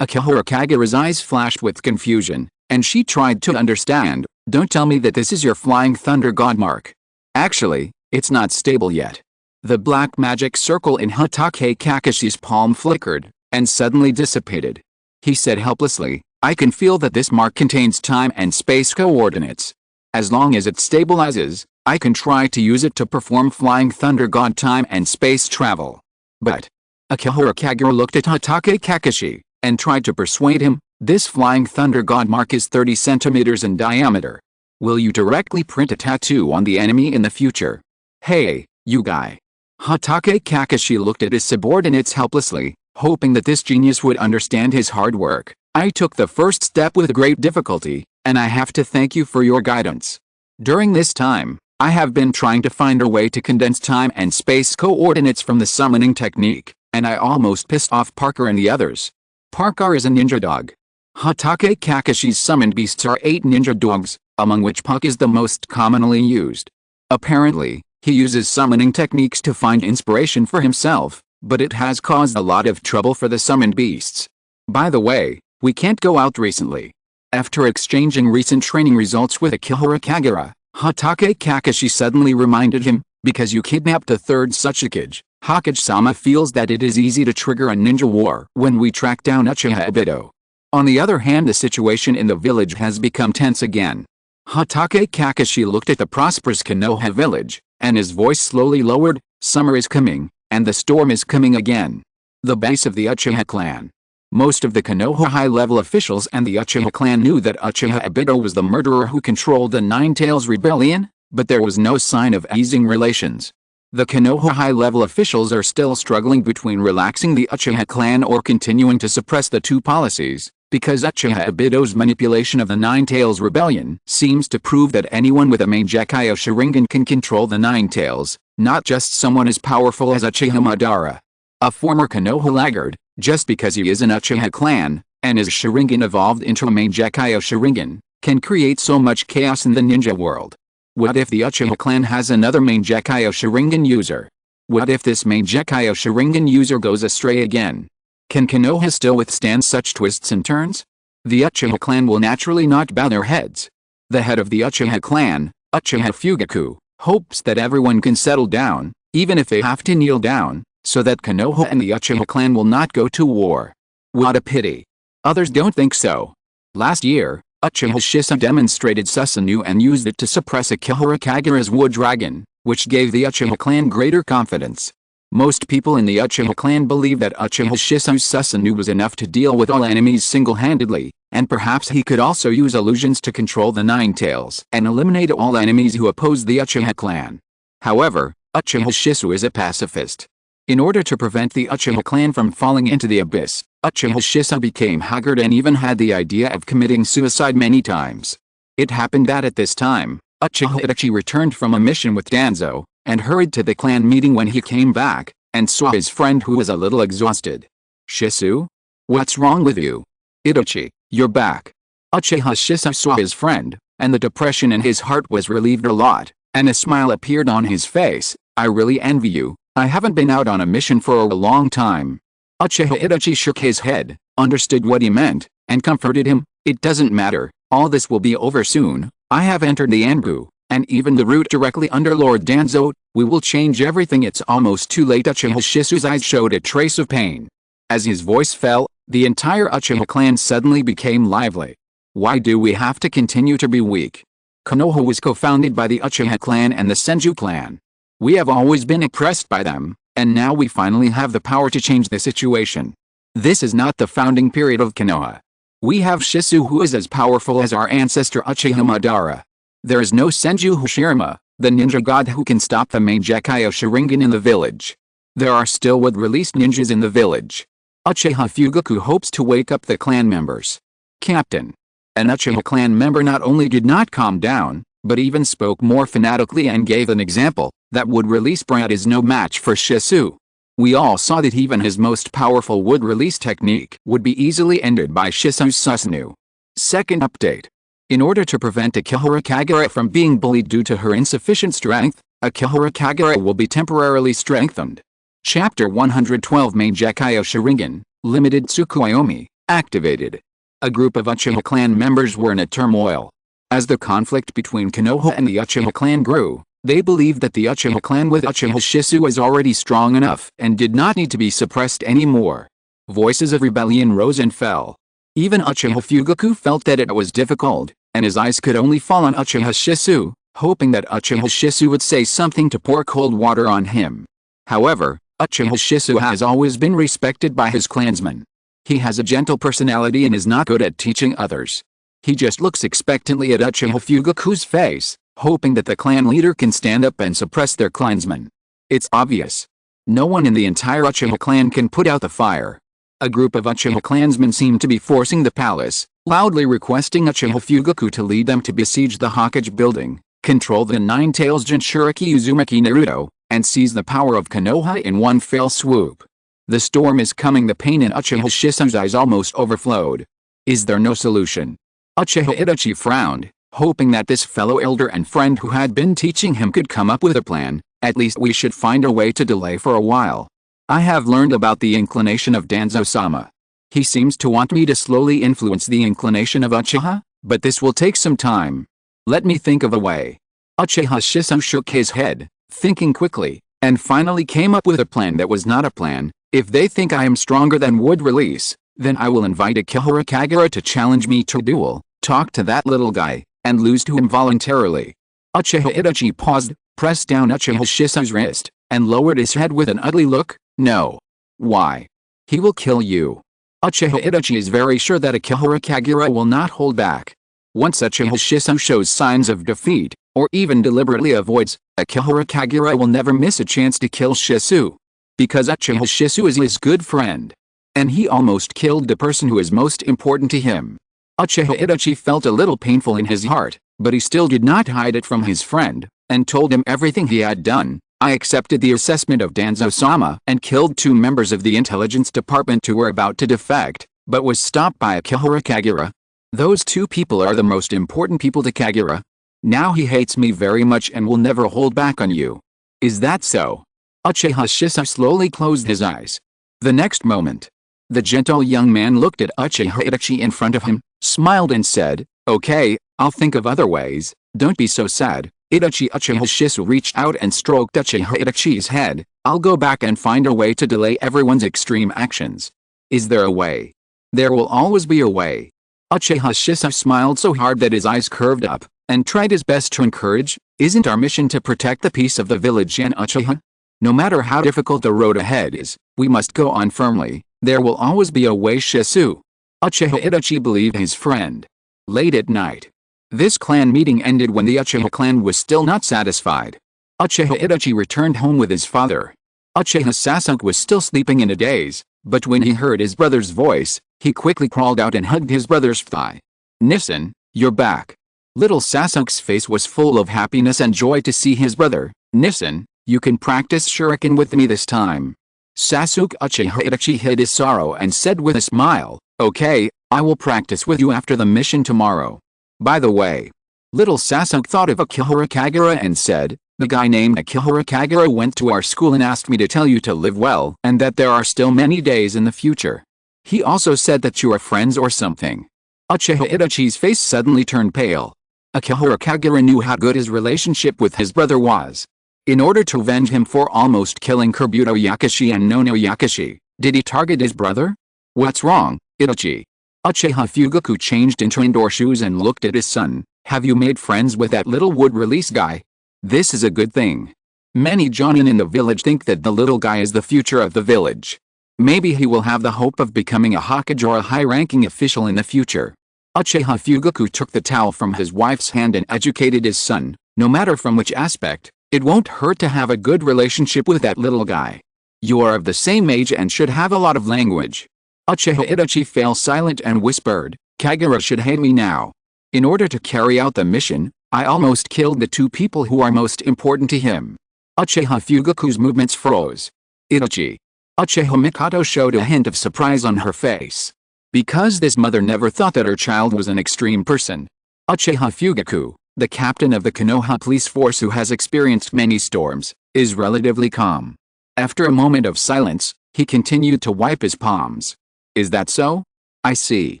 Akihara Kagura's eyes flashed with confusion, and she tried to understand. Don't tell me that this is your Flying Thunder God mark. Actually, it's not stable yet. The black magic circle in Hatake Kakashi's palm flickered, and suddenly dissipated. He said helplessly, I can feel that this mark contains time and space coordinates. As long as it stabilizes, I can try to use it to perform Flying Thunder God time and space travel. But Akihara Kagura looked at Hatake Kakashi and tried to persuade him, this Flying Thunder God mark is 30 centimeters in diameter. Will you directly print a tattoo on the enemy in the future? Hey, you guy. Hatake Kakashi looked at his subordinates helplessly, hoping that this genius would understand his hard work. I took the first step with great difficulty, and I have to thank you for your guidance. During this time, I have been trying to find a way to condense time and space coordinates from the summoning technique, and I almost pissed off Parker and the others. Parker is a ninja dog. Hatake Kakashi's summoned beasts are 8 ninja dogs, among which Puck is the most commonly used. Apparently, he uses summoning techniques to find inspiration for himself, but it has caused a lot of trouble for the summoned beasts. By the way, we can't go out recently. After exchanging recent training results with Akihara Kagura, Hatake Kakashi suddenly reminded him, because you kidnapped the third Tsuchikage, Hokage-sama feels that it is easy to trigger a ninja war when we track down Uchiha Obito. On the other hand, the situation in the village has become tense again. Hatake Kakashi looked at the prosperous Konoha village, and his voice slowly lowered, summer is coming, and the storm is coming again. The base of the Uchiha clan. Most of the Konoha high-level officials and the Uchiha clan knew that Uchiha Obito was the murderer who controlled the Nine Tails Rebellion, but there was no sign of easing relations. The Konoha high-level officials are still struggling between relaxing the Uchiha clan or continuing to suppress the two policies, because Uchiha Obito's manipulation of the Nine Tails Rebellion seems to prove that anyone with a Mangekyo Sharingan can control the Nine Tails, not just someone as powerful as Uchiha Madara. A former Konoha laggard, just because he is an Uchiha clan, and his Sharingan evolved into a Mangekyo Sharingan, can create so much chaos in the ninja world. What if the Uchiha clan has another Mangekyo Sharingan user? What if this Mangekyo Sharingan user goes astray again? Can Konoha still withstand such twists and turns? The Uchiha clan will naturally not bow their heads. The head of the Uchiha clan, Uchiha Fugaku, hopes that everyone can settle down, even if they have to kneel down, so that Konoha and the Uchiha clan will not go to war. What a pity. Others don't think so. Last year, Uchiha Shisa demonstrated Susanoo and used it to suppress Akihara Kagura's Wood Dragon, which gave the Uchiha clan greater confidence. Most people in the Uchiha clan believe that Uchiha Shisa's Susanoo was enough to deal with all enemies single-handedly, and perhaps he could also use illusions to control the Nine Tails and eliminate all enemies who oppose the Uchiha clan. However, Uchiha Shisu is a pacifist. In order to prevent the Uchiha clan from falling into the abyss, Uchiha Shisa became haggard and even had the idea of committing suicide many times. It happened that at this time, Uchiha Itachi returned from a mission with Danzo, and hurried to the clan meeting when he came back, and saw his friend who was a little exhausted. Shisu? What's wrong with you? Itachi, you're back. Uchiha Shisa saw his friend, and the depression in his heart was relieved a lot, and a smile appeared on his face. I really envy you. I haven't been out on a mission for a long time. Uchiha Itachi shook his head, understood what he meant, and comforted him. It doesn't matter, all this will be over soon. I have entered the Anbu, and even the route directly under Lord Danzo. We will change everything. It's almost too late. Uchiha Shisu's eyes showed a trace of pain. As his voice fell, the entire Uchiha clan suddenly became lively. Why do we have to continue to be weak? Konoha was co-founded by the Uchiha clan and the Senju clan. We have always been oppressed by them, and now we finally have the power to change the situation. This is not the founding period of Konoha. We have Shisu who is as powerful as our ancestor Uchiha Madara. There is no Senju Hashirama, the ninja god who can stop the main Gekkai Sharingan in the village. There are still wood-released ninjas in the village. Uchiha Fugaku hopes to wake up the clan members. Captain. An Uchiha clan member not only did not calm down, but even spoke more fanatically and gave an example, that wood-release Brat is no match for Shisu. We all saw that even his most powerful wood-release technique would be easily ended by Shisu's Susanoo. Second update. In order to prevent Akihara Kagura from being bullied due to her insufficient strength, Akihara Kagura will be temporarily strengthened. Chapter 112 Main Gekkai Sharingan, Limited Tsukuyomi, activated. A group of Uchiha clan members were in a turmoil. As the conflict between Konoha and the Uchiha clan grew, they believed that the Uchiha clan with Uchiha Shisu was already strong enough and did not need to be suppressed anymore. Voices of rebellion rose and fell. Even Uchiha Fugaku felt that it was difficult, and his eyes could only fall on Uchiha Shisu, hoping that Uchiha Shisu would say something to pour cold water on him. However, Uchiha Shisu has always been respected by his clansmen. He has a gentle personality and is not good at teaching others. He just looks expectantly at Uchiha Fugaku's face, hoping that the clan leader can stand up and suppress their clansmen. It's obvious. No one in the entire Uchiha clan can put out the fire. A group of Uchiha clansmen seem to be forcing the palace, loudly requesting Uchiha Fugaku to lead them to besiege the Hokage building, control the Nine-Tails Jinchuriki Uzumaki Naruto, and seize the power of Konoha in one fell swoop. The storm is coming. The pain in Uchiha Shisu's eyes almost overflowed. Is there no solution? Uchiha Itachi frowned, hoping that this fellow elder and friend who had been teaching him could come up with a plan. At least we should find a way to delay for a while. I have learned about the inclination of Danzo-sama. He seems to want me to slowly influence the inclination of Uchiha, but this will take some time. Let me think of a way. Uchiha Shisu shook his head, thinking quickly, and finally came up with a plan that was not a plan. If they think I am stronger than wood release, then I will invite Akihara Kagura to challenge me to duel, talk to that little guy, and lose to him voluntarily. Uchiha Itachi paused, pressed down Uchiha Shisu's wrist, and lowered his head with an ugly look. No. Why? He will kill you. Uchiha Itachi is very sure that Akihara Kagura will not hold back. Once Uchiha Shisu shows signs of defeat, or even deliberately avoids, Akihara Kagura will never miss a chance to kill Shisu. Because Uchiha Shisu is his good friend. And he almost killed the person who is most important to him. Uchiha Itachi felt a little painful in his heart, but he still did not hide it from his friend, and told him everything he had done. I accepted the assessment of Danzo-sama and killed 2 members of the intelligence department who were about to defect, but was stopped by Akihara Kagura. Those 2 people are the most important people to Kagura. Now he hates me very much and will never hold back on you. Is that so? Uchiha Shisu slowly closed his eyes. The next moment, the gentle young man looked at Uchiha Itachi in front of him, smiled and said, "Okay, I'll think of other ways, don't be so sad." Uchiha Shisu reached out and stroked Uchiha Itachi's head. "I'll go back and find a way to delay everyone's extreme actions." Is there a way? There will always be a way. Uchiha Shisu smiled so hard that his eyes curved up, and tried his best to encourage, "Isn't our mission to protect the peace of the village and Uchiha? No matter how difficult the road ahead is, we must go on firmly. There will always be a way." Shisu. Uchiha Itachi believed his friend. Late at night. This clan meeting ended when the Uchiha clan was still not satisfied. Uchiha Itachi returned home with his father. Uchiha Sasuke was still sleeping in a daze, but when he heard his brother's voice, he quickly crawled out and hugged his brother's thigh. "Nissen, you're back." Little Sasuke's face was full of happiness and joy to see his brother. "Nissen, you can practice shuriken with me this time." Sasuke Uchiha Itachi hid his sorrow and said with a smile, "Okay, I will practice with you after the mission tomorrow." By the way, little Sasuke thought of Akihara Kagura and said, "The guy named Akihara Kagura went to our school and asked me to tell you to live well and that there are still many days in the future. He also said that you are friends or something." Uchiha Itachi's face suddenly turned pale. Akihara Kagura knew how good his relationship with his brother was. In order to avenge him for almost killing Kabuto Yakashi and Nono Yakashi, Did he target his brother? What's wrong, Itachi? Uchiha Fugaku changed into indoor shoes and looked at his son. Have you made friends with that little wood release guy? This is a good thing. Many jonin in the village think that the little guy is the future of the village. Maybe he will have the hope of becoming a Hokage or a high-ranking official in the future. Uchiha Fugaku took the towel from his wife's hand and educated his son. No matter from which aspect, it won't hurt to have a good relationship with that little guy. You are of the same age and should have a lot of language. Uchiha Itachi fell silent and whispered, Kagura should hate me now. In order to carry out the mission, I almost killed the two people who are most important to him. Uchiha Fugaku's movements froze. Itachi. Uchiha Mikoto showed a hint of surprise on her face. Because this mother never thought that her child was an extreme person. Uchiha Fugaku, the captain of the Konoha police force who has experienced many storms, is relatively calm. After a moment of silence, he continued to wipe his palms. Is that so? I see.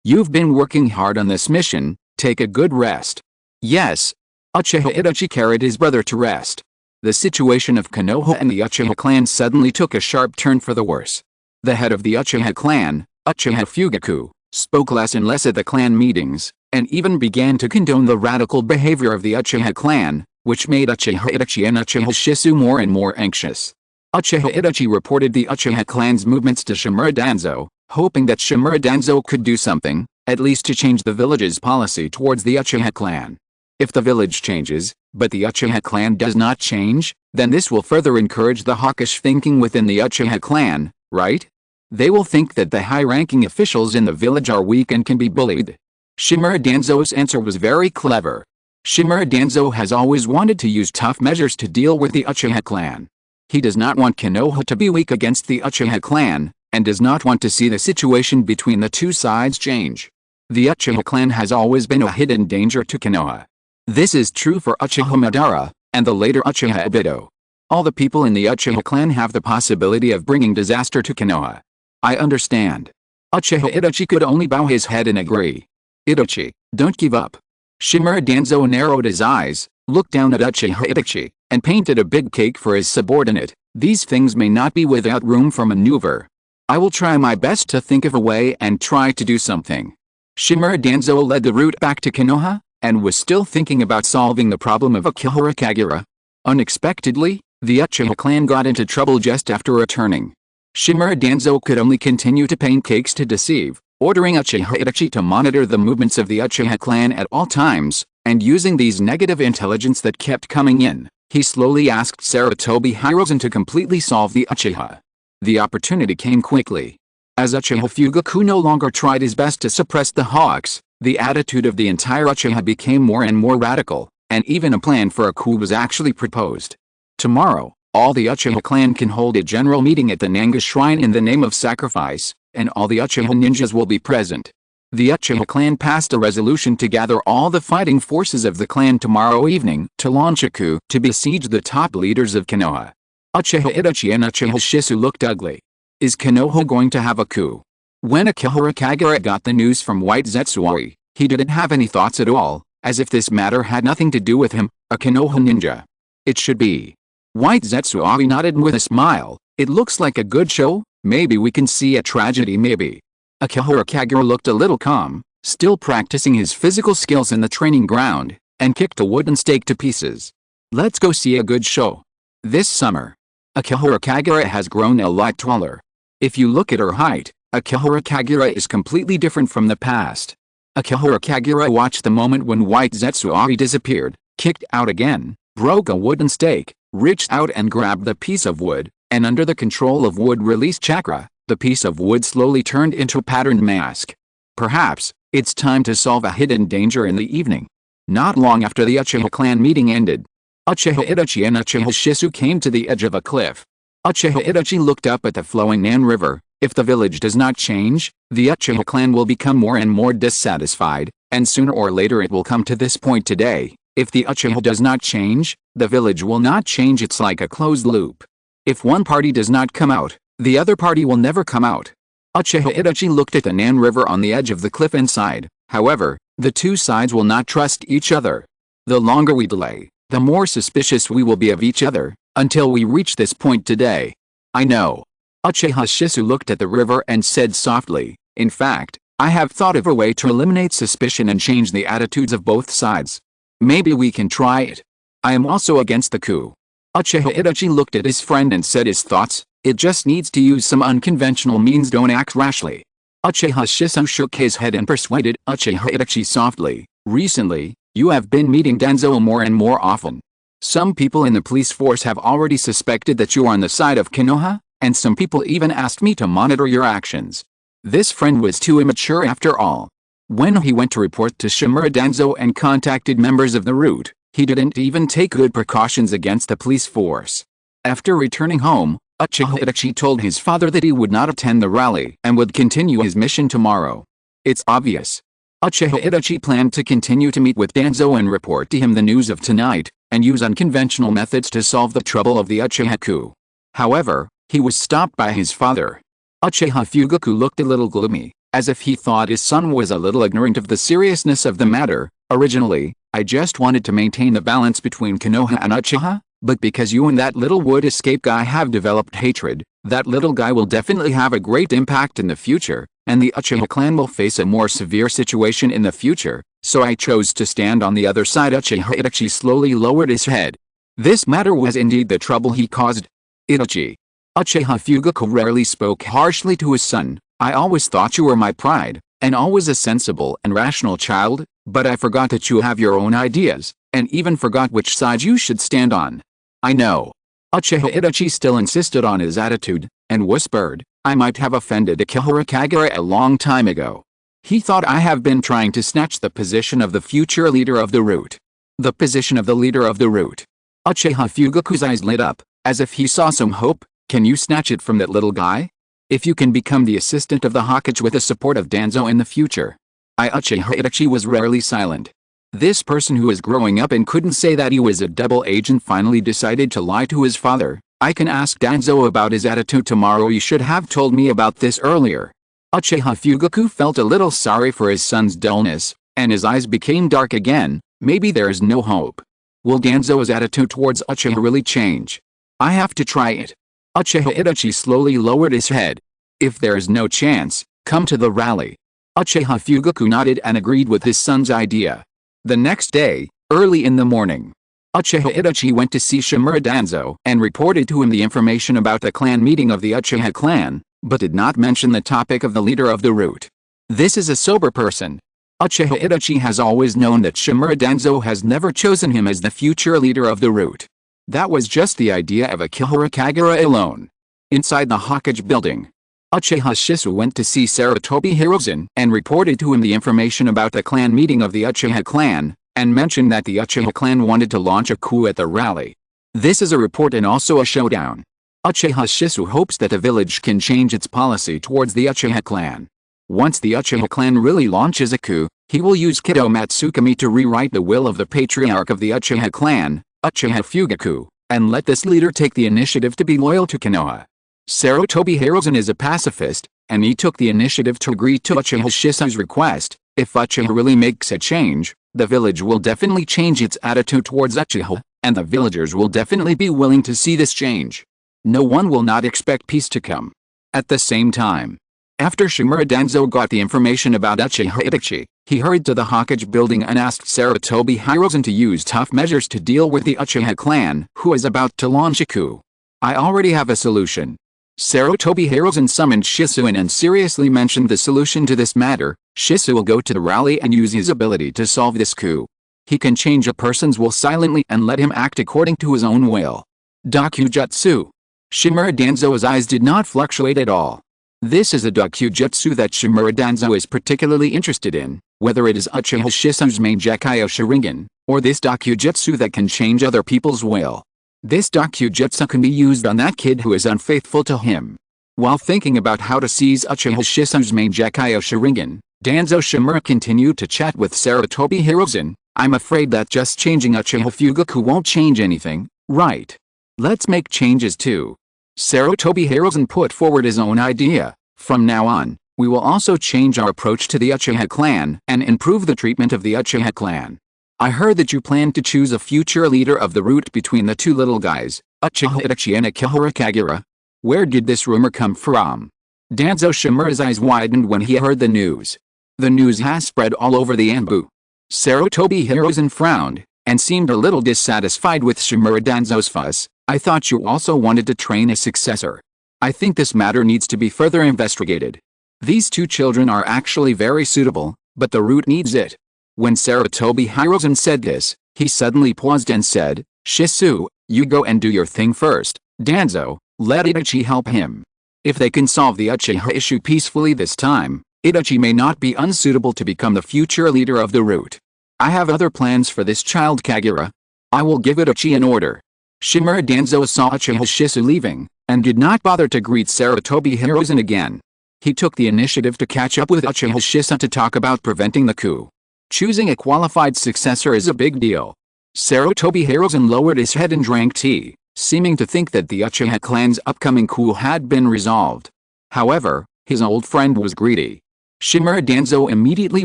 You've been working hard on this mission, take a good rest. Yes. Uchiha Itachi carried his brother to rest. The situation of Konoha and the Uchiha clan suddenly took a sharp turn for the worse. The head of the Uchiha clan, Uchiha Fugaku, spoke less and less at the clan meetings, and even began to condone the radical behavior of the Uchiha clan, which made Uchiha Itachi and Uchiha Shisu more and more anxious. Uchiha Itachi reported the Uchiha clan's movements to Shimura Danzo, hoping that Shimura Danzo could do something, at least to change the village's policy towards the Uchiha clan. If the village changes, but the Uchiha clan does not change, then this will further encourage the hawkish thinking within the Uchiha clan, right? They will think that the high-ranking officials in the village are weak and can be bullied. Shimura Danzo's answer was very clever. Shimura Danzo has always wanted to use tough measures to deal with the Uchiha clan. He does not want Konoha to be weak against the Uchiha clan, and does not want to see the situation between the two sides change. The Uchiha clan has always been a hidden danger to Konoha. This is true for Uchiha Madara, and the later Uchiha Obito. All the people in the Uchiha clan have the possibility of bringing disaster to Konoha. I understand. Uchiha Itachi could only bow his head and agree. Itachi, don't give up. Shimura Danzo narrowed his eyes, looked down at Uchiha Itachi, and painted a big cake for his subordinate. These things may not be without room for maneuver. I will try my best to think of a way and try to do something. Shimura Danzo led the route back to Konoha, and was still thinking about solving the problem of Akihara Kagura. Unexpectedly, the Uchiha clan got into trouble just after returning. Shimura Danzo could only continue to paint cakes to deceive, ordering Uchiha Itachi to monitor the movements of the Uchiha clan at all times, and using these negative intelligence that kept coming in, he slowly asked Sarutobi Hiruzen to completely solve the Uchiha. The opportunity came quickly. As Uchiha Fugaku no longer tried his best to suppress the Hawks, the attitude of the entire Uchiha became more and more radical, and even a plan for a coup was actually proposed. Tomorrow, all the Uchiha clan can hold a general meeting at the Nanga Shrine in the name of sacrifice, and all the Uchiha ninjas will be present. The Uchiha clan passed a resolution to gather all the fighting forces of the clan tomorrow evening to launch a coup to besiege the top leaders of Konoha. Uchiha Itachi and Uchiha Shisu looked ugly. Is Konoha going to have a coup? When Akihara Kagura got the news from White Zetsuari, he didn't have any thoughts at all, as if this matter had nothing to do with him, a Konoha ninja. It should be. White Zetsuari nodded with a smile. It looks like a good show, maybe we can see a tragedy maybe. Akihara Kagura looked a little calm, still practicing his physical skills in the training ground, and kicked a wooden stake to pieces. Let's go see a good show. This summer, Akihara Kagura has grown a lot taller. If you look at her height, Akihara Kagura is completely different from the past. Akihara Kagura watched the moment when White Zetsuari disappeared, kicked out again, broke a wooden stake, reached out and grabbed the piece of wood, and under the control of wood release chakra, the piece of wood slowly turned into a patterned mask. Perhaps, it's time to solve a hidden danger in the evening. Not long after the Uchiha clan meeting ended, Uchiha Itachi and Uchiha Shisu came to the edge of a cliff. Uchiha Itachi looked up at the flowing Nan River. If the village does not change, the Uchiha clan will become more and more dissatisfied, and sooner or later it will come to this point today. If the Uchiha does not change, the village will not change. It's like a closed loop. If one party does not come out, the other party will never come out. Uchiha Itachi looked at the Nan River on the edge of the cliff and sighed. However, the two sides will not trust each other. The longer we delay, the more suspicious we will be of each other, until we reach this point today. I know. Uchiha Shisu looked at the river and said softly, "In fact, I have thought of a way to eliminate suspicion and change the attitudes of both sides. Maybe we can try it. I am also against the coup." Uchiha Itachi looked at his friend and said his thoughts, "It just needs to use some unconventional means, don't act rashly." Uchiha Shisu shook his head and persuaded Uchiha Itachi softly, "Recently, you have been meeting Danzo more and more often. Some people in the police force have already suspected that you are on the side of Konoha, and some people even asked me to monitor your actions." This friend was too immature after all. When he went to report to Shimura Danzo and contacted members of the route, he didn't even take good precautions against the police force. After returning home, Uchiha Itachi told his father that he would not attend the rally and would continue his mission tomorrow. It's obvious. Uchiha Itachi planned to continue to meet with Danzo and report to him the news of tonight, and use unconventional methods to solve the trouble of the Uchiha coup. However, he was stopped by his father. Uchiha Fugaku looked a little gloomy, as if he thought his son was a little ignorant of the seriousness of the matter. "Originally, I just wanted to maintain the balance between Konoha and Uchiha, but because you and that little wood escape guy have developed hatred, that little guy will definitely have a great impact in the future, and the Uchiha clan will face a more severe situation in the future, so I chose to stand on the other side." Uchiha Itachi slowly lowered his head. This matter was indeed the trouble he caused. "Itachi." Uchiha Fugaku rarely spoke harshly to his son. "I always thought you were my pride, and always a sensible and rational child, but I forgot that you have your own ideas, and even forgot which side you should stand on." "I know." Uchiha Itachi still insisted on his attitude, and whispered, "I might have offended Akihara Kagura a long time ago. He thought I have been trying to snatch the position of the future leader of the route." "The position of the leader of the route?" Uchiha Fugaku's eyes lit up, as if he saw some hope. "Can you snatch it from that little guy? If you can become the assistant of the Hokage with the support of Danzo in the future." Uchiha Itachi was rarely silent. This person who was growing up and couldn't say that he was a double agent finally decided to lie to his father. "I can ask Danzo about his attitude tomorrow. You should have told me about this earlier." Uchiha Fugaku felt a little sorry for his son's dullness, and his eyes became dark again. Maybe there is no hope. Will Danzo's attitude towards Uchiha really change? "I have to try it." Uchiha Itachi slowly lowered his head. "If there is no chance, come to the rally." Uchiha Fugaku nodded and agreed with his son's idea. The next day, early in the morning, Uchiha Itachi went to see Shimura Danzo and reported to him the information about the clan meeting of the Uchiha clan, but did not mention the topic of the leader of the route. This is a sober person. Uchiha Itachi has always known that Shimura Danzo has never chosen him as the future leader of the route. That was just the idea of Akihara Kagura alone. Inside the Hokage building, Uchiha Shisu went to see Sarutobi Hiruzen and reported to him the information about the clan meeting of the Uchiha clan, and mentioned that the Uchiha clan wanted to launch a coup at the rally. This is a report and also a showdown. Uchiha Shisu hopes that the village can change its policy towards the Uchiha clan. Once the Uchiha clan really launches a coup, he will use Kido Matsukami to rewrite the will of the patriarch of the Uchiha clan, Uchiha Fugaku, and let this leader take the initiative to be loyal to Konoha. Sarutobi Hiruzen is a pacifist, and he took the initiative to agree to Uchiha Shisu's request. If Uchiha really makes a change, the village will definitely change its attitude towards Uchiha, and the villagers will definitely be willing to see this change. No one will not expect peace to come. At the same time, after Shimura Danzo got the information about Uchiha Itachi, he hurried to the Hokage building and asked Sarutobi Hiruzen to use tough measures to deal with the Uchiha clan, who is about to launch a coup. "I already have a solution." Sarutobi Hiruzen summoned Shisu and seriously mentioned the solution to this matter. Shisu will go to the rally and use his ability to solve this coup. He can change a person's will silently and let him act according to his own will. Dakujutsu. Shimura Danzo's eyes did not fluctuate at all. This is a Dakujutsu that Shimura Danzo is particularly interested in, whether it is Uchiha Shisu's Mangekyo Sharingan, or this Dakujutsu that can change other people's will. This Dakujutsu can be used on that kid who is unfaithful to him. While thinking about how to seize Uchiha Shisu's Mangekyo Sharingan, Danzo Shimura continued to chat with Sarutobi Hiruzen. "I'm afraid that just changing Uchiha Fugaku won't change anything, right? Let's make changes too." Sarutobi Hiruzen put forward his own idea. "From now on, we will also change our approach to the Uchiha clan and improve the treatment of the Uchiha clan. I heard that you plan to choose a future leader of the route between the two little guys, Uchiha Itachi and Akihara Kagura." Where did this rumor come from? Danzo Shimura's eyes widened when he heard the news. The news has spread all over the Anbu. Sarutobi Hiruzen frowned, and seemed a little dissatisfied with Shimura Danzo's fuss. I thought you also wanted to train a successor. I think this matter needs to be further investigated. These two children are actually very suitable, but the root needs it. When Sarutobi Hiruzen said this, he suddenly paused and said, Shisu, you go and do your thing first. Danzo, let Itachi help him. If they can solve the Uchiha issue peacefully this time, Itachi may not be unsuitable to become the future leader of the root. I have other plans for this child Kagura. I will give Itachi an order. Shimura Danzo saw Uchiha Shisu leaving, and did not bother to greet Sarutobi Hiruzen again. He took the initiative to catch up with Uchiha Shisu to talk about preventing the coup. Choosing a qualified successor is a big deal. Sarutobi Hiruzen lowered his head and drank tea, seeming to think that the Uchiha clan's upcoming coup had been resolved. However, his old friend was greedy. Shimura Danzo immediately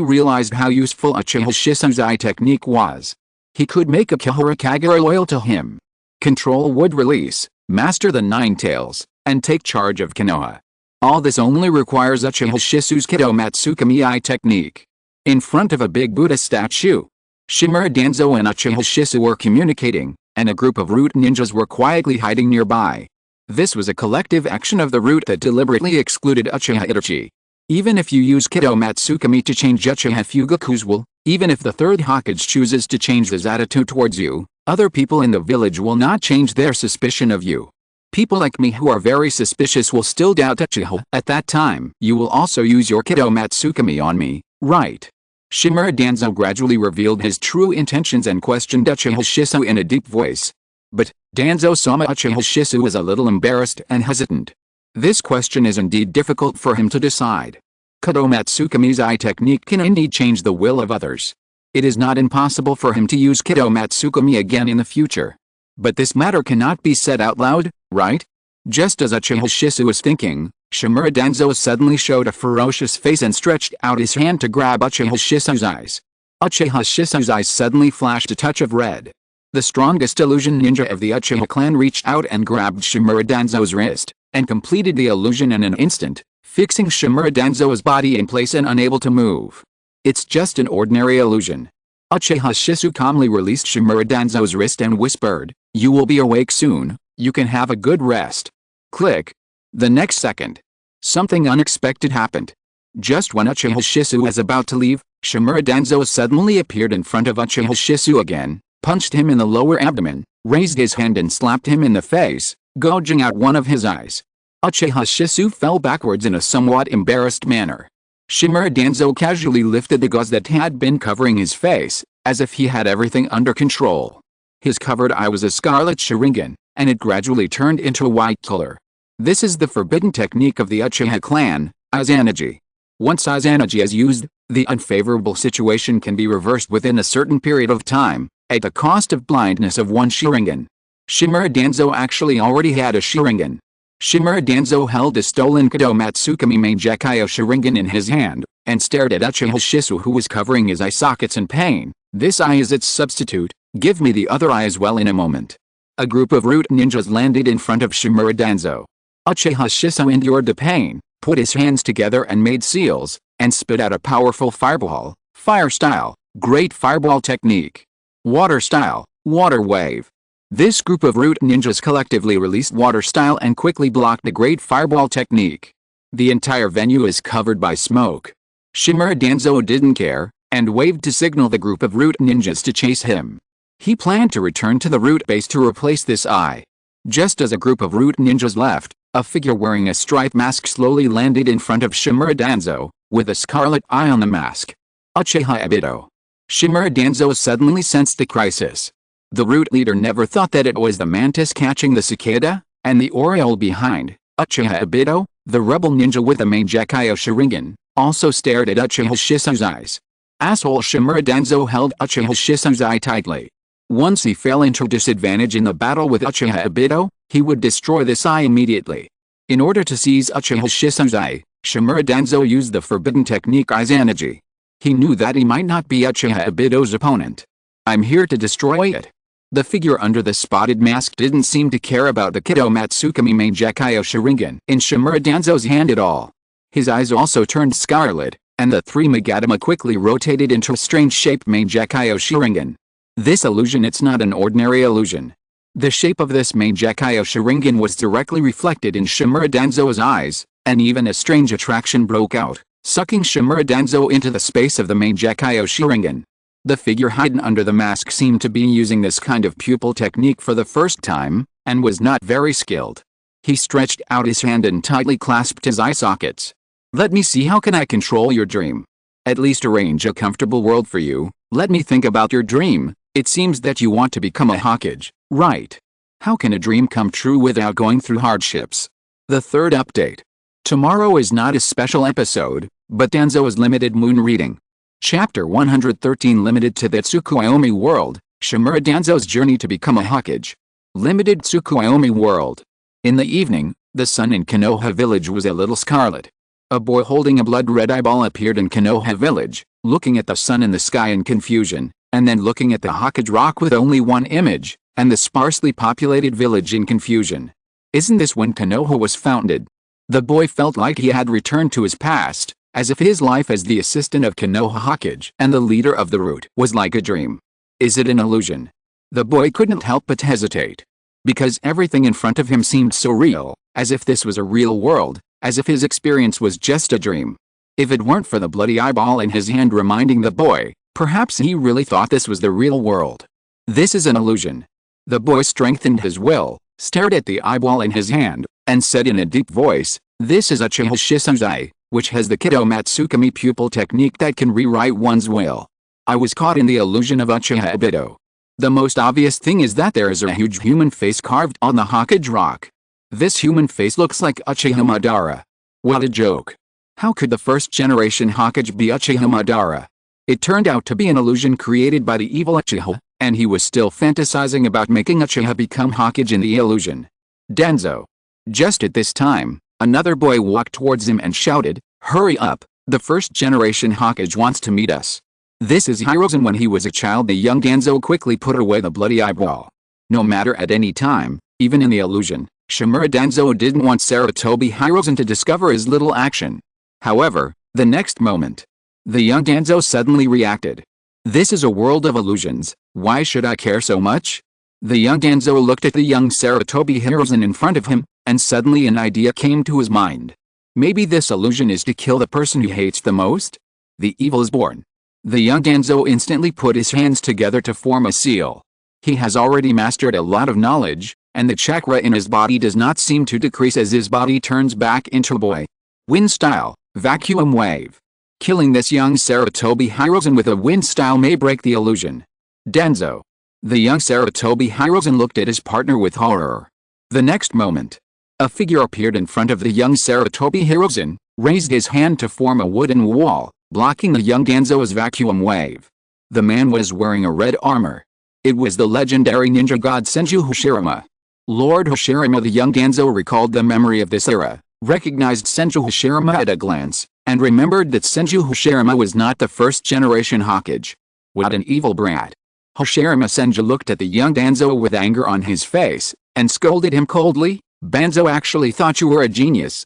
realized how useful Uchiha Shisu's eye technique was. He could make Akihara Kagura loyal to him. Control wood release, master the Nine Tails, and take charge of Konoha. All this only requires Uchiha Shisu's Kido Matsukami eye technique. In front of a big Buddha statue, Shimura Danzo and Uchiha Shisu were communicating, and a group of root ninjas were quietly hiding nearby. This was a collective action of the root that deliberately excluded Uchiha Itachi. Even if you use Kido Matsukami to change Uchiha Fugaku's will, even if the third Hokage chooses to change his attitude towards you, other people in the village will not change their suspicion of you. People like me who are very suspicious will still doubt Uchiha. At that time, you will also use your Kido Matsukami on me, right? Shimura Danzo gradually revealed his true intentions and questioned Uchiha Shisu in a deep voice. But, Danzo-sama Uchiha Shisu was a little embarrassed and hesitant. This question is indeed difficult for him to decide. Kido Matsukami's eye technique can indeed change the will of others. It is not impossible for him to use Kido Matsukami again in the future. But this matter cannot be said out loud, right? Just as Uchiha Shisu was thinking, Shimura Danzo suddenly showed a ferocious face and stretched out his hand to grab Uchiha Shisu's eyes. Uchiha Shisu's eyes suddenly flashed a touch of red. The strongest illusion ninja of the Uchiha clan reached out and grabbed Shimura Danzo's wrist, and completed the illusion in an instant, fixing Shimura Danzo's body in place and unable to move. It's just an ordinary illusion. Uchiha Shisu calmly released Shimura Danzo's wrist and whispered, "You will be awake soon, you can have a good rest." Click. The next second, something unexpected happened. Just when Uchiha Shisu was about to leave, Shimura Danzo suddenly appeared in front of Uchiha Shisu again, punched him in the lower abdomen, raised his hand and slapped him in the face, gouging out one of his eyes. Uchiha Shisu fell backwards in a somewhat embarrassed manner. Shimura Danzo casually lifted the gauze that had been covering his face, as if he had everything under control. His covered eye was a scarlet Sharingan, and it gradually turned into a white color. This is the forbidden technique of the Uchiha clan, Izanagi. Once Izanagi is used, the unfavorable situation can be reversed within a certain period of time, at the cost of blindness of one Sharingan. Shimura Danzo actually already had a Sharingan. Shimura Danzo held a stolen Kido Matsukami Mangekyo Sharingan in his hand, and stared at Uchiha Shisu who was covering his eye sockets in pain. "This eye is its substitute, give me the other eye as well in a moment." A group of root ninjas landed in front of Shimura Danzo. Uchiha Shisu endured the pain, put his hands together and made seals, and spit out a powerful fireball, fire style, great fireball technique. Water style, water wave. This group of root ninjas collectively released water style and quickly blocked the great fireball technique. The entire venue is covered by smoke. Shimura Danzo didn't care, and waved to signal the group of root ninjas to chase him. He planned to return to the root base to replace this eye. Just as a group of root ninjas left, a figure wearing a striped mask slowly landed in front of Shimura Danzo, with a scarlet eye on the mask. Uchiha Obito. Shimura Danzo suddenly sensed the crisis. The root leader never thought that it was the mantis catching the cicada, and the oriole behind. Uchiha Obito, the rebel ninja with the Mangekyo Sharingan, also stared at Uchiha Shisu's eyes. Asshole Shimura Danzo held Uchiha Shisu's eye tightly. Once he fell into disadvantage in the battle with Uchiha Obito, he would destroy this eye immediately. In order to seize Uchiha Shisu's eye, Shimura Danzo used the forbidden technique Izanagi. He knew that he might not be Uchiha Obito's opponent. "I'm here to destroy it." The figure under the spotted mask didn't seem to care about the Kido Matsukami Meijekyo Sharingan in Shimura Danzo's hand at all. His eyes also turned scarlet, and the three Magatama quickly rotated into a strange-shaped Meijekyo Sharingan. This illusion, it's not an ordinary illusion. The shape of this Meijekyo Sharingan was directly reflected in Shimura Danzo's eyes, and even a strange attraction broke out, sucking Shimura Danzo into the space of the Meijekyo Sharingan. The figure hidden under the mask seemed to be using this kind of pupil technique for the first time, and was not very skilled. He stretched out his hand and tightly clasped his eye sockets. "Let me see, how can I control your dream? At least arrange a comfortable world for you. Let me think about your dream. It seems that you want to become a Hokage, right? How can a dream come true without going through hardships?" The third update. Tomorrow is not a special episode, but Danzo's limited moon reading. Chapter 113, limited to the Tsukuyomi world, Shimura Danzo's journey to become a Hokage. Limited Tsukuyomi world. In the evening, the sun in Konoha village was a little scarlet. A boy holding a blood-red eyeball appeared in Konoha village, looking at the sun in the sky in confusion, and then looking at the Hokage rock with only one image, and the sparsely populated village in confusion. Isn't this when Konoha was founded? The boy felt like he had returned to his past, as if his life as the assistant of Konoha Hokage and the leader of the route was like a dream. Is it an illusion? The boy couldn't help but hesitate. Because everything in front of him seemed so real, as if this was a real world, as if his experience was just a dream. If it weren't for the bloody eyeball in his hand reminding the boy, perhaps he really thought this was the real world. This is an illusion. The boy strengthened his will, stared at the eyeball in his hand, and said in a deep voice, "This is Uchiha Shisanzai, which has the Kido Matsukami pupil technique that can rewrite one's will. I was caught in the illusion of Uchiha Obito. The most obvious thing is that there is a huge human face carved on the Hokage rock. This human face looks like Uchiha Madara. What a joke. How could the first generation Hokage be Uchiha Madara? It turned out to be an illusion created by the evil Uchiha, and he was still fantasizing about making Uchiha become Hokage in the illusion." Danzo. Just at this time, another boy walked towards him and shouted, "Hurry up, the first generation Hokage wants to meet us." This is Hiruzen. When he was a child, the young Danzo quickly put away the bloody eyeball. No matter at any time, even in the illusion, Shimura Danzo didn't want Sarutobi Hiruzen to discover his little action. However, the next moment, the young Danzo suddenly reacted. "This is a world of illusions, why should I care so much?" The young Danzo looked at the young Sarutobi Hiruzen in front of him, and suddenly an idea came to his mind. Maybe this illusion is to kill the person he hates the most? The evil is born. The young Danzo instantly put his hands together to form a seal. He has already mastered a lot of knowledge, and the chakra in his body does not seem to decrease as his body turns back into a boy. Wind style, vacuum wave. Killing this young Sarutobi Hiruzen with a wind style may break the illusion. Danzo. The young Sarutobi Hiruzen looked at his partner with horror. The next moment, a figure appeared in front of the young Sarutobi Hiruzen, raised his hand to form a wooden wall, blocking the young Danzo's vacuum wave. The man was wearing a red armor. It was the legendary ninja god Senju Hashirama. Lord Hashirama. The young Danzo recalled the memory of this era, recognized Senju Hashirama at a glance, and remembered that Senju Hashirama was not the first generation Hokage. What an evil brat. Hashirama Senju looked at the young Danzo with anger on his face, and scolded him coldly. "Banzo actually thought you were a genius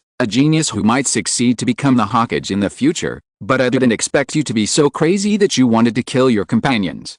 who might succeed to become the Hokage in the future, but I didn't expect you to be so crazy that you wanted to kill your companions."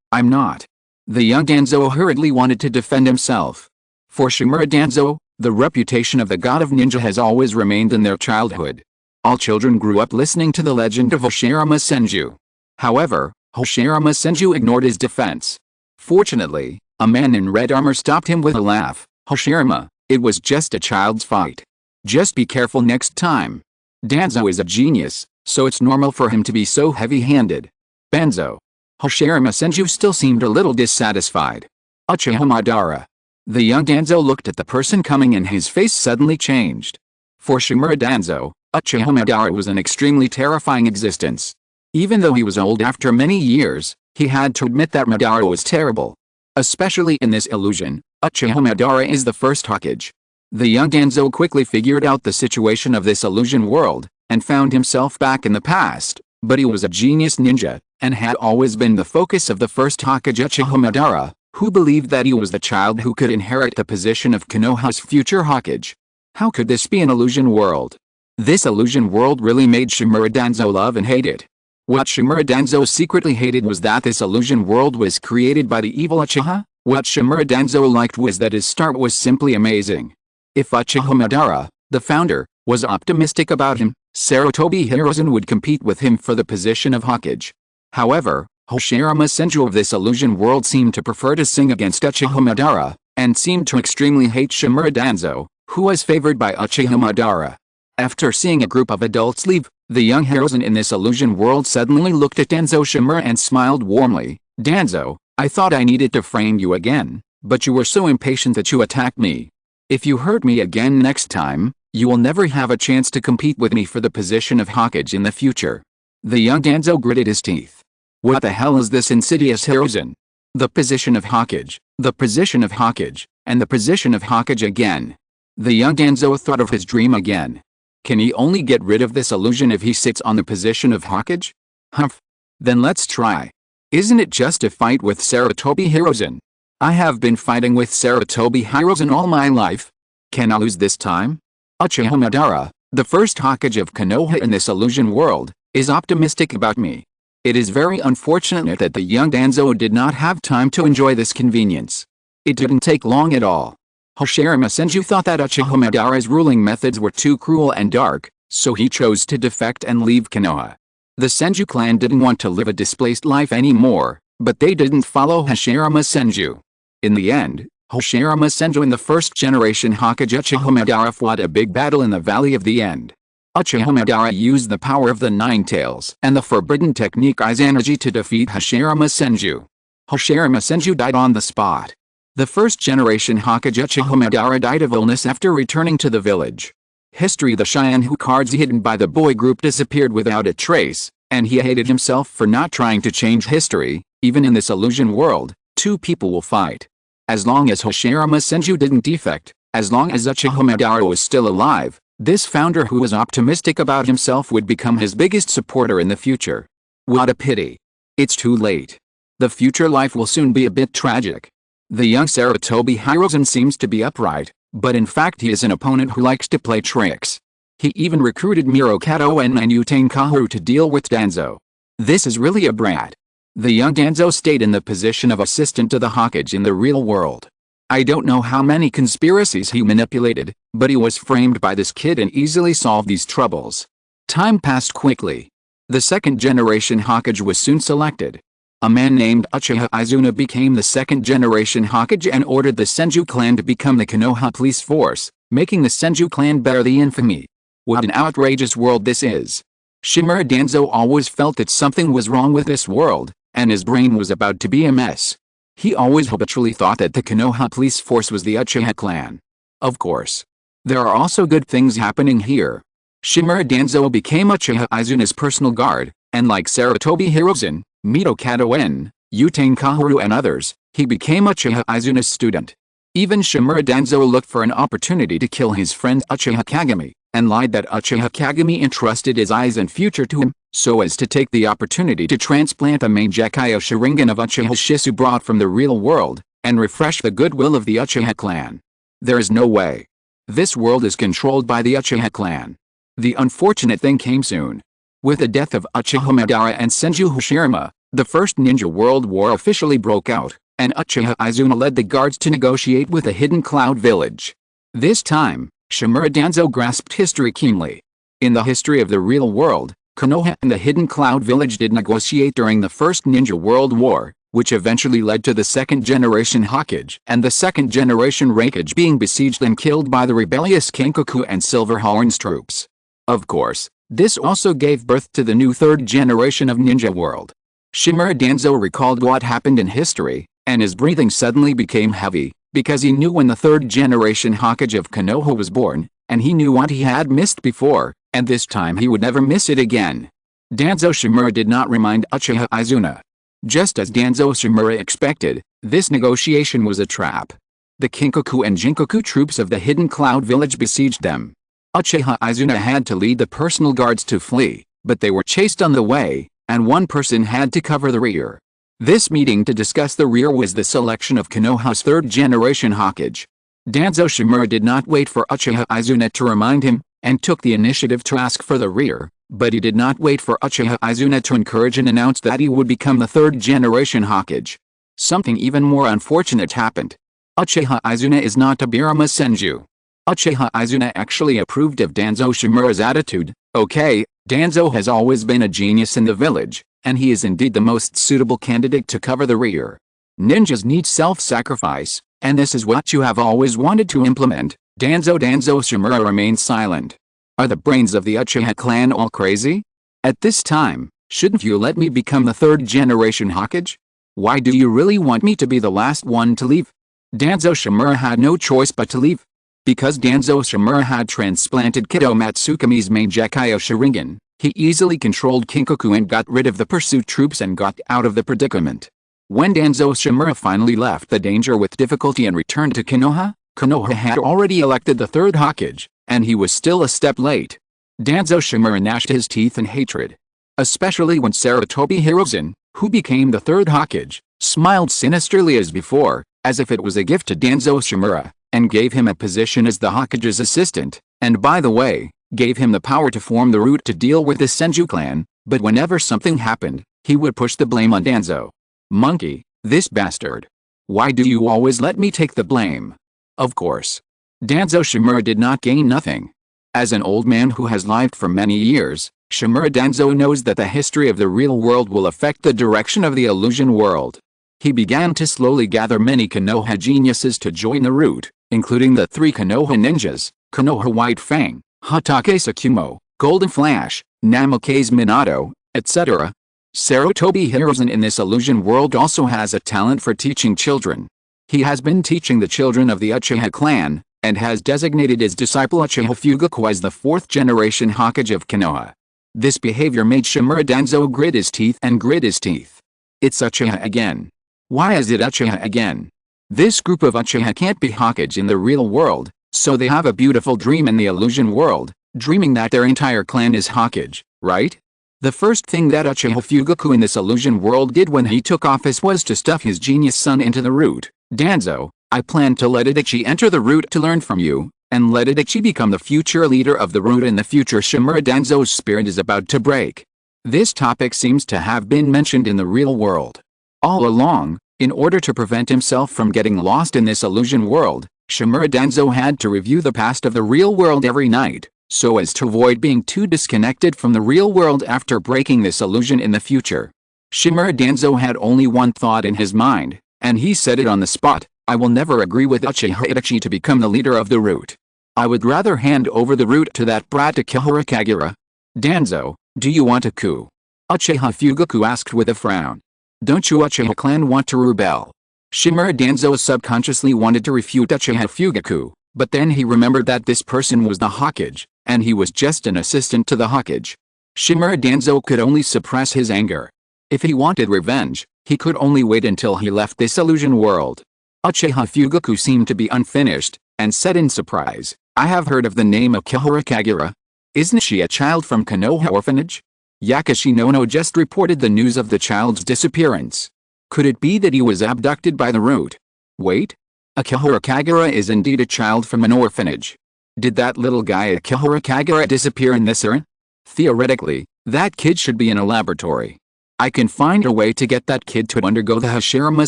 I'm not. The young Danzo hurriedly wanted to defend himself. For Shimura Danzo, the reputation of the god of ninja has always remained in their childhood. All children grew up listening to the legend of Hashirama Senju. However, Hashirama Senju ignored his defense. Fortunately, a man in red armor stopped him with a laugh. "Hashirama, it was just a child's fight. Just be careful next time. Danzo is a genius, so it's normal for him to be so heavy-handed." Banzo. Hashirama Senju still seemed a little dissatisfied. "Uchiha Madara." The young Danzo looked at the person coming and his face suddenly changed. For Shimura Danzo, Uchiha Madara was an extremely terrifying existence. Even though he was old after many years, he had to admit that Madara was terrible. Especially in this illusion, Uchiha Madara is the first Hokage. The young Danzo quickly figured out the situation of this illusion world, and found himself back in the past, but he was a genius ninja, and had always been the focus of the first Hokage Uchiha Madara, who believed that he was the child who could inherit the position of Konoha's future Hokage. How could this be an illusion world? This illusion world really made Shimura Danzo love and hate it. What Shimura Danzo secretly hated was that this illusion world was created by the evil Uchiha. What Shimura Danzo liked was that his start was simply amazing. If Uchiha Madara, the founder, was optimistic about him, Sarutobi Hiruzen would compete with him for the position of Hokage. However, Hashirama Senju of this illusion world seemed to prefer to sing against Uchiha Madara, and seemed to extremely hate Shimura Danzo, who was favored by Uchiha Madara. After seeing a group of adults leave, the young Hiruzen in this illusion world suddenly looked at Danzo Shimura and smiled warmly. "Danzo, I thought I needed to frame you again, but you were so impatient that you attacked me. If you hurt me again next time, you will never have a chance to compete with me for the position of Hokage in the future." The young Danzo gritted his teeth. What the hell is this insidious Hiruzen? The position of Hokage, the position of Hokage, and the position of Hokage again. The young Danzo thought of his dream again. Can he only get rid of this illusion if he sits on the position of Hokage? Humph. Then let's try. Isn't it just a fight with Sarutobi Hiruzen? I have been fighting with Sarutobi Hiruzen all my life. Can I lose this time? Uchiha Madara, the first Hokage of Konoha in this illusion world, is optimistic about me. It is very unfortunate that the young Danzo did not have time to enjoy this convenience. It didn't take long at all. Hashirama Senju thought that Uchiha Madara's ruling methods were too cruel and dark, so he chose to defect and leave Konoha. The Senju clan didn't want to live a displaced life anymore, but they didn't follow Hashirama Senju. In the end, Hashirama Senju and the first generation Hokage Uchiha Madara fought a big battle in the Valley of the End. Uchiha Madara used the power of the Nine Tails and the forbidden technique Izanagi to defeat Hashirama Senju. Hashirama Senju died on the spot. The first generation Hokage Uchiha Madara died of illness after returning to the village. History: the Shinhu cards hidden by the boy group disappeared without a trace, and he hated himself for not trying to change history. Even in this illusion world, two people will fight. As long as Hashirama Senju didn't defect, as long as Uchiha Madara was still alive, this founder who was optimistic about himself would become his biggest supporter in the future. What a pity. It's too late. The future life will soon be a bit tragic. The young Sarutobi Hiruzen seems to be upright, but in fact he is an opponent who likes to play tricks. He even recruited Mirokato and Yutenkaharu to deal with Danzo. This is really a brat. The young Danzo stayed in the position of assistant to the Hokage in the real world. I don't know how many conspiracies he manipulated, but he was framed by this kid and easily solved these troubles. Time passed quickly. The second generation Hokage was soon selected. A man named Uchiha Izuna became the second generation Hokage and ordered the Senju clan to become the Konoha police force, making the Senju clan bear the infamy. What an outrageous world this is. Shimura Danzo always felt that something was wrong with this world, and his brain was about to be a mess. He always habitually thought that the Konoha police force was the Uchiha clan. Of course. There are also good things happening here. Shimura Danzo became Uchiha Izuna's personal guard, and like Sarutobi Hiruzen, Mirokato and Yutenkaharu and others, he became Uchiha Izuna's student. Even Shimura Danzo looked for an opportunity to kill his friend Uchiha Kagami, and lied that Uchiha Kagami entrusted his eyes and future to him, so as to take the opportunity to transplant the Mangekyou Sharingan of Uchiha Shisu brought from the real world, and refresh the goodwill of the Uchiha clan. There is no way. This world is controlled by the Uchiha clan. The unfortunate thing came soon. With the death of Uchiha Madara and Senju Hashirama, the First Ninja World War officially broke out, and Uchiha Izuna led the guards to negotiate with the Hidden Cloud Village. This time, Shimura Danzo grasped history keenly. In the history of the real world, Konoha and the Hidden Cloud Village did negotiate during the First Ninja World War, which eventually led to the second generation Hokage and the second generation Raikage being besieged and killed by the rebellious Kenkoku and Silverhorn's troops. Of course, this also gave birth to the new third generation of Ninja World. Shimura Danzo recalled what happened in history, and his breathing suddenly became heavy, because he knew when the third generation Hokage of Konoha was born, and he knew what he had missed before, and this time he would never miss it again. Danzo Shimura did not remind Uchiha Izuna. Just as Danzo Shimura expected, this negotiation was a trap. The Kinkoku and Jinkoku troops of the Hidden Cloud Village besieged them. Uchiha Izuna had to lead the personal guards to flee, but they were chased on the way, and one person had to cover the rear. This meeting to discuss the rear was the selection of Konoha's third-generation Hokage. Danzo Shimura did not wait for Uchiha Izuna to remind him, and took the initiative to ask for the rear, but he did not wait for Uchiha Izuna to encourage and announce that he would become the third-generation Hokage. Something even more unfortunate happened. Uchiha Izuna is not Tobirama Senju. Uchiha Izuna actually approved of Danzo Shimura's attitude. Okay, Danzo has always been a genius in the village, and he is indeed the most suitable candidate to cover the rear. Ninjas need self-sacrifice, and this is what you have always wanted to implement. Danzo Shimura remained silent. Are the brains of the Uchiha clan all crazy? At this time, shouldn't you let me become the third-generation Hokage? Why do you really want me to be the last one to leave? Danzo Shimura had no choice but to leave. Because Danzo Shimura had transplanted Kido Matsukumi's main Gekyo Sharingan, he easily controlled Kinkaku and got rid of the pursuit troops and got out of the predicament. When Danzo Shimura finally left the danger with difficulty and returned to Konoha, Konoha had already elected the third Hokage, and he was still a step late. Danzo Shimura gnashed his teeth in hatred. Especially when Sarutobi Hiruzen, who became the third Hokage, smiled sinisterly as before, as if it was a gift to Danzo Shimura, and gave him a position as the Hokage's assistant, and by the way, gave him the power to form the route to deal with the Senju clan, but whenever something happened, he would push the blame on Danzo. Monkey, this bastard. Why do you always let me take the blame? Of course. Danzo Shimura did not gain nothing. As an old man who has lived for many years, Shimura Danzo knows that the history of the real world will affect the direction of the illusion world. He began to slowly gather many Konoha geniuses to join the route, including the 3 Konoha ninjas, Konoha White Fang, Hatake Tsukumo, Golden Flash, Namikaze Minato, etc. Sarutobi Hiruzen in this illusion world also has a talent for teaching children. He has been teaching the children of the Uchiha clan, and has designated his disciple Uchiha Fugaku as the 4th generation Hokage of Konoha. This behavior made Shimura Danzo grit his teeth and grit his teeth. It's Uchiha again. Why is it Uchiha again? This group of Uchiha can't be Hokage in the real world, so they have a beautiful dream in the illusion world, dreaming that their entire clan is Hokage, right? The first thing that Uchiha Fugaku in this illusion world did when he took office was to stuff his genius son into the root. Danzo, I plan to let Itachi enter the root to learn from you, and let Itachi become the future leader of the root in the future. Shimura Danzo's spirit is about to break. This topic seems to have been mentioned in the real world. All along, in order to prevent himself from getting lost in this illusion world, Shimura Danzo had to review the past of the real world every night, so as to avoid being too disconnected from the real world after breaking this illusion in the future. Shimura Danzo had only one thought in his mind, and he said it on the spot: I will never agree with Uchiha Itachi to become the leader of the root. I would rather hand over the root to that brat Akihara Kagura. Danzo, do you want a coup? Uchiha Fugaku asked with a frown. Don't you Uchiha clan want to rebel? Shimura Danzo subconsciously wanted to refute Uchiha Fugaku, but then he remembered that this person was the Hokage, and he was just an assistant to the Hokage. Shimura Danzo could only suppress his anger. If he wanted revenge, he could only wait until he left this illusion world. Uchiha Fugaku seemed to be unfinished, and said in surprise, I have heard of the name of Akihara Kagura. Isn't she a child from Konoha orphanage? Yakashi Nono just reported the news of the child's disappearance. Could it be that he was abducted by the root? Wait. Akihara Kagura is indeed a child from an orphanage. Did that little guy Akihara Kagura disappear in this era? Theoretically, that kid should be in a laboratory. I can find a way to get that kid to undergo the Hashirama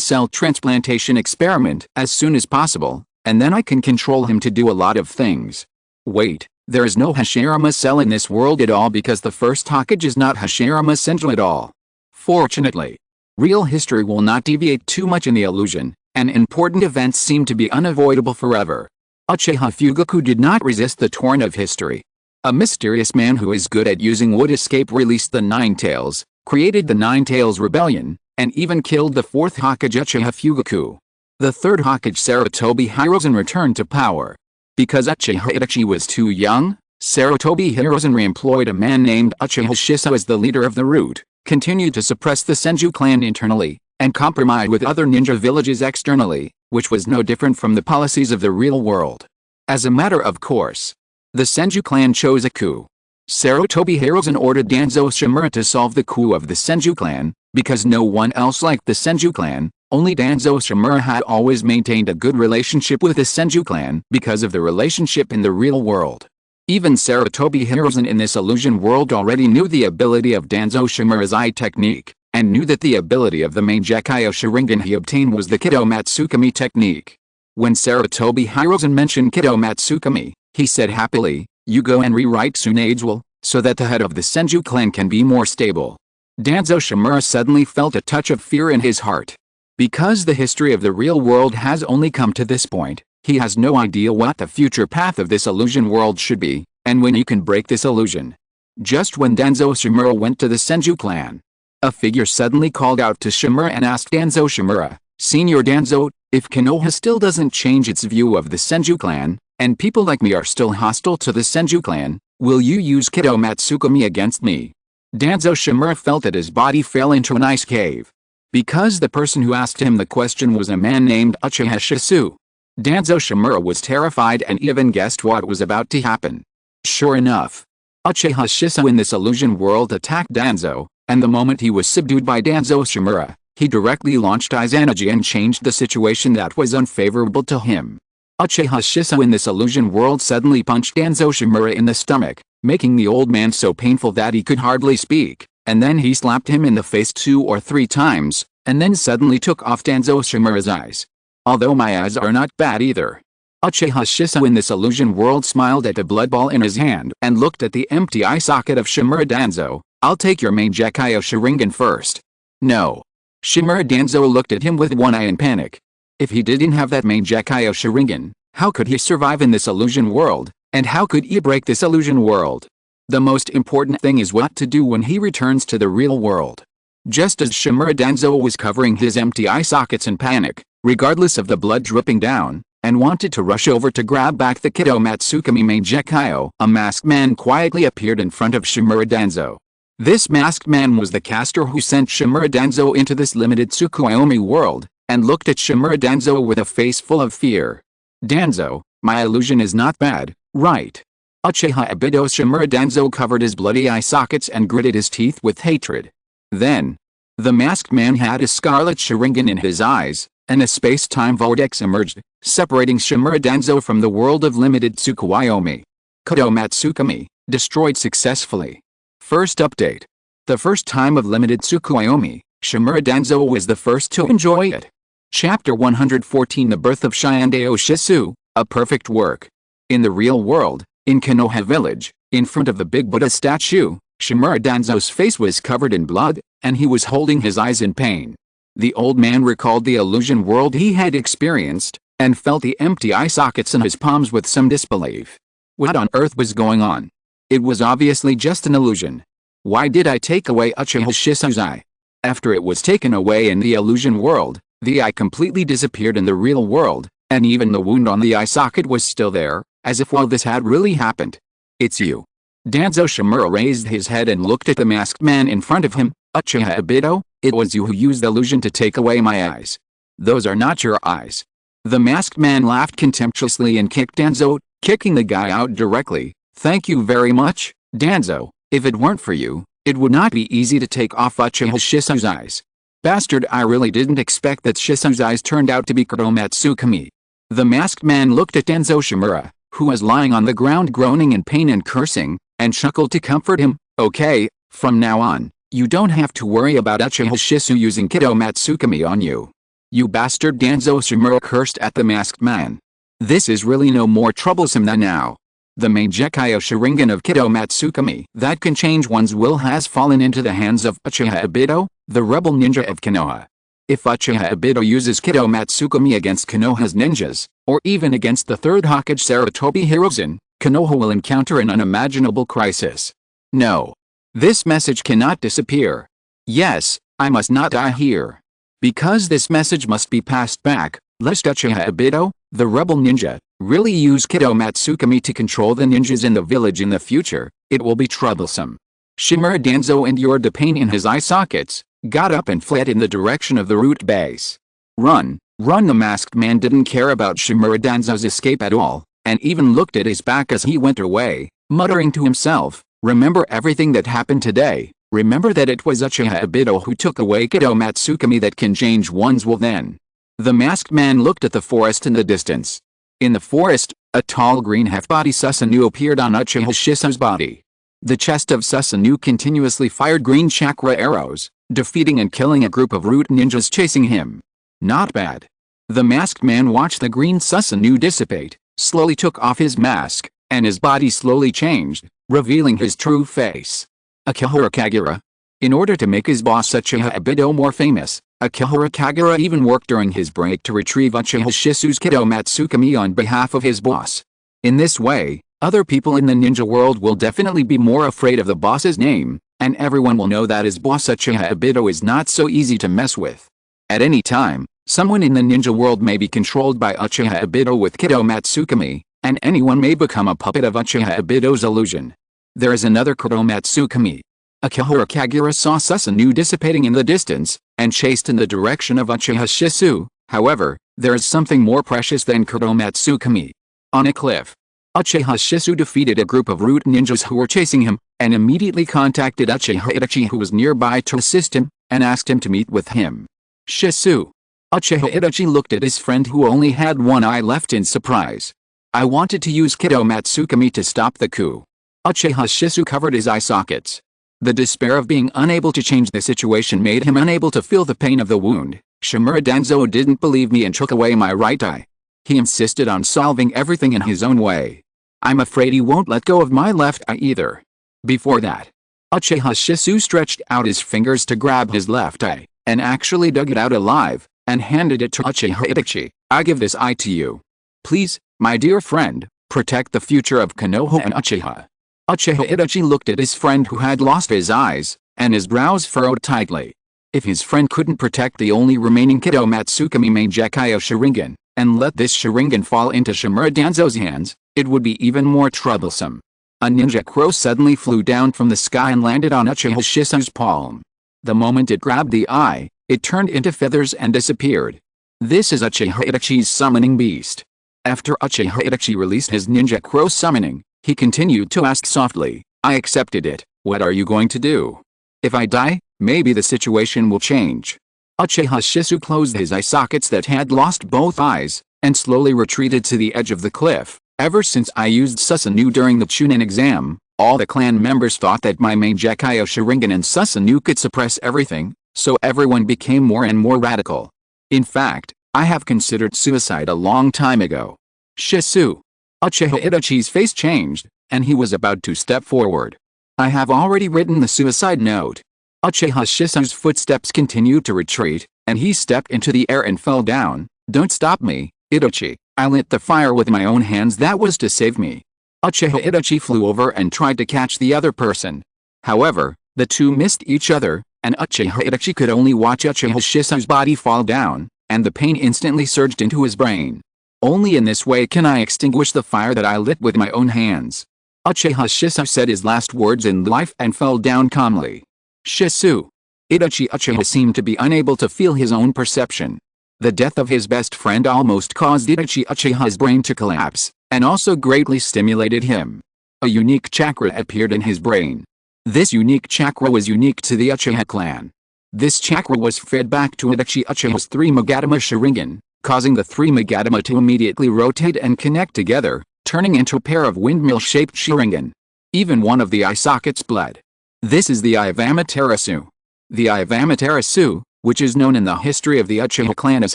cell transplantation experiment as soon as possible, and then I can control him to do a lot of things. Wait, there is no Hashirama cell in this world at all because the first Hokage is not Hashirama Senju at all. Fortunately, real history will not deviate too much in the illusion, and important events seem to be unavoidable forever. Uchiha Fugaku did not resist the torrent of history. A mysterious man who is good at using wood escape released the Nine Tails, created the Nine Tails Rebellion, and even killed the 4th Hokage Uchiha Fugaku. The 3rd Hokage Sarutobi Hiruzen returned to power. Because Uchiha Itachi was too young, Sarutobi Hiruzen re-employed a man named Uchiha Shiso as the leader of the root, continued to suppress the Senju clan internally, and compromised with other ninja villages externally, which was no different from the policies of the real world. As a matter of course, the Senju clan chose a coup. Sarutobi Hiruzen ordered Danzo Shimura to solve the coup of the Senju clan, Because no one else liked the Senju clan, only Danzo Shimura had always maintained a good relationship with the Senju clan because of the relationship in the real world. Even Sarutobi Hiruzen in this illusion world already knew the ability of Danzo Shimura's eye technique, and knew that the ability of the main Gekyo Sharingan he obtained was the Kido Matsukami technique. When Sarutobi Hiruzen mentioned Kido Matsukami, he said happily, "You go and rewrite Tsunade so that the head of the Senju clan can be more stable." Danzo Shimura suddenly felt a touch of fear in his heart. Because the history of the real world has only come to this point, he has no idea what the future path of this illusion world should be, and when he can break this illusion. Just when Danzo Shimura went to the Senju clan, a figure suddenly called out to Shimura and asked Danzo Shimura, "Senior Danzo, if Konoha still doesn't change its view of the Senju clan, and people like me are still hostile to the Senju clan, will you use Kido Matsukami against me?" Danzo Shimura felt that his body fell into an ice cave. Because the person who asked him the question was a man named Uchiha Shisu. Danzo Shimura was terrified and even guessed what was about to happen. Sure enough, Uchiha Shisu in this illusion world attacked Danzo, and the moment he was subdued by Danzo Shimura, he directly launched Izanagi and changed the situation that was unfavorable to him. Uchiha Shisu in this illusion world suddenly punched Danzo Shimura in the stomach, making the old man so painful that he could hardly speak, and then he slapped him in the face 2 or 3 times, and then suddenly took off Danzo Shimura's eyes. Although my eyes are not bad either. Uchiha Shisu in this illusion world smiled at the blood ball in his hand and looked at the empty eye socket of Shimura Danzo. "I'll take your main Gekyo Sharingan first." "No." Shimura Danzo looked at him with one eye in panic. If he didn't have that main Gekyo Sharingan, how could he survive in this illusion world, and how could he break this illusion world? The most important thing is what to do when he returns to the real world. Just as Shimura Danzo was covering his empty eye sockets in panic, regardless of the blood dripping down, and wanted to rush over to grab back the Kido Matsukami main Gekyo, a masked man quietly appeared in front of Shimura Danzo. This masked man was the caster who sent Shimura Danzo into this limited Tsukuyomi world, and looked at Shimura Danzo with a face full of fear. "Danzo, my illusion is not bad, right?" Uchiha Obito Shimura Danzo covered his bloody eye sockets and gritted his teeth with hatred. Then, the masked man had a scarlet Sharingan in his eyes, and a space-time vortex emerged, separating Shimura Danzo from the world of limited Tsukuyomi. Kido Matsukami, destroyed successfully. First update. The first time of limited Tsukuyomi, Shimura Danzo was the first to enjoy it. Chapter 114 The Birth of Shiandeo Shisu, a perfect work. In the real world, in Konoha village, in front of the big Buddha statue, Shimura Danzo's face was covered in blood, and he was holding his eyes in pain. The old man recalled the illusion world he had experienced, and felt the empty eye sockets in his palms with some disbelief. What on earth was going on? It was obviously just an illusion. Why did I take away Uchiha Shisu's eye? After it was taken away in the illusion world, the eye completely disappeared in the real world, and even the wound on the eye socket was still there, as if all this had really happened. "It's you." Danzo Shimura raised his head and looked at the masked man in front of him. "Uchiha Obito, it was you who used the illusion to take away my eyes. Those are not your eyes." The masked man laughed contemptuously and kicked Danzo, kicking the guy out directly. "Thank you very much, Danzo. If it weren't for you, it would not be easy to take off Uchiha Shisu's eyes. Bastard, I really didn't expect that Shisu's eyes turned out to be Kido Matsukami." The masked man looked at Danzo Shimura, who was lying on the ground groaning in pain and cursing, and chuckled to comfort him. "Okay, from now on, you don't have to worry about Uchiha Shisu using Kido Matsukami on you." "You bastard," Danzo Shimura cursed at the masked man. "This is really no more troublesome than now. The main Gekyo Sharingan of Kido Matsukami that can change one's will has fallen into the hands of Uchiha Obito, the rebel ninja of Konoha. If Uchiha Obito uses Kido Matsukami against Konoha's ninjas, or even against the third Hokage Sarutobi Hiruzen, Konoha will encounter an unimaginable crisis. No. This message cannot disappear. Yes, I must not die here. Because this message must be passed back, lest Uchiha Obito, the rebel ninja, really use Kido Matsukami to control the ninjas in the village in the future, it will be troublesome." Shimura Danzo endured the pain in his eye sockets, got up and fled in the direction of the root base. "Run, run!" The masked man didn't care about Shimura Danzo's escape at all, and even looked at his back as he went away, muttering to himself, "Remember everything that happened today, Remember that it was Uchiha Obito who took away Kido Matsukami that can change one's will then. The masked man looked at the forest in the distance. In the forest, a tall green half-body Susanoo appeared on Uchiha Shisu's body. The chest of Susanoo continuously fired green chakra arrows, defeating and killing a group of root ninjas chasing him. Not bad. The masked man watched the green Susanoo dissipate, slowly took off his mask, and his body slowly changed, revealing his true face. Akihara Kagura. In order to make his boss Uchiha Obito more famous, Akihara Kagura even worked during his break to retrieve Uchiha Shisu's Kido Matsukami on behalf of his boss. In this way, other people in the ninja world will definitely be more afraid of the boss's name, and everyone will know that his boss Uchiha Obito is not so easy to mess with. At any time, someone in the ninja world may be controlled by Uchiha Obito with Kido Matsukami, and anyone may become a puppet of Uchiha Obito's illusion. There is another Kido Matsukami. Akihara Kagura saw Susanoo dissipating in the distance, and chased in the direction of Uchiha Shisu. However, there is something more precious than Kido Matsukami. On a cliff, Uchiha Shisu defeated a group of root ninjas who were chasing him, and immediately contacted Uchiha Itachi who was nearby to assist him, and asked him to meet with him. Shisu. Uchiha Itachi looked at his friend who only had one eye left in surprise. I wanted to use Kido Matsukami to stop the coup. Uchiha Shisu covered his eye sockets. The despair of being unable to change the situation made him unable to feel the pain of the wound. Shimura Danzo didn't believe me and took away my right eye. He insisted on solving everything in his own way. I'm afraid he won't let go of my left eye either. Before that, Uchiha Shisu stretched out his fingers to grab his left eye, and actually dug it out alive, and handed it to Uchiha Itachi. I give this eye to you. Please, my dear friend, protect the future of Konoha and Uchiha. Uchiha Itachi looked at his friend who had lost his eyes, and his brows furrowed tightly. If his friend couldn't protect the only remaining Kido Matsukami Mangekyo Sharingan, and let this Sharingan fall into Shimura Danzo's hands, it would be even more troublesome. A ninja crow suddenly flew down from the sky and landed on Uchiha Shisu's palm. The moment it grabbed the eye, it turned into feathers and disappeared. This is Uchiha Itachi's summoning beast. After Uchiha Itachi released his ninja crow summoning, he continued to ask softly, I accepted it, what are you going to do? If I die, maybe the situation will change. Uchiha Shisu closed his eye sockets that had lost both eyes, and slowly retreated to the edge of the cliff. Ever since I used Susanoo during the Chunin exam, all the clan members thought that my Mangekyo Sharingan and Susanoo could suppress everything, so everyone became more and more radical. In fact, I have considered suicide a long time ago. Shisu. Uchiha Itachi's face changed, and he was about to step forward. I have already written the suicide note. Uchiha Shisu's footsteps continued to retreat, and he stepped into the air and fell down. Don't stop me, Itachi. I lit the fire with my own hands, that was to save me. Uchiha Itachi flew over and tried to catch the other person. However, the two missed each other, and Uchiha Itachi could only watch Uchiha Shisu's body fall down, and the pain instantly surged into his brain. Only in this way can I extinguish the fire that I lit with my own hands. Uchiha Shisu said his last words in life and fell down calmly. Shisu. Uchiha seemed to be unable to feel his own perception. The death of his best friend almost caused Uchiha's brain to collapse, and also greatly stimulated him. A unique chakra appeared in his brain. This unique chakra was unique to the Uchiha clan. This chakra was fed back to Uchiha's 3 Magatama Sharingan, causing the 3 Magatama to immediately rotate and connect together, turning into a pair of windmill-shaped Sharingan. Even one of the eye sockets bled. This is the Eye of Amaterasu. The Eye of Amaterasu, which is known in the history of the Uchiha clan as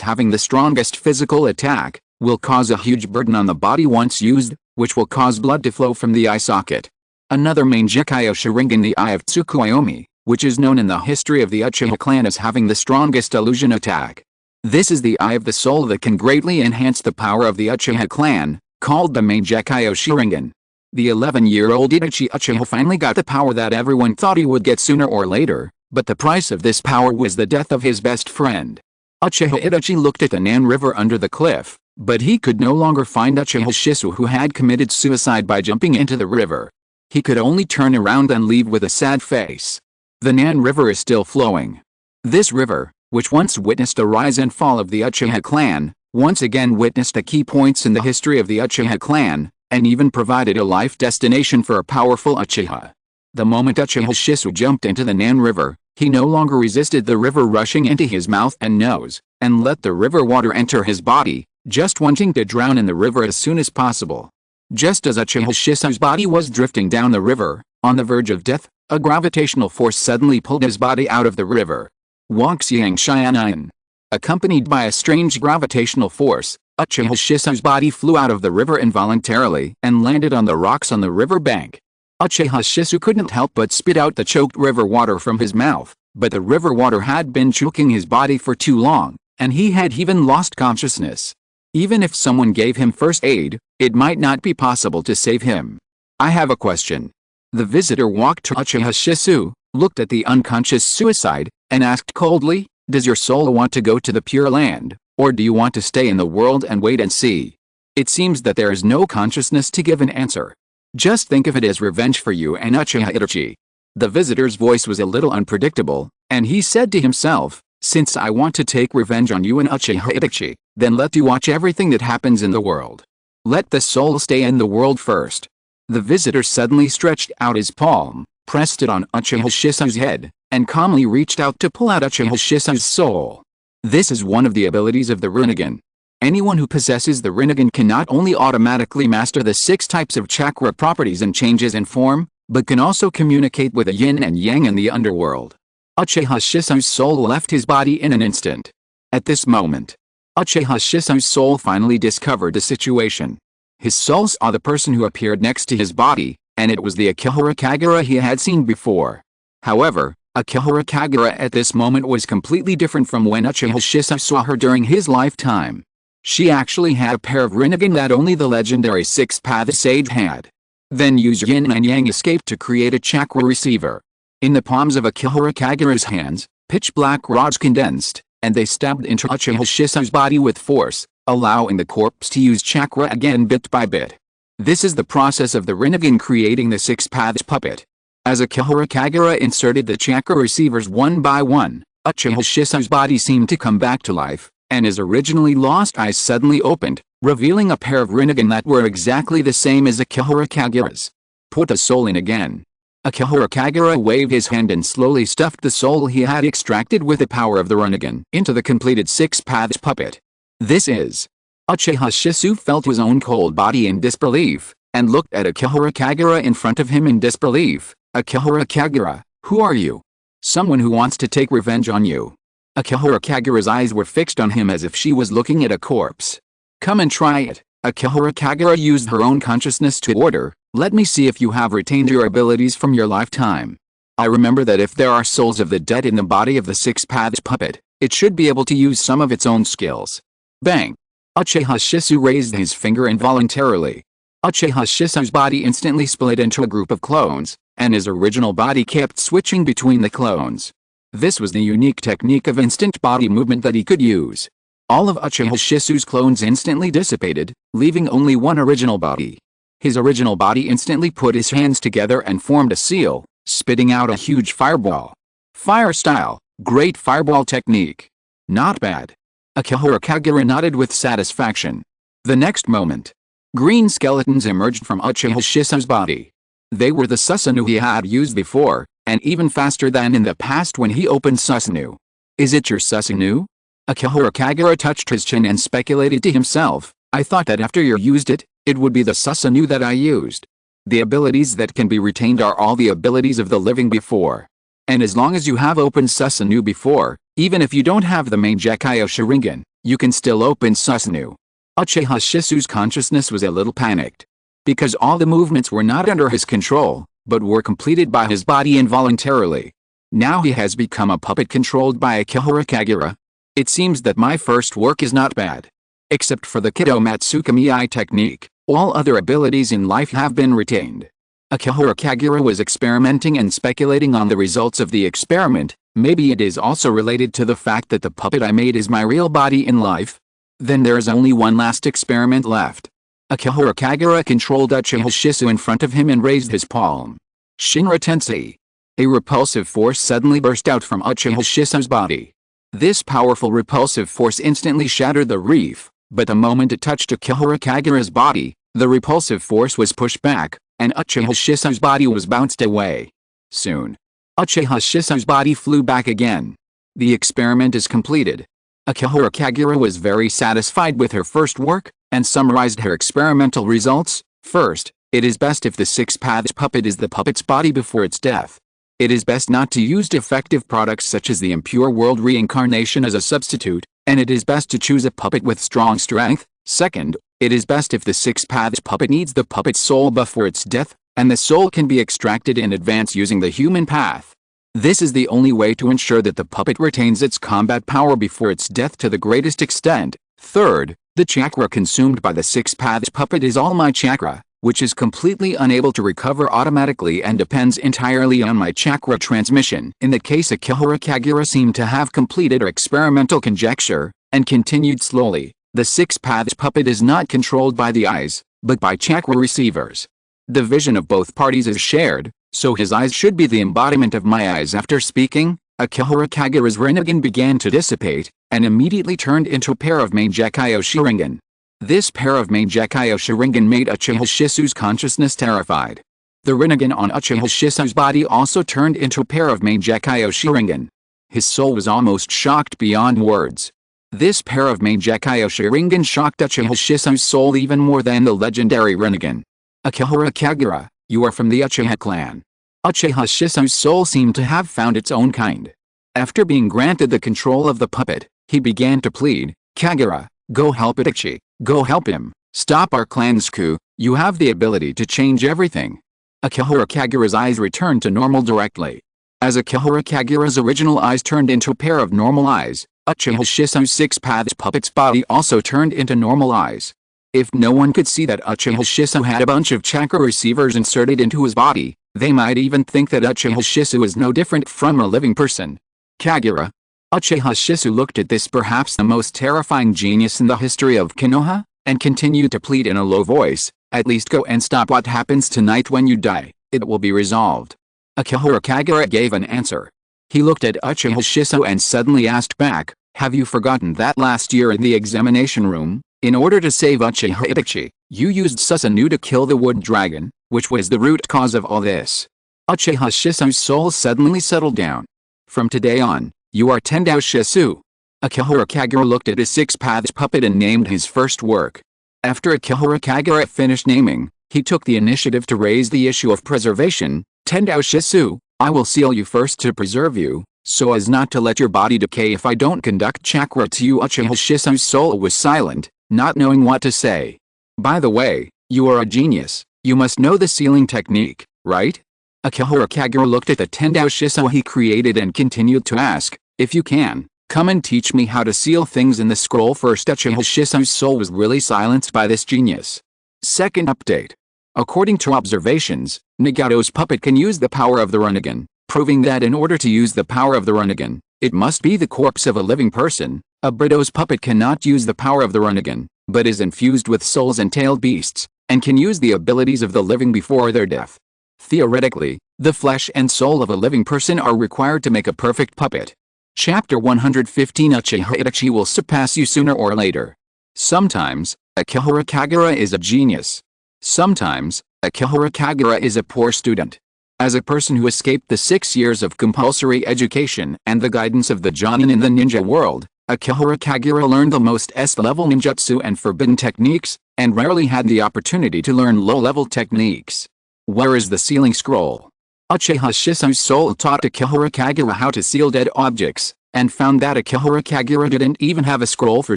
having the strongest physical attack, will cause a huge burden on the body once used, which will cause blood to flow from the eye socket. Another Mangekyo Sharingan, the Eye of Tsukuyomi, which is known in the history of the Uchiha clan as having the strongest illusion attack. This is the Eye of the Soul that can greatly enhance the power of the Uchiha clan, called the Mangekyo Sharingan. The 11-year-old Itachi Uchiha finally got the power that everyone thought he would get sooner or later, but the price of this power was the death of his best friend. Uchiha Itachi looked at the Nan River under the cliff, but he could no longer find Uchiha Shisu, who had committed suicide by jumping into the river. He could only turn around and leave with a sad face. The Nan River is still flowing. This river, which once witnessed the rise and fall of the Uchiha clan, once again witnessed the key points in the history of the Uchiha clan, and even provided a life destination for a powerful Uchiha. The moment Uchiha Shisu jumped into the Nan River, he no longer resisted the river rushing into his mouth and nose, and let the river water enter his body, just wanting to drown in the river as soon as possible. Just as Uchiha Shisu's body was drifting down the river, on the verge of death, a gravitational force suddenly pulled his body out of the river. Waxiang Xianayan. Accompanied by a strange gravitational force, Uchiha Shisu's body flew out of the river involuntarily and landed on the rocks on the river bank. Uchiha Shisu couldn't help but spit out the choked river water from his mouth, but the river water had been choking his body for too long, and he had even lost consciousness. Even if someone gave him first aid, it might not be possible to save him. I have a question. The visitor walked to Uchiha Shisu, looked at the unconscious suicide, and asked coldly, "Does your soul want to go to the Pure Land, or do you want to stay in the world and wait and see?" It seems that there is no consciousness to give an answer. Just think of it as revenge for you and Uchiha Itachi. The visitor's voice was a little unpredictable, and he said to himself, "Since I want to take revenge on you and Uchiha Itachi, then let you watch everything that happens in the world. Let the soul stay in the world first." The visitor suddenly stretched out his palm, pressed it on Uchiha Shisu's head, and calmly reached out to pull out Uchiha Shisu's soul. This is one of the abilities of the Rinnegan. Anyone who possesses the Rinnegan can not only automatically master the 6 types of chakra properties and changes in form, but can also communicate with the yin and yang in the underworld. Uchiha Shisu's soul left his body in an instant. At this moment, Uchiha Shisu's soul finally discovered the situation. His soul saw the person who appeared next to his body, and it was the Akihara Kagura he had seen before. However, Akihara Kagura at this moment was completely different from when Uchiha Shisu saw her during his lifetime. She actually had a pair of Rinnegan that only the legendary 6th sage had. Then use yin and yang escape to create a chakra receiver. In the palms of Akihara Kagura's hands, pitch black rods condensed, and they stabbed into Uchiha Shisu's body with force, allowing the corpse to use chakra again bit by bit. This is the process of the Rinnegan creating the 6th puppet. As Akihara Kagura inserted the chakra receivers one by one, Uchiha Shisu's body seemed to come back to life, and his originally lost eyes suddenly opened, revealing a pair of Rinnegan that were exactly the same as Akihara Kagura's. Put the soul in again. Akihara Kagura waved his hand and slowly stuffed the soul he had extracted with the power of the Rinnegan into the completed 6th puppet. This is. Uchiha Shisu felt his own cold body in disbelief, and looked at Akihara Kagura in front of him in disbelief. "Akihara Kagura, who are you?" "Someone who wants to take revenge on you." Akihara Kagura's eyes were fixed on him as if she was looking at a corpse. "Come and try it." Akihara Kagura used her own consciousness to order, "Let me see if you have retained your abilities from your lifetime. I remember that if there are souls of the dead in the body of the 6th puppet, it should be able to use some of its own skills." Bang! Uchiha Shisu raised his finger involuntarily. Uchiha Shisu's body instantly split into a group of clones, and his original body kept switching between the clones. This was the unique technique of instant body movement that he could use. All of Uchiha Shisu's clones instantly dissipated, leaving only one original body. His original body instantly put his hands together and formed a seal, spitting out a huge fireball. Fire style, great fireball technique. Not bad. Akihara Kagura nodded with satisfaction. The next moment, green skeletons emerged from Uchiha Shisu's body. They were the Susanoo he had used before, and even faster than in the past when he opened Susanoo. "Is it your Susanoo?" Akihara Kagura touched his chin and speculated to himself, "I thought that after you used it, it would be the Susanoo that I used. The abilities that can be retained are all the abilities of the living before. And as long as you have opened Susanoo before, even if you don't have the main Gekyo Sharingan, you can still open Susanoo." Uchiha Shisu's consciousness was a little panicked. Because all the movements were not under his control, but were completed by his body involuntarily. Now he has become a puppet controlled by Akihara Kagura. It seems that my first work is not bad. Except for the Kido Matsukami technique, all other abilities in life have been retained. Akihara Kagura was experimenting and speculating on the results of the experiment. Maybe it is also related to the fact that the puppet I made is my real body in life. Then there is only one last experiment left. Akihara Kagura controlled Uchiha Shisu in front of him and raised his palm. Shinra Tensei. A repulsive force suddenly burst out from Uchiha Shisu's body. This powerful repulsive force instantly shattered the reef, but the moment it touched Akihara Kagura's body, the repulsive force was pushed back, and Uchiha Shisu's body was bounced away. Soon, Uchiha Shisu's body flew back again. The experiment is completed. Akihara Kagura was very satisfied with her first work, and summarized her experimental results. First, it is best if the six-paths puppet is the puppet's body before its death. It is best not to use defective products such as the impure world reincarnation as a substitute, and it is best to choose a puppet with strong strength. Second, it is best if the six-paths puppet needs the puppet's soul before its death, and the soul can be extracted in advance using the human path. This is the only way to ensure that the puppet retains its combat power before its death to the greatest extent. Third, the chakra consumed by the six-paths puppet is all my chakra, which is completely unable to recover automatically and depends entirely on my chakra transmission. In the case Akihara Kagura seemed to have completed her experimental conjecture, and continued slowly. The six-paths puppet is not controlled by the eyes, but by chakra receivers. The vision of both parties is shared, so his eyes should be the embodiment of my eyes. After speaking, Akihara Kagura's Rinnegan began to dissipate, and immediately turned into a pair of Mangekyo Sharingan. This pair of Mangekyo Sharingan made Uchiha Shisu's consciousness terrified. The Rinnegan on Uchiha Shisu's body also turned into a pair of Mangekyo Sharingan. His soul was almost shocked beyond words. This pair of Mangekyo Sharingan shocked Uchiha Shisu's soul even more than the legendary Rinnegan. Akihara Kagura, you are from the Uchiha clan. Uchiha Shisu's soul seemed to have found its own kind. After being granted the control of the puppet, he began to plead, Kagura, go help Itachi, go help him, stop our clan's coup, you have the ability to change everything. Akihara Kagura's eyes returned to normal directly. As Akihara Kagura's original eyes turned into a pair of normal eyes, Uchiha Shisu's six-paths puppet's body also turned into normal eyes. If no one could see that Uchiha Shisu had a bunch of chakra receivers inserted into his body, they might even think that Uchiha Shisu is no different from a living person. Kagura. Uchiha Shisu looked at this perhaps the most terrifying genius in the history of Konoha, and continued to plead in a low voice, at least go and stop what happens tonight when you die, it will be resolved. Akihara Kagura gave an answer. He looked at Uchiha Shisu and suddenly asked back, have you forgotten that last year in the examination room, in order to save Uchiha Itachi, you used Susanoo to kill the wood dragon, which was the root cause of all this? Uchiha Shisu's soul suddenly settled down. From today on, you are Tendao Shisu. Akihara Kagura looked at his six-paths puppet and named his first work. After Akihara Kagura finished naming, he took the initiative to raise the issue of preservation. Tendao Shisu, I will seal you first to preserve you, so as not to let your body decay if I don't conduct chakra to you. Uchiha Shisu's soul was silent, not knowing what to say. By the way, you are a genius, you must know the sealing technique, right? Akihara Kagura looked at the Tendao Shisu he created and continued to ask, if you can, come and teach me how to seal things in the scroll first. Uchiha Shisu's soul was really silenced by this genius. Second update. According to observations, Nagato's puppet can use the power of the Rinnegan, proving that in order to use the power of the Rinnegan, it must be the corpse of a living person. Obito's puppet cannot use the power of the Rinnegan, but is infused with souls and tailed beasts, and can use the abilities of the living before their death. Theoretically, the flesh and soul of a living person are required to make a perfect puppet. Chapter 115. Uchiha Itachi will surpass you sooner or later. Sometimes, Akihara Kagura is a genius. Sometimes, Akihara Kagura is a poor student. As a person who escaped the 6 years of compulsory education and the guidance of the Jonin in the ninja world, Akihara Kagura learned the most S-level ninjutsu and forbidden techniques, and rarely had the opportunity to learn low-level techniques. Where is the sealing scroll? Uchiha Shisu's soul taught Akihara Kagura how to seal dead objects, and found that Akihara Kagura didn't even have a scroll for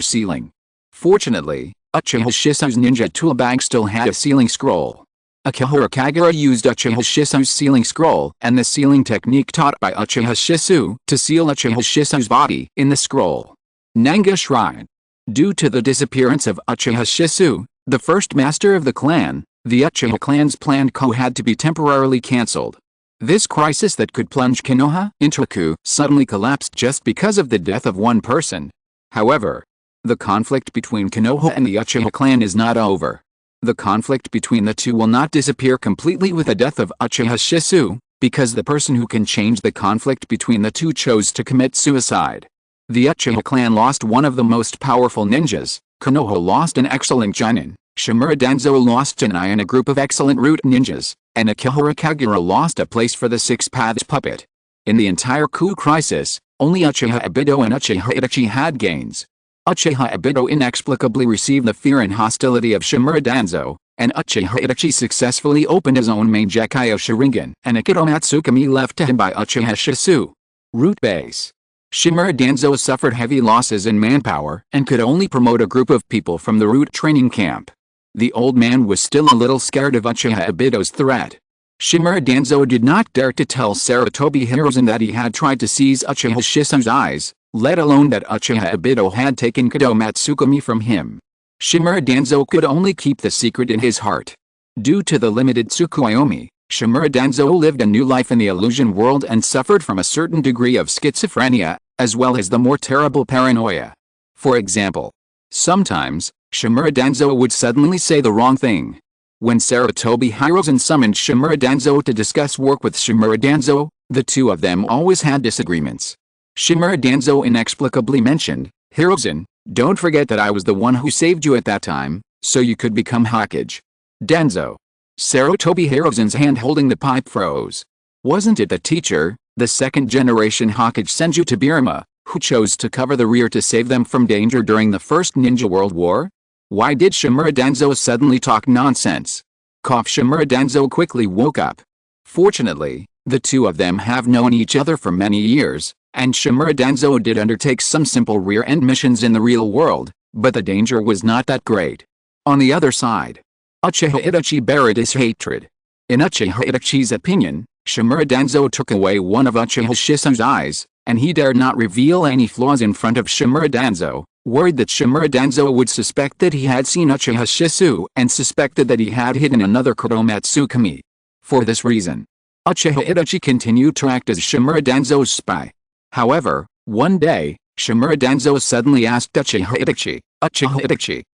sealing. Fortunately, Uchiha Shisu's ninja tool bag still had a sealing scroll. Akihara Kagura used Uchiha Shisu's sealing scroll and the sealing technique taught by Uchiha Shisu to seal Uchiha Shisu's body in the scroll. Nanga Shrine. Due to the disappearance of Uchiha Shisu, the first master of the clan, the Uchiha clan's planned coup had to be temporarily cancelled. This crisis that could plunge Konoha into a coup suddenly collapsed just because of the death of one person. However, the conflict between Konoha and the Uchiha clan is not over. The conflict between the two will not disappear completely with the death of Uchiha Shisu, because the person who can change the conflict between the two chose to commit suicide. The Uchiha clan lost one of the most powerful ninjas, Konoha lost an excellent Jonin, Shimura Denzo lost Janai and a group of excellent root ninjas, and Akihara Kagura lost a place for the Six Paths puppet. In the entire coup crisis, only Uchiha Obito and Uchiha Itachi had gains. Uchiha Obito inexplicably received the fear and hostility of Shimura Danzo, and Uchiha Itachi successfully opened his own main Gekiyo Sharingan and Akito Matsukami left to him by Uchiha Shisu. Root base. Shimura Danzo suffered heavy losses in manpower and could only promote a group of people from the root training camp. The old man was still a little scared of Uchiha Obito's threat. Shimura Danzo did not dare to tell Sarutobi Hiruzen that he had tried to seize Uchiha Shisu's eyes, let alone that Uchiha Obito had taken Kado Matsukami from him. Shimura Danzo could only keep the secret in his heart. Due to the limited Tsukuyomi, Shimura Danzo lived a new life in the illusion world and suffered from a certain degree of schizophrenia, as well as the more terrible paranoia. For example, sometimes, Shimura Danzo would suddenly say the wrong thing. When Sarutobi Hiruzen summoned Shimura Danzo to discuss work with Shimura Danzo, the two of them always had disagreements. Shimura Danzo inexplicably mentioned, "Hiruzen, don't forget that I was the one who saved you at that time, so you could become Hokage." Danzo. Sarutobi Hiruzen's hand holding the pipe froze. Wasn't it the teacher, the second-generation Hokage Senju Tobirama, who chose to cover the rear to save them from danger during the First Ninja World War? Why did Shimura Danzo suddenly talk nonsense? Shimura Danzo quickly woke up. Fortunately, the two of them have known each other for many years, and Shimura Danzo did undertake some simple rear-end missions in the real world, but the danger was not that great. On the other side, Uchiha Itachi buried his hatred. In Uchiha Itachi's opinion, Shimura Danzo took away one of Uchiha Shisu's eyes, and he dared not reveal any flaws in front of Shimura Danzo, worried that Shimura Danzo would suspect that he had seen Uchiha Shisu and suspected that he had hidden another Kado Matsukami. For this reason, Uchiha Itachi continued to act as Shimura Danzo's spy. However, one day, Shimura Danzo suddenly asked Uchiha Itachi,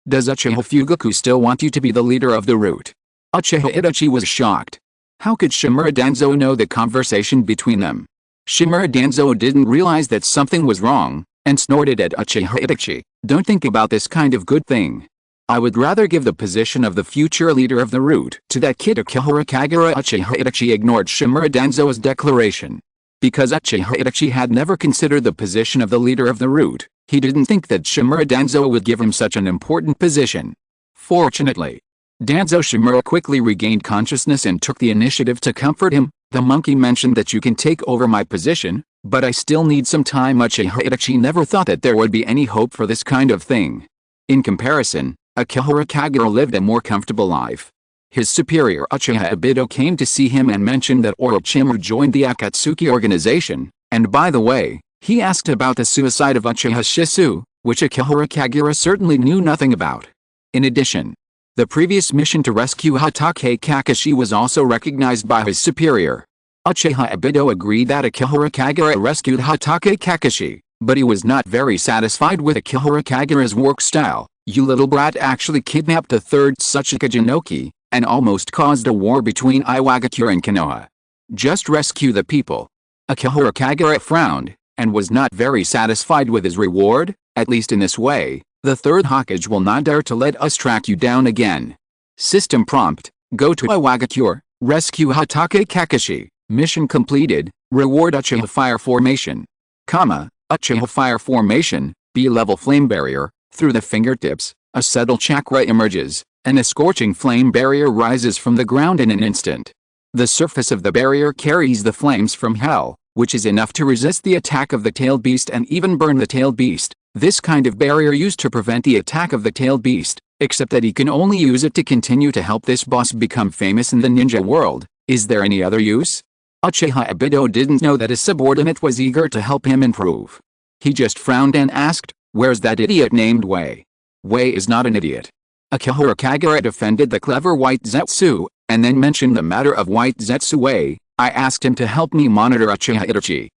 does Uchiha Fugaku still want you to be the leader of the root? Uchiha Itachi was shocked. How could Shimura Danzo know the conversation between them? Shimura Danzo didn't realize that something was wrong, and snorted at Uchiha Itachi, don't think about this kind of good thing. I would rather give the position of the future leader of the root to that kid Akihara Kagura. Uchiha Itachi ignored Shimura Danzo's declaration. Because Uchiha Itachi had never considered the position of the leader of the root, he didn't think that Shimura Danzo would give him such an important position. Fortunately, Danzo Shimura quickly regained consciousness and took the initiative to comfort him. The monkey mentioned that you can take over my position, but I still need some time. Uchiha Itachi never thought that there would be any hope for this kind of thing. In comparison, Akihara Kagura lived a more comfortable life. His superior Uchiha Obito came to see him and mentioned that Orochimaru joined the Akatsuki organization, and by the way, he asked about the suicide of Uchiha Shisu, which Akihara Kagura certainly knew nothing about. In addition, the previous mission to rescue Hatake Kakashi was also recognized by his superior. Uchiha Obito agreed that Akihara Kagura rescued Hatake Kakashi, but he was not very satisfied with Akihara Kagura's work style. You little brat actually kidnapped the third Tsuchika Jinoki, and almost caused a war between Iwagakure and Konoha. Just rescue the people. Akihara Kagura frowned, and was not very satisfied with his reward. At least in this way, the third Hokage will not dare to let us track you down again. System prompt, go to Iwagakure, rescue Hatake Kakashi, mission completed, reward Uchiha Fire Formation. Uchiha Fire Formation, B-level flame barrier, through the fingertips, a subtle chakra emerges, and a scorching flame barrier rises from the ground in an instant. The surface of the barrier carries the flames from hell, which is enough to resist the attack of the tailed beast and even burn the tailed beast. This kind of barrier used to prevent the attack of the tailed beast, except that he can only use it to continue to help this boss become famous in the ninja world. Is there any other use? Uchiha Obito didn't know that his subordinate was eager to help him improve. He just frowned and asked, where's that idiot named Wei? Wei is not an idiot. Akihara Kagura defended the clever White Zetsu, and then mentioned the matter of White Zetsu Wei. I asked him to help me monitor Uchiha Itachi.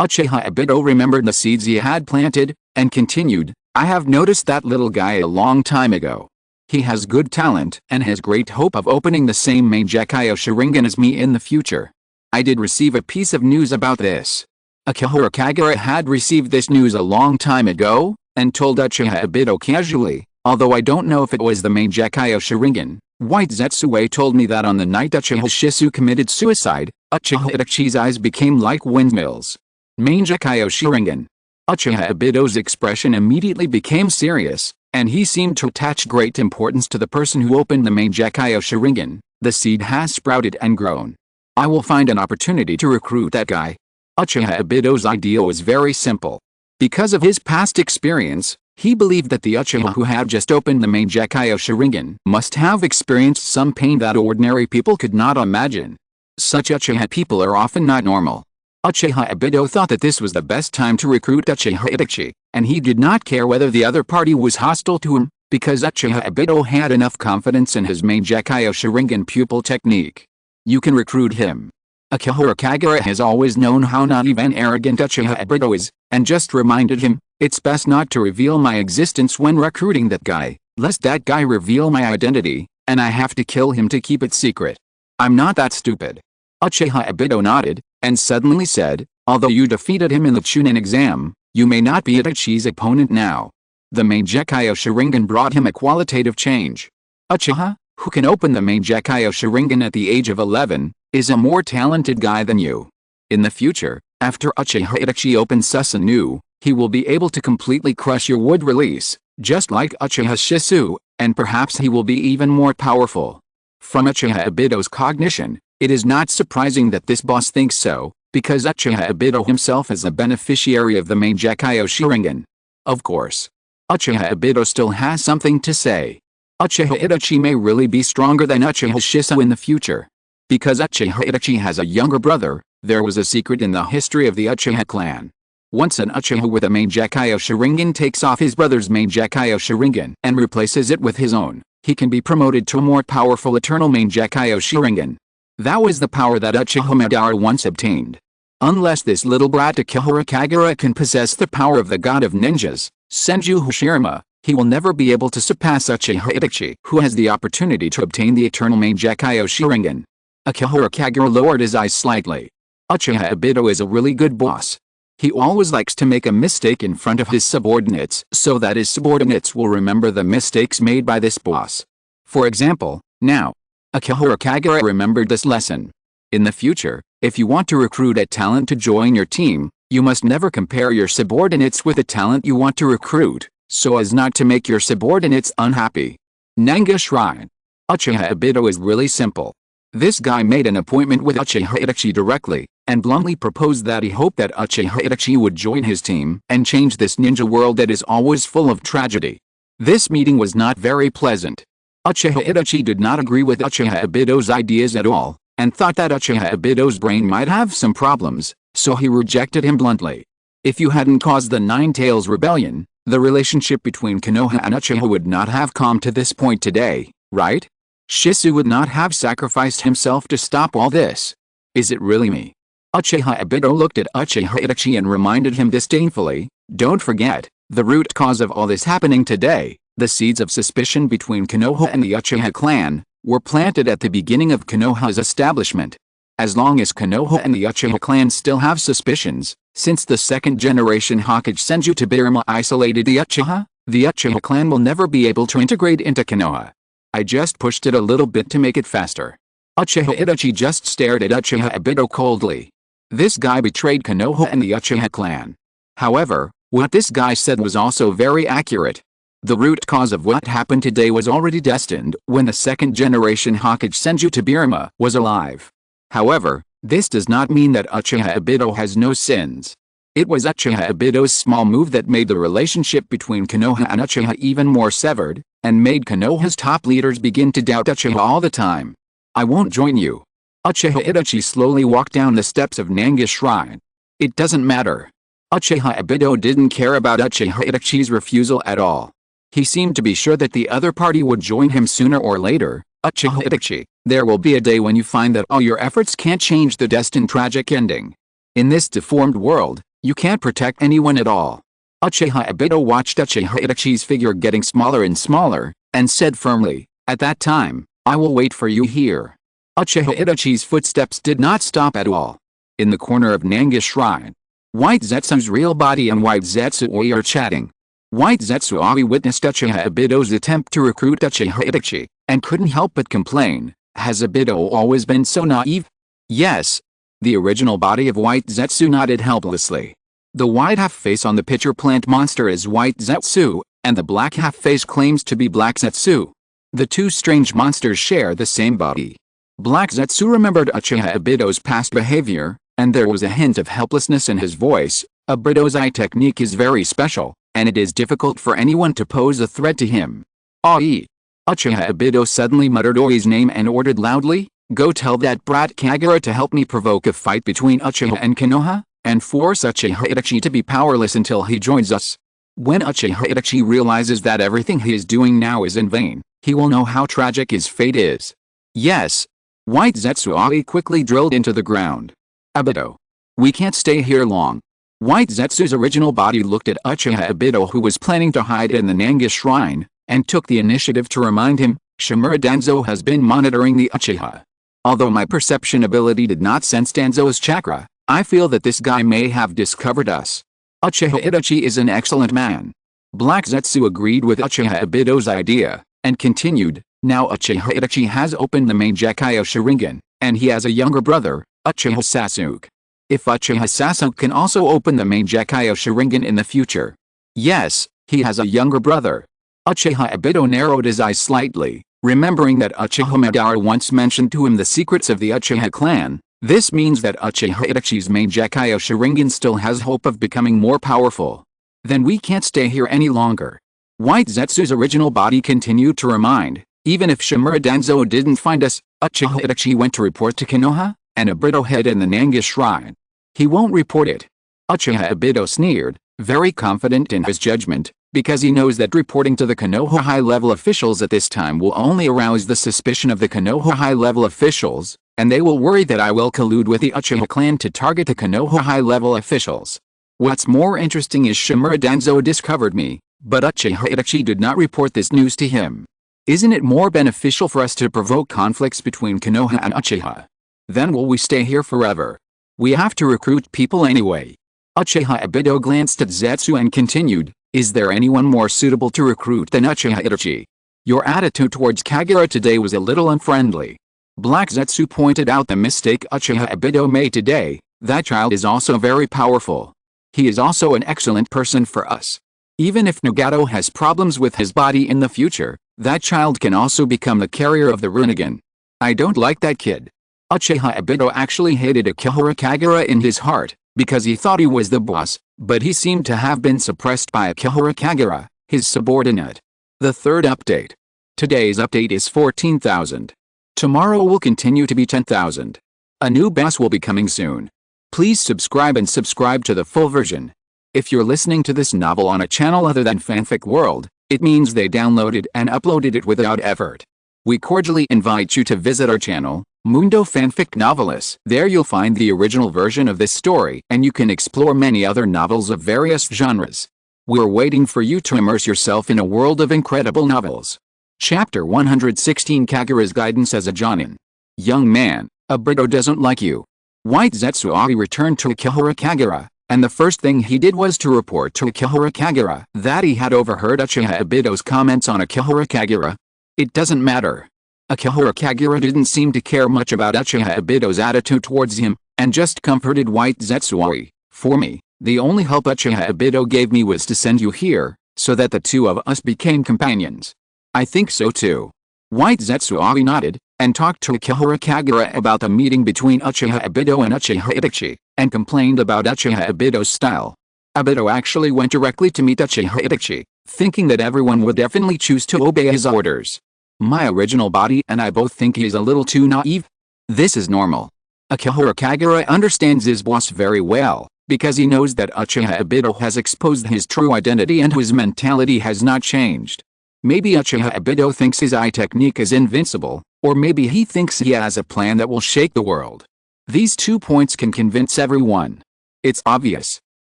Uchiha Obito remembered the seeds he had planted, and continued, I have noticed that little guy a long time ago. He has good talent and has great hope of opening the same main Gekiyo Sharingan as me in the future. I did receive a piece of news about this. Akihara Kagura had received this news a long time ago, and told Uchiha Obito casually, although I don't know if it was the main Gekiyo Sharingan, White Zetsue told me that on the night Uchiha Shisu committed suicide, Uchiha Itachi's eyes became like windmills. Mangekyo Sharingan. Uchiha Obito's expression immediately became serious, and he seemed to attach great importance to the person who opened the Mangekyo Sharingan. The seed has sprouted and grown. I will find an opportunity to recruit that guy. Uchiha Obito's idea was very simple. Because of his past experience, he believed that the Uchiha who had just opened the Mangekyo Sharingan must have experienced some pain that ordinary people could not imagine. Such Uchiha people are often not normal. Uchiha Obito thought that this was the best time to recruit Uchiha Itachi, and he did not care whether the other party was hostile to him, because Uchiha Obito had enough confidence in his Mangekyo Sharingan pupil technique. You can recruit him. Akihiro Kagura has always known how naive and arrogant Uchiha Obito is, and just reminded him, it's best not to reveal my existence when recruiting that guy, lest that guy reveal my identity, and I have to kill him to keep it secret. I'm not that stupid. Uchiha Obito nodded, and suddenly said, although you defeated him in the Chunin exam, you may not be Itachi's opponent now. The Mangekyo Sharingan brought him a qualitative change. Uchiha, who can open the Mangekyo Sharingan at the age of 11, is a more talented guy than you. In the future, after Uchiha Itachi opens Susanoo, he will be able to completely crush your wood release, just like Uchiha Shisu, and perhaps he will be even more powerful. From Uchiha Obito's cognition, it is not surprising that this boss thinks so, because Uchiha Obito himself is a beneficiary of the Mangekyo Sharingan. Of course. Uchiha Obito still has something to say. Uchiha Itachi may really be stronger than Uchiha Shisu in the future. Because Uchiha Itachi has a younger brother, there was a secret in the history of the Uchiha clan. Once an Uchiha with a Mangekyo Sharingan takes off his brother's Mangekyo Sharingan and replaces it with his own, he can be promoted to a more powerful eternal Mangekyo Sharingan. That was the power that Uchiha Madara once obtained. Unless this little brat Akihiro Kagura can possess the power of the god of ninjas, Senju Hashirama, he will never be able to surpass Uchiha Itachi, who has the opportunity to obtain the eternal Mangekyo Sharingan. Akihiro Kagura lowered his eyes slightly. Uchiha Obito is a really good boss. He always likes to make a mistake in front of his subordinates so that his subordinates will remember the mistakes made by this boss. For example, now, Akihiro Kagura remembered this lesson. In the future, if you want to recruit a talent to join your team, you must never compare your subordinates with the talent you want to recruit, so as not to make your subordinates unhappy. Nanga Shrine. Uchiha Obito is really simple. This guy made an appointment with Uchiha Itachi directly, and bluntly proposed that he hoped that Uchiha Itachi would join his team and change this ninja world that is always full of tragedy. This meeting was not very pleasant. Uchiha Itachi did not agree with Uchiha Obito's ideas at all, and thought that Uchiha Obito's brain might have some problems, so he rejected him bluntly. If you hadn't caused the Nine Tails Rebellion, the relationship between Konoha and Uchiha would not have come to this point today, right? Shisu would not have sacrificed himself to stop all this. Is it really me? Uchiha Obito looked at Uchiha Itachi and reminded him disdainfully, don't forget, the root cause of all this happening today, the seeds of suspicion between Konoha and the Uchiha clan, were planted at the beginning of Konoha's establishment. As long as Konoha and the Uchiha clan still have suspicions, since the second generation Hokage Senju Tobirama isolated the Uchiha clan will never be able to integrate into Konoha. I just pushed it a little bit to make it faster. Uchiha Itachi just stared at Uchiha Obito coldly. This guy betrayed Konoha and the Uchiha clan. However, what this guy said was also very accurate. The root cause of what happened today was already destined when the second generation Hokage Senju Tobirama was alive. However, this does not mean that Uchiha Obito has no sins. It was Uchiha Obito's small move that made the relationship between Konoha and Uchiha even more severed, and made Konoha's top leaders begin to doubt Uchiha all the time. I won't join you. Uchiha Itachi slowly walked down the steps of Nanga Shrine. It doesn't matter. Uchiha Obito didn't care about Uchiha Itachi's refusal at all. He seemed to be sure that the other party would join him sooner or later. Uchiha Itachi, there will be a day when you find that all your efforts can't change the destined tragic ending. In this deformed world, you can't protect anyone at all. Uchiha Obito watched Uchiha Itachi's figure getting smaller and smaller, and said firmly, at that time, I will wait for you here. Uchiha Itachi's footsteps did not stop at all. In the corner of Nanga Shrine, White Zetsu's real body and White Zetsui are chatting. White Zetsuari witnessed Uchiha Obito's attempt to recruit Uchiha Itachi, and couldn't help but complain, has Obito always been so naive? Yes. The original body of White Zetsu nodded helplessly. The white half-face on the pitcher plant monster is White Zetsu, and the black half-face claims to be Black Zetsu. The two strange monsters share the same body. Black Zetsu remembered Uchiha Obito's past behavior, and there was a hint of helplessness in his voice. Obito's eye technique is very special, and it is difficult for anyone to pose a threat to him. Ai! Uchiha Obito suddenly muttered Oi's name and ordered loudly, "Go tell that brat Kagura to help me provoke a fight between Uchiha and Konoha, and force Uchiha Itachi to be powerless until he joins us." When Uchiha Itachi realizes that everything he is doing now is in vain, he will know how tragic his fate is. Yes. White Zetsuari quickly drilled into the ground. Obito. We can't stay here long. White Zetsu's original body looked at Uchiha Obito, who was planning to hide in the Nanga shrine, and took the initiative to remind him, Shimura Danzo has been monitoring the Uchiha. Although my perception ability did not sense Danzo's chakra, I feel that this guy may have discovered us. Uchiha Itachi is an excellent man. Black Zetsu agreed with Uchiha Obito's idea, and continued, now Uchiha Itachi has opened the main Gekkai Sharingan, and he has a younger brother, Uchiha Sasuke. If Uchiha Sasuke can also open the main Gekkai Sharingan in the future. Yes, he has a younger brother. Uchiha Obito narrowed his eyes slightly, remembering that Uchiha Madara once mentioned to him the secrets of the Uchiha clan. This means that Uchiha Itachi's main Gekkai Sharingan still has hope of becoming more powerful. Then we can't stay here any longer. White Zetsu's original body continued to remind, even if Shimura Danzo didn't find us, Uchiha Itachi went to report to Konoha, and Obito hid in the Nanga shrine. He won't report it. Uchiha Obito sneered, very confident in his judgment, because he knows that reporting to the Konoha high-level officials at this time will only arouse the suspicion of the Konoha high-level officials, and they will worry that I will collude with the Uchiha clan to target the Konoha high-level officials. What's more interesting is Shimura Danzo discovered me, but Uchiha Itachi did not report this news to him. Isn't it more beneficial for us to provoke conflicts between Konoha and Uchiha? Then will we stay here forever? We have to recruit people anyway. Uchiha Obito glanced at Zetsu and continued, is there anyone more suitable to recruit than Uchiha Itachi? Your attitude towards Kagura today was a little unfriendly. Black Zetsu pointed out the mistake Uchiha Obito made today. That child is also very powerful. He is also an excellent person for us. Even if Nagato has problems with his body in the future, that child can also become the carrier of the Rinnegan. I don't like that kid. Uchiha Obito actually hated Akihara Kagura in his heart, because he thought he was the boss, but he seemed to have been suppressed by Akihara Kagura, his subordinate. The third update. Today's update is 14,000. Tomorrow will continue to be 10,000. A new boss will be coming soon. Please subscribe and subscribe to the full version. If you're listening to this novel on a channel other than Fanfic World, it means they downloaded and uploaded it without effort. We cordially invite you to visit our channel, Mundo Fanfic Novelis. There you'll find the original version of this story, and you can explore many other novels of various genres. We're waiting for you to immerse yourself in a world of incredible novels. Chapter 116, Kagura's Guidance as a Jonin. Young man, Obito doesn't like you. White Zetsuari returned to Akihara Kagura, and the first thing he did was to report to Akihara Kagura that he had overheard Uchiha Obito's comments on Akihara Kagura. It doesn't matter. Akihara Kagura didn't seem to care much about Uchiha Obito's attitude towards him, and just comforted White Zetsuari. For me, the only help Uchiha Obito gave me was to send you here, so that the two of us became companions. I think so too. White Zetsuari nodded, and talked to Akihara Kagura about the meeting between Uchiha Obito and Uchiha Itachi, and complained about Uchiha Obito's style. Obito actually went directly to meet Uchiha Itachi, thinking that everyone would definitely choose to obey his orders. My original body and I both think he's a little too naive. This is normal. Akihara Kagura understands his boss very well, because he knows that Uchiha Obito has exposed his true identity and his mentality has not changed. Maybe Uchiha Obito thinks his eye technique is invincible, or maybe he thinks he has a plan that will shake the world. These 2 points can convince everyone. It's obvious.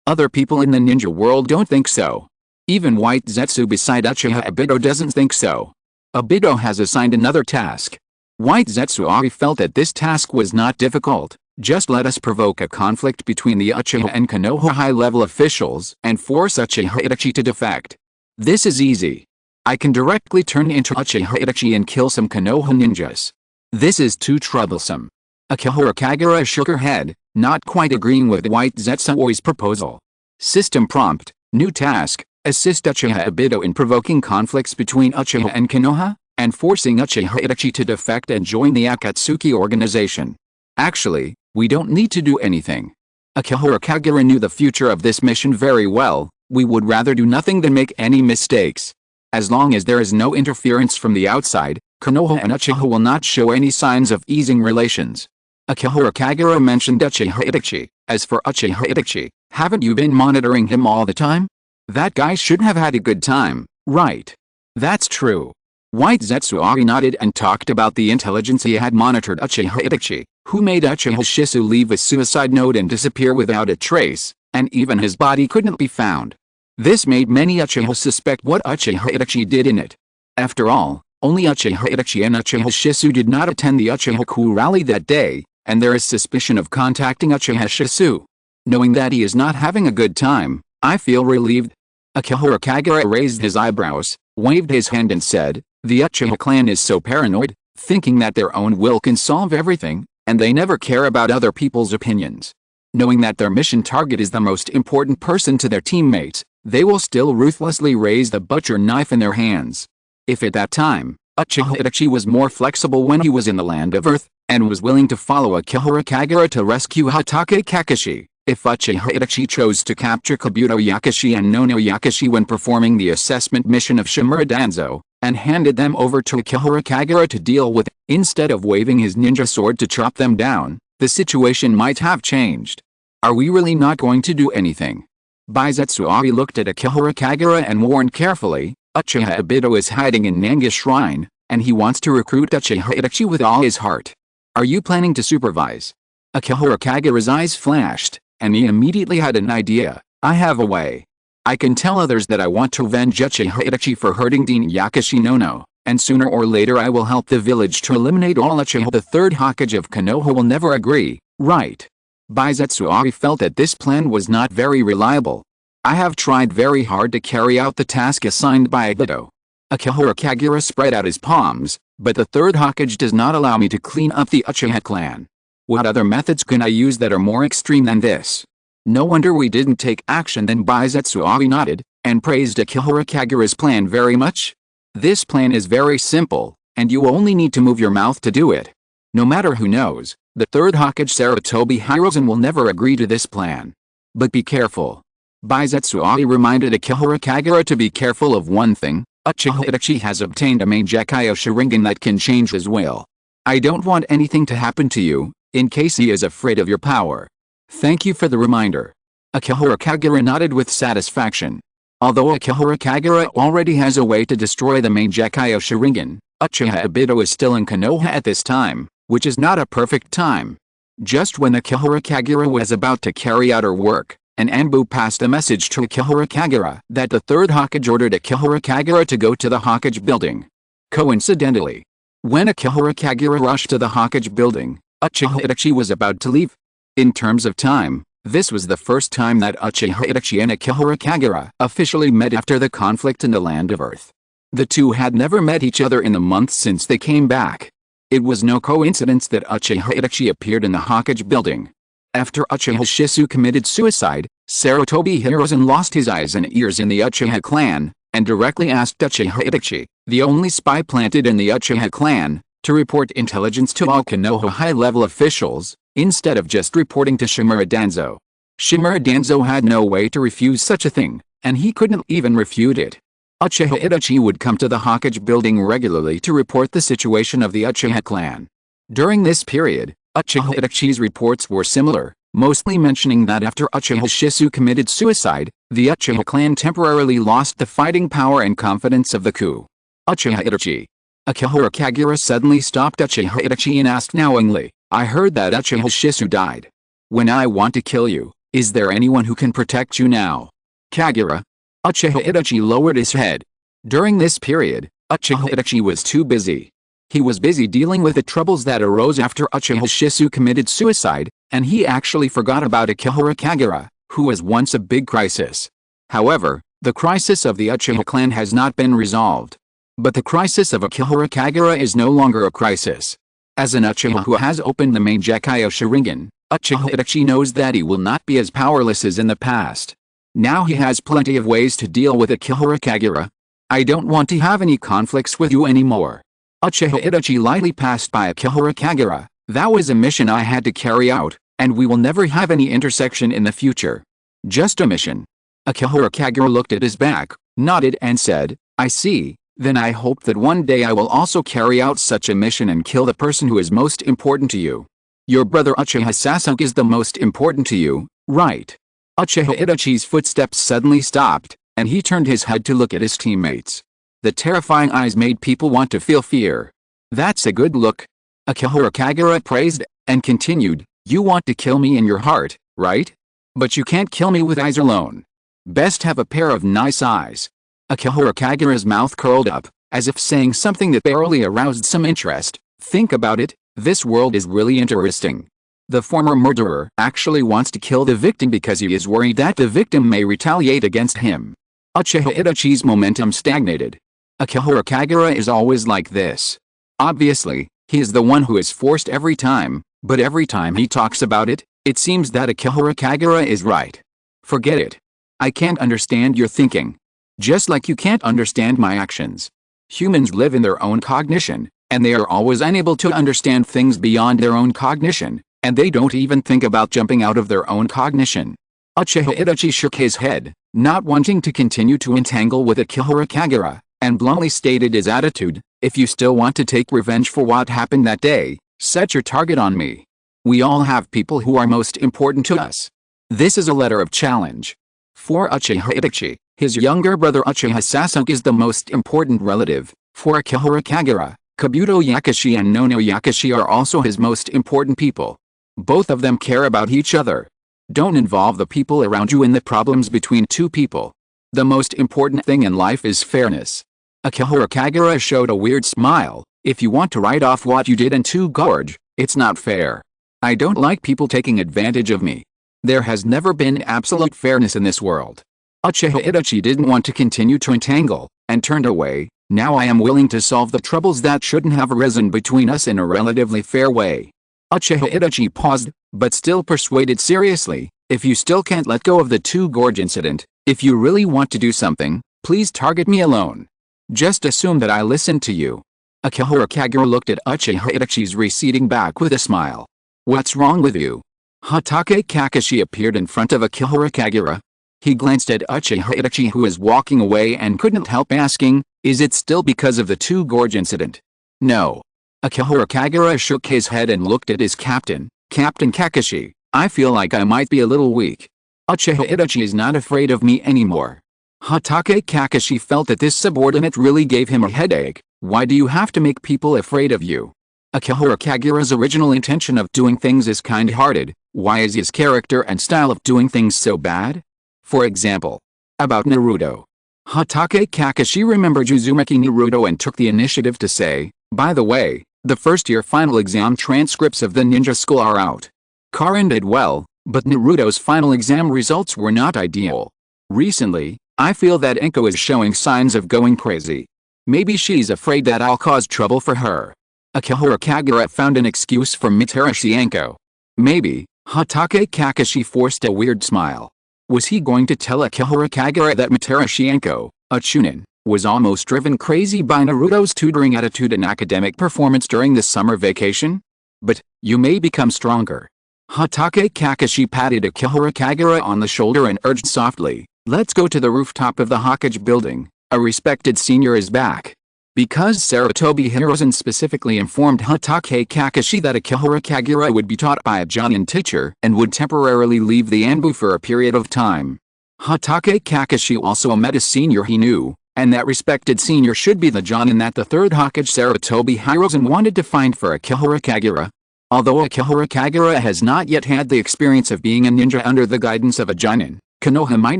Other people in the ninja world don't think so. Even White Zetsu beside Uchiha Obito doesn't think so. Obito has assigned another task. White Zetsuari felt that this task was not difficult. Just let us provoke a conflict between the Uchiha and Konoha high-level officials and force Uchiha Itachi to defect. This is easy. I can directly turn into Uchiha Itachi and kill some Konoha ninjas. This is too troublesome. Akihara Kagura shook her head, not quite agreeing with White Zetsuoi's proposal. System prompt, new task, assist Uchiha Obito in provoking conflicts between Uchiha and Konoha, and forcing Uchiha Itachi to defect and join the Akatsuki organization. Actually, we don't need to do anything. Akihara Kagura knew the future of this mission very well. We would rather do nothing than make any mistakes. As long as there is no interference from the outside, Konoha and Uchiha will not show any signs of easing relations. Akihara Kagura mentioned Uchiha Itachi. As for Uchiha Itachi, haven't you been monitoring him all the time? That guy should have had a good time, right? That's true. White Zetsuari nodded and talked about the intelligence he had monitored Uchiha Itachi, who made Uchiha Shisu leave a suicide note and disappear without a trace, and even his body couldn't be found. This made many Uchiha suspect what Uchiha Itachi did in it. After all, only Uchiha Itachi and Uchiha Shisu did not attend the Uchiha Ku rally that day, and there is suspicion of contacting Uchiha Shisu. Knowing that he is not having a good time, I feel relieved. Akihara Kagura raised his eyebrows, waved his hand and said, the Uchiha clan is so paranoid, thinking that their own will can solve everything, and they never care about other people's opinions. Knowing that their mission target is the most important person to their teammates, they will still ruthlessly raise the butcher knife in their hands. If at that time, Uchiha Itachi was more flexible when he was in the land of Earth, and was willing to follow Akihara Kagura to rescue Hatake Kakashi, if Uchiha Itachi chose to capture Kabuto Yakashi and Nono Yakashi when performing the assessment mission of Shimura Danzo, and handed them over to Akihara Kagura to deal with, instead of waving his ninja sword to chop them down, the situation might have changed. Are we really not going to do anything? Baizetsuari looked at Akihara Kagura and warned carefully, Uchiha Obito is hiding in Nanga Shrine, and he wants to recruit Uchiha Itachi with all his heart. Are you planning to supervise? Akihara Kagura's eyes flashed, and he immediately had an idea. I have a way. I can tell others that I want to avenge Uchiha Itachi for hurting Dean Yakashi Nono, and sooner or later I will help the village to eliminate all Uchiha. The third Hokage of Konoha will never agree, right? Baizetsuari felt that this plan was not very reliable. I have tried very hard to carry out the task assigned by Obito. Akihara Kagura spread out his palms, but the third Hokage does not allow me to clean up the Uchiha clan. What other methods can I use that are more extreme than this? No wonder we didn't take action. Then Baizetsuari nodded, and praised Akihara Kagura's plan very much. This plan is very simple, and you only need to move your mouth to do it. No matter who knows, the third Hokage Sarutobi Hiruzen will never agree to this plan. But be careful. Baizetsuari reminded Akihara Kagura to be careful of one thing. Uchiha Itachi has obtained a Mangekyo Sharingan that can change his will. I don't want anything to happen to you, in case he is afraid of your power. Thank you for the reminder. Akihara Kagura nodded with satisfaction. Although Akihara Kagura already has a way to destroy the Mangekyo Sharingan, Uchiha Obito is still in Konoha at this time, which is not a perfect time. Just when Akihara Kagura was about to carry out her work, an Anbu passed a message to Akihara Kagura that the third Hokage ordered Akihara Kagura to go to the Hokage building. Coincidentally, when Akihara Kagura rushed to the Hokage building, Uchiha Itachi was about to leave. In terms of time, this was the first time that Uchiha Itachi and Akihara Kagura officially met after the conflict in the land of Earth. The two had never met each other in the months since they came back. It was no coincidence that Uchiha Itachi appeared in the Hokage building. After Uchiha Shisu committed suicide, Sarutobi Hiruzen lost his eyes and ears in the Uchiha clan, and directly asked Uchiha Itachi, the only spy planted in the Uchiha clan, to report intelligence to all Konoha high-level officials, instead of just reporting to Shimura Danzo. Shimura Danzo had no way to refuse such a thing, and he couldn't even refute it. Uchiha Itachi would come to the Hokage building regularly to report the situation of the Uchiha clan. During this period, Uchiha Itachi's reports were similar, mostly mentioning that after Uchiha Shisu committed suicide, the Uchiha clan temporarily lost the fighting power and confidence of the coup. Uchiha Itachi. Akihara Kagura suddenly stopped Uchiha Itachi and asked knowingly, I heard that Uchiha Shisu died. When I want to kill you, is there anyone who can protect you now? Kagura. Uchiha Itachi lowered his head. During this period, Uchiha Itachi was too busy. He was busy dealing with the troubles that arose after Uchiha Shisu committed suicide, and he actually forgot about Akihara Kagura, who was once a big crisis. However, The crisis of the Uchiha clan has not been resolved. But the crisis of Akihara Kagura is no longer a crisis. As an Uchiha who has opened the main Gekkai Sharingan, Uchiha Itachi knows that he will not be as powerless as in the past. Now he has plenty of ways to deal with Akihara Kagura. I don't want to have any conflicts with you anymore. Uchiha Itachi lightly passed by Akihara Kagura. That was a mission I had to carry out, and we will never have any intersection in the future. Just a mission. Akihara Kagura looked at his back, nodded and said, I see. Then I hope that one day I will also carry out such a mission and kill the person who is most important to you. Your brother Uchiha Sasuke is the most important to you, right? Uchiha Itachi's footsteps suddenly stopped, and he turned his head to look at his teammates. The terrifying eyes made people want to feel fear. That's a good look. Akihara Kagura praised, and continued, you want to kill me in your heart, right? But you can't kill me with eyes alone. Best have a pair of nice eyes. Akihara Kagura's mouth curled up, as if saying something that barely aroused some interest. Think about it, this world is really interesting. The former murderer actually wants to kill the victim because he is worried that the victim may retaliate against him. Uchiha Itachi's momentum stagnated. Akihara Kagura is always like this. Obviously, he is the one who is forced every time, but every time he talks about it, it seems that Akihara Kagura is right. Forget it. I can't understand your thinking. Just like you can't understand my actions. Humans live in their own cognition, and they are always unable to understand things beyond their own cognition, and they don't even think about jumping out of their own cognition. Uchiha Itachi shook his head, not wanting to continue to entangle with Akihara Kagura, and bluntly stated his attitude, if you still want to take revenge for what happened that day, set your target on me. We all have people who are most important to us. This is a letter of challenge. For Uchiha Itachi, his younger brother Uchiha Sasuke is the most important relative. For Akihara Kagura, Kabuto Yakashi and Nono Yakashi are also his most important people. Both of them care about each other. Don't involve the people around you in the problems between two people. The most important thing in life is fairness. Akihara Kagura showed a weird smile. If you want to write off what you did in two gorge, it's not fair. I don't like people taking advantage of me. There has never been absolute fairness in this world. Uchiha Itachi didn't want to continue to entangle, and turned away. Now I am willing to solve the troubles that shouldn't have arisen between us in a relatively fair way. Uchiha Itachi paused, but still persuaded seriously, if you still can't let go of the two gorge incident, if you really want to do something, please target me alone. Just assume that I listened to you. Akihara Kagura looked at Uchiha Itachi's receding back with a smile. What's wrong with you? Hatake Kakashi appeared in front of Akihara Kagura. He glanced at Uchiha Itachi who was walking away and couldn't help asking, is it still because of the two gorge incident? No. Akihara Kagura shook his head and looked at his captain, Captain Kakashi. I feel like I might be a little weak. Uchiha Itachi is not afraid of me anymore. Hatake Kakashi felt that this subordinate really gave him a headache. Why do you have to make people afraid of you? Akihara Kagura's original intention of doing things is kind-hearted. Why is his character and style of doing things so bad? For example, about Naruto. Hatake Kakashi remembered Uzumaki Naruto and took the initiative to say, by the way, the first-year final exam transcripts of the ninja school are out. Karin did well, but Naruto's final exam results were not ideal. Recently, I feel that Enko is showing signs of going crazy. Maybe she's afraid that I'll cause trouble for her. Akihara Kagura found an excuse for Mitarashi Enko. Maybe. Hatake Kakashi forced a weird smile. Was he going to tell Akihara Kagura that Mitarashi Enko, a chunin, was almost driven crazy by Naruto's tutoring attitude and academic performance during the summer vacation? But, you may become stronger. Hatake Kakashi patted Akihara Kagura on the shoulder and urged softly, let's go to the rooftop of the Hokage building, a respected senior is back. Because Sarutobi Hiruzen specifically informed Hatake Kakashi that Akihara Kagura would be taught by a Jonin teacher and would temporarily leave the Anbu for a period of time. Hatake Kakashi also met a senior he knew, and that respected senior should be the Jonin that the third Hokage Sarutobi Hiruzen wanted to find for Akihara Kagura. Although Akihara Kagura has not yet had the experience of being a ninja under the guidance of a Jonin, Konoha might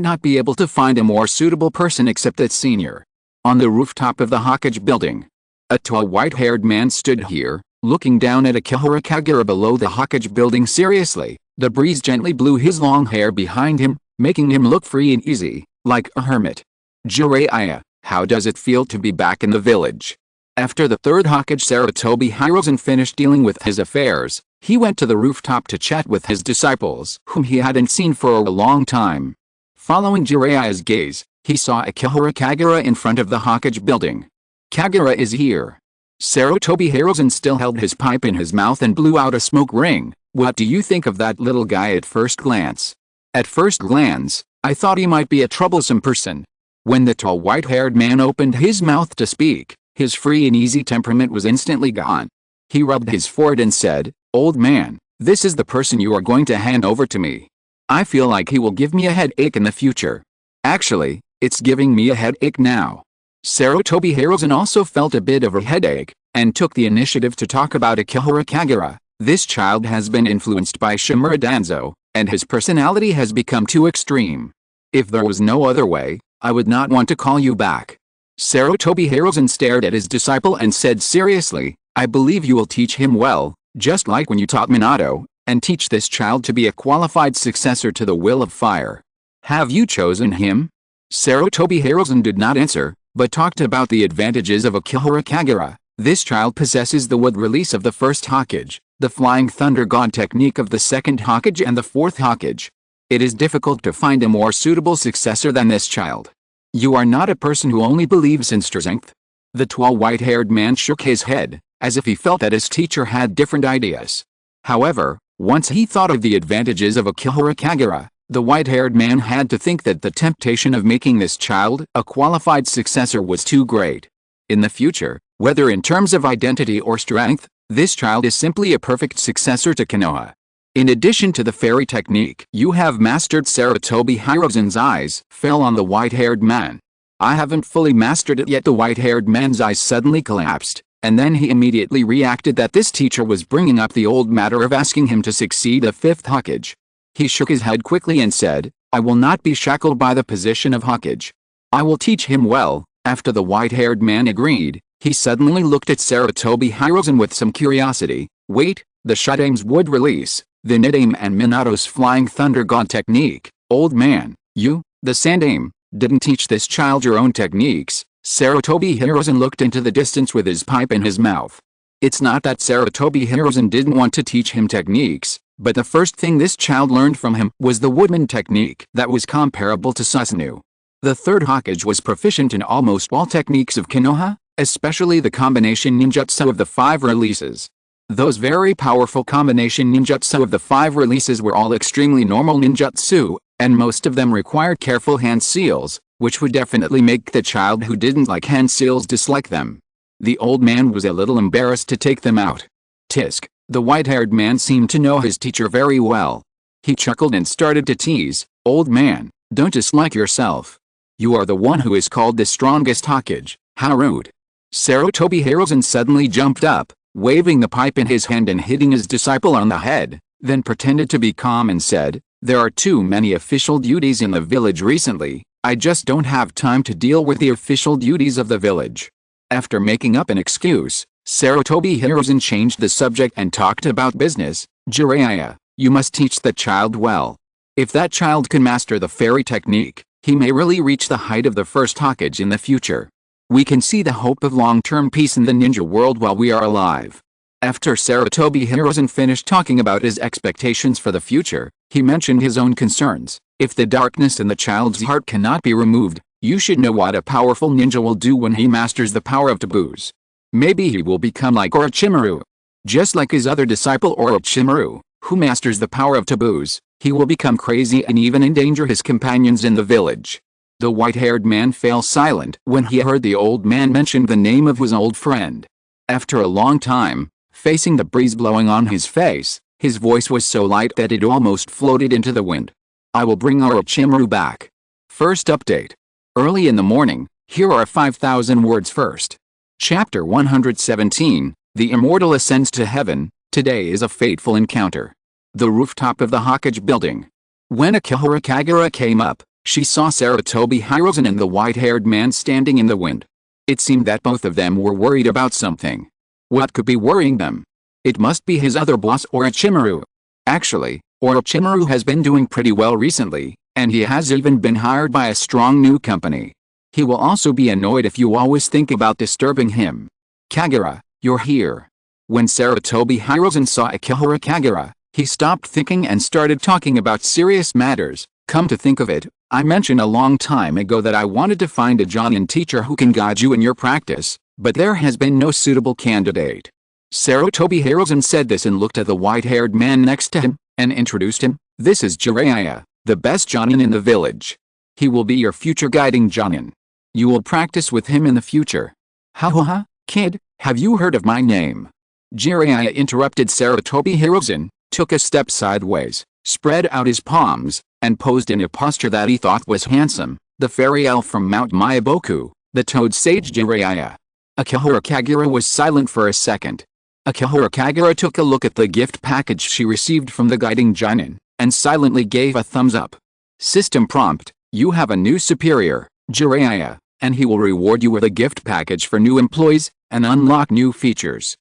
not be able to find a more suitable person except that senior. On the rooftop of the Hokage building, a tall white-haired man stood here, looking down at Akihara Kagura below the Hokage building seriously. The breeze gently blew his long hair behind him, making him look free and easy, like a hermit. Jiraiya, how does it feel to be back in the village? After the third Hokage Sarutobi Hiruzen finished dealing with his affairs, he went to the rooftop to chat with his disciples whom he hadn't seen for a long time. Following Jiraiya's gaze, he saw Akihara Kagura in front of the Hokage building. Kagura is here. Sarutobi Hiruzen still held his pipe in his mouth and blew out a smoke ring. What do you think of that little guy at first glance? At first glance, I thought he might be a troublesome person. When the tall white-haired man opened his mouth to speak, his free and easy temperament was instantly gone. He rubbed his forehead and said, "Old man, this is the person you are going to hand over to me. I feel like he will give me a headache in the future. Actually, it's giving me a headache now." Sarutobi Hiruzen also felt a bit of a headache, and took the initiative to talk about Akihara Kagura. This child has been influenced by Shimura Danzo, and his personality has become too extreme. If there was no other way, I would not want to call you back. Sarutobi Hiruzen stared at his disciple and said seriously, "I believe you will teach him well, just like when you taught Minato, and teach this child to be a qualified successor to the will of fire. Have you chosen him?" Sarutobi Hiruzen did not answer, but talked about the advantages of Akihara Kagura. This child possesses the wood release of the first Hokage, the flying thunder god technique of the second Hokage and the fourth Hokage. It is difficult to find a more suitable successor than this child. You are not a person who only believes in strength. The tall white-haired man shook his head, as if he felt that his teacher had different ideas. However, once he thought of the advantages of Akihara Kagura, the white-haired man had to think that the temptation of making this child a qualified successor was too great. In the future, whether in terms of identity or strength, this child is simply a perfect successor to Konoha. In addition to the fairy technique you have mastered. Sarutobi Hiruzen's eyes fell on the white-haired man. "I haven't fully mastered it yet." The white-haired man's eyes suddenly collapsed, and then he immediately reacted that this teacher was bringing up the old matter of asking him to succeed a fifth Hokage. He shook his head quickly and said, "I will not be shackled by the position of Hokage. I will teach him well." After the white-haired man agreed, he suddenly looked at Sarutobi Hiruzen with some curiosity. "Wait, the Shudame's wood release, the Nidame and Minato's flying thunder god technique. Old man, you, the Sandame, didn't teach this child your own techniques?" Sarutobi Hiruzen looked into the distance with his pipe in his mouth. It's not that Sarutobi Hiruzen didn't want to teach him techniques, but the first thing this child learned from him was the woodman technique that was comparable to Susanoo. The third Hokage was proficient in almost all techniques of Konoha, especially the combination ninjutsu of the 5 releases. Those very powerful combination ninjutsu of the 5 releases were all extremely normal ninjutsu, and most of them required careful hand seals, which would definitely make the child who didn't like hand seals dislike them. The old man was a little embarrassed to take them out. Tisk, the white-haired man seemed to know his teacher very well. He chuckled and started to tease, "Old man, don't dislike yourself. You are the one who is called the strongest Hokage. How rude." Sarutobi Hiruzen suddenly jumped up, waving the pipe in his hand and hitting his disciple on the head, then pretended to be calm and said, "There are too many official duties in the village recently. I just don't have time to deal with the official duties of the village." After making up an excuse, Sarutobi Hiruzen changed the subject and talked about business. "Jiraiya, you must teach the child well. If that child can master the fairy technique, he may really reach the height of the first Hokage in the future. We can see the hope of long-term peace in the ninja world while we are alive." After Sarutobi Hiruzen finished talking about his expectations for the future, he mentioned his own concerns. If the darkness in the child's heart cannot be removed, you should know what a powerful ninja will do when he masters the power of taboos. Maybe he will become like Orochimaru. Just like his other disciple Orochimaru, who masters the power of taboos, he will become crazy and even endanger his companions in the village. The white-haired man fell silent when he heard the old man mention the name of his old friend. After a long time, facing the breeze blowing on his face, his voice was so light that it almost floated into the wind. "I will bring Orochimaru back." First update. Early in the morning, here are 5,000 words first. Chapter 117, The Immortal Ascends to Heaven. Today is a fateful encounter. The rooftop of the Hokage building. When Akihara Kagura came up, she saw Sarutobi Hiruzen and the white-haired man standing in the wind. It seemed that both of them were worried about something. What could be worrying them? It must be his other boss Orochimaru. Actually, Orochimaru has been doing pretty well recently, and he has even been hired by a strong new company. He will also be annoyed if you always think about disturbing him. Kagura, you're here. When Sarutobi Hiruzen saw Akihara Kagura, he stopped thinking and started talking about serious matters. Come to think of it, I mentioned a long time ago that I wanted to find a Jonin teacher who can guide you in your practice, but there has been no suitable candidate. Sarutobi Hiruzen said this and looked at the white-haired man next to him, and introduced him. This is Jiraiya, the best Jonin in the village. He will be your future guiding Jonin. You will practice with him in the future. Ha, kid, have you heard of my name? Jiraiya interrupted Sarutobi Hiruzen, took a step sideways, spread out his palms, and posed in a posture that he thought was handsome. The fairy elf from Mount Myaboku, the toad sage Jiraiya. Akihara Kagura was silent for a second. Akihara Kagura took a look at the gift package she received from the guiding Jonin, and silently gave a thumbs up. System prompt: you have a new superior, Jiraiya, and he will reward you with a gift package for new employees, and unlock new features.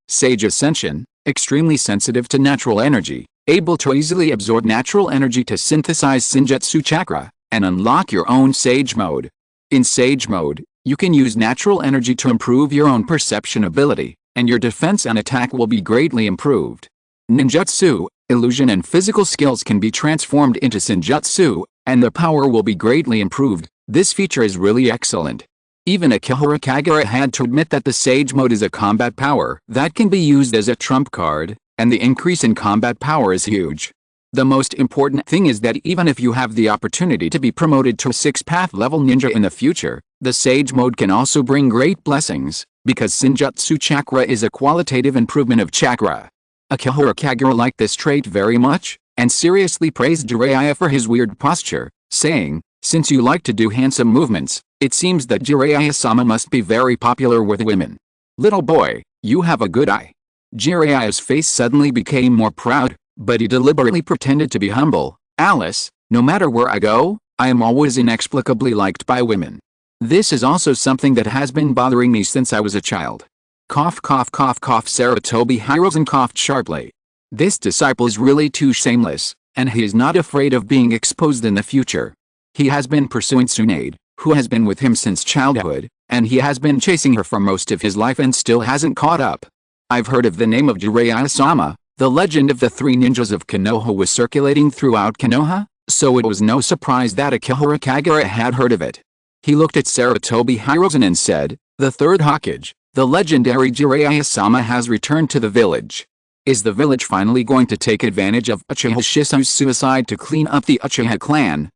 Sage Ascension, extremely sensitive to natural energy, able to easily absorb natural energy to synthesize Senjutsu chakra, and unlock your own Sage mode. In Sage mode, you can use natural energy to improve your own perception ability, and your defense and attack will be greatly improved. Ninjutsu, illusion and physical skills can be transformed into Senjutsu, and the power will be greatly improved. This feature is really excellent. Even Akihara Kagura had to admit that the Sage mode is a combat power that can be used as a trump card, and the increase in combat power is huge. The most important thing is that even if you have the opportunity to be promoted to a 6th level ninja in the future, the Sage mode can also bring great blessings, because Senjutsu chakra is a qualitative improvement of chakra. Akihara Kagura liked this trait very much, and seriously praised Jiraiya for his weird posture, saying, since you like to do handsome movements, it seems that Jiraiya-sama must be very popular with women. Little boy, you have a good eye. Jiraiya's face suddenly became more proud, but he deliberately pretended to be humble. Alice, no matter where I go, I am always inexplicably liked by women. This is also something that has been bothering me since I was a child. Cough cough cough cough. Sarutobi Hiruzen coughed sharply. This disciple is really too shameless, and he is not afraid of being exposed in the future. He has been pursuing Tsunade, who has been with him since childhood, and he has been chasing her for most of his life and still hasn't caught up. I've heard of the name of Jiraiya-sama. The legend of the 3 ninjas of Konoha was circulating throughout Konoha, so it was no surprise that Akihara Kagura had heard of it. He looked at Sarutobi Hiruzen and said, the 3rd Hokage, the legendary Jiraiya-sama has returned to the village. Is the village finally going to take advantage of Uchiha Shisu's suicide to clean up the Uchiha clan?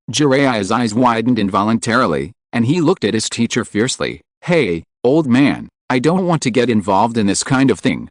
Jiraiya's eyes widened involuntarily, and he looked at his teacher fiercely. Hey, old man, I don't want to get involved in this kind of thing.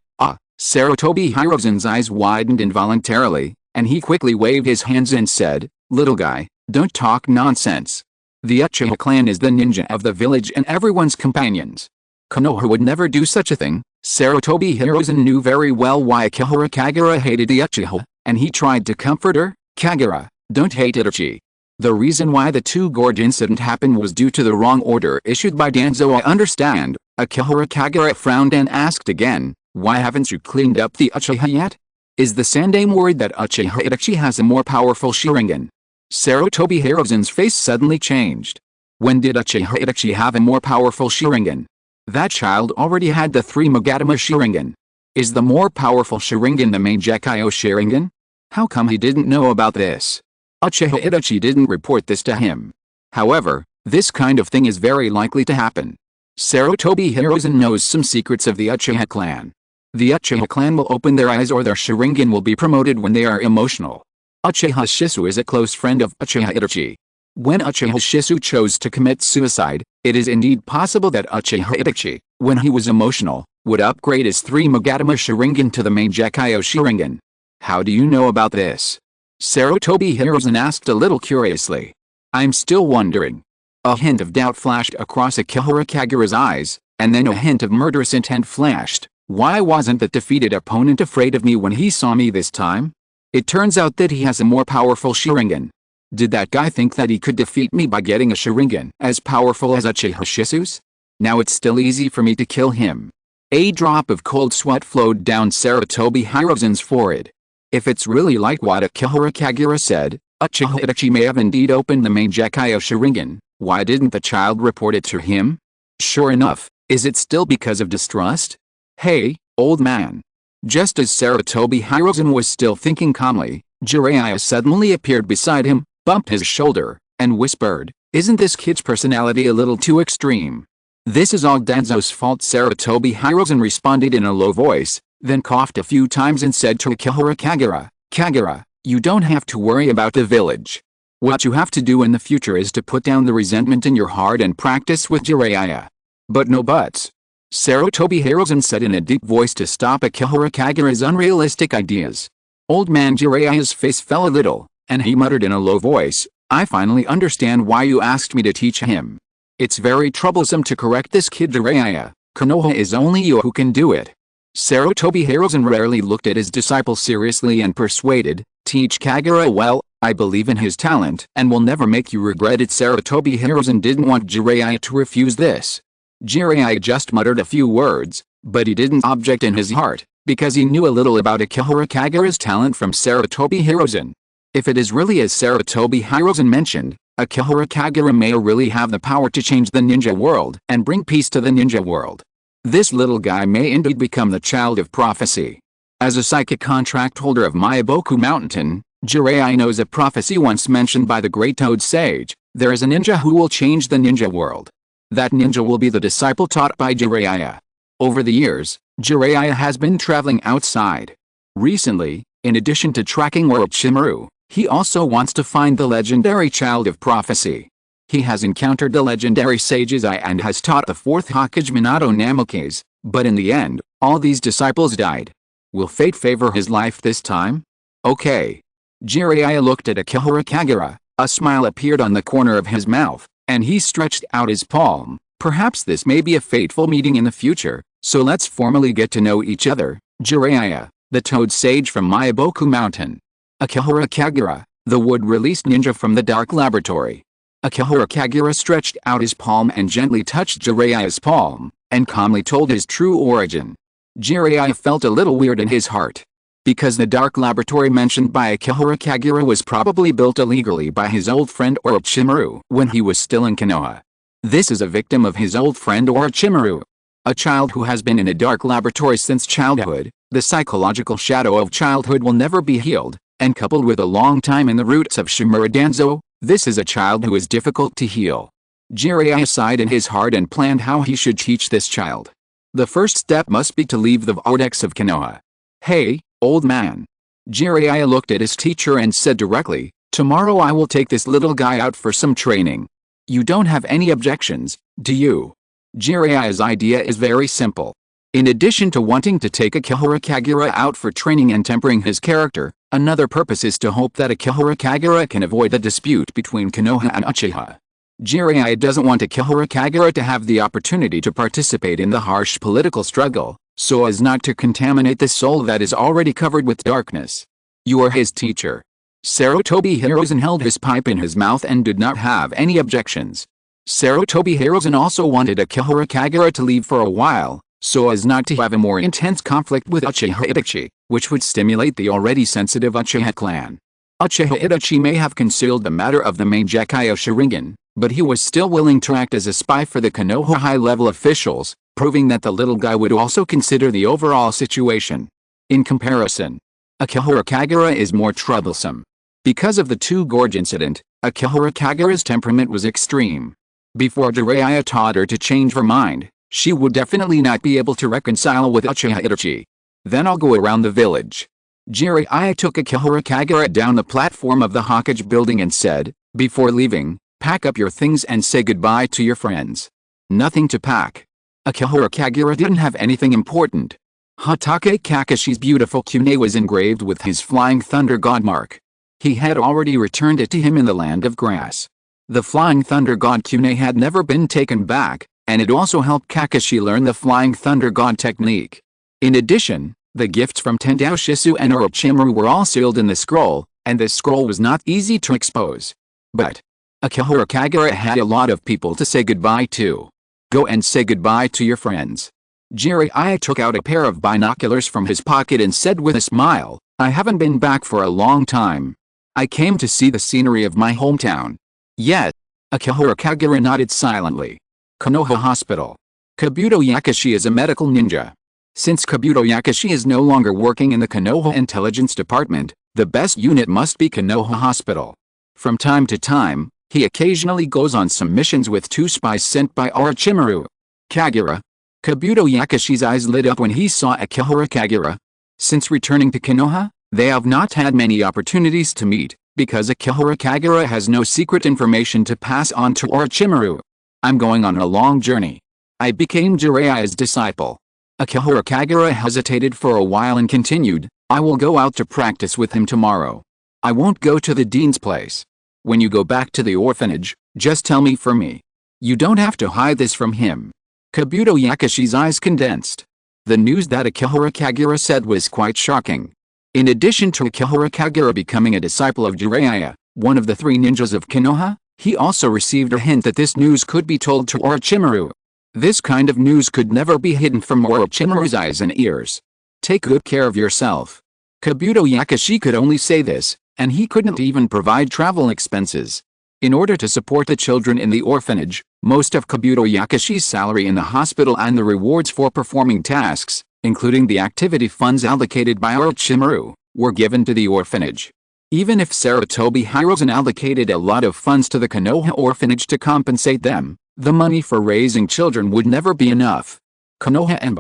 Sarutobi Hiruzen's eyes widened involuntarily, and he quickly waved his hands and said, little guy, don't talk nonsense. The Uchiha clan is the ninja of the village and everyone's companions. Konoha would never do such a thing. Sarutobi Hiruzen knew very well why Akihara Kagura hated the Uchiha, and he tried to comfort her. Kagura, don't hate Itachi. The reason why the 2 Gorge incident happened was due to the wrong order issued by Danzo. I understand. Akihara Kagura frowned and asked again, why haven't you cleaned up the Uchiha yet? Is the Sandaime worried that Uchiha Itachi has a more powerful Sharingan? Sarutobi Hiruzen's face suddenly changed. When did Uchiha Itachi have a more powerful Sharingan? That child already had the 3 Magatama Sharingan. Is the more powerful Sharingan the main Gekyo Sharingan? How come he didn't know about this? Uchiha Itachi didn't report this to him. However, this kind of thing is very likely to happen. Sarutobi Hiruzen knows some secrets of the Uchiha clan. The Uchiha clan will open their eyes or their Sharingan will be promoted when they are emotional. Uchiha Shisu is a close friend of Uchiha Itachi. When Uchiha Shisu chose to commit suicide, it is indeed possible that Uchiha Itachi, when he was emotional, would upgrade his 3 Magatama Sharingan to the main Gekyo Sharingan. How do you know about this? Sarutobi Hiruzen asked a little curiously. I'm still wondering. A hint of doubt flashed across Akihara Kagura's eyes, and then a hint of murderous intent flashed. Why wasn't that defeated opponent afraid of me when he saw me this time? It turns out that he has a more powerful Sharingan. Did that guy think that he could defeat me by getting a Sharingan as powerful as Uchiha Shisu's? Now it's still easy for me to kill him. A drop of cold sweat flowed down Sarutobi Hiruzen's forehead. If it's really like what Akihara Kagura said, Uchiha Itachi may have indeed opened the main Gekyo Sharingan, Why didn't the child report it to him? Sure enough, is it still because of distrust? Hey, old man. Just as Sarutobi Hiruzen was still thinking calmly, Jiraiya suddenly appeared beside him, bumped his shoulder, and whispered, "Isn't this kid's personality a little too extreme?" "This is all Danzo's fault," Sarutobi Hiruzen responded in a low voice, then coughed a few times and said to Akihara Kagura, "Kagura, you don't have to worry about the village. What you have to do in the future is to put down the resentment in your heart and practice with Jiraiya." "But no buts," Sarutobi Hiruzen said in a deep voice to stop Akihara Kagura's unrealistic ideas. Old man Jiraiya's face fell a little, and he muttered in a low voice, "I finally understand why you asked me to teach him. It's very troublesome to correct this kid Jiraiya. Konoha is only you who can do it." Sarutobi Hiruzen rarely looked at his disciple seriously and persuaded, "Teach Kagura well, I believe in his talent and will never make you regret it." Sarutobi Hiruzen didn't want Jiraiya to refuse this. Jiraiya just muttered a few words, but he didn't object in his heart, because he knew a little about Akihara Kagura's talent from Sarutobi Hiruzen. If it is really as Sarutobi Hiruzen mentioned, Akihara Kagura may really have the power to change the ninja world and bring peace to the ninja world. This little guy may indeed become the child of prophecy. As a psychic contract holder of Myaboku Mountain, Jiraiya knows a prophecy once mentioned by the great Toad Sage: there is a ninja who will change the ninja world. That ninja will be the disciple taught by Jiraiya. Over the years, Jiraiya has been traveling outside. Recently, in addition to tracking Orochimaru, he also wants to find the legendary child of prophecy. He has encountered the legendary sages and has taught the fourth Hokage Minato Namikaze, but in the end, all these disciples died. Will fate favor his life this time? Okay. Jiraiya looked at Akihara Kagura, a smile appeared on the corner of his mouth, and he stretched out his palm. Perhaps this may be a fateful meeting in the future, so let's formally get to know each other. Jiraiya, the Toad Sage from Myaboku Mountain. Akihara Kagura, the wood-released ninja from the Dark Laboratory. Akihara Kagura stretched out his palm and gently touched Jiraiya's palm, and calmly told his true origin. Jiraiya felt a little weird in his heart. Because the Dark Laboratory mentioned by Akihara Kagura was probably built illegally by his old friend Orochimaru when he was still in Konoha. This is a victim of his old friend Orochimaru. A child who has been in a dark laboratory since childhood, the psychological shadow of childhood will never be healed, and coupled with a long time in the roots of Shimura Danzo, this is a child who is difficult to heal. Jiraiya sighed in his heart and planned how he should teach this child. The first step must be to leave the vortex of Konoha. "Hey, old man." Jiraiya looked at his teacher and said directly, "Tomorrow I will take this little guy out for some training. You don't have any objections, do you?" Jiraiya's idea is very simple. In addition to wanting to take Akihara Kagura out for training and tempering his character, another purpose is to hope that Akihara Kagura can avoid the dispute between Konoha and Uchiha. Jiraiya doesn't want Akihara Kagura to have the opportunity to participate in the harsh political struggle, so as not to contaminate the soul that is already covered with darkness. "You are his teacher." Sarutobi Hiruzen held his pipe in his mouth and did not have any objections. Sarutobi Hiruzen also wanted Akihara Kagura to leave for a while, so as not to have a more intense conflict with Uchiha Itachi, which would stimulate the already sensitive Uchiha clan. Uchiha Itachi may have concealed the matter of the main Gekkai Sharingan, but he was still willing to act as a spy for the Konoha high-level officials, proving that the little guy would also consider the overall situation. In comparison, Akihara Kagura is more troublesome. Because of the Two Gorge incident, Akihara Kagura's temperament was extreme. Before Jiraiya taught her to change her mind, she would definitely not be able to reconcile with Uchiha Itachi. "Then I'll go around the village." Jiraiya took Akihara Kagura down the platform of the Hokage building and said, "Before leaving, pack up your things and say goodbye to your friends." Nothing to pack. Akihara Kagura didn't have anything important. Hatake Kakashi's beautiful kune was engraved with his Flying Thunder God mark. He had already returned it to him in the Land of Grass. The Flying Thunder God kune had never been taken back, and it also helped Kakashi learn the Flying Thunder God technique. In addition, the gifts from Tendao Shisu and Orochimaru were all sealed in the scroll, and the scroll was not easy to expose. But Akihara Kagura had a lot of people to say goodbye to. "Go and say goodbye to your friends." Jiraiya took out a pair of binoculars from his pocket and said with a smile, "I haven't been back for a long time. I came to see the scenery of my hometown." "Yes." Akihara Kagura nodded silently. Konoha Hospital. Kabuto Yakushi is a medical ninja. Since Kabuto Yakushi is no longer working in the Konoha Intelligence Department, the best unit must be Konoha Hospital. From time to time, he occasionally goes on some missions with 2 spies sent by Orochimaru. Kagura. Kabuto Yakushi's eyes lit up when he saw Akihara Kagura. Since returning to Konoha, they have not had many opportunities to meet, because Akihara Kagura has no secret information to pass on to Orochimaru. I'm going on a long journey. I became Jiraiya's disciple. Akihara Kagura hesitated for a while and continued, I will go out to practice with him tomorrow. I won't go to the dean's place. When you go back to the orphanage, just tell me for me. You don't have to hide this from him. Kabuto Yakushi's eyes condensed. The news that Akihara Kagura said was quite shocking. In addition to Akihara Kagura becoming a disciple of Jiraiya, one of the 3 ninjas of Konoha, he also received a hint that this news could be told to Orochimaru. This kind of news could never be hidden from Orochimaru's eyes and ears. Take good care of yourself. Kabuto Yakushi could only say this, and he couldn't even provide travel expenses. In order to support the children in the orphanage, most of Kabuto Yakushi's salary in the hospital and the rewards for performing tasks, including the activity funds allocated by Orochimaru, were given to the orphanage. Even if Sarutobi Hiruzen allocated a lot of funds to the Konoha orphanage to compensate them, the money for raising children would never be enough. Konoha and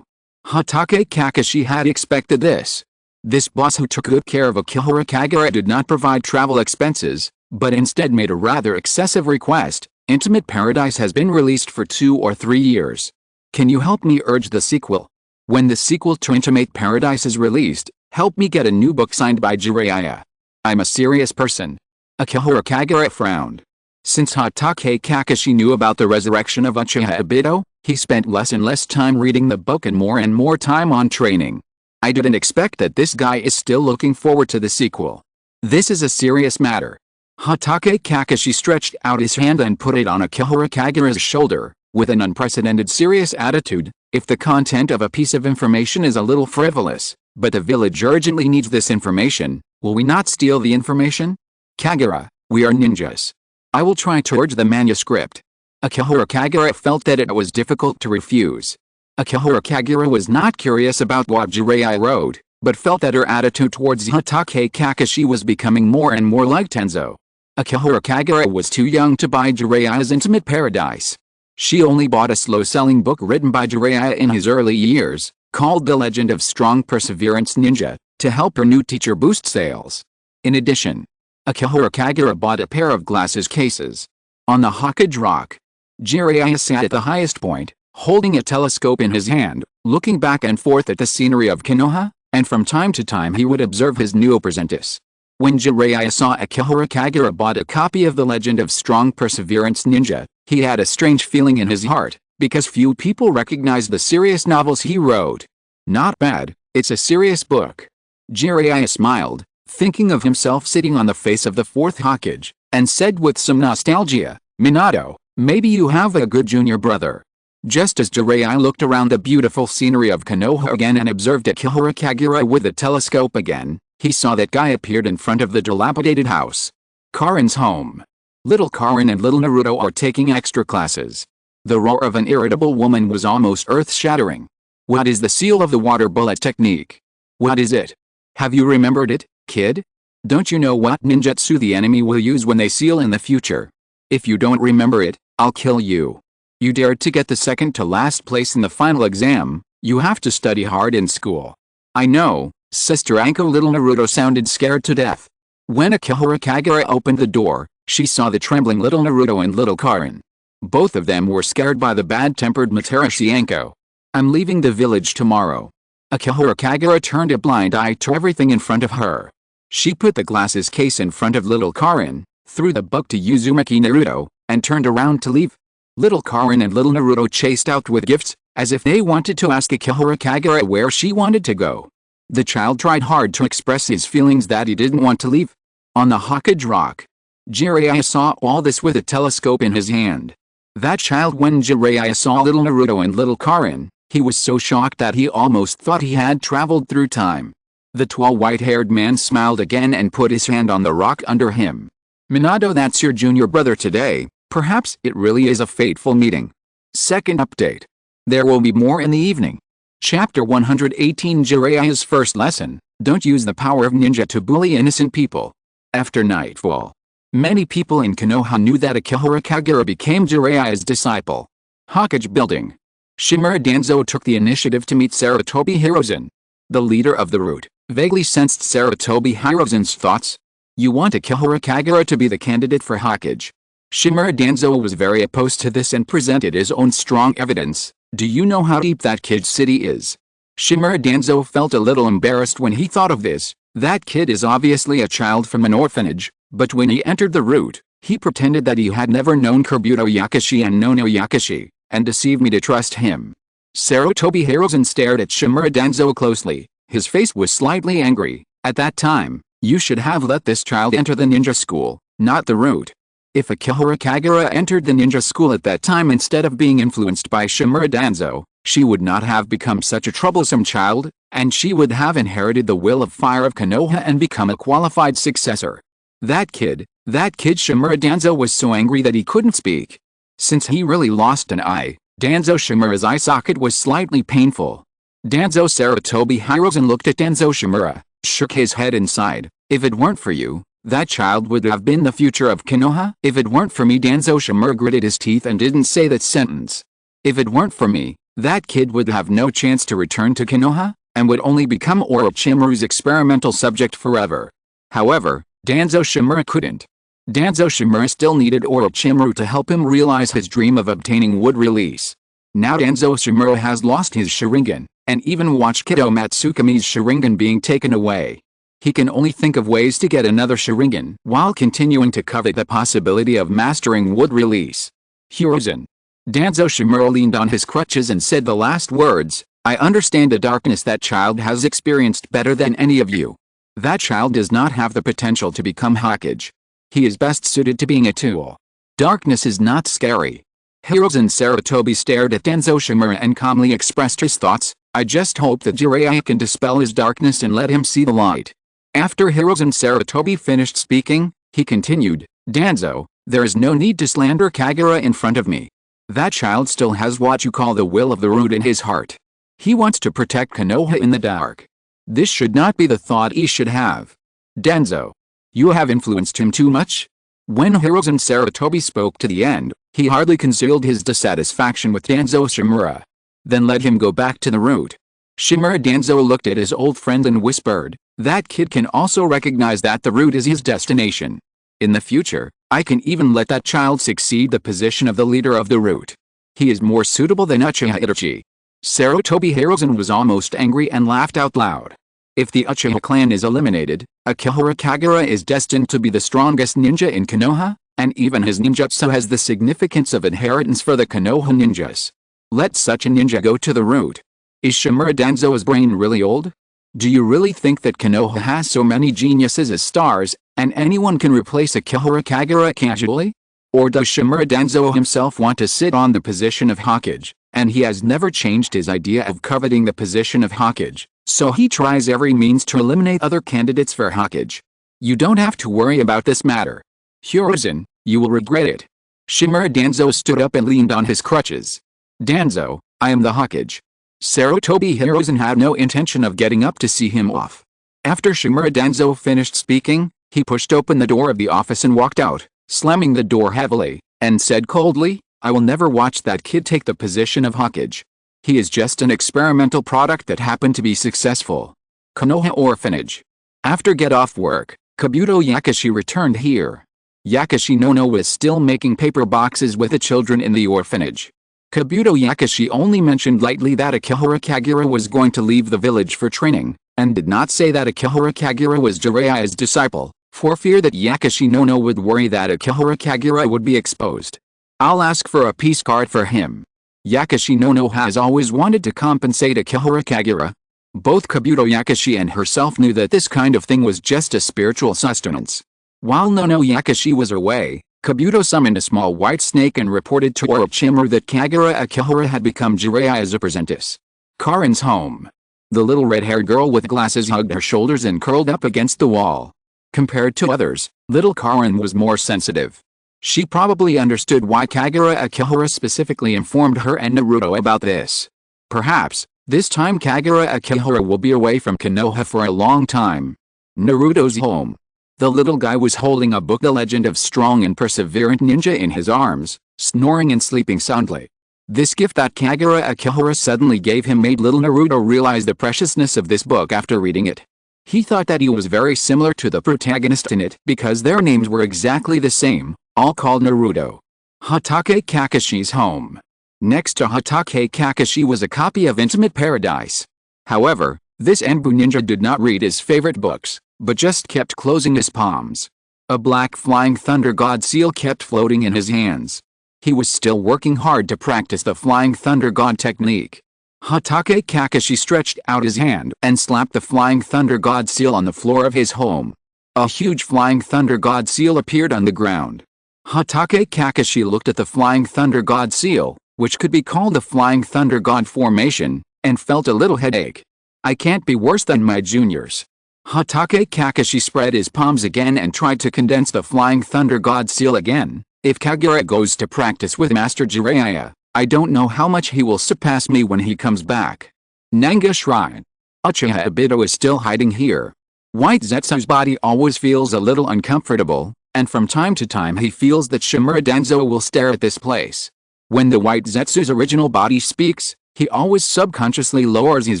Hatake Kakashi had expected this. This boss who took good care of Akihara Kagura did not provide travel expenses, but instead made a rather excessive request. Intimate Paradise has been released for 2 or 3 years. Can you help me urge the sequel? When the sequel to Intimate Paradise is released, help me get a new book signed by Jiraiya. I'm a serious person. Akihara Kagura frowned. Since Hatake Kakashi knew about the resurrection of Uchiha Obito, he spent less and less time reading the book and more time on training. I didn't expect that this guy is still looking forward to the sequel. This is a serious matter. Hatake Kakashi stretched out his hand and put it on Akihara Kagura's shoulder, with an unprecedented serious attitude. If the content of a piece of information is a little frivolous, but the village urgently needs this information, will we not steal the information? Kagura, we are ninjas. I will try to urge the manuscript. Akihara Kagura felt that it was difficult to refuse. Akihara Kagura was not curious about what Jiraiya wrote, but felt that her attitude towards Hatake Kakashi was becoming more and more like Tenzo. Akihara Kagura was too young to buy Jiraiya's Intimate Paradise. She only bought a slow-selling book written by Jiraiya in his early years, called The Legend of Strong Perseverance Ninja, to help her new teacher boost sales. In addition, Akihara Kagura bought a pair of glasses cases. On the Hokage Rock, Jiraiya sat at the highest point, holding a telescope in his hand, looking back and forth at the scenery of Konoha, and from time to time he would observe his new apprentice. When Jiraiya saw Akihara Kagura bought a copy of The Legend of Strong Perseverance Ninja, he had a strange feeling in his heart, because few people recognized the serious novels he wrote. Not bad, it's a serious book. Jiraiya smiled, thinking of himself sitting on the face of the 4th Hokage, and said with some nostalgia, Minato, maybe you have a good junior brother. Just as Jiraiya looked around the beautiful scenery of Konoha again and observed Akihara Kagura with the telescope again, he saw that guy appeared in front of the dilapidated house. Karin's home. Little Karin and little Naruto are taking extra classes. The roar of an irritable woman was almost earth-shattering. What is the seal of the water bullet technique? What is it? Have you remembered it, kid? Don't you know what ninjutsu the enemy will use when they seal in the future? If you don't remember it, I'll kill you. You dared to get the second to last place in the final exam, you have to study hard in school. I know, Sister Anko. Little Naruto sounded scared to death. When Akihara Kagura opened the door, she saw the trembling little Naruto and little Karin. Both of them were scared by the bad-tempered Matarashi Anko. I'm leaving the village tomorrow. Akihara Kagura turned a blind eye to everything in front of her. She put the glasses case in front of little Karin, threw the book to Uzumaki Naruto, and turned around to leave. Little Karin and little Naruto chased out with gifts, as if they wanted to ask Akihara Kagura where she wanted to go. The child tried hard to express his feelings that he didn't want to leave. On the Hokage Rock, Jiraiya saw all this with a telescope in his hand. That child, when Jiraiya saw little Naruto and little Karin, he was so shocked that he almost thought he had traveled through time. The tall white-haired man smiled again and put his hand on the rock under him. Minato, that's your junior brother today. Perhaps it really is a fateful meeting. Second update. There will be more in the evening. Chapter 118 Jiraiya's first lesson, don't use the power of ninja to bully innocent people. After nightfall, many people in Konoha knew that Akihara Kagura became Jiraiya's disciple. Hokage Building. Shimura Danzo took the initiative to meet Sarutobi Hiruzen. The leader of the route vaguely sensed Sarutobi Hiruzen's thoughts. You want Akihara Kagura to be the candidate for Hokage. Shimura Danzo was very opposed to this and presented his own strong evidence. Do you know how deep that kid's city is? Shimura Danzo felt a little embarrassed when he thought of this. That kid is obviously a child from an orphanage, but when he entered the route, he pretended that he had never known Kabuto Yakashi and Nono Yakashi, and deceived me to trust him. Sarutobi Hiruzen stared at Shimura Danzo closely. His face was slightly angry. At that time, you should have let this child enter the ninja school, not the route. If Akihara Kagura entered the ninja school at that time instead of being influenced by Shimura Danzo, she would not have become such a troublesome child, and she would have inherited the will of fire of Konoha and become a qualified successor. That kid Shimura Danzo was so angry that he couldn't speak. Since he really lost an eye, Danzo Shimura's eye socket was slightly painful. Danzo Sarutobi Hiruzen looked at Danzo Shimura, shook his head and sighed. If it weren't for you, that child would have been the future of Konoha. If it weren't for me, Danzo Shimura gritted his teeth and didn't say that sentence. If it weren't for me, that kid would have no chance to return to Konoha, and would only become Orochimaru's experimental subject forever. However, Danzo Shimura couldn't. Danzo Shimura still needed Orochimaru to help him realize his dream of obtaining wood release. Now Danzo Shimura has lost his Sharingan, and even watched Kido Matsukumi's Sharingan being taken away. He can only think of ways to get another Sharingan while continuing to covet the possibility of mastering wood release. Hiruzen. Danzo Shimura leaned on his crutches and said the last words. I understand the darkness that child has experienced better than any of you. That child does not have the potential to become Hokage. He is best suited to being a tool. Darkness is not scary. Hiruzen Sarutobi stared at Danzo Shimura and calmly expressed his thoughts. I just hope that Jiraiya can dispel his darkness and let him see the light. After Hiruzen Sarutobi finished speaking, he continued, Danzo, there is no need to slander Kagura in front of me. That child still has what you call the will of the root in his heart. He wants to protect Konoha in the dark. This should not be the thought he should have. Danzo, you have influenced him too much? When Hiruzen Sarutobi spoke to the end, he hardly concealed his dissatisfaction with Danzo Shimura. Then let him go back to the root. Shimura Danzo looked at his old friend and whispered, that kid can also recognize that the route is his destination. In the future, I can even let that child succeed the position of the leader of the route. He is more suitable than Uchiha Itachi. Sarutobi Hiruzen was almost angry and laughed out loud. If the Uchiha clan is eliminated, Akihara Kagura is destined to be the strongest ninja in Konoha, and even his ninjutsu has the significance of inheritance for the Konoha ninjas. Let such a ninja go to the route. Is Shimura Danzo's brain really old? Do you really think that Konoha has so many geniuses as stars, and anyone can replace Akihara Kagura casually? Or does Shimura Danzo himself want to sit on the position of Hokage, and he has never changed his idea of coveting the position of Hokage, so he tries every means to eliminate other candidates for Hokage? You don't have to worry about this matter. Hiruzen, you will regret it. Shimura Danzo stood up and leaned on his crutches. Danzo, I am the Hokage. Sarutobi Hiruzen had no intention of getting up to see him off. After Shimura Danzo finished speaking, he pushed open the door of the office and walked out, slamming the door heavily, and said coldly, I will never watch that kid take the position of Hokage. He is just an experimental product that happened to be successful. Konoha Orphanage. After get off work, Kabuto Yakashi returned here. Yakashi Nono was still making paper boxes with the children in the orphanage. Kabuto Yakashi only mentioned lightly that Akihara Kagura was going to leave the village for training, and did not say that Akihara Kagura was Jiraiya's disciple, for fear that Yakashi Nono would worry that Akihara Kagura would be exposed. I'll ask for a peace card for him. Yakashi Nono has always wanted to compensate Akihara Kagura. Both Kabuto Yakashi and herself knew that this kind of thing was just a spiritual sustenance. While Nono Yakashi was away, Kabuto summoned a small white snake and reported to Orochimaru that Kagura Akihara had become Jiraiya's apprentice. Karin's home. The little red-haired girl with glasses hugged her shoulders and curled up against the wall. Compared to others, little Karin was more sensitive. She probably understood why Kagura Akihara specifically informed her and Naruto about this. Perhaps, this time Kagura Akihara will be away from Konoha for a long time. Naruto's home. The little guy was holding a book, The Legend of Strong and Perseverant Ninja, in his arms, snoring and sleeping soundly. This gift that Kagura Akihara suddenly gave him made little Naruto realize the preciousness of this book after reading it. He thought that he was very similar to the protagonist in it because their names were exactly the same, all called Naruto. Hatake Kakashi's home. Next to Hatake Kakashi was a copy of Intimate Paradise. However, this Enbu ninja did not read his favorite books, but just kept closing his palms. A black flying thunder god seal kept floating in his hands. He was still working hard to practice the flying thunder god technique. Hatake Kakashi stretched out his hand and slapped the flying thunder god seal on the floor of his home. A huge flying thunder god seal appeared on the ground. Hatake Kakashi looked at the flying thunder god seal, which could be called the flying thunder god formation, and felt a little headache. I can't be worse than my juniors. Hatake Kakashi spread his palms again and tried to condense the flying thunder god seal again. If Kagura goes to practice with Master Jiraiya, I don't know how much he will surpass me when he comes back. Nanga Shrine. Uchiha Obito is still hiding here. White Zetsu's body always feels a little uncomfortable, and from time to time he feels that Shimura Danzo will stare at this place. When the White Zetsu's original body speaks, he always subconsciously lowers his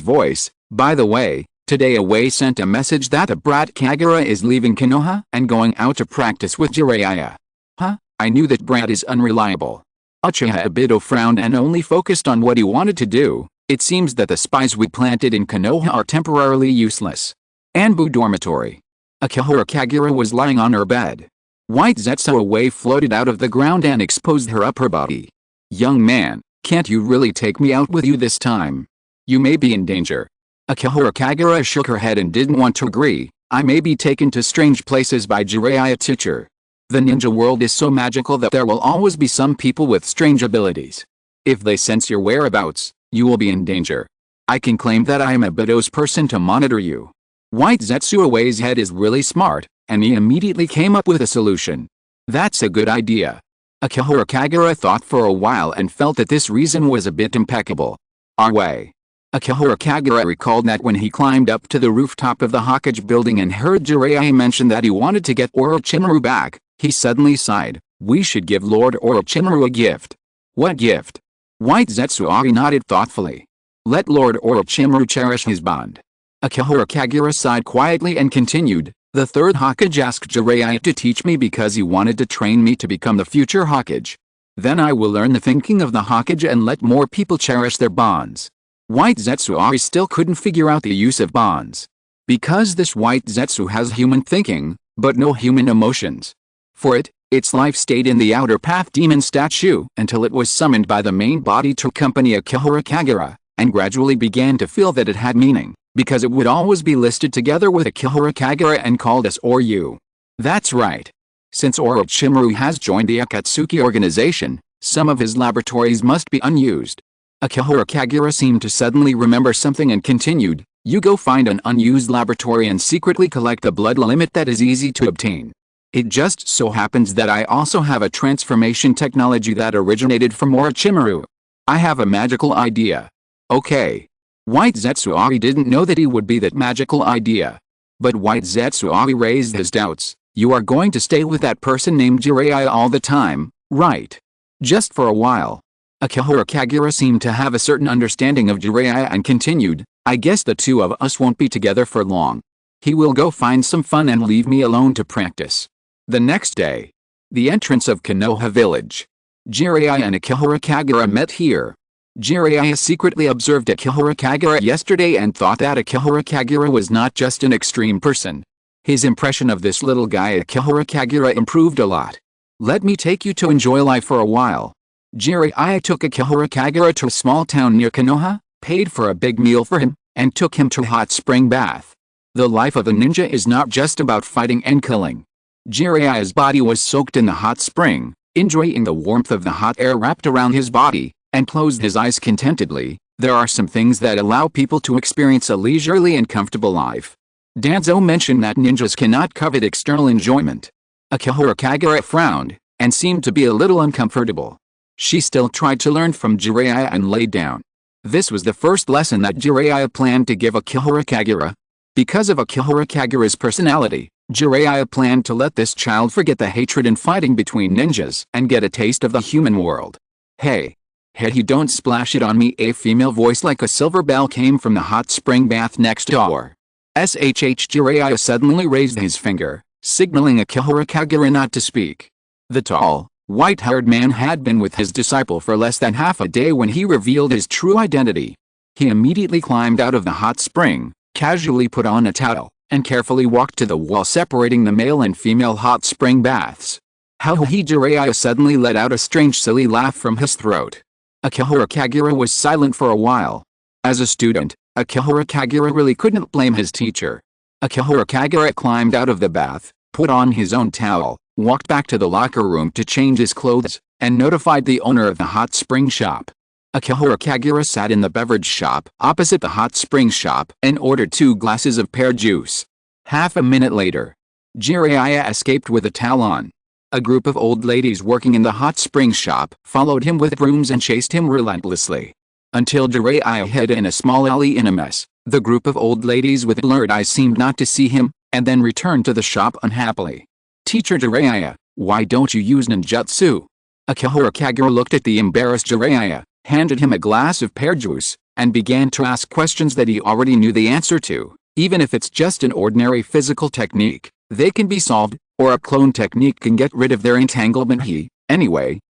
voice. By the way, today Away sent a message that the brat Kagura is leaving Konoha and going out to practice with Jiraiya. Huh? I knew that brat is unreliable. Uchiha Obito frowned and only focused on what he wanted to do. It seems that the spies we planted in Konoha are temporarily useless. Anbu Dormitory. Akihara Kagura was lying on her bed. White Zetsu Away floated out of the ground and exposed her upper body. Young man, can't you really take me out with you this time? You may be in danger. Akihara Kagura shook her head and didn't want to agree. I may be taken to strange places by Jiraiya teacher. The ninja world is so magical that there will always be some people with strange abilities. If they sense your whereabouts, you will be in danger. I can claim that I am Obito's person to monitor you. White Zetsu Away's head is really smart, and he immediately came up with a solution. That's a good idea. Akihara Kagura thought for a while and felt that this reason was a bit impeccable. Our way. Akihara Kagura recalled that when he climbed up to the rooftop of the Hokage building and heard Jiraiya mention that he wanted to get Orochimaru back, he suddenly sighed. We should give Lord Orochimaru a gift. What gift? White Zetsuari nodded thoughtfully. Let Lord Orochimaru cherish his bond. Akihara Kagura sighed quietly and continued. The third Hokage asked Jiraiya to teach me because he wanted to train me to become the future Hokage. Then I will learn the thinking of the Hokage and let more people cherish their bonds. White Zetsuari still couldn't figure out the use of bonds. Because this White Zetsu has human thinking, but no human emotions. For it, its life stayed in the outer path demon statue until it was summoned by the main body to accompany Akihara Kagura, and gradually began to feel that it had meaning, because it would always be listed together with Akihara Kagura and called as Oryu. That's right. Since Orochimaru has joined the Akatsuki organization, some of his laboratories must be unused. Akihara Kagura seemed to suddenly remember something and continued, you go find an unused laboratory and secretly collect the blood limit that is easy to obtain. It just so happens that I also have a transformation technology that originated from Orochimaru. I have a magical idea. Okay. White Zetsuari didn't know that he would be that magical idea. But White Zetsuari raised his doubts. You are going to stay with that person named Jiraiya all the time, right? Just for a while. Akihara Kagura seemed to have a certain understanding of Jiraiya and continued, I guess the two of us won't be together for long. He will go find some fun and leave me alone to practice. The next day. The entrance of Konoha village. Jiraiya and Akihara Kagura met here. Jiraiya secretly observed Akihara Kagura yesterday and thought that Akihara Kagura was not just an extreme person. His impression of this little guy Akihara Kagura improved a lot. Let me take you to enjoy life for a while. Jiraiya took Akihara Kagura to a small town near Konoha, paid for a big meal for him, and took him to a hot spring bath. The life of a ninja is not just about fighting and killing. Jiraiya's body was soaked in the hot spring, enjoying the warmth of the hot air wrapped around his body, and closed his eyes contentedly. There are some things that allow people to experience a leisurely and comfortable life. Danzo mentioned that ninjas cannot covet external enjoyment. Akihara Kagura frowned, and seemed to be a little uncomfortable. She still tried to learn from Jiraiya and laid down. This was the first lesson that Jiraiya planned to give Akihara Kagura. Because of Akihara Kagura's personality, Jiraiya planned to let this child forget the hatred and fighting between ninjas and get a taste of the human world. Hey, you don't splash it on me. A female voice like a silver bell came from the hot spring bath next door. Jiraiya suddenly raised his finger, signaling Akihara Kagura not to speak. The tall, white-haired man had been with his disciple for less than half a day when he revealed his true identity. He immediately climbed out of the hot spring, casually put on a towel, and carefully walked to the wall separating the male and female hot spring baths. Jiraiya suddenly let out a strange silly laugh from his throat. Akihara Kagura was silent for a while. As a student, Akihara Kagura really couldn't blame his teacher. Akihara Kagura climbed out of the bath, put on his own towel, walked back to the locker room to change his clothes, and notified the owner of the hot spring shop. Akihara Kagura sat in the beverage shop opposite the hot spring shop and ordered 2 glasses of pear juice. Half a minute later, Jiraiya escaped with a towel on. A group of old ladies working in the hot spring shop followed him with brooms and chased him relentlessly. Until Jiraiya hid in a small alley in a mess, the group of old ladies with blurred eyes seemed not to see him, and then returned to the shop unhappily. Teacher Jiraiya, why don't you use ninjutsu? Akihara Kagura looked at the embarrassed Jiraiya, handed him a glass of pear juice, and began to ask questions that he already knew the answer to. Even if it's just an ordinary physical technique, they can be solved, or a clone technique can get rid of their entanglement.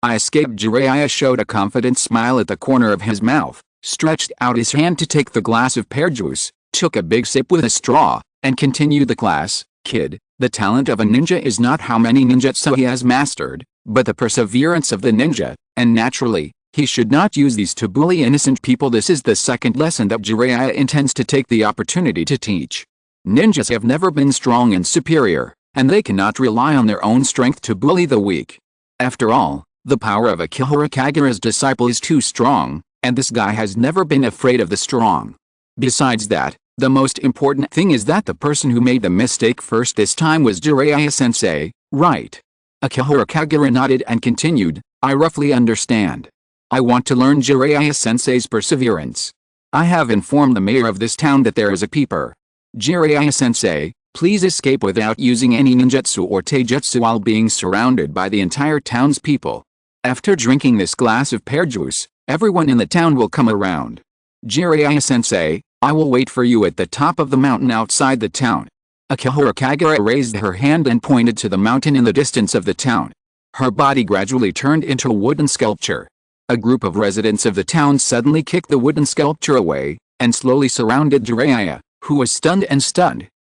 I escaped. Jiraiya showed a confident smile at the corner of his mouth, stretched out his hand to take the glass of pear juice, took a big sip with a straw, and continued the class. Kid, the talent of a ninja is not how many ninjutsu he has mastered, but the perseverance of the ninja, and naturally, he should not use these to bully innocent people. This is the second lesson that Jiraiya intends to take the opportunity to teach. Ninjas have never been strong and superior, and they cannot rely on their own strength to bully the weak. After all, the power of Akihara Kagura's disciple is too strong, and this guy has never been afraid of the strong. Besides that, the most important thing is that the person who made the mistake first this time was Jiraiya-sensei, right? Akihara Kagura nodded and continued, I roughly understand. I want to learn Jiraiya-sensei's perseverance. I have informed the mayor of this town that there is a peeper. Jiraiya-sensei, please escape without using any ninjutsu or taijutsu while being surrounded by the entire town's people. After drinking this glass of pear juice, everyone in the town will come around. Jiraiya-sensei, I will wait for you at the top of the mountain outside the town. Akihara Kagura raised her hand and pointed to the mountain in the distance of the town. Her body gradually turned into a wooden sculpture. A group of residents of the town suddenly kicked the wooden sculpture away, and slowly surrounded Jiraiya, who was stunned,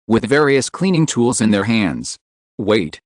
with various cleaning tools in their hands. Wait,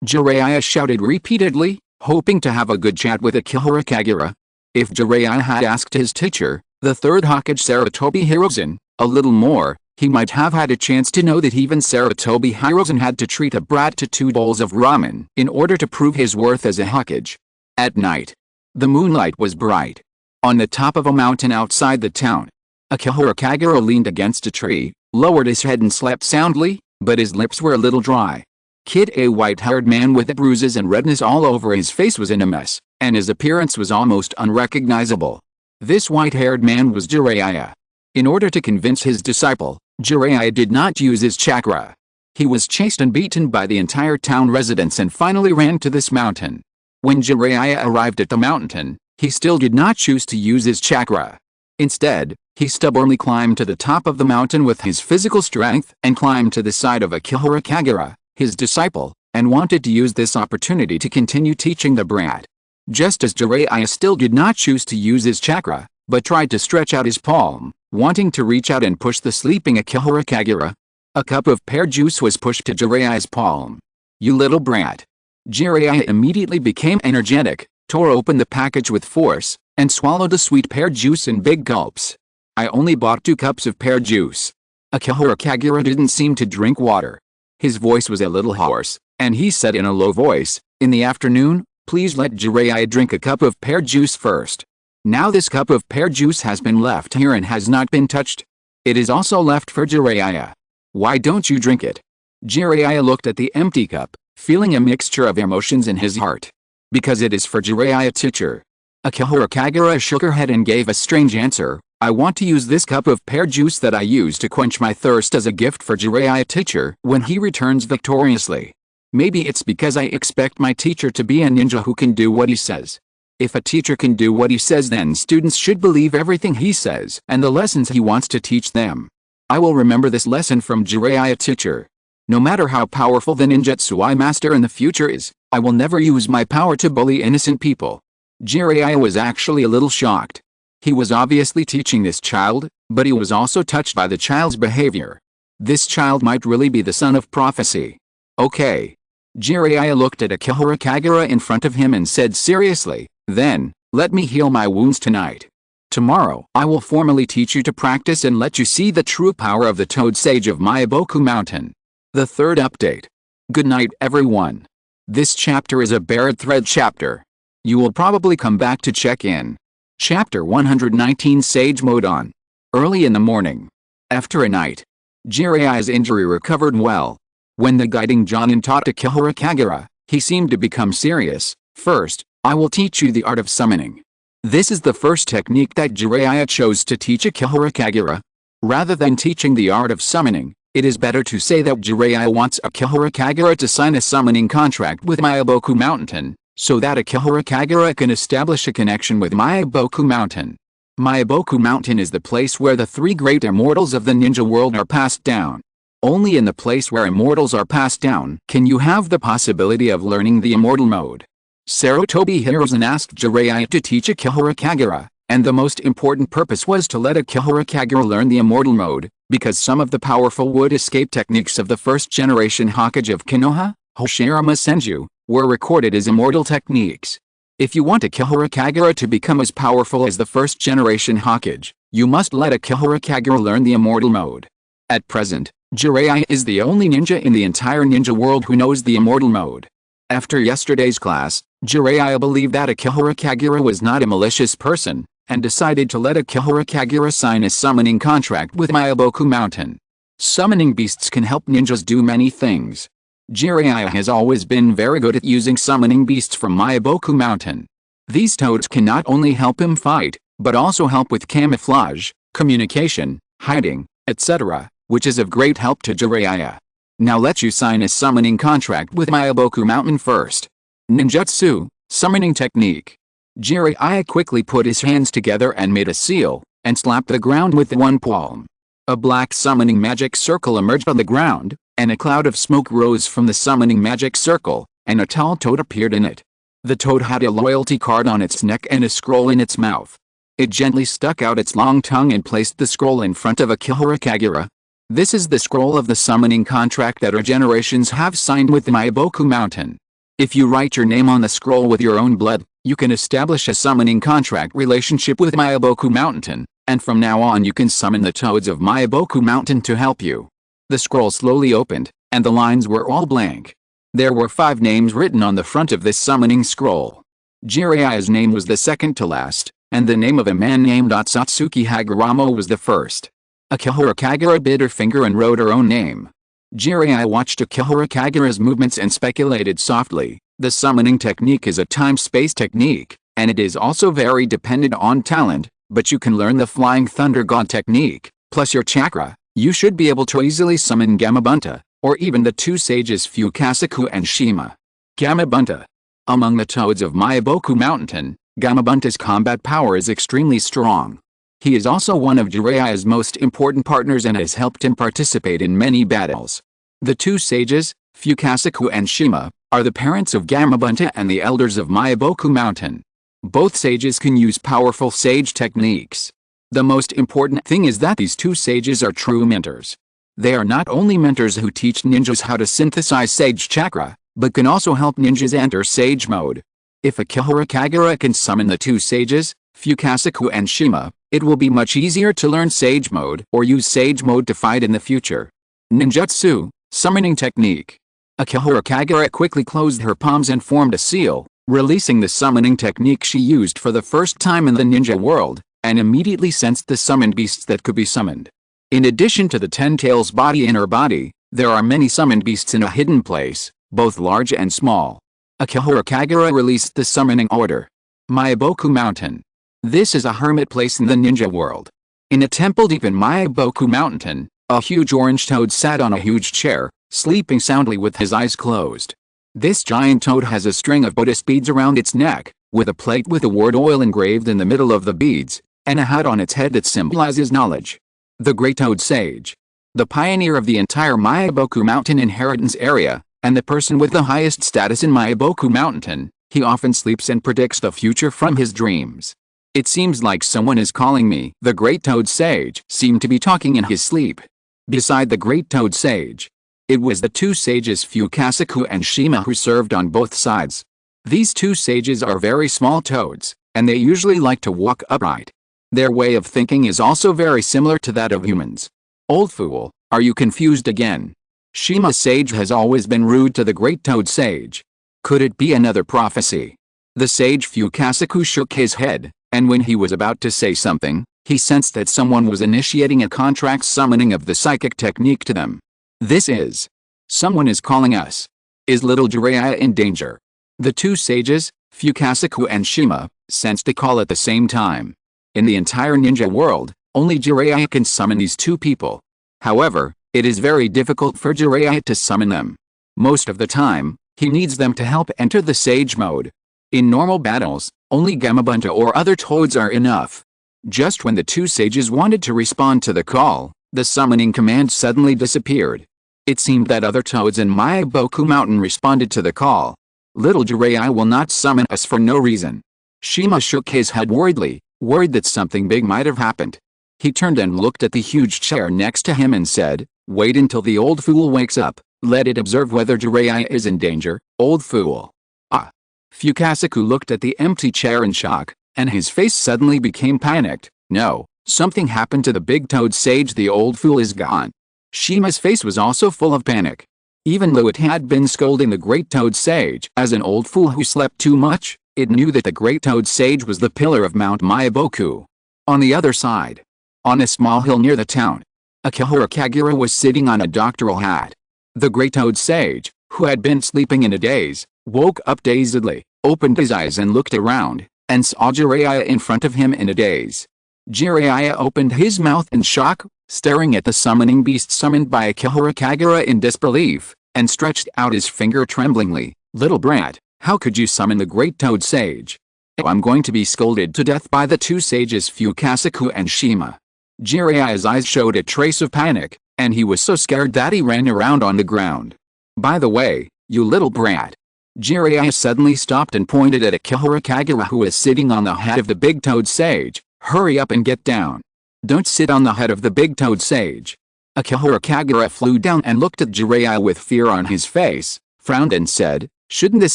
Jiraiya shouted repeatedly, hoping to have a good chat with Akihara Kagura. If Jiraiya had asked his teacher, the third Hokage Sarutobi Hiruzen, a little more, he might have had a chance to know that even Sarutobi Hiruzen had to treat a brat to 2 bowls of ramen in order to prove his worth as a Hokage. At night, the moonlight was bright. On the top of a mountain outside the town, Akihara Kagura leaned against a tree, lowered his head and slept soundly, but his lips were a little dry. Kid, a white-haired man with bruises and redness all over his face, was in a mess, and his appearance was almost unrecognizable. This white-haired man was Jiraiya. In order to convince his disciple, Jiraiya did not use his chakra. He was chased and beaten by the entire town residents and finally ran to this mountain. When Jiraiya arrived at the mountain, he still did not choose to use his chakra. Instead, he stubbornly climbed to the top of the mountain with his physical strength and climbed to the side of Akihara Kagura, his disciple, and wanted to use this opportunity to continue teaching the brat. Just as Jiraiya still did not choose to use his chakra, but tried to stretch out his palm, wanting to reach out and push the sleeping Akihara Kagura. A cup of pear juice was pushed to Jiraiya's palm. You little brat. Jiraiya immediately became energetic, tore open the package with force, and swallowed the sweet pear juice in big gulps. I only bought 2 cups of pear juice. Akihara Kagura didn't seem to drink water. His voice was a little hoarse, and he said in a low voice, in the afternoon, please let Jiraiya drink a cup of pear juice first. Now this cup of pear juice has been left here and has not been touched. It is also left for Jiraiya. Why don't you drink it? Jiraiya looked at the empty cup, feeling a mixture of emotions in his heart. Because it is for Jiraiya teacher. Akihara Kagura shook her head and gave a strange answer. I want to use this cup of pear juice that I use to quench my thirst as a gift for Jiraiya teacher when he returns victoriously. Maybe it's because I expect my teacher to be a ninja who can do what he says. If a teacher can do what he says, then students should believe everything he says and the lessons he wants to teach them. I will remember this lesson from Jiraiya teacher. No matter how powerful the ninjutsu I master in the future is, I will never use my power to bully innocent people. Jiraiya was actually a little shocked. He was obviously teaching this child, but he was also touched by the child's behavior. This child might really be the son of prophecy. Okay. Jiraiya looked at Akihara Kagura in front of him and said seriously, then, let me heal my wounds tonight. Tomorrow, I will formally teach you to practice and let you see the true power of the Toad Sage of Meiboku Mountain. The third update. Good night everyone. This chapter is a buried thread chapter. You will probably come back to check in. Chapter 119 Sage Mode on. Early in the morning. After a night, Jiraiya's injury recovered well. When the guiding Jonin taught Akihara Kagura, he seemed to become serious. First, I will teach you the art of summoning. This is the first technique that Jiraiya chose to teach Akihara Kagura. Rather than teaching the art of summoning, it is better to say that Jiraiya wants Akihara Kagura to sign a summoning contract with Meiboku Mountain, so that Akihara Kagura can establish a connection with Meiboku Mountain. Meiboku Mountain is the place where the three great immortals of the ninja world are passed down. Only in the place where immortals are passed down can you have the possibility of learning the immortal mode. Sarutobi Hiruzen asked Jiraiya to teach Akihara Kagura, and the most important purpose was to let Akihara Kagura learn the immortal mode, because some of the powerful wood escape techniques of the first generation Hokage of Konoha, Hoshirama Senju, were recorded as immortal techniques. If you want Akihara Kagura to become as powerful as the first generation Hokage, you must let Akihara Kagura learn the immortal mode. At present, Jiraiya is the only ninja in the entire ninja world who knows the immortal mode. After yesterday's class, Jiraiya believed that Akihara Kagura was not a malicious person, and decided to let Akihara Kagura sign a summoning contract with Meiboku Mountain. Summoning beasts can help ninjas do many things. Jiraiya has always been very good at using summoning beasts from Meiboku Mountain. These toads can not only help him fight, but also help with camouflage, communication, hiding, etc., which is of great help to Jiraiya. Now let you sign a summoning contract with Meiboku Mountain first. Ninjutsu, summoning technique. Jiraiya quickly put his hands together and made a seal, and slapped the ground with one palm. A black summoning magic circle emerged on the ground, and a cloud of smoke rose from the summoning magic circle, and a tall toad appeared in it. The toad had a loyalty card on its neck and a scroll in its mouth. It gently stuck out its long tongue and placed the scroll in front of Akihara Kagura. This is the scroll of the summoning contract that our generations have signed with the Meiboku Mountain. If you write your name on the scroll with your own blood, you can establish a summoning contract relationship with Meiboku Mountain, and from now on you can summon the toads of Meiboku Mountain to help you. The scroll slowly opened, and the lines were all blank. There were 5 names written on the front of this summoning scroll. Jiraiya's name was the second to last, and the name of a man named Akatsuki Haguramo was the first. Akihara Kagura bit her finger and wrote her own name. Jiraiya watched Akihara Kagura's movements and speculated softly. The summoning technique is a time-space technique, and it is also very dependent on talent, but you can learn the Flying Thunder God technique, plus your chakra. You should be able to easily summon Gamabunta, or even the 2 sages Fukasaku and Shima. Gamabunta. Among the toads of Meiboku Mountain, Gamabunta's combat power is extremely strong. He is also one of Jiraiya's most important partners and has helped him participate in many battles. The 2 sages, Fukasaku and Shima, are the parents of Gamabunta and the elders of Meiboku Mountain. Both sages can use powerful sage techniques. The most important thing is that these 2 sages are true mentors. They are not only mentors who teach ninjas how to synthesize sage chakra, but can also help ninjas enter sage mode. If Akihara Kagura can summon the 2 sages, Fukasaku and Shima, it will be much easier to learn sage mode or use sage mode to fight in the future. Ninjutsu, summoning technique. Akihara Kagura quickly closed her palms and formed a seal, releasing the summoning technique she used for the first time in the ninja world, and immediately sensed the summoned beasts that could be summoned. In addition to the 10 tails body in her body, there are many summoned beasts in a hidden place, both large and small. Akihara Kagura released the summoning order. Myaboku Mountain. This is a hermit place in the ninja world. In a temple deep in Myaboku Mountain, a huge orange toad sat on a huge chair, sleeping soundly with his eyes closed. This giant toad has a string of Buddhist beads around its neck, with a plate with the word oil engraved in the middle of the beads, and a hat on its head that symbolizes knowledge. The Great Toad Sage. The pioneer of the entire Myaboku Mountain inheritance area, and the person with the highest status in Myaboku Mountain, he often sleeps and predicts the future from his dreams. It seems like someone is calling me. The Great Toad Sage seemed to be talking in his sleep. Beside the Great Toad Sage, it was the two sages Fukasaku and Shima who served on both sides. These two sages are very small toads, and they usually like to walk upright. Their way of thinking is also very similar to that of humans. Old fool, are you confused again? Shima Sage has always been rude to the Great Toad Sage. Could it be another prophecy? The sage Fukasaku shook his head, and when he was about to say something, he sensed that someone was initiating a contract summoning of the psychic technique to them. This is. Someone is calling us. Is little Jiraiya in danger? The two sages, Fukasaku and Shima, sensed a call at the same time. In the entire ninja world, only Jiraiya can summon these two people. However, it is very difficult for Jiraiya to summon them. Most of the time, he needs them to help enter the sage mode. In normal battles, only Gamabunta or other toads are enough. Just when the two sages wanted to respond to the call, the summoning command suddenly disappeared. It seemed that other toads in Myaboku Mountain responded to the call. Little Jiraiya will not summon us for no reason. Shima shook his head worriedly, worried that something big might have happened. He turned and looked at the huge chair next to him and said, "Wait until the old fool wakes up, let it observe whether Jiraiya is in danger, old fool." Ah! Fukasaku looked at the empty chair in shock, and his face suddenly became panicked. No, something happened to the big toad sage. The old fool is gone. Shima's face was also full of panic. Even though it had been scolding the Great Toad Sage as an old fool who slept too much, it knew that the Great Toad Sage was the pillar of Mount Myaboku. On the other side, on a small hill near the town, Akihara Kagura was sitting on a doctoral hat. The Great Toad Sage, who had been sleeping in a daze, woke up dazedly, opened his eyes and looked around, and saw Jiraiya in front of him in a daze. Jiraiya opened his mouth in shock, staring at the summoning beast summoned by Akihara Kagura in disbelief, and stretched out his finger tremblingly. "Little brat, how could you summon the Great Toad Sage? Oh, I'm going to be scolded to death by the two sages Fukasaku and Shima." Jiraiya's eyes showed a trace of panic, and he was so scared that he ran around on the ground. "By the way, you little brat." Jiraiya suddenly stopped and pointed at Akihara Kagura, who was sitting on the head of the Big Toad Sage. "Hurry up and get down. Don't sit on the head of the Big Toad Sage." Akihara Kagura flew down and looked at Jiraiya with fear on his face, frowned and said, "Shouldn't this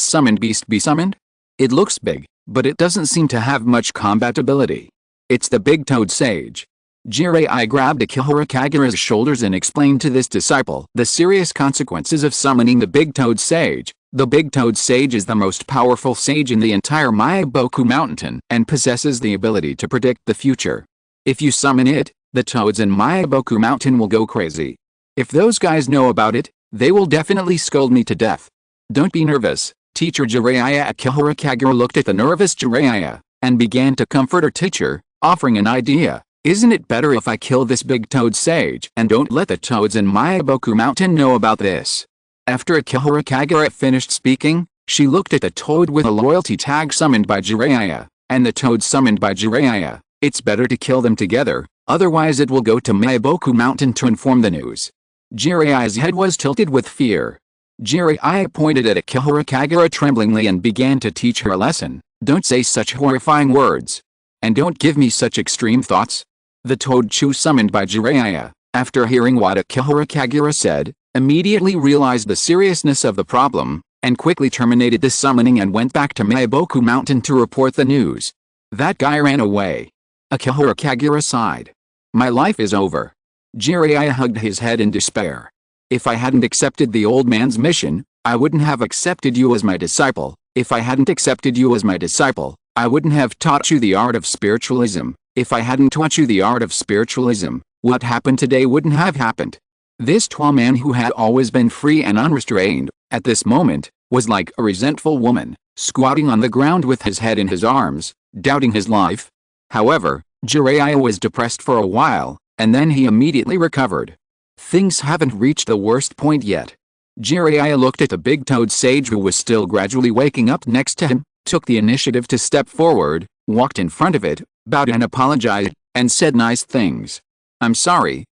summoned beast be summoned? It looks big, but it doesn't seem to have much combat ability. It's the Big Toad Sage." Jiraiya grabbed Akihara Kagura's shoulders and explained to this disciple the serious consequences of summoning the Big Toad Sage. The Big Toad Sage is the most powerful sage in the entire Myaboku Mountain and possesses the ability to predict the future. If you summon it, the toads in Myaboku Mountain will go crazy. If those guys know about it, they will definitely scold me to death. Don't be nervous, teacher Jiraiya. Akihara Kagura looked at the nervous Jiraiya, and began to comfort her teacher, offering an idea. "Isn't it better if I kill this Big Toad Sage and don't let the toads in Myaboku Mountain know about this?" After Akihara Kagura finished speaking, she looked at the toad with a loyalty tag summoned by Jiraiya, and the toad summoned by Jiraiya. "It's better to kill them together, otherwise it will go to Myaboku Mountain to inform the news." Jiraiya's head was tilted with fear. Jiraiya pointed at Akihara Kagura tremblingly and began to teach her a lesson. "Don't say such horrifying words. And don't give me such extreme thoughts." The toad Chu summoned by Jiraiya, after hearing what Akihara Kagura said, immediately realized the seriousness of the problem, and quickly terminated the summoning and went back to Myaboku Mountain to report the news. That guy ran away. Akihara Kagura sighed. "My life is over." Jiraiya hugged his head in despair. "If I hadn't accepted the old man's mission, I wouldn't have accepted you as my disciple. If I hadn't accepted you as my disciple, I wouldn't have taught you the art of spiritualism. If I hadn't taught you the art of spiritualism, what happened today wouldn't have happened." This tall man, who had always been free and unrestrained, at this moment, was like a resentful woman, squatting on the ground with his head in his arms, doubting his life. However, Jiraiya was depressed for a while, and then he immediately recovered. Things haven't reached the worst point yet. Jiraiya looked at the big-toed sage who was still gradually waking up next to him, took the initiative to step forward, walked in front of it, bowed and apologized, and said nice things. I'm sorry.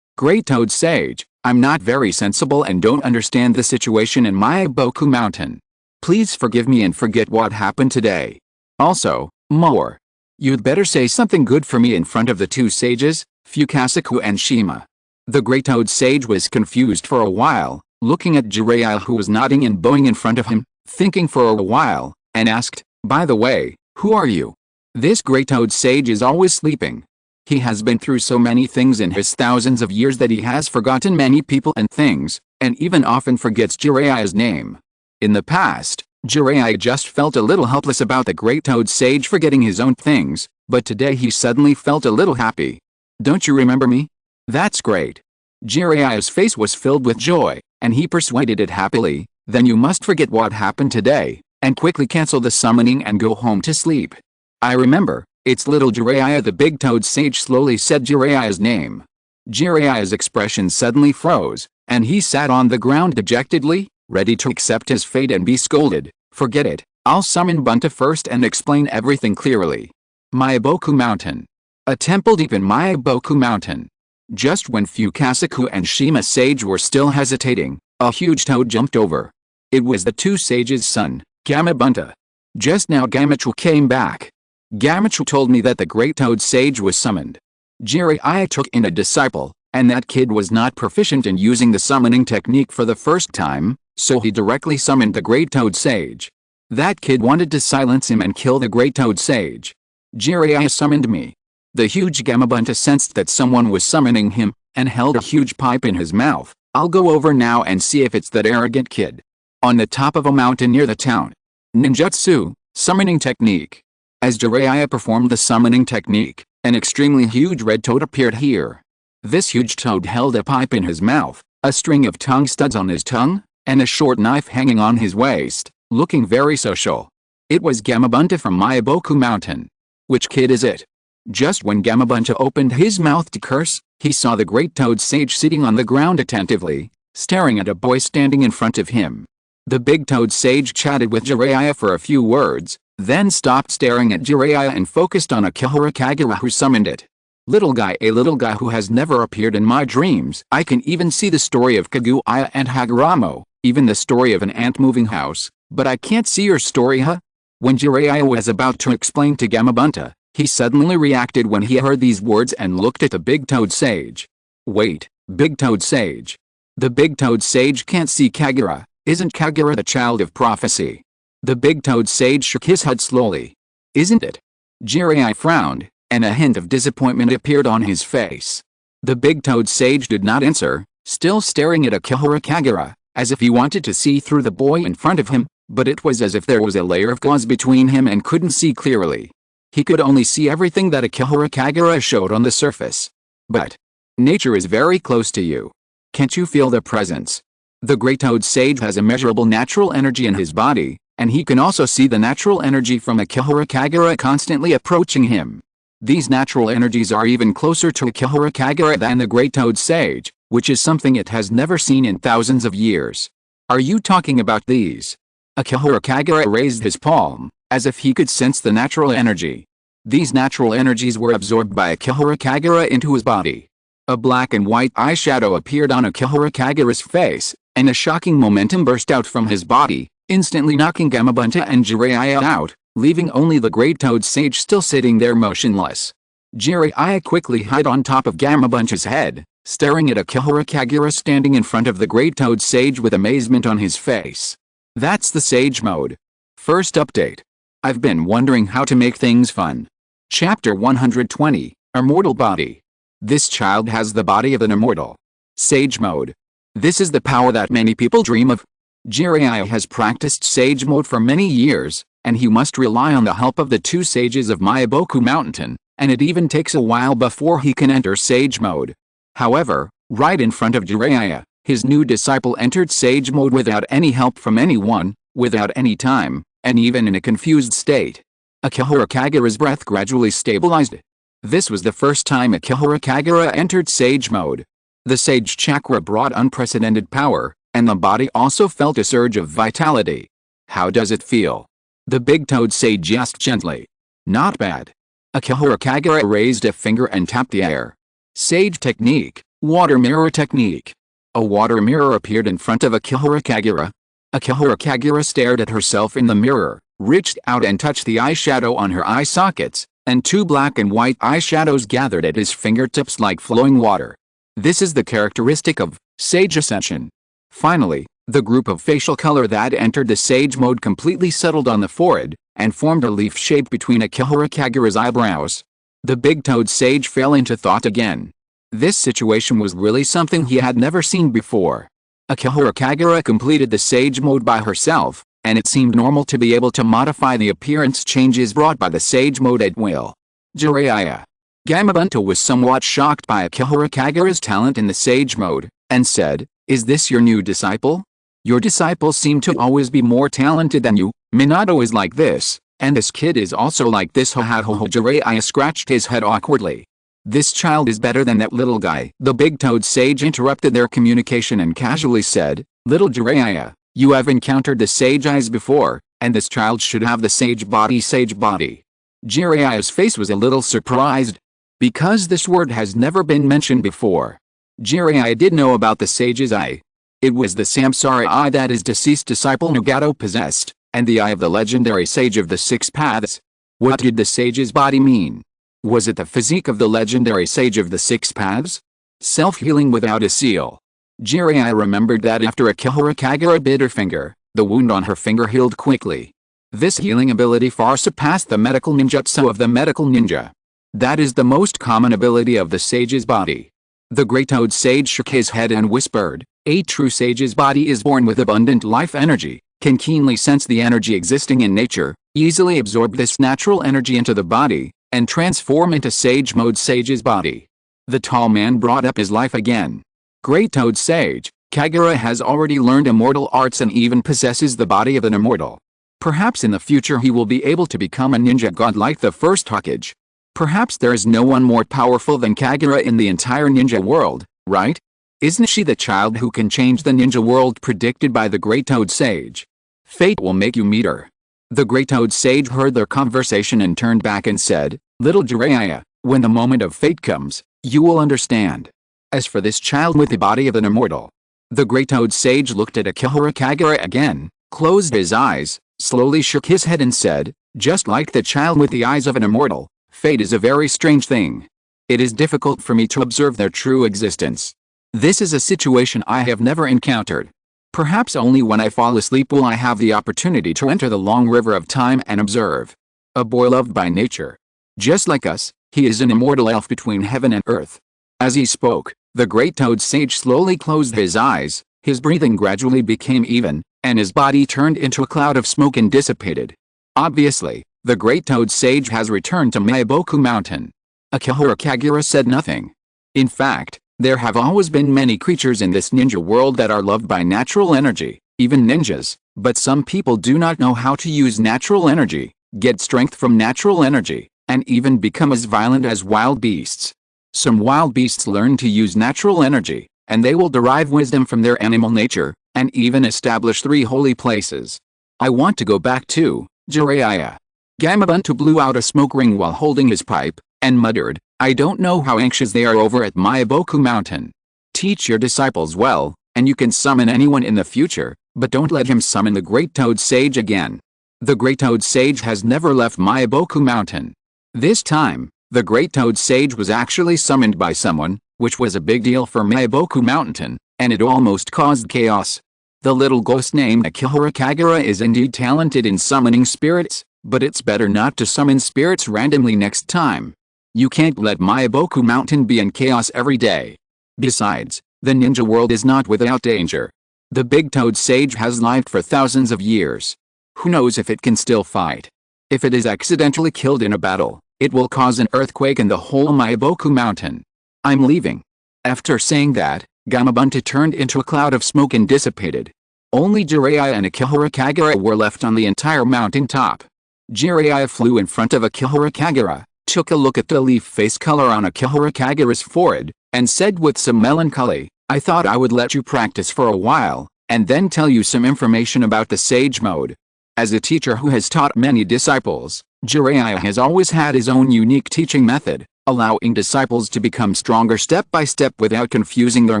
Great-toed sage, I'm not very sensible and don't understand the situation in Maiboku Mountain. Please forgive me and forget what happened today. Also, more. You'd better say something good for me in front of the two sages, Fukasaku and Shima. The great-toed sage was confused for a while, looking at Jiraiya who was nodding and bowing in front of him, thinking for a while, and asked, by the way, who are you? This great-toed sage is always sleeping. He has been through so many things in his thousands of years that he has forgotten many people and things, and even often forgets Jiraiya's name. In the past, Jiraiya just felt a little helpless about the great-toed sage forgetting his own things, but today he suddenly felt a little happy. Don't you remember me? That's great. Jiraiya's face was filled with joy, and he persuaded it happily, then you must forget what happened today, and quickly cancel the summoning and go home to sleep. I remember, it's little Jiraiya. The big-toed sage slowly said Jiraiya's name. Jiraiya's expression suddenly froze, and he sat on the ground dejectedly, ready to accept his fate and be scolded. Forget it, I'll summon Bunta first and explain everything clearly. Maiboku Mountain. A temple deep in Maiboku Mountain. Just when Fukasaku and Shima Sage were still hesitating, a huge toad jumped over. It was the two sages' son, Gamabunta. Just now Gamachu came back. Gamachu told me that the great toad sage was summoned. Jiraiya took in a disciple, and that kid was not proficient in using the summoning technique for the first time, so he directly summoned the great toad sage. That kid wanted to silence him and kill the great toad sage. Jiraiya summoned me. The huge Gamabunta sensed that someone was summoning him, and held a huge pipe in his mouth. I'll go over now and see if it's that arrogant kid. On the top of a mountain near the town. Ninjutsu, summoning technique. As Jiraiya performed the summoning technique, an extremely huge red toad appeared here. This huge toad held a pipe in his mouth, a string of tongue studs on his tongue, and a short knife hanging on his waist, looking very social. It was Gamabunta from Maiboku Mountain. Which kid is it? Just when Gamabunta opened his mouth to curse, he saw the great toad sage sitting on the ground attentively, staring at a boy standing in front of him. The big toad sage chatted with Jiraiya for a few words, then stopped staring at Jiraiya and focused on Akihara Kagura who summoned it. Little guy, a little guy who has never appeared in my dreams. I can even see the story of Kaguya and Haguramo, even the story of an ant moving house, but I can't see your story, huh? When Jiraiya was about to explain to Gamabunta, he suddenly reacted when he heard these words and looked at the big toad sage. Wait, big toad sage. The big toad sage can't see Kagura. Isn't Kagura the child of prophecy? The big toad sage shook his head slowly. Isn't it? Jiraiya frowned, and a hint of disappointment appeared on his face. The big toad sage did not answer, still staring at Akihara Kagura, as if he wanted to see through the boy in front of him, but it was as if there was a layer of gauze between him and couldn't see clearly. He could only see everything that Akihara Kagura showed on the surface. But nature is very close to you. Can't you feel the presence? The great toad sage has immeasurable natural energy in his body, and he can also see the natural energy from Akihara Kagura constantly approaching him. These natural energies are even closer to Akihara Kagura than the great toad sage, which is something it has never seen in thousands of years. Are you talking about these? Akihara Kagura raised his palm, as if he could sense the natural energy. These natural energies were absorbed by Akihara Kagura into his body. A black and white eyeshadow appeared on Akihara Kagura's face, and a shocking momentum burst out from his body, instantly knocking Gamabunta and Jiraiya out, leaving only the great toad sage still sitting there motionless. Jiraiya quickly hid on top of Gamabunta's head, staring at Akihara Kagura standing in front of the great toad sage with amazement on his face. That's the sage mode. First update. I've been wondering how to make things fun. Chapter 120, Immortal Body. This child has the body of an immortal. Sage mode. This is the power that many people dream of. Jiraiya has practiced Sage mode for many years, and he must rely on the help of the two sages of Maiboku Mountain, and it even takes a while before he can enter Sage mode. However, right in front of Jiraiya, His new disciple entered sage mode without any help from anyone, without any time, and even in a confused state. Akihara Kagura's breath gradually stabilized. This was the first time Akihara Kagura entered sage mode. The sage chakra brought unprecedented power, and the body also felt a surge of vitality. How does it feel? The big-toed sage asked gently. Not bad. Akihara Kagura raised a finger and tapped the air. Sage technique, water mirror technique. A water mirror appeared in front of Akihara Kagura. Akihara Kagura stared at herself in the mirror, reached out and touched the eyeshadow on her eye sockets, and two black and white eyeshadows gathered at his fingertips like flowing water. This is the characteristic of sage ascension. Finally, the group of facial color that entered the sage mode completely settled on the forehead, and formed a leaf shape between Akihara Kagura's eyebrows. The big-toed sage fell into thought again. This situation was really something he had never seen before. Akihara Kagura completed the sage mode by herself, and it seemed normal to be able to modify the appearance changes brought by the sage mode at will. Jiraiya Gamabunta was somewhat shocked by Akihara Kagura's talent in the sage mode, and said, "Is this your new disciple? Your disciples seem to always be more talented than you. Minato is like this, and this kid is also like this." Jiraiya scratched his head awkwardly. "This child is better than that little guy." The big-toed sage interrupted their communication and casually said, "Little Jiraiya, you have encountered the sage eyes before, and this child should have the sage body." Sage body. Jiraiya's face was a little surprised, because this word has never been mentioned before. Jiraiya did know about the sage's eye. It was the Samsara eye that his deceased disciple Nagato possessed, and the eye of the legendary sage of the six paths. What did the sage's body mean? Was it the physique of the legendary sage of the six paths? Self-healing without a seal. Jiraiya remembered that after Akihara Kagura bit her finger, the wound on her finger healed quickly. This healing ability far surpassed the medical ninjutsu of the medical ninja. That is the most common ability of the sage's body. The great-toed sage shook his head and whispered, "A true sage's body is born with abundant life energy, can keenly sense the energy existing in nature, easily absorb this natural energy into the body, and transform into sage mode." Sage's body. The tall man brought up his life again. Great-toed sage, Kagura has already learned immortal arts and even possesses the body of an immortal. Perhaps in the future he will be able to become a ninja god like the first Hokage. Perhaps there is no one more powerful than Kagura in the entire ninja world, right? Isn't she the child who can change the ninja world predicted by the great-toed sage? Fate will make you meet her. The great-toed sage heard their conversation and turned back and said, "Little Jiraiya, when the moment of fate comes, you will understand. As for this child with the body of an immortal." The great-toed sage looked at Akihara Kagura again, closed his eyes, slowly shook his head and said, "Just like the child with the eyes of an immortal, fate is a very strange thing. It is difficult for me to observe their true existence. This is a situation I have never encountered. Perhaps only when I fall asleep will I have the opportunity to enter the long river of time and observe. A boy loved by nature. Just like us, he is an immortal elf between heaven and earth." As he spoke, the great-toed sage slowly closed his eyes, his breathing gradually became even, and his body turned into a cloud of smoke and dissipated. Obviously, the great-toed sage has returned to Meiboku Mountain. Akihara Kagura said nothing. In fact, there have always been many creatures in this ninja world that are loved by natural energy, even ninjas, but some people do not know how to use natural energy, get strength from natural energy, and even become as violent as wild beasts. Some wild beasts learn to use natural energy, and they will derive wisdom from their animal nature, and even establish 3 holy places. I want to go back to Jiraiya. Gamabunta blew out a smoke ring while holding his pipe, and muttered, "I don't know how anxious they are over at Meiboku Mountain. Teach your disciples well, and you can summon anyone in the future, but don't let him summon the great-toed sage again." The great-toed sage has never left Meiboku Mountain. This time, the great-toed sage was actually summoned by someone, which was a big deal for Meiboku Mountain, and it almost caused chaos. The little ghost named Akihara Kagura is indeed talented in summoning spirits, but it's better not to summon spirits randomly next time. You can't let Meiboku Mountain be in chaos every day. Besides, the ninja world is not without danger. The big-toed sage has lived for thousands of years. Who knows if it can still fight? If it is accidentally killed in a battle, it will cause an earthquake in the whole Meiboku Mountain. I'm leaving. After saying that, Gamabunta turned into a cloud of smoke and dissipated. Only Jiraiya and Akihara Kagura were left on the entire mountain top. Jiraiya flew in front of Akihara Kagura, took a look at the leaf face color on Akihara Kagura's forehead, and said with some melancholy, "I thought I would let you practice for a while, and then tell you some information about the Sage Mode." As a teacher who has taught many disciples, Jiraiya has always had his own unique teaching method, allowing disciples to become stronger step by step without confusing their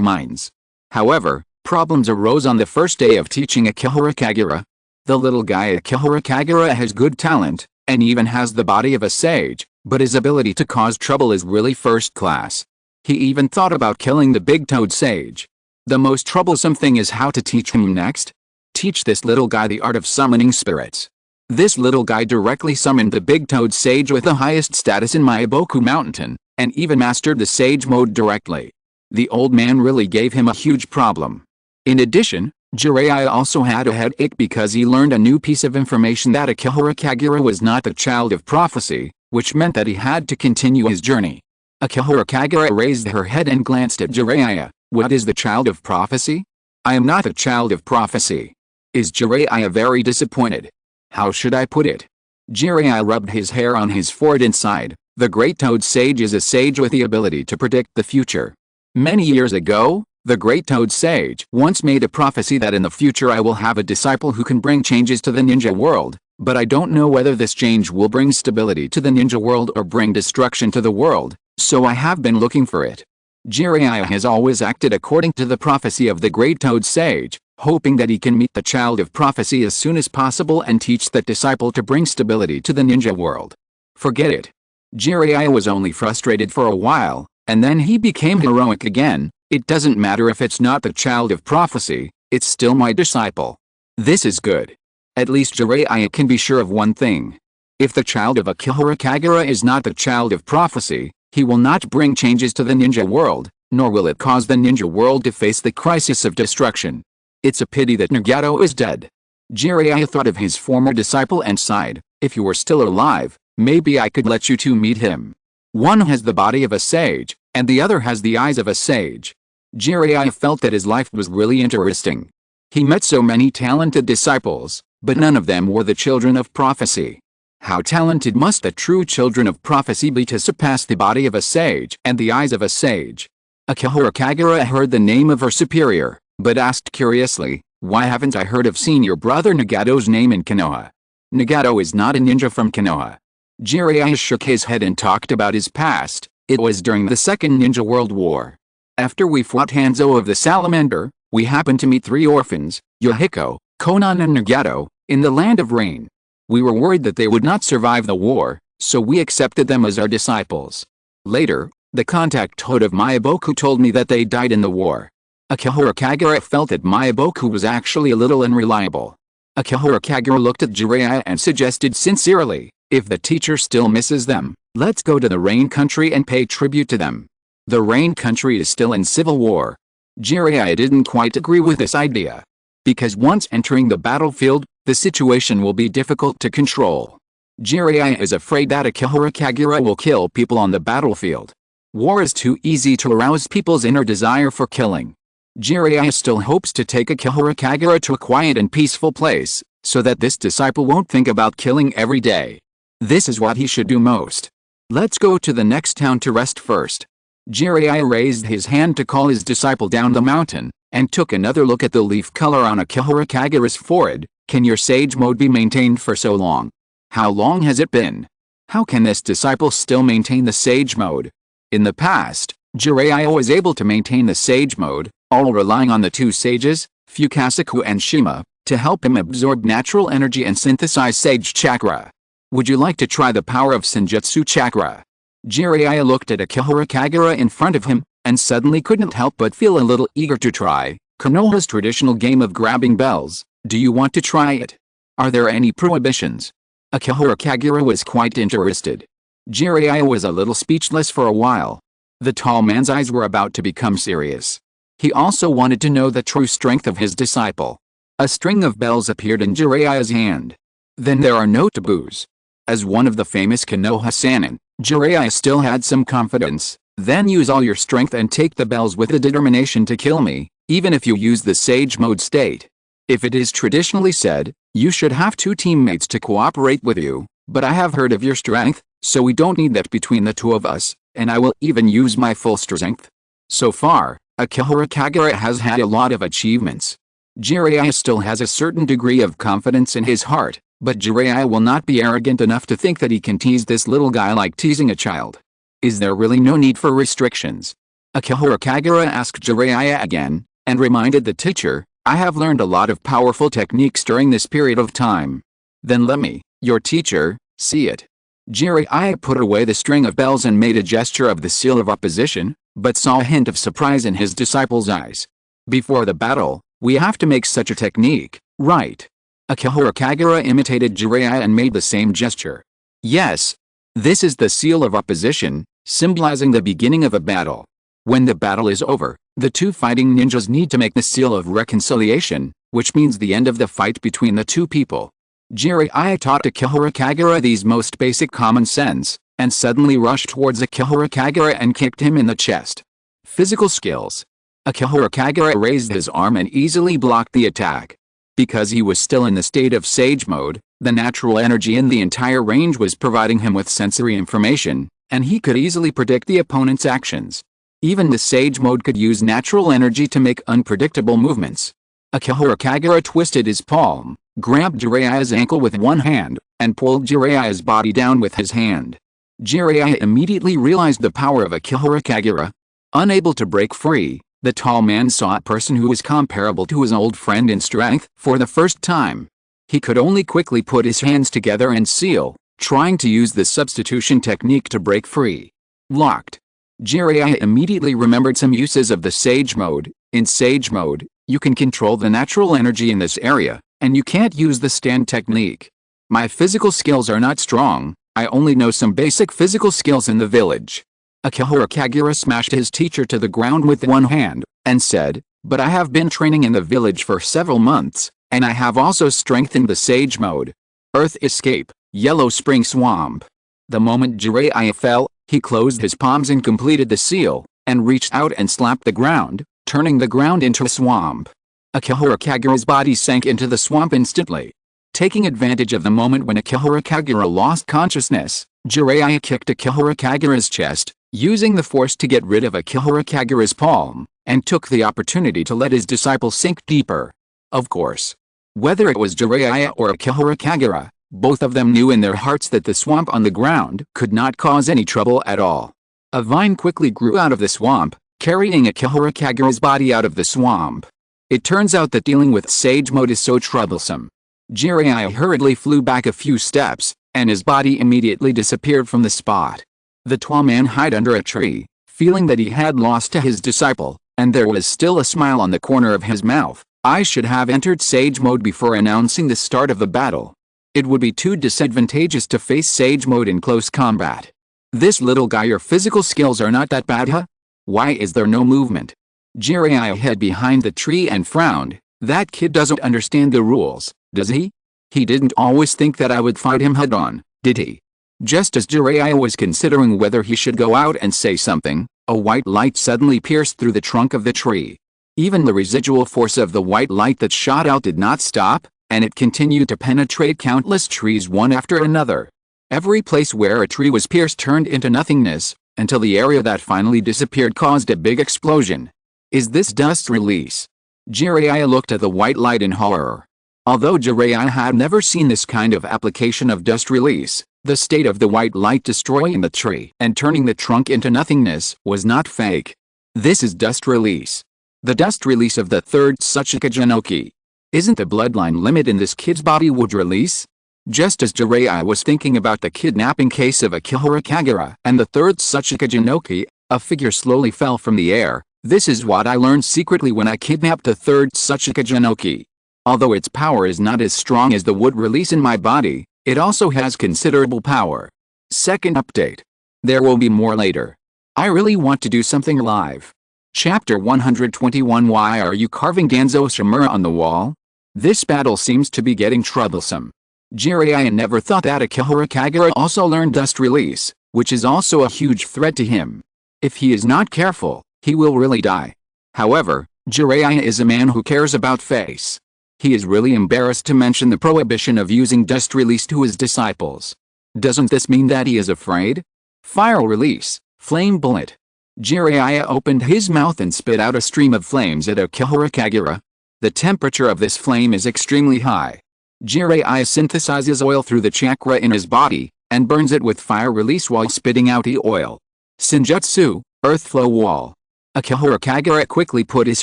minds. However, problems arose on the first day of teaching Akihara Kagura. The little guy Akihara Kagura has good talent, and even has the body of a sage, but his ability to cause trouble is really first class. He even thought about killing the big-toed sage. The most troublesome thing is how to teach him next. Teach this little guy the art of summoning spirits. This little guy directly summoned the big-toed sage with the highest status in Maiboku Mountain, and even mastered the sage mode directly. The old man really gave him a huge problem. In addition, Jiraiya also had a headache because he learned a new piece of information that Akihara Kagura was not the child of prophecy, which meant that he had to continue his journey. Akihara Kagura raised her head and glanced at Jiraiya. "What is the child of prophecy?" "I am not a child of prophecy." Is Jiraiya very disappointed? How should I put it? Jiraiya rubbed his hair on his forehead and sighed. The Great Toad Sage is a sage with the ability to predict the future. Many years ago, the Great Toad Sage once made a prophecy that in the future I will have a disciple who can bring changes to the ninja world, but I don't know whether this change will bring stability to the ninja world or bring destruction to the world, so I have been looking for it. Jiraiya has always acted according to the prophecy of the Great Toad Sage, hoping that he can meet the child of prophecy as soon as possible and teach that disciple to bring stability to the ninja world. Forget it. Jiraiya was only frustrated for a while, and then he became heroic again. It doesn't matter if it's not the child of prophecy, it's still my disciple. This is good. At least Jiraiya can be sure of one thing. If the child of Akihara Kagura is not the child of prophecy, he will not bring changes to the ninja world, nor will it cause the ninja world to face the crisis of destruction. It's a pity that Nagato is dead. Jiraiya thought of his former disciple and sighed. If you were still alive, maybe I could let you two meet him. One has the body of a sage, and the other has the eyes of a sage. Jiraiya felt that his life was really interesting. He met so many talented disciples, but none of them were the children of prophecy. How talented must the true children of prophecy be to surpass the body of a sage and the eyes of a sage? Akihara Kagura heard the name of her superior, but asked curiously, "Why haven't I heard of senior brother Nagato's name in Konoha?" Nagato is not a ninja from Konoha. Jiraiya shook his head and talked about his past. It was during the Second Ninja World War. After we fought Hanzo of the Salamander, we happened to meet 3 orphans, Yohiko, Konan and Nagato, in the Land of Rain. We were worried that they would not survive the war, so we accepted them as our disciples. Later, the contact Toad of Maiboku told me that they died in the war. Akihara Kagura felt that Maiboku was actually a little unreliable. Akihara Kagura looked at Jiraiya and suggested sincerely, "If the teacher still misses them, let's go to the Rain Country and pay tribute to them." The Rain Country is still in civil war. Jiraiya didn't quite agree with this idea. Because once entering the battlefield, the situation will be difficult to control. Jiraiya is afraid that Akihara Kagura will kill people on the battlefield. War is too easy to arouse people's inner desire for killing. Jiraiya still hopes to take Akihara Kagura to a quiet and peaceful place, so that this disciple won't think about killing every day. This is what he should do most. Let's go to the next town to rest first. Jiraiya raised his hand to call his disciple down the mountain, and took another look at the leaf color on Akihara Kagura's forehead. Can your sage mode be maintained for so long? How long has it been? How can this disciple still maintain the sage mode? In the past, Jiraiya was able to maintain the sage mode, all relying on the 2 sages, Fukasaku and Shima, to help him absorb natural energy and synthesize sage chakra. Would you like to try the power of Senjutsu chakra? Jiraiya looked at Akihara Kagura in front of him, and suddenly couldn't help but feel a little eager to try Konoha's traditional game of grabbing bells. Do you want to try it? Are there any prohibitions? Akihara Kagura was quite interested. Jiraiya was a little speechless for a while. The tall man's eyes were about to become serious. He also wanted to know the true strength of his disciple. A string of bells appeared in Jiraiya's hand. Then there are no taboos. As one of the famous Konoha Sannin, Jiraiya still had some confidence. Then use all your strength and take the bells with the determination to kill me, even if you use the Sage Mode state. If it is traditionally said, you should have 2 teammates to cooperate with you, but I have heard of your strength, so we don't need that between the 2 of us, and I will even use my full strength. So far, Akihara Kagura has had a lot of achievements. Jiraiya still has a certain degree of confidence in his heart, but Jiraiya will not be arrogant enough to think that he can tease this little guy like teasing a child. Is there really no need for restrictions? Akihara Kagura asked Jiraiya again, and reminded the teacher, I have learned a lot of powerful techniques during this period of time. Then let me, your teacher, see it. Jiraiya put away the string of bells and made a gesture of the seal of opposition, but saw a hint of surprise in his disciple's eyes. Before the battle, we have to make such a technique, right? Akihara Kagura imitated Jiraiya and made the same gesture. Yes. This is the seal of opposition, symbolizing the beginning of a battle. When the battle is over, the 2 fighting ninjas need to make the seal of reconciliation, which means the end of the fight between the 2 people. Jiraiya taught Akihara Kagura these most basic common sense, and suddenly rushed towards Akihara Kagura and kicked him in the chest. Physical skills. Akihara Kagura raised his arm and easily blocked the attack. Because he was still in the state of Sage Mode, the natural energy in the entire range was providing him with sensory information, and he could easily predict the opponent's actions. Even the Sage Mode could use natural energy to make unpredictable movements. Akihara Kagura twisted his palm, grabbed Jiraiya's ankle with one hand, and pulled Jiraiya's body down with his hand. Jiraiya immediately realized the power of Akihara Kagura. Unable to break free, the tall man saw a person who was comparable to his old friend in strength for the first time. He could only quickly put his hands together and seal, trying to use the substitution technique to break free. Locked. Jiraiya immediately remembered some uses of the Sage Mode. In Sage Mode, you can control the natural energy in this area, and you can't use the stand technique. My physical skills are not strong, I only know some basic physical skills in the village. Akihara Kagura smashed his teacher to the ground with one hand, and said, but I have been training in the village for several months, and I have also strengthened the Sage Mode. Earth Escape, Yellow Spring Swamp. The moment Jiraiya fell, he closed his palms and completed the seal, and reached out and slapped the ground, turning the ground into a swamp. Akihara Kagura's body sank into the swamp instantly. Taking advantage of the moment when Akihara Kagura lost consciousness, Jiraiya kicked Akihara Kagura's chest, using the force to get rid of Akihara Kagura's palm, and took the opportunity to let his disciple sink deeper. Of course. Whether it was Jiraiya or Akihara Kagura, both of them knew in their hearts that the swamp on the ground could not cause any trouble at all. A vine quickly grew out of the swamp, carrying Akihara Kagura's body out of the swamp. It turns out that dealing with Sage Mode is so troublesome. Jiraiya hurriedly flew back a few steps, and his body immediately disappeared from the spot. The tall man hid under a tree, feeling that he had lost to his disciple, and there was still a smile on the corner of his mouth. I should have entered Sage Mode before announcing the start of the battle. It would be too disadvantageous to face Sage Mode in close combat. This little guy, your physical skills are not that bad, huh? Why is there no movement? Jiraiya hid behind the tree and frowned. That kid doesn't understand the rules, does he? He didn't always think that I would fight him head on, did he? Just as Jiraiya was considering whether he should go out and say something, a white light suddenly pierced through the trunk of the tree. Even the residual force of the white light that shot out did not stop, and it continued to penetrate countless trees one after another. Every place where a tree was pierced turned into nothingness, until the area that finally disappeared caused a big explosion. Is this dust release? Jiraiya looked at the white light in horror. Although Jiraiya had never seen this kind of application of dust release, the state of the white light destroying the tree and turning the trunk into nothingness was not fake. This is dust release. The dust release of the third Tsuchika Genoki. Isn't the bloodline limit in this kid's body would release? Just as Jiraiya was thinking about the kidnapping case of Akihara Kagura and the third Tsuchika Genoki, a figure slowly fell from the air. This is what I learned secretly when I kidnapped the third Tsuchika Genoki. Although its power is not as strong as the wood release in my body, it also has considerable power. Second update. There will be more later. I really want to do something live. Chapter 121. Why are you carving Ganzo Shimura on the wall? This battle seems to be getting troublesome. Jiraiya never thought that Akihara Kagura also learned dust release, which is also a huge threat to him. If he is not careful, he will really die. However, Jiraiya is a man who cares about face. He is really embarrassed to mention the prohibition of using dust release to his disciples. Doesn't this mean that he is afraid? Fire release, flame bullet. Jiraiya opened his mouth and spit out a stream of flames at Akihara Kagura. The temperature of this flame is extremely high. Jiraiya synthesizes oil through the chakra in his body, and burns it with fire release while spitting out the oil. Senjutsu, earth flow wall. Akihara Kagura quickly put his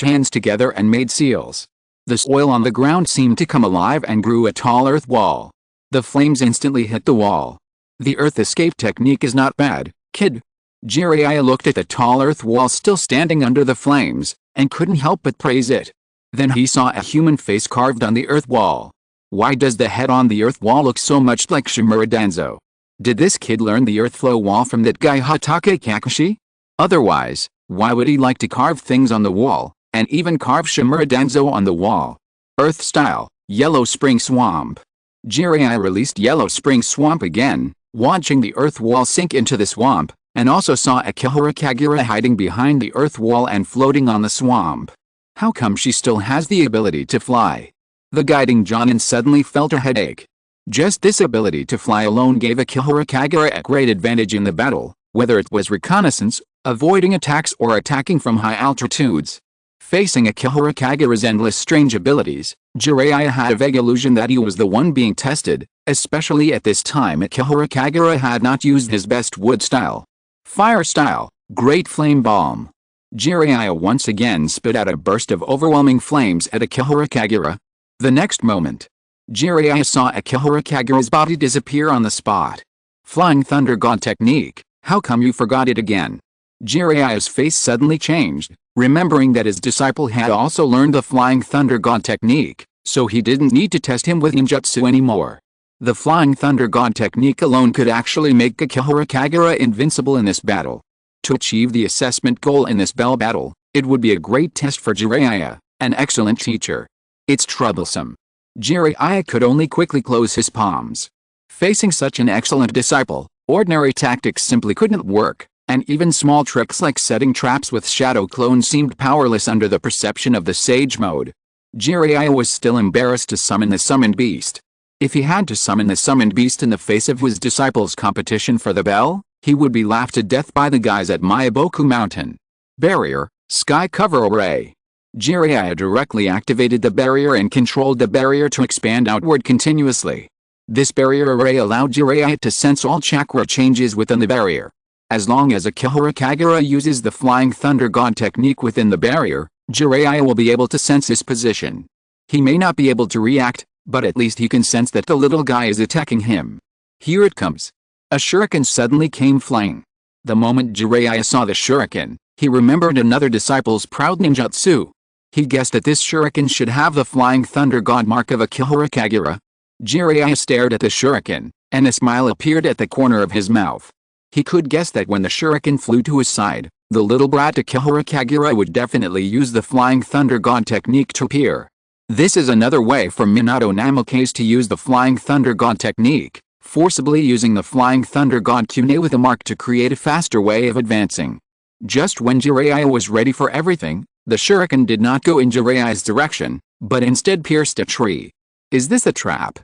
hands together and made seals. The soil on the ground seemed to come alive and grew a tall earth wall. The flames instantly hit the wall. The earth escape technique is not bad, kid. Jiraiya looked at the tall earth wall still standing under the flames, and couldn't help but praise it. Then he saw a human face carved on the earth wall. Why does the head on the earth wall look so much like Shimura Danzo? Did this kid learn the earth flow wall from that guy Hatake Kakashi? Otherwise, why would he like to carve things on the wall, and even carve Shimura Danzo on the wall? Earth style, Yellow Spring Swamp. Jiraiya released Yellow Spring Swamp again, watching the earth wall sink into the swamp, and also saw Akihara Kagura hiding behind the earth wall and floating on the swamp. How come she still has the ability to fly? The guiding Jonin suddenly felt a headache. Just this ability to fly alone gave Akihara Kagura a great advantage in the battle, whether it was reconnaissance, avoiding attacks or attacking from high altitudes. Facing Akihara Kagura's endless strange abilities, Jiraiya had a vague illusion that he was the one being tested, especially at this time Akihara Kagura had not used his best wood style. Fire style, Great Flame Bomb. Jiraiya once again spit out a burst of overwhelming flames at Akihara Kagura. The next moment, Jiraiya saw Akihara Kagura's body disappear on the spot. Flying Thunder God technique, how come you forgot it again? Jiraiya's face suddenly changed, remembering that his disciple had also learned the Flying Thunder God technique, so he didn't need to test him with ninjutsu anymore. The Flying Thunder God technique alone could actually make Akihara Kagura invincible in this battle. To achieve the assessment goal in this bell battle, it would be a great test for Jiraiya, an excellent teacher. It's troublesome. Jiraiya could only quickly close his palms. Facing such an excellent disciple, ordinary tactics simply couldn't work, and even small tricks like setting traps with shadow clones seemed powerless under the perception of the Sage Mode. Jiraiya was still embarrassed to summon the Summoned Beast. If he had to summon the Summoned Beast in the face of his disciples' competition for the bell, he would be laughed to death by the guys at Miyaboku Mountain. Barrier, Sky Cover Array. Jiraiya directly activated the barrier and controlled the barrier to expand outward continuously. This barrier array allowed Jiraiya to sense all chakra changes within the barrier. As long as Akihara Kagura uses the Flying Thunder God technique within the barrier, Jiraiya will be able to sense his position. He may not be able to react, but at least he can sense that the little guy is attacking him. Here it comes. A shuriken suddenly came flying. The moment Jiraiya saw the shuriken, he remembered another disciple's proud ninjutsu. He guessed that this shuriken should have the Flying Thunder God mark of Akihara Kagura. Jiraiya stared at the shuriken, and a smile appeared at the corner of his mouth. He could guess that when the shuriken flew to his side, the little brat Akihara Kagura would definitely use the Flying Thunder God technique to appear. This is another way for Minato Namikaze to use the Flying Thunder God technique, forcibly using the Flying Thunder God Kune with a mark to create a faster way of advancing. Just when Jiraiya was ready for everything, the shuriken did not go in Jiraiya's direction, but instead pierced a tree. Is this a trap?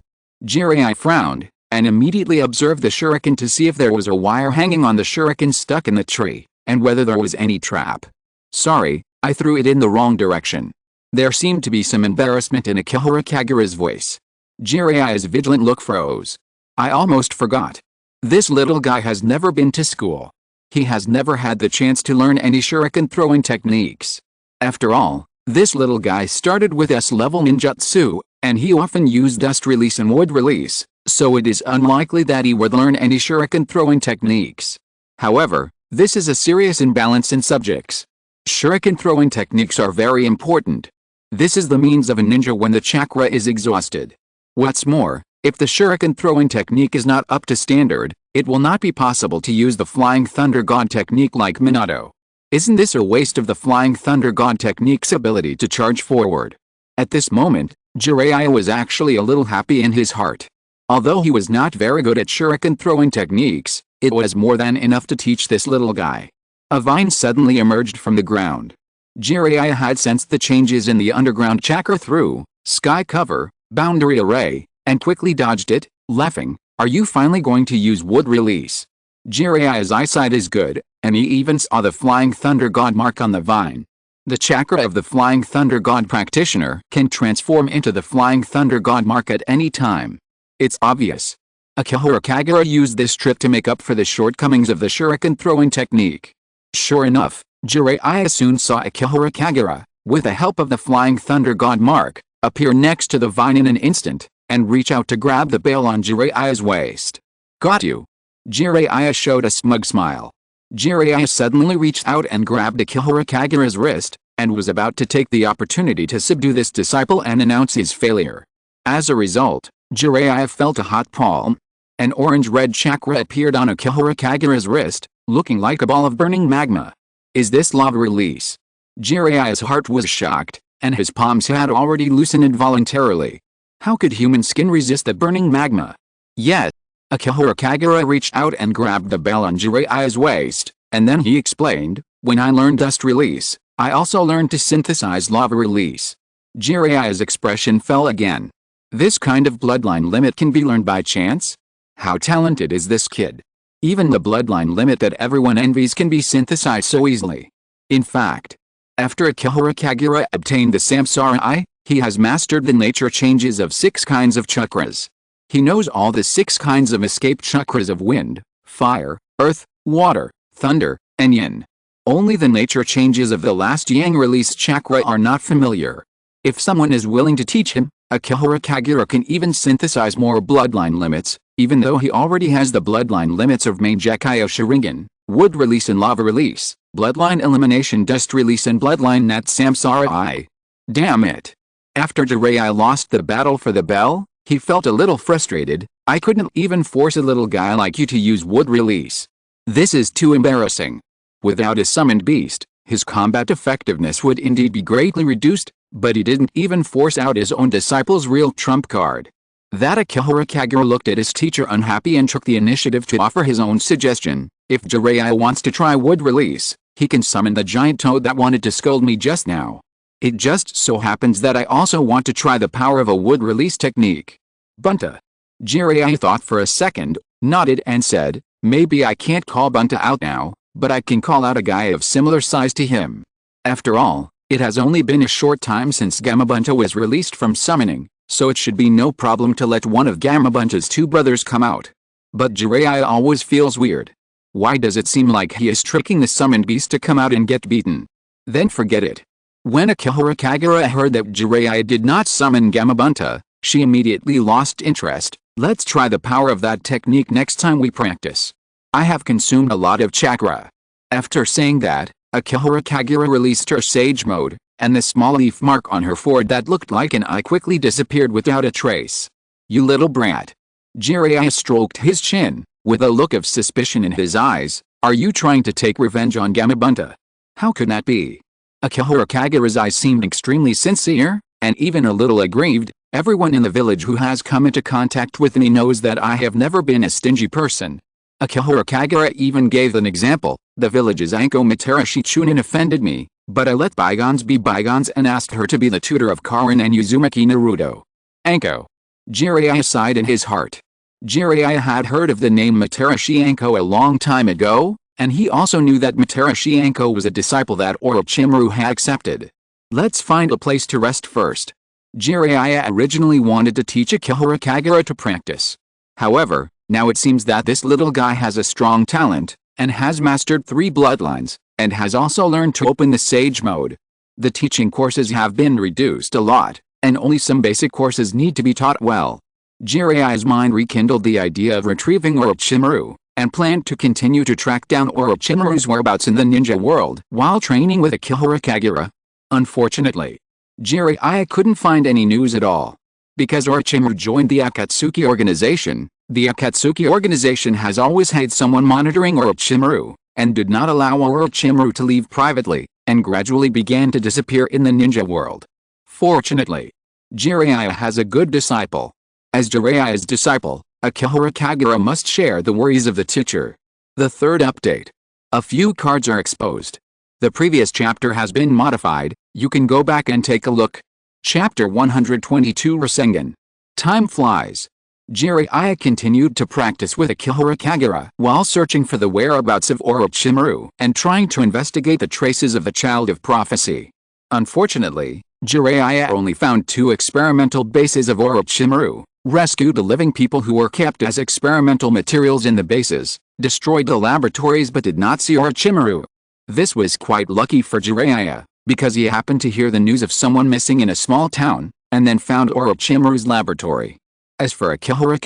Jiraiya frowned, and immediately observed the shuriken to see if there was a wire hanging on the shuriken stuck in the tree, and whether there was any trap. Sorry, I threw it in the wrong direction. There seemed to be some embarrassment in Akihara Kagura's voice. Jiraiya's vigilant look froze. I almost forgot. This little guy has never been to school. He has never had the chance to learn any shuriken throwing techniques. After all, this little guy started with S-level ninjutsu, and he often used dust release and wood release, so it is unlikely that he would learn any shuriken throwing techniques. However, this is a serious imbalance in subjects. Shuriken throwing techniques are very important. This is the means of a ninja when the chakra is exhausted. What's more, if the shuriken throwing technique is not up to standard, it will not be possible to use the Flying Thunder God technique like Minato. Isn't this a waste of the Flying Thunder God technique's ability to charge forward? At this moment, Jiraiya was actually a little happy in his heart. Although he was not very good at shuriken throwing techniques, it was more than enough to teach this little guy. A vine suddenly emerged from the ground. Jiraiya had sensed the changes in the underground chakra through sky cover, boundary array, and quickly dodged it, laughing. Are you finally going to use wood release? Jiraiya's eyesight is good, and he even saw the Flying Thunder God mark on the vine. The chakra of the Flying Thunder God practitioner can transform into the Flying Thunder God mark at any time. It's obvious. Akihara Kagura used this trick to make up for the shortcomings of the shuriken throwing technique. Sure enough, Jiraiya soon saw Akihara Kagura, with the help of the Flying Thunder God mark, appear next to the vine in an instant, and reach out to grab the bale on Jiraiya's waist. Got you. Jiraiya showed a smug smile. Jiraiya suddenly reached out and grabbed Akihara Kagura's wrist, and was about to take the opportunity to subdue this disciple and announce his failure. As a result, Jiraiya felt a hot palm. An orange-red chakra appeared on Akihara Kagura's wrist, looking like a ball of burning magma. Is this lava release? Jiraiya's heart was shocked, and his palms had already loosened involuntarily. How could human skin resist the burning magma? Yet, Akihara Kagura reached out and grabbed the bell on Jiraiya's waist, and then he explained, when I learned dust release, I also learned to synthesize lava release. Jiraiya's expression fell again. This kind of bloodline limit can be learned by chance? How talented is this kid? Even the bloodline limit that everyone envies can be synthesized so easily. In fact, after Akihara Kagura obtained the Samsara Eye, he has mastered the nature changes of 6 kinds of chakras. He knows all the 6 kinds of escape chakras of wind, fire, earth, water, thunder, and yin. Only the nature changes of the last yang release chakra are not familiar. If someone is willing to teach him, Akihara Kagura can even synthesize more bloodline limits, even though he already has the bloodline limits of Mangekyo Sharingan, wood release and lava release, bloodline elimination dust release and bloodline nat Samsara Eye. Damn it. After Jiraiya lost the battle for the bell, he felt a little frustrated. I couldn't even force a little guy like you to use wood release. This is too embarrassing. Without a summoned beast, his combat effectiveness would indeed be greatly reduced, but he didn't even force out his own disciple's real trump card. That Akihara Kagura looked at his teacher unhappy and took the initiative to offer his own suggestion. If Jiraiya wants to try wood release, he can summon the giant toad that wanted to scold me just now. It just so happens that I also want to try the power of a wood release technique. Bunta. Jiraiya thought for a second, nodded and said, maybe I can't call Bunta out now, but I can call out a guy of similar size to him. After all, it has only been a short time since Gamabunta was released from summoning, so it should be no problem to let one of Gamabunta's 2 brothers come out. But Jiraiya always feels weird. Why does it seem like he is tricking the summoned beast to come out and get beaten? Then forget it. When Akihara Kagura heard that Jiraiya did not summon Gamabunta, she immediately lost interest. Let's try the power of that technique next time we practice. I have consumed a lot of chakra. After saying that, Akihara Kagura released her sage mode, and the small leaf mark on her forehead that looked like an eye quickly disappeared without a trace. You little brat. Jiraiya stroked his chin, with a look of suspicion in his eyes. Are you trying to take revenge on Gamabunta? How could that be? Akihara Kagura's eyes seemed extremely sincere, and even a little aggrieved. Everyone in the village who has come into contact with me knows that I have never been a stingy person. Akihara Kagura even gave an example. The village's Anko Materashi Chunin offended me, but I let bygones be bygones and asked her to be the tutor of Karin and Uzumaki Naruto. Anko. Jiraiya sighed in his heart. Jiraiya had heard of the name Materashi Anko a long time ago, and he also knew that Materashi Anko was a disciple that Orochimaru had accepted. Let's find a place to rest first. Jiraiya originally wanted to teach Akihara Kagura to practice. However, now it seems that this little guy has a strong talent, and has mastered 3 bloodlines, and has also learned to open the sage mode. The teaching courses have been reduced a lot, and only some basic courses need to be taught well. Jiraiya's mind rekindled the idea of retrieving Orochimaru, and planned to continue to track down Orochimaru's whereabouts in the ninja world while training with Akihara Kagura. Unfortunately, Jiraiya couldn't find any news at all. Because Orochimaru joined the Akatsuki organization, the Akatsuki organization has always had someone monitoring Orochimaru, and did not allow Orochimaru to leave privately, and gradually began to disappear in the ninja world. Fortunately, Jiraiya has a good disciple. As Jiraiya's disciple, Akihara Kagura must share the worries of the teacher. The third update. A few cards are exposed. The previous chapter has been modified, you can go back and take a look. Chapter 122 Rasengan. Time flies. Jiraiya continued to practice with Akihara Kagura while searching for the whereabouts of Orochimaru and trying to investigate the traces of the Child of Prophecy. Unfortunately, Jiraiya only found 2 experimental bases of Orochimaru, rescued the living people who were kept as experimental materials in the bases, destroyed the laboratories but did not see Orochimaru. This was quite lucky for Jiraiya, because he happened to hear the news of someone missing in a small town, and then found Orochimaru's laboratory. As for Akihara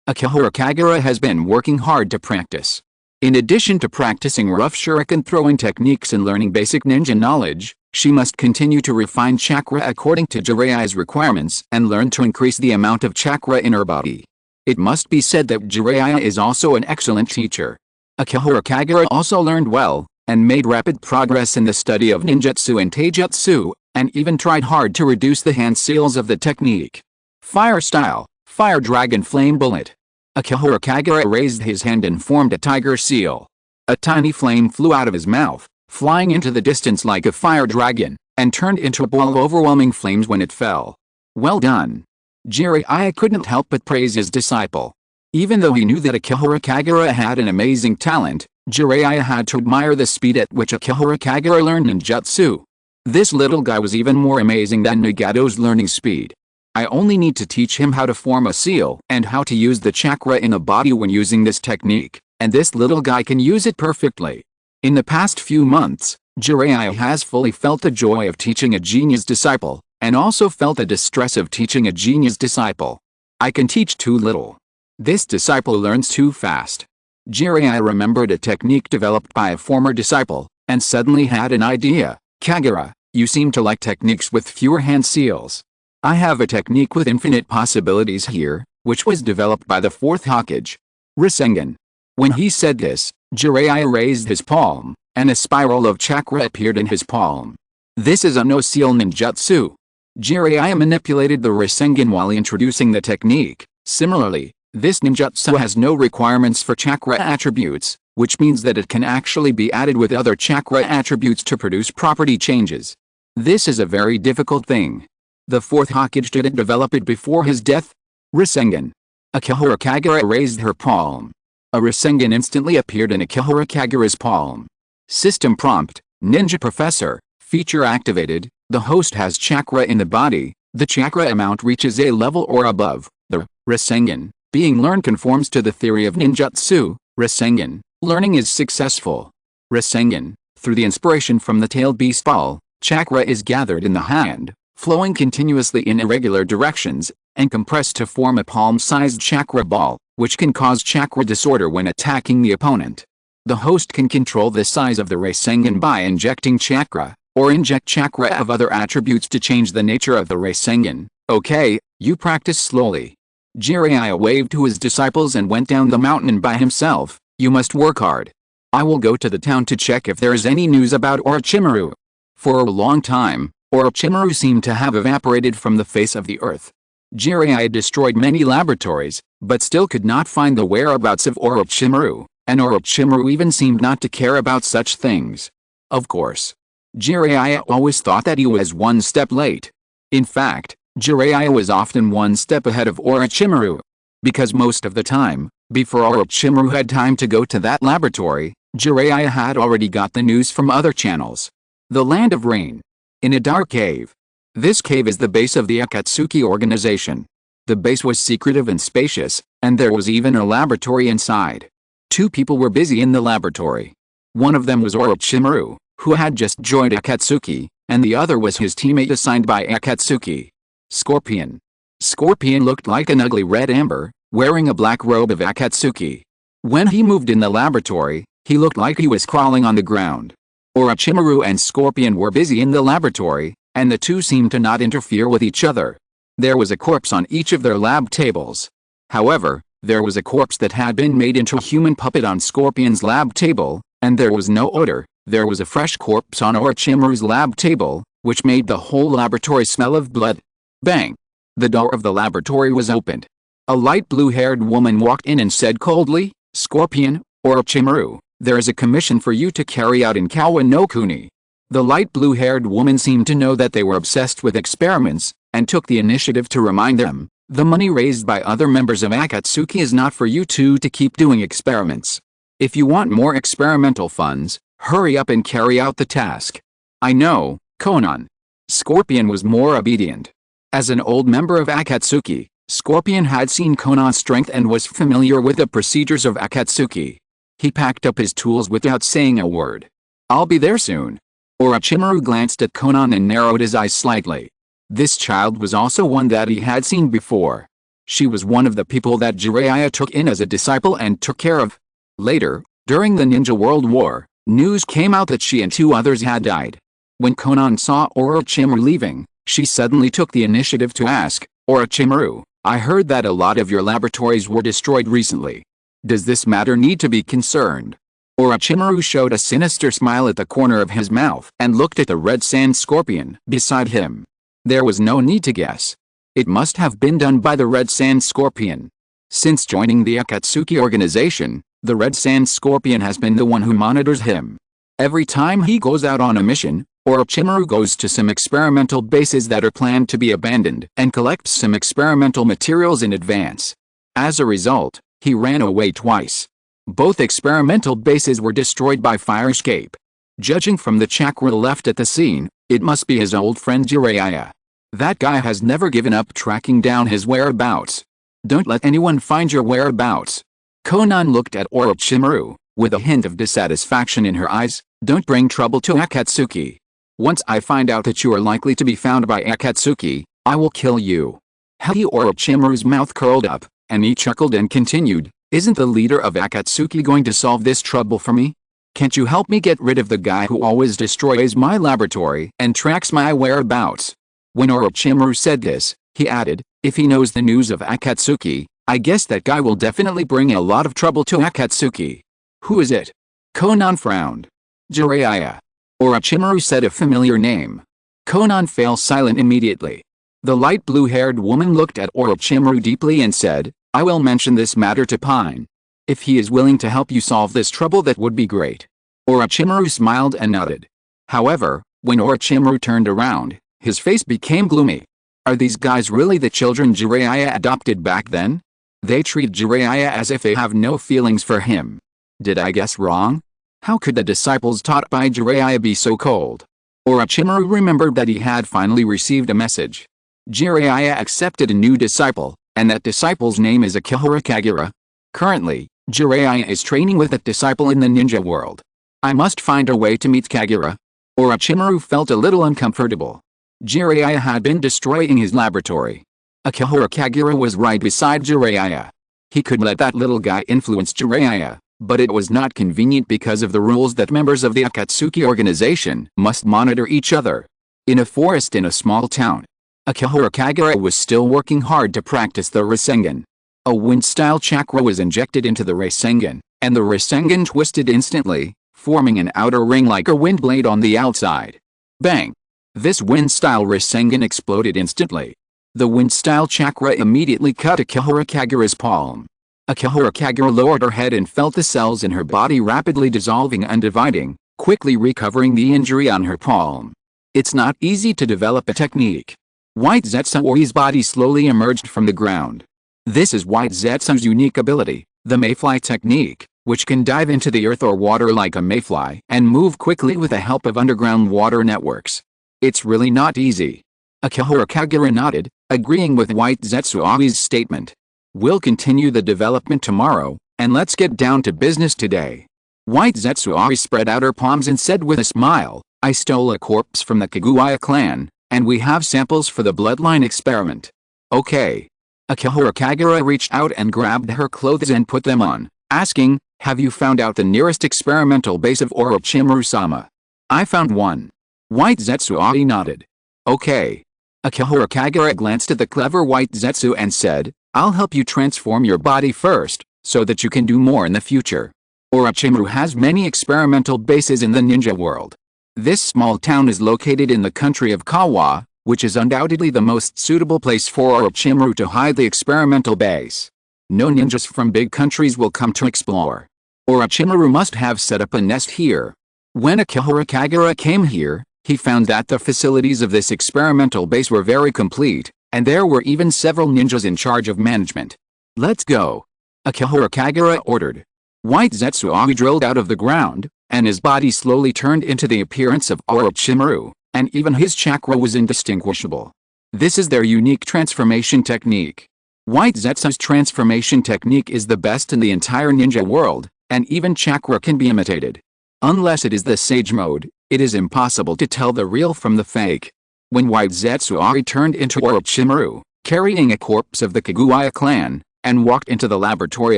Kagura has been working hard to practice. In addition to practicing rough shuriken throwing techniques and learning basic ninja knowledge, she must continue to refine chakra according to Jiraiya's requirements and learn to increase the amount of chakra in her body. It must be said that Jiraiya is also an excellent teacher. Akihara Kagura also learned well, and made rapid progress in the study of ninjutsu and taijutsu, and even tried hard to reduce the hand seals of the technique. Fire style, Fire Dragon Flame Bullet. Akihara Kagura raised his hand and formed a tiger seal. A tiny flame flew out of his mouth, flying into the distance like a fire dragon, and turned into a ball of overwhelming flames when it fell. Well done. Jiraiya couldn't help but praise his disciple. Even though he knew that Akihara Kagura had an amazing talent, Jiraiya had to admire the speed at which Akihara Kagura learned ninjutsu. This little guy was even more amazing than Nagato's learning speed. I only need to teach him how to form a seal and how to use the chakra in a body when using this technique, and this little guy can use it perfectly. In the past few months, Jiraiya has fully felt the joy of teaching a genius disciple, and also felt the distress of teaching a genius disciple. I can teach too little. This disciple learns too fast. Jiraiya remembered a technique developed by a former disciple, and suddenly had an idea. Kagura, you seem to like techniques with fewer hand seals. I have a technique with infinite possibilities here, which was developed by the 4th Hokage. Rasengan. When he said this, Jiraiya raised his palm, and a spiral of chakra appeared in his palm. This is a no-seal ninjutsu. Jiraiya manipulated the Rasengan while introducing the technique. Similarly, this ninjutsu has no requirements for chakra attributes, which means that it can actually be added with other chakra attributes to produce property changes. This is a very difficult thing. The 4th Hokage didn't develop it before his death. Rasengan. Akihara Kagura raised her palm. A Rasengan instantly appeared in Akihara Kagura's palm. System prompt, Ninja Professor, feature activated. The host has chakra in the body. The chakra amount reaches a level or above. The Rasengan being learned conforms to the theory of ninjutsu. Rasengan learning is successful. Rasengan, through the inspiration from the tailed beast ball, chakra is gathered in the hand, flowing continuously in irregular directions, and compressed to form a palm-sized chakra ball, which can cause chakra disorder when attacking the opponent. The host can control the size of the Rasengan by injecting chakra, or inject chakra of other attributes to change the nature of the Rasengan. Okay, you practice slowly. Jiraiya waved to his disciples and went down the mountain by himself. You must work hard. I will go to the town to check if there is any news about Orochimaru. For a long time, Orochimaru seemed to have evaporated from the face of the earth. Jiraiya destroyed many laboratories, but still could not find the whereabouts of Orochimaru, and Orochimaru even seemed not to care about such things. Of course, Jiraiya always thought that he was one step late. In fact, Jiraiya was often one step ahead of Orochimaru. Because most of the time, before Orochimaru had time to go to that laboratory, Jiraiya had already got the news from other channels. The Land of Rain. In a dark cave. This cave is the base of the Akatsuki organization. The base was secretive and spacious, and there was even a laboratory inside. 2 people were busy in the laboratory. One of them was Orochimaru, who had just joined Akatsuki, and the other was his teammate assigned by Akatsuki. Scorpion. Scorpion looked like an ugly red amber, wearing a black robe of Akatsuki. When he moved in the laboratory, he looked like he was crawling on the ground. Orochimaru and Scorpion were busy in the laboratory, and the 2 seemed to not interfere with each other. There was a corpse on each of their lab tables. However, there was a corpse that had been made into a human puppet on Scorpion's lab table, and there was no odor. There was a fresh corpse on Orochimaru's lab table, which made the whole laboratory smell of blood. Bang! The door of the laboratory was opened. A light blue-haired woman walked in and said coldly, "Scorpion, Orochimaru, There is a commission for you to carry out in Kawa no Kuni. The light blue-haired woman seemed to know that they were obsessed with experiments, and took the initiative to remind them, the money raised by other members of Akatsuki is not for you two to keep doing experiments. If you want more experimental funds, hurry up and carry out the task. I know, Konan. Scorpion was more obedient. As an old member of Akatsuki, Scorpion had seen Konan's strength and was familiar with the procedures of Akatsuki. He packed up his tools without saying a word. I'll be there soon. Orochimaru glanced at Konan and narrowed his eyes slightly. This child was also one that he had seen before. She was one of the people that Jiraiya took in as a disciple and took care of. Later, during the Ninja World War, news came out that she and two others had died. When Konan saw Orochimaru leaving, she suddenly took the initiative to ask, Orochimaru, I heard that a lot of your laboratories were destroyed recently. Does this matter need to be concerned? Orochimaru showed a sinister smile at the corner of his mouth and looked at the red sand scorpion beside him. There was no need to guess. It must have been done by the red sand scorpion. Since joining the Akatsuki organization, the red sand scorpion has been the one who monitors him. Every time he goes out on a mission, Orochimaru goes to some experimental bases that are planned to be abandoned and collects some experimental materials in advance. As a result, he ran away twice. Both experimental bases were destroyed by fire escape. Judging from the chakra left at the scene, it must be his old friend Jiraiya. That guy has never given up tracking down his whereabouts. Don't let anyone find your whereabouts. Konan looked at Orochimaru, with a hint of dissatisfaction in her eyes. Don't bring trouble to Akatsuki. Once I find out that you are likely to be found by Akatsuki, I will kill you. Orochimaru's mouth curled up, and he chuckled and continued, isn't the leader of Akatsuki going to solve this trouble for me? Can't you help me get rid of the guy who always destroys my laboratory and tracks my whereabouts? When Orochimaru said this, he added, if he knows the news of Akatsuki, I guess that guy will definitely bring a lot of trouble to Akatsuki. Who is it? Konan frowned. Jiraiya. Orochimaru said a familiar name. Konan fell silent immediately. The light blue-haired woman looked at Orochimaru deeply and said, I will mention this matter to Pain. If he is willing to help you solve this trouble, that would be great. Orochimaru smiled and nodded. However, when Orochimaru turned around, his face became gloomy. Are these guys really the children Jiraiya adopted back then? They treat Jiraiya as if they have no feelings for him. Did I guess wrong? How could the disciples taught by Jiraiya be so cold? Orochimaru remembered that he had finally received a message. Jiraiya accepted a new disciple, and that disciple's name is Akihara Kagura. Currently, Jiraiya is training with that disciple in the ninja world. I must find a way to meet Kagura. Orochimaru felt a little uncomfortable. Jiraiya had been destroying his laboratory. Akihara Kagura was right beside Jiraiya. He could let that little guy influence Jiraiya, but it was not convenient because of the rules that members of the Akatsuki organization must monitor each other. In a forest in a small town, Akihara Kagura was still working hard to practice the Rasengan. A wind-style chakra was injected into the Rasengan, and the Rasengan twisted instantly, forming an outer ring like a wind blade on the outside. Bang! This wind-style Rasengan exploded instantly. The wind-style chakra immediately cut Akihara Kagura's palm. Akihara Kagura lowered her head and felt the cells in her body rapidly dissolving and dividing, quickly recovering the injury on her palm. It's not easy to develop a technique. White Zetsu's body slowly emerged from the ground. This is White Zetsu's unique ability, the mayfly technique, which can dive into the earth or water like a mayfly and move quickly with the help of underground water networks. It's really not easy. Akihara Kagura nodded, agreeing with White Zetsu's statement. We'll continue the development tomorrow, and let's get down to business today. White Zetsu spread out her palms and said with a smile, I stole a corpse from the Kaguya clan, and we have samples for the bloodline experiment. Okay. Akihara Kagura reached out and grabbed her clothes and put them on, asking, have you found out the nearest experimental base of Orochimaru-sama? I found one. White Zetsu nodded. Okay. Akihara Kagura glanced at the clever White Zetsu and said, I'll help you transform your body first, so that you can do more in the future. Orochimaru has many experimental bases in the ninja world. This small town is located in the country of Kawa, which is undoubtedly the most suitable place for Orochimaru to hide the experimental base. No ninjas from big countries will come to explore. Orochimaru must have set up a nest here. When Akihara Kagura came here, he found that the facilities of this experimental base were very complete, and there were even several ninjas in charge of management. Let's go. Akihara Kagura ordered. White Zetsuari drilled out of the ground, and his body slowly turned into the appearance of Orochimaru, and even his chakra was indistinguishable. This is their unique transformation technique. White Zetsu's transformation technique is the best in the entire ninja world, and even chakra can be imitated. Unless it is the Sage mode, it is impossible to tell the real from the fake. When White Zetsuari turned into Orochimaru, carrying a corpse of the Kaguya clan, and walked into the laboratory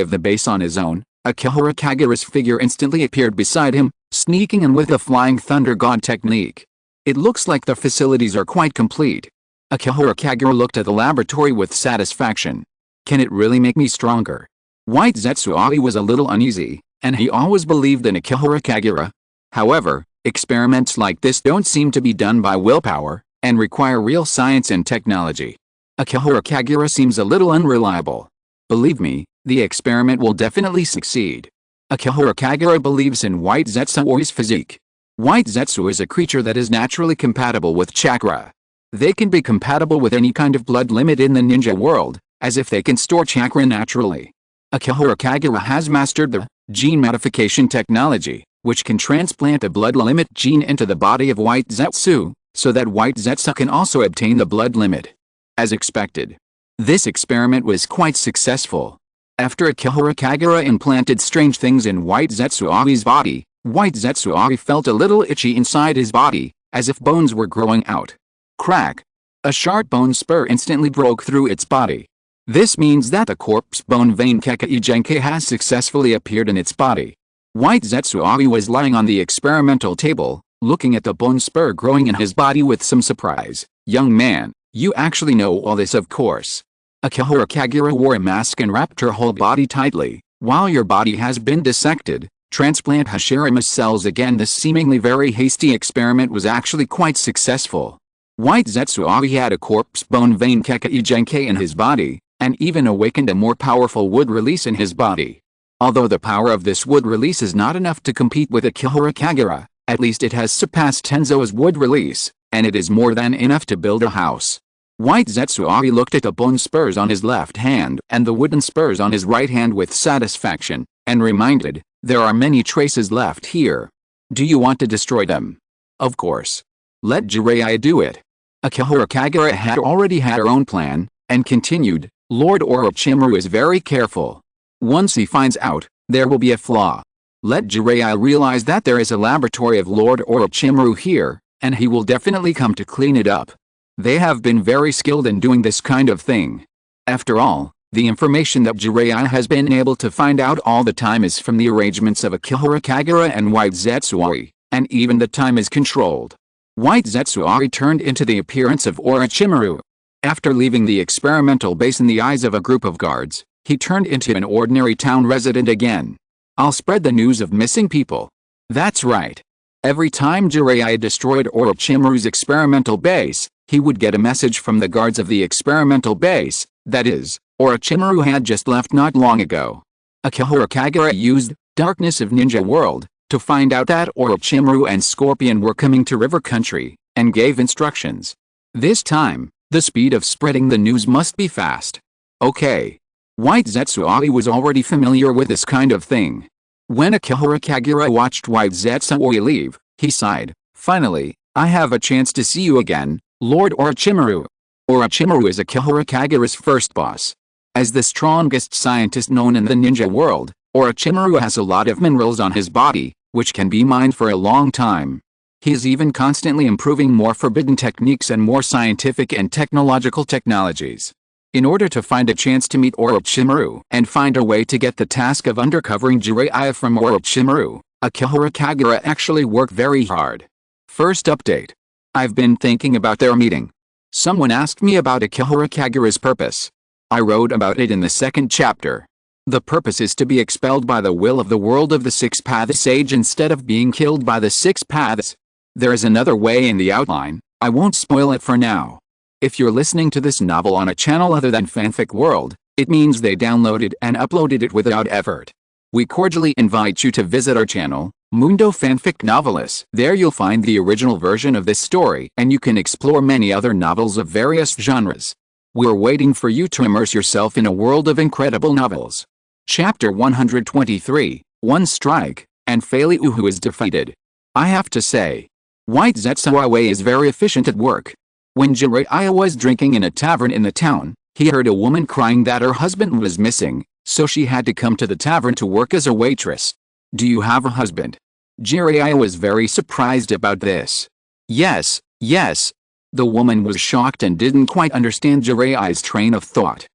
of the base on his own, Akihara Kagura's figure instantly appeared beside him, sneaking in with the Flying Thunder God technique. It looks like the facilities are quite complete. Akihara Kagura looked at the laboratory with satisfaction. Can it really make me stronger? White Zetsuari was a little uneasy, and he always believed in Akihara Kagura. However, experiments like this don't seem to be done by willpower, and require real science and technology. Akihara Kagura seems a little unreliable. Believe me, the experiment will definitely succeed. Akihara Kagura believes in White Zetsuari's physique. White Zetsu is a creature that is naturally compatible with chakra. They can be compatible with any kind of blood limit in the ninja world, as if they can store chakra naturally. Akihara Kagura has mastered the gene modification technology, which can transplant a blood limit gene into the body of White Zetsu, so that White Zetsu can also obtain the blood limit. As expected, this experiment was quite successful. After Akihara Kagura implanted strange things in White Zetsuari's body, White Zetsuari felt a little itchy inside his body, as if bones were growing out. Crack! A sharp bone spur instantly broke through its body. This means that the corpse bone vein Kekai Genkai has successfully appeared in its body. White Zetsuari was lying on the experimental table, looking at the bone spur growing in his body with some surprise. Young man, you actually know all this, of course. Akihara Kagura wore a mask and wrapped her whole body tightly. While your body has been dissected, transplant Hashirama's cells again. This seemingly very hasty experiment was actually quite successful. White Zetsuari had a corpse bone vein Kekai Genkai in his body, and even awakened a more powerful wood release in his body. Although the power of this wood release is not enough to compete with Akihara Kagura, at least it has surpassed Tenzo's wood release, and it is more than enough to build a house. White Zetsuari looked at the bone spurs on his left hand and the wooden spurs on his right hand with satisfaction, and reminded, there are many traces left here. Do you want to destroy them? Of course. Let Jiraiya do it. Akihara Kagura had already had her own plan, and continued, Lord Orochimaru is very careful. Once he finds out, there will be a flaw. Let Jiraiya realize that there is a laboratory of Lord Orochimaru here, and he will definitely come to clean it up. They have been very skilled in doing this kind of thing. After all, the information that Jiraiya has been able to find out all the time is from the arrangements of Akihara Kagura and White Zetsuari, and even the time is controlled. White Zetsuari turned into the appearance of Orochimaru. After leaving the experimental base in the eyes of a group of guards, he turned into an ordinary town resident again. I'll spread the news of missing people. That's right. Every time Jiraiya destroyed Orochimaru's experimental base, he would get a message from the guards of the experimental base, that is, Orochimaru had just left not long ago. Akihara Kagura used Darkness of Ninja World to find out that Orochimaru and Scorpion were coming to River Country, and gave instructions. This time, the speed of spreading the news must be fast. Okay. White Zetsuari was already familiar with this kind of thing. When Akihara Kagura watched White Zetsuari leave, he sighed, finally, I have a chance to see you again, Lord Orochimaru. Orochimaru is Akihara Kagura's first boss. As the strongest scientist known in the ninja world, Orochimaru has a lot of minerals on his body, which can be mined for a long time. He is even constantly improving more forbidden techniques and more scientific and technological technologies. In order to find a chance to meet Orochimaru and find a way to get the task of uncovering Jiraiya from Orochimaru, Akihara Kagura actually worked very hard. First update. I've been thinking about their meeting. Someone asked me about Akihara Kagura's purpose. I wrote about it in the second chapter. The purpose is to be expelled by the will of the world of the Six Paths Sage instead of being killed by the Six Paths. There is another way in the outline, I won't spoil it for now. If you're listening to this novel on a channel other than Fanfic World, it means they downloaded and uploaded it without effort. We cordially invite you to visit our channel, Mundo Fanfic Novelist. There you'll find the original version of this story and you can explore many other novels of various genres. We're waiting for you to immerse yourself in a world of incredible novels. Chapter 123, One Strike, and Feilyuhu is defeated. I have to say, White Zetsuawe is very efficient at work. When Jiraiya was drinking in a tavern in the town, he heard a woman crying that her husband was missing, so she had to come to the tavern to work as a waitress. Do you have a husband? Jiraiya was very surprised about this. Yes. The woman was shocked and didn't quite understand Jiraiya's train of thought.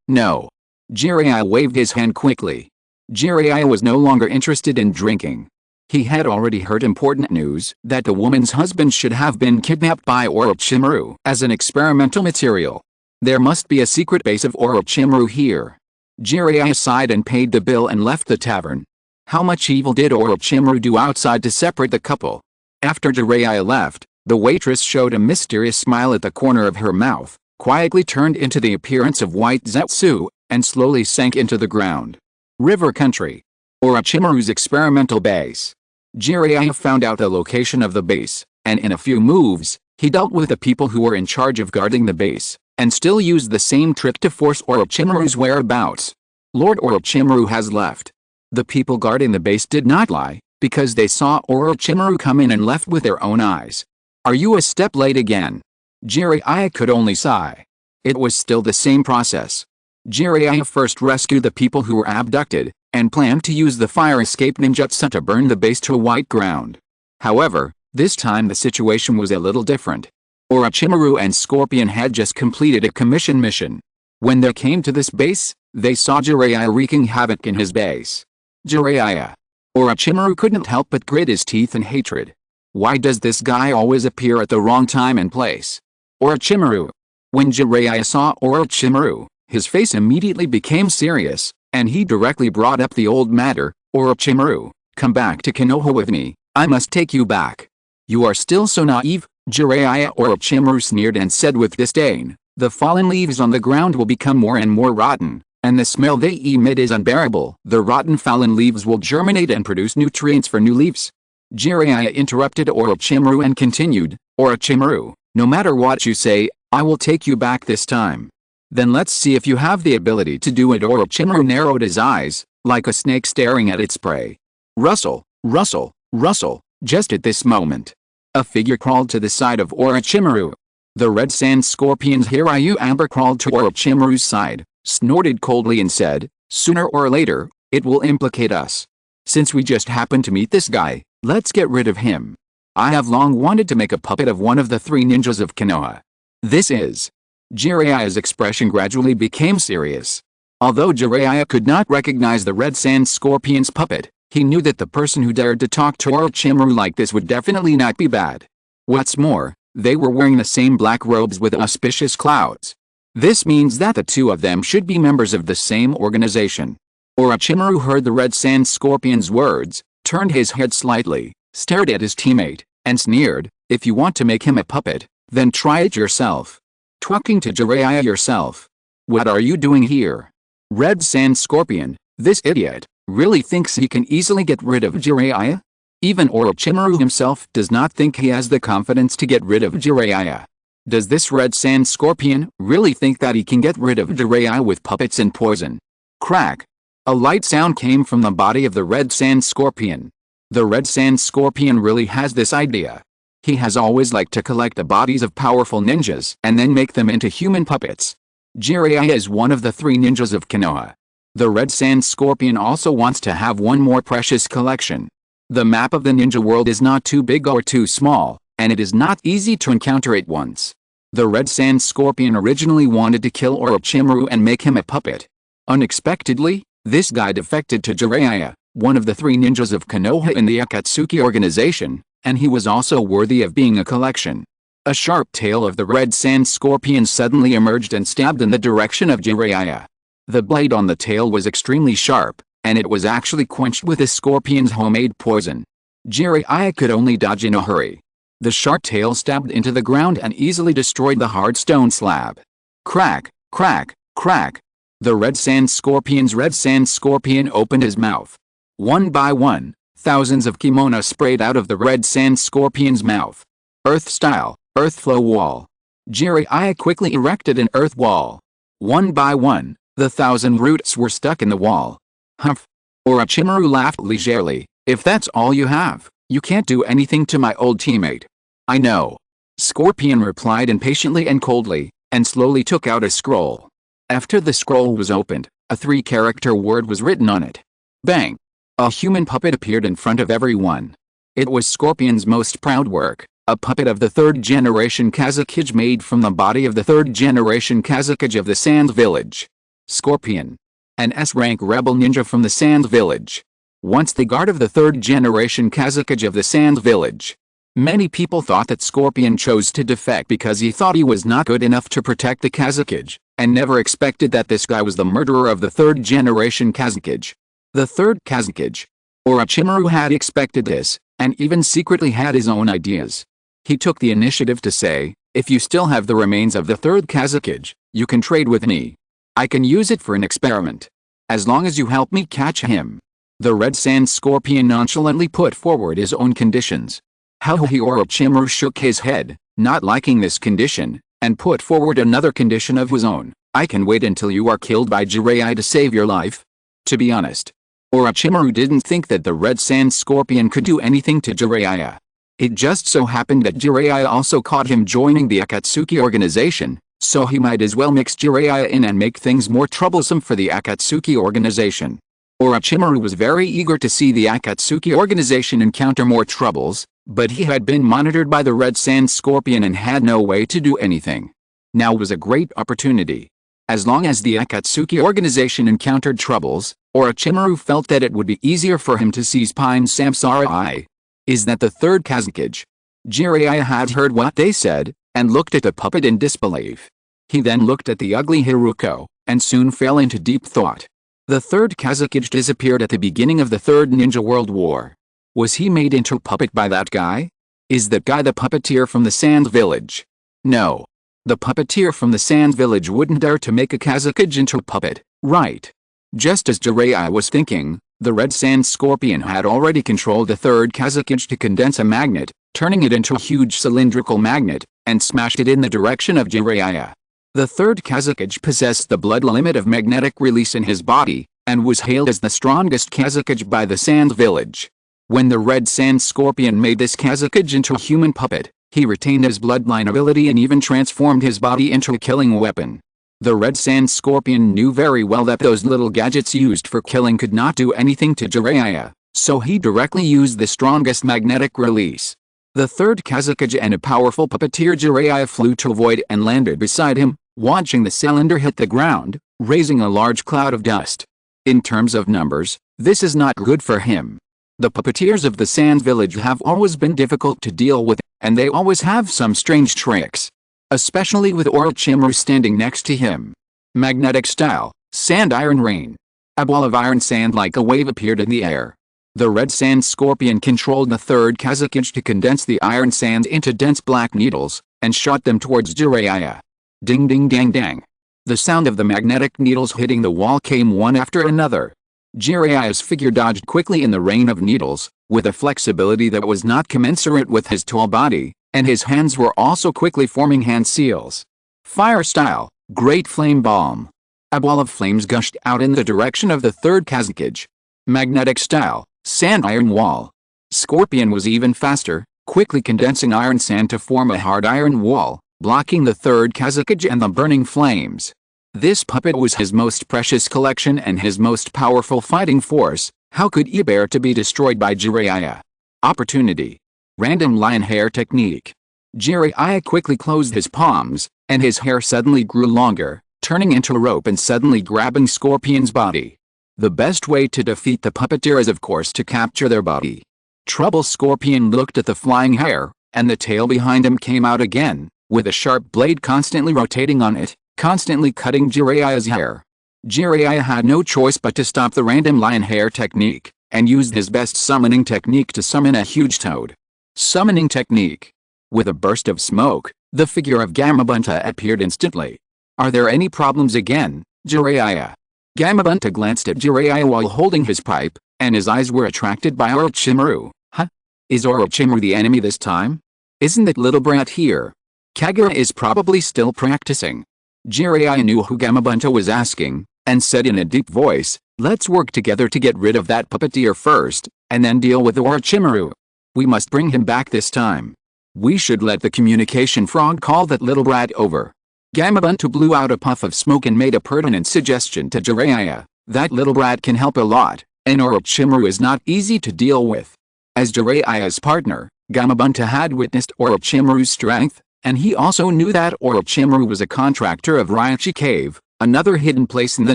No. Jiraiya waved his hand quickly. Jiraiya was no longer interested in drinking. He had already heard important news that the woman's husband should have been kidnapped by Orochimaru as an experimental material. There must be a secret base of Orochimaru here. Jiraiya sighed and paid the bill and left the tavern. How much evil did Orochimaru do outside to separate the couple? After Jiraiya left, the waitress showed a mysterious smile at the corner of her mouth, quietly turned into the appearance of White Zetsu, and slowly sank into the ground. River Country. Orochimaru's experimental base. Jiraiya found out the location of the base, and in a few moves, he dealt with the people who were in charge of guarding the base, and still used the same trick to force Orochimaru's whereabouts. Lord Orochimaru has left. The people guarding the base did not lie, because they saw Orochimaru come in and left with their own eyes. Are you a step late again? Jiraiya could only sigh. It was still the same process. Jiraiya first rescued the people who were abducted, and planned to use the fire escape ninjutsu to burn the base to a white ground. However, this time the situation was a little different. Orochimaru and Scorpion had just completed a commission mission. When they came to this base, they saw Jiraiya wreaking havoc in his base. Jiraiya. Orochimaru couldn't help but grit his teeth in hatred. Why does this guy always appear at the wrong time and place? Orochimaru. When Jiraiya saw Orochimaru, his face immediately became serious, and he directly brought up the old matter. Orochimaru, come back to Konoha with me, I must take you back. You are still so naive, Jiraiya. Orochimaru sneered and said with disdain, the fallen leaves on the ground will become more and more rotten, and the smell they emit is unbearable. The rotten fallen leaves will germinate and produce nutrients for new leaves. Jiraiya interrupted Orochimaru and continued, Orochimaru, no matter what you say, I will take you back this time. Then let's see if you have the ability to do it. Orochimaru narrowed his eyes, like a snake staring at its prey. Rustle, rustle, rustle. Just at this moment, a figure crawled to the side of Orochimaru. The red sand scorpion's Hiryu Amber crawled to Orochimaru's side, snorted coldly and said, sooner or later, it will implicate us. Since we just happened to meet this guy, let's get rid of him. I have long wanted to make a puppet of one of the three ninjas of Konoha. This is... Jiraiya's expression gradually became serious. Although Jiraiya could not recognize the red sand scorpion's puppet, he knew that the person who dared to talk to Orochimaru like this would definitely not be bad. What's more, they were wearing the same black robes with auspicious clouds. This means that the two of them should be members of the same organization. Orochimaru heard the red sand scorpion's words, turned his head slightly, stared at his teammate, and sneered, if you want to make him a puppet, then try it yourself. Talking to Jiraiya yourself. What are you doing here? Red Sand Scorpion, this idiot, really thinks he can easily get rid of Jiraiya? Even Orochimaru himself does not think he has the confidence to get rid of Jiraiya. Does this Red Sand Scorpion really think that he can get rid of Jiraiya with puppets and poison? Crack. A light sound came from the body of the Red Sand Scorpion. The Red Sand Scorpion really has this idea. He has always liked to collect the bodies of powerful ninjas and then make them into human puppets. Jiraiya is one of the three ninjas of Konoha. The Red Sand Scorpion also wants to have one more precious collection. The map of the ninja world is not too big or too small, and it is not easy to encounter it once. The Red Sand Scorpion originally wanted to kill Orochimaru and make him a puppet. Unexpectedly, this guy defected to Jiraiya, one of the three ninjas of Konoha in the Akatsuki organization, and he was also worthy of being a collection. A sharp tail of the Red Sand Scorpion suddenly emerged and stabbed in the direction of Jiraiya. The blade on the tail was extremely sharp, and it was actually quenched with the scorpion's homemade poison. Jiraiya could only dodge in a hurry. The sharp tail stabbed into the ground and easily destroyed the hard stone slab. Crack, crack, crack. The red sand scorpion opened his mouth. One by one, thousands of kimono sprayed out of the red sand scorpion's mouth. Earth style, earth flow wall. Jiraiya quickly erected an earth wall. One by one, the 1,000 roots were stuck in the wall. Humph. Orochimaru laughed leisurely. If that's all you have, you can't do anything to my old teammate. I know. Scorpion replied impatiently and coldly, and slowly took out a scroll. After the scroll was opened, a 3-character word was written on it. Bang! A human puppet appeared in front of everyone. It was Scorpion's most proud work, a puppet of the 3rd generation Kazekage made from the body of the 3rd generation Kazekage of the Sand Village. Scorpion. An S-rank rebel ninja from the Sand Village. Once the guard of the 3rd generation Kazekage of the Sand Village. Many people thought that Scorpion chose to defect because he thought he was not good enough to protect the Kazekage, and never expected that this guy was the murderer of the 3rd generation Kazekage. The 3rd Kazekage. Orochimaru had expected this, and even secretly had his own ideas. He took the initiative to say, if you still have the remains of the 3rd Kazekage, you can trade with me. I can use it for an experiment. As long as you help me catch him. The red sand scorpion nonchalantly put forward his own conditions. Orochimaru shook his head, not liking this condition, and put forward another condition of his own. I can wait until you are killed by Jiraiya to save your life. To be honest, Orochimaru didn't think that the red sand scorpion could do anything to Jiraiya. It just so happened that Jiraiya also caught him joining the Akatsuki organization, so he might as well mix Jiraiya in and make things more troublesome for the Akatsuki organization. Orochimaru was very eager to see the Akatsuki organization encounter more troubles, but he had been monitored by the red sand scorpion and had no way to do anything. Now was a great opportunity. As long as the Akatsuki organization encountered troubles, Orochimaru felt that it would be easier for him to seize Pain Samsara. Is that the 3rd Kazekage? Jiraiya had heard what they said, and looked at the puppet in disbelief. He then looked at the ugly Haruko, and soon fell into deep thought. The 3rd Kazekage disappeared at the beginning of the 3rd Ninja World War. Was he made into a puppet by that guy? Is that guy the puppeteer from the Sand Village? No. The puppeteer from the Sand Village wouldn't dare to make a Kazekage into a puppet, right? Just as Jiraiya was thinking, the red sand scorpion had already controlled the 3rd Kazekage to condense a magnet, turning it into a huge cylindrical magnet, and smashed it in the direction of Jiraiya. The 3rd Kazekage possessed the blood limit of magnetic release in his body, and was hailed as the strongest Kazekage by the Sand Village. When the red sand scorpion made this Kazekage into a human puppet, he retained his bloodline ability and even transformed his body into a killing weapon. The red sand scorpion knew very well that those little gadgets used for killing could not do anything to Jiraiya, so he directly used the strongest magnetic release. The 3rd Kazekage and a powerful puppeteer Jiraiya flew to avoid and landed beside him, watching the cylinder hit the ground, raising a large cloud of dust. In terms of numbers, this is not good for him. The puppeteers of the Sand Village have always been difficult to deal with, and they always have some strange tricks. Especially with Orochimaru standing next to him. Magnetic style, sand iron rain. A ball of iron sand like a wave appeared in the air. The red sand scorpion controlled the 3rd Kazekage to condense the iron sand into dense black needles, and shot them towards Jiraiya. Ding ding dang dang. The sound of the magnetic needles hitting the wall came one after another. Jiraiya's figure dodged quickly in the rain of needles, with a flexibility that was not commensurate with his tall body, and his hands were also quickly forming hand seals. Fire style, great flame bomb. A ball of flames gushed out in the direction of the 3rd Kazekage. Magnetic style, sand iron wall. Scorpion was even faster, quickly condensing iron sand to form a hard iron wall, blocking the 3rd Kazekage and the burning flames. This puppet was his most precious collection and his most powerful fighting force. How could he bear to be destroyed by Jiraiya? Opportunity. Random lion hair technique. Jiraiya quickly closed his palms, and his hair suddenly grew longer, turning into a rope and suddenly grabbing Scorpion's body. The best way to defeat the puppeteer is of course to capture their body. Trouble Scorpion looked at the flying hair, and the tail behind him came out again, with a sharp blade constantly rotating on it, constantly cutting Jiraiya's hair. Jiraiya had no choice but to stop the random lion hair technique, and used his best summoning technique to summon a huge toad. Summoning technique. With a burst of smoke, the figure of Gamabunta appeared instantly. Are there any problems again? Jiraiya. Gamabunta glanced at Jiraiya while holding his pipe, and his eyes were attracted by Orochimaru. Huh? Is Orochimaru the enemy this time? Isn't that little brat here? Kagura is probably still practicing. Jiraiya knew who Gamabunta was asking, and said in a deep voice, "Let's work together to get rid of that puppeteer first, and then deal with Orochimaru. We must bring him back this time. We should let the communication frog call that little brat over." Gamabunta blew out a puff of smoke and made a pertinent suggestion to Jiraiya. That little brat can help a lot, and Orochimaru is not easy to deal with. As Jiraiya's partner, Gamabunta had witnessed Orochimaru's strength, and he also knew that Orochimaru was a contractor of Raichi Cave, another hidden place in the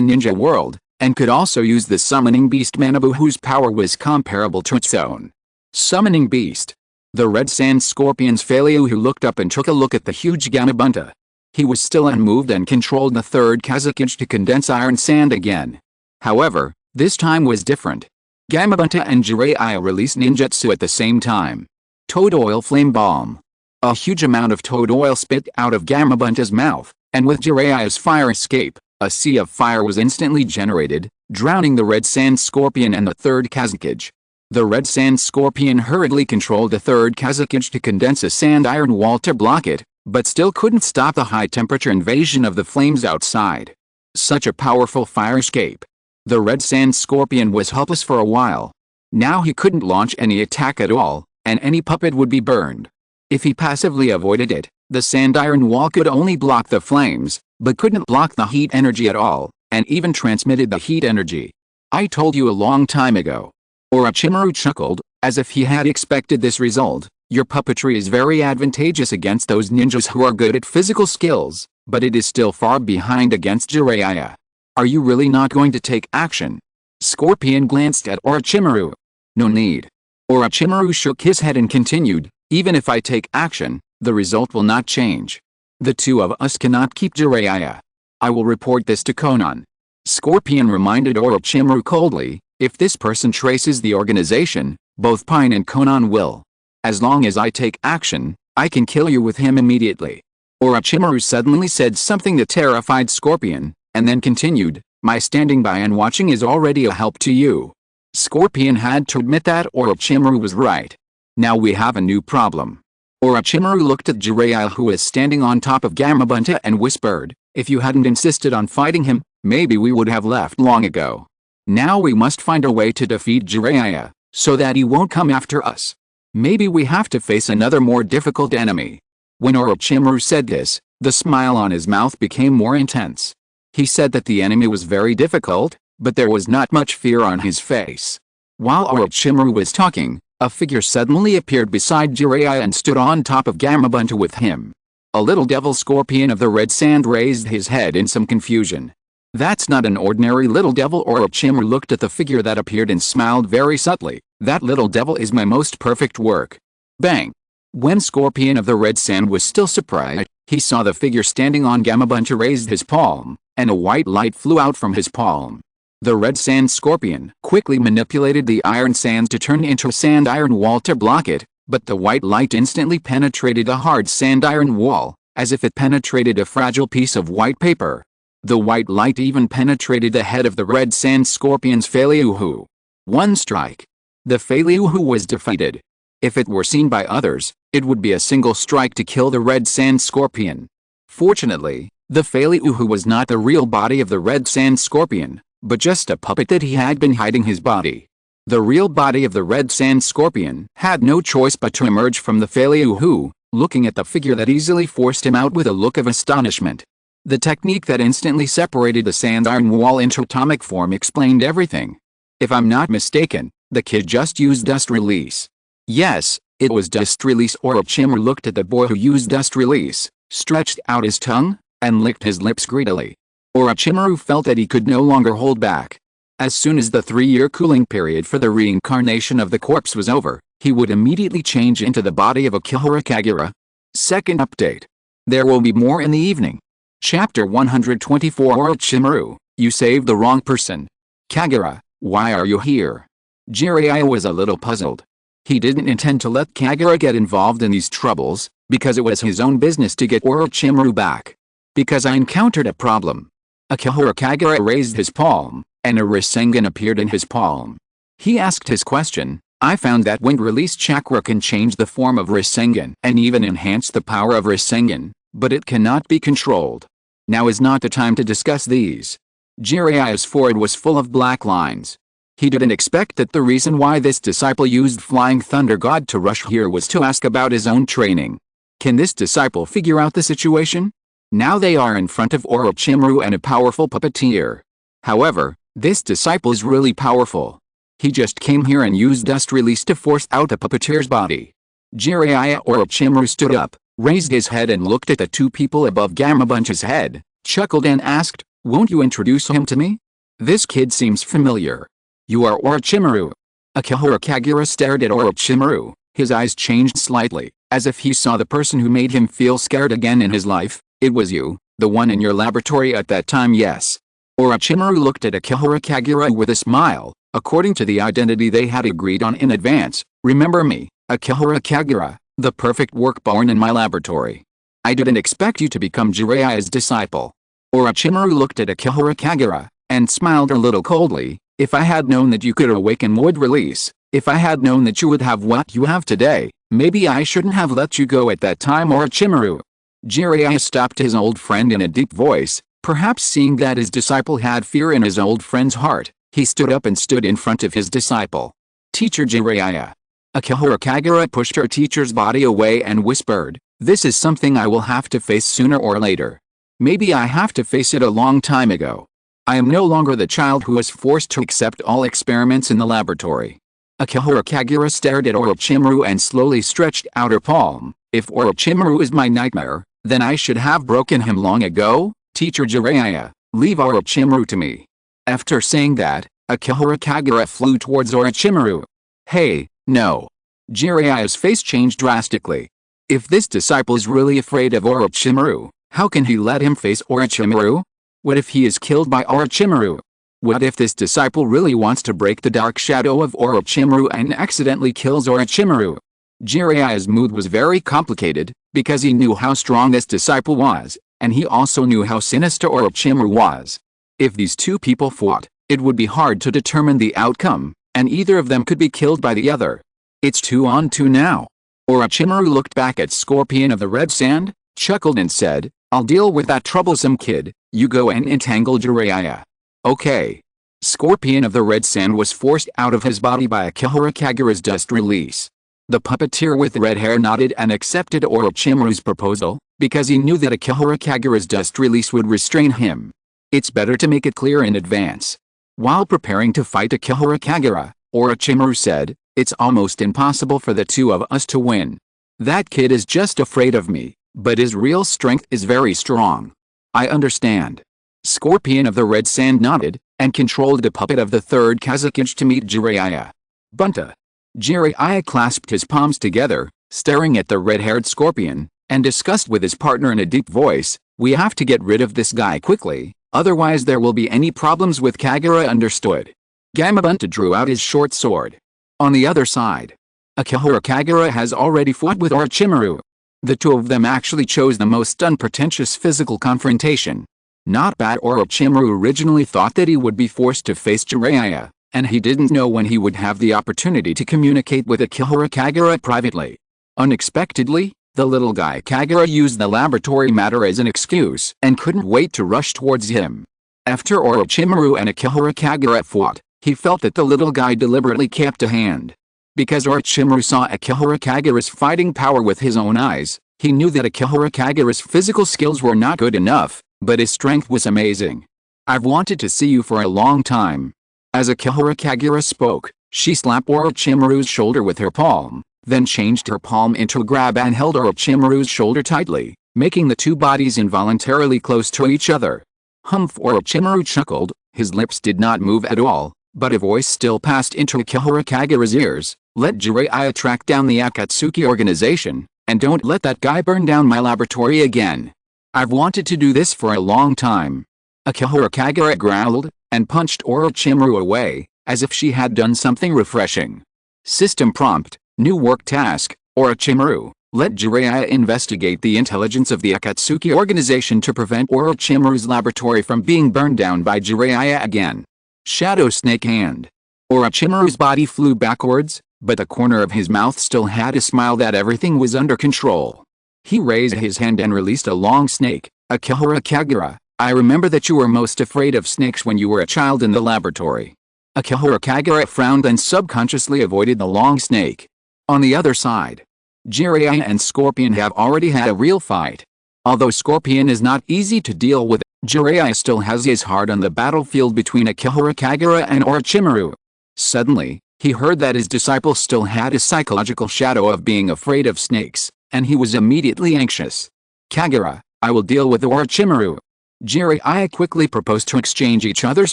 ninja world, and could also use the summoning beast Manabu, whose power was comparable to its own. Summoning beast. The red sand scorpion's Feiyu who looked up and took a look at the huge Gamabunta. He was still unmoved and controlled the third Kazekage to condense iron sand again. However, this time was different. Gamabunta and Jiraiya released ninjutsu at the same time. Toad oil flame bomb. A huge amount of toad oil spit out of Gamabunta's mouth, and with Jiraiya's fire escape, a sea of fire was instantly generated, drowning the red sand scorpion and the third Kazekage. The red sand scorpion hurriedly controlled the third Kazekage to condense a sand iron wall to block it, but still couldn't stop the high-temperature invasion of the flames outside. Such a powerful fire escape. The red sand scorpion was helpless for a while. Now he couldn't launch any attack at all, and any puppet would be burned. If he passively avoided it, the sand iron wall could only block the flames, but couldn't block the heat energy at all, and even transmitted the heat energy. "I told you a long time ago." Orochimaru chuckled, as if he had expected this result. "Your puppetry is very advantageous against those ninjas who are good at physical skills, but it is still far behind against Jiraiya. Are you really not going to take action?" Scorpion glanced at Orochimaru. "No need." Orochimaru shook his head and continued, "Even if I take action, the result will not change. The two of us cannot keep Jiraiya. I will report this to Konan." Scorpion reminded Orochimaru coldly, "If this person traces the organization, both Pain and Konan will. As long as I take action, I can kill you with him immediately." Orochimaru suddenly said something that terrified Scorpion, and then continued, "My standing by and watching is already a help to you." Scorpion had to admit that Orochimaru was right. Now we have a new problem. Orochimaru looked at Jiraiya who was standing on top of Gamabunta and whispered, "If you hadn't insisted on fighting him, maybe we would have left long ago. Now we must find a way to defeat Jiraiya, so that he won't come after us. Maybe we have to face another more difficult enemy." When Orochimaru said this, the smile on his mouth became more intense. He said that the enemy was very difficult, but there was not much fear on his face. While Orochimaru was talking, a figure suddenly appeared beside Jiraiya and stood on top of Gamabunta with him. A little devil scorpion of the red sand raised his head in some confusion. "That's not an ordinary little devil." Orochimaru looked at the figure that appeared and smiled very subtly. "That little devil is my most perfect work." Bang! When Scorpion of the red sand was still surprised, he saw the figure standing on Gamabunta raised his palm, and a white light flew out from his palm. The red sand scorpion quickly manipulated the iron sands to turn into a sand iron wall to block it, but the white light instantly penetrated the hard sand iron wall, as if it penetrated a fragile piece of white paper. The white light even penetrated the head of the red sand scorpion's Feiyu. One strike. The Feiyu was defeated. If it were seen by others, it would be a single strike to kill the red sand scorpion. Fortunately, the Feiyu was not the real body of the red sand scorpion, but just a puppet that he had been hiding his body. The real body of the red sand scorpion had no choice but to emerge from the Feiyu, looking at the figure that easily forced him out with a look of astonishment. The technique that instantly separated the sand iron wall into atomic form explained everything. If I'm not mistaken, the kid just used dust release. Yes, it was dust release. Orochimaru looked at the boy who used dust release, stretched out his tongue, and licked his lips greedily. Orochimaru felt that he could no longer hold back. As soon as the 3-year cooling period for the reincarnation of the corpse was over, he would immediately change into the body of Akihara Kagura. Second update. There will be more in the evening. Chapter 124. Orochimaru, you saved the wrong person. Kagura, why are you here? Jiraiya was a little puzzled. He didn't intend to let Kagura get involved in these troubles, because it was his own business to get Orochimaru back. Because I encountered a problem. Akihara Kagura raised his palm, and a Rasengan appeared in his palm. He asked his question. I found that wind release chakra can change the form of Rasengan and even enhance the power of Rasengan, but it cannot be controlled. Now is not the time to discuss these. Jiraiya's forehead was full of black lines. He didn't expect that the reason why this disciple used Flying Thunder God to rush here was to ask about his own training. Can this disciple figure out the situation? Now they are in front of Orochimaru and a powerful puppeteer. However, this disciple is really powerful. He just came here and used dust release to force out the puppeteer's body. Jiraiya Orochimaru stood up, raised his head and looked at the two people above Gamabunch's head, chuckled and asked, "Won't you introduce him to me? This kid seems familiar." "You are Orochimaru." Akihara Kagura stared at Orochimaru. His eyes changed slightly, as if he saw the person who made him feel scared again in his life. "It was you, the one in your laboratory at that time, yes." Orochimaru looked at Akihara Kagura with a smile. According to the identity they had agreed on in advance, "Remember me, Akihara Kagura, the perfect work born in my laboratory. I didn't expect you to become Jiraiya's disciple." Orochimaru looked at Akihara Kagura, and smiled a little coldly. "If I had known that you could awaken wood release, if I had known that you would have what you have today, maybe I shouldn't have let you go at that time, Orochimaru." Jiraiya stopped his old friend in a deep voice, perhaps seeing that his disciple had fear in his old friend's heart. He stood up and stood in front of his disciple. "Teacher Jiraiya." Akihara Kagura pushed her teacher's body away and whispered, "This is something I will have to face sooner or later. Maybe I have to face it a long time ago. I am no longer the child who was forced to accept all experiments in the laboratory." Akihara Kagura stared at Orochimaru and slowly stretched out her palm. "If Orochimaru is my nightmare, then I should have broken him long ago. Teacher Jiraiya, leave Orochimaru to me." After saying that, Akihara Kagura flew towards Orochimaru. "Hey, no." Jiraiya's face changed drastically. If this disciple is really afraid of Orochimaru, how can he let him face Orochimaru? What if he is killed by Orochimaru? What if this disciple really wants to break the dark shadow of Orochimaru and accidentally kills Orochimaru? Jiraiya's mood was very complicated, because he knew how strong this disciple was, and he also knew how sinister Orochimaru was. If these two people fought, it would be hard to determine the outcome, and either of them could be killed by the other. It's 2-on-2 now. Orochimaru looked back at Scorpion of the Red Sand, chuckled and said, "I'll deal with that troublesome kid, you go and entangle Jiraiya." "Okay." Scorpion of the Red Sand was forced out of his body by Akihara Kagura's dust release. The puppeteer with red hair nodded and accepted Orochimaru's proposal, because he knew that Akihara Kagura's dust release would restrain him. It's better to make it clear in advance. While preparing to fight Akihara Kagura, Orochimaru said, "It's almost impossible for the two of us to win. That kid is just afraid of me, but his real strength is very strong." "I understand." Scorpion of the Red Sand nodded, and controlled the puppet of the third Kazekage to meet Jiraiya. "Bunta." Jiraiya clasped his palms together, staring at the red-haired Scorpion, and discussed with his partner in a deep voice, "We have to get rid of this guy quickly. Otherwise there will be any problems with Kagura." "Understood." Gamabunta drew out his short sword. On the other side, Akihara Kagura has already fought with Orochimaru. The two of them actually chose the most unpretentious physical confrontation. Not bad. Orochimaru originally thought that he would be forced to face Jiraiya, and he didn't know when he would have the opportunity to communicate with Akihara Kagura privately. Unexpectedly, the little guy Kagura used the laboratory matter as an excuse and couldn't wait to rush towards him. After Orochimaru and Akihara Kagura fought, he felt that the little guy deliberately kept a hand. Because Orochimaru saw Akihara Kagura's fighting power with his own eyes, he knew that Akihara Kagura's physical skills were not good enough, but his strength was amazing. "I've wanted to see you for a long time." As Akihara Kagura spoke, she slapped Orochimaru's shoulder with her palm, then changed her palm into a grab and held Orochimaru's shoulder tightly, making the two bodies involuntarily close to each other. "Humph." Orochimaru chuckled, his lips did not move at all, but a voice still passed into Akihara Kagura's ears, "Let Jiraiya track down the Akatsuki organization, and don't let that guy burn down my laboratory again. I've wanted to do this for a long time." Akihara Kagura growled, and punched Orochimaru away, as if she had done something refreshing. System prompt, new work task, Orochimaru. Let Jiraiya investigate the intelligence of the Akatsuki organization to prevent Orochimaru's laboratory from being burned down by Jiraiya again. Shadow Snake Hand. Orochimaru's body flew backwards, but the corner of his mouth still had a smile that everything was under control. He raised his hand and released a long snake. Akihara Kagura, I remember that you were most afraid of snakes when you were a child in the laboratory. Akihara Kagura frowned and subconsciously avoided the long snake. On the other side, Jiraiya and Scorpion have already had a real fight. Although Scorpion is not easy to deal with, Jiraiya still has his heart on the battlefield between Akihara Kagura and Orochimaru. Suddenly, he heard that his disciple still had a psychological shadow of being afraid of snakes, and he was immediately anxious. Kagura, I will deal with Orochimaru. Jiraiya quickly proposed to exchange each other's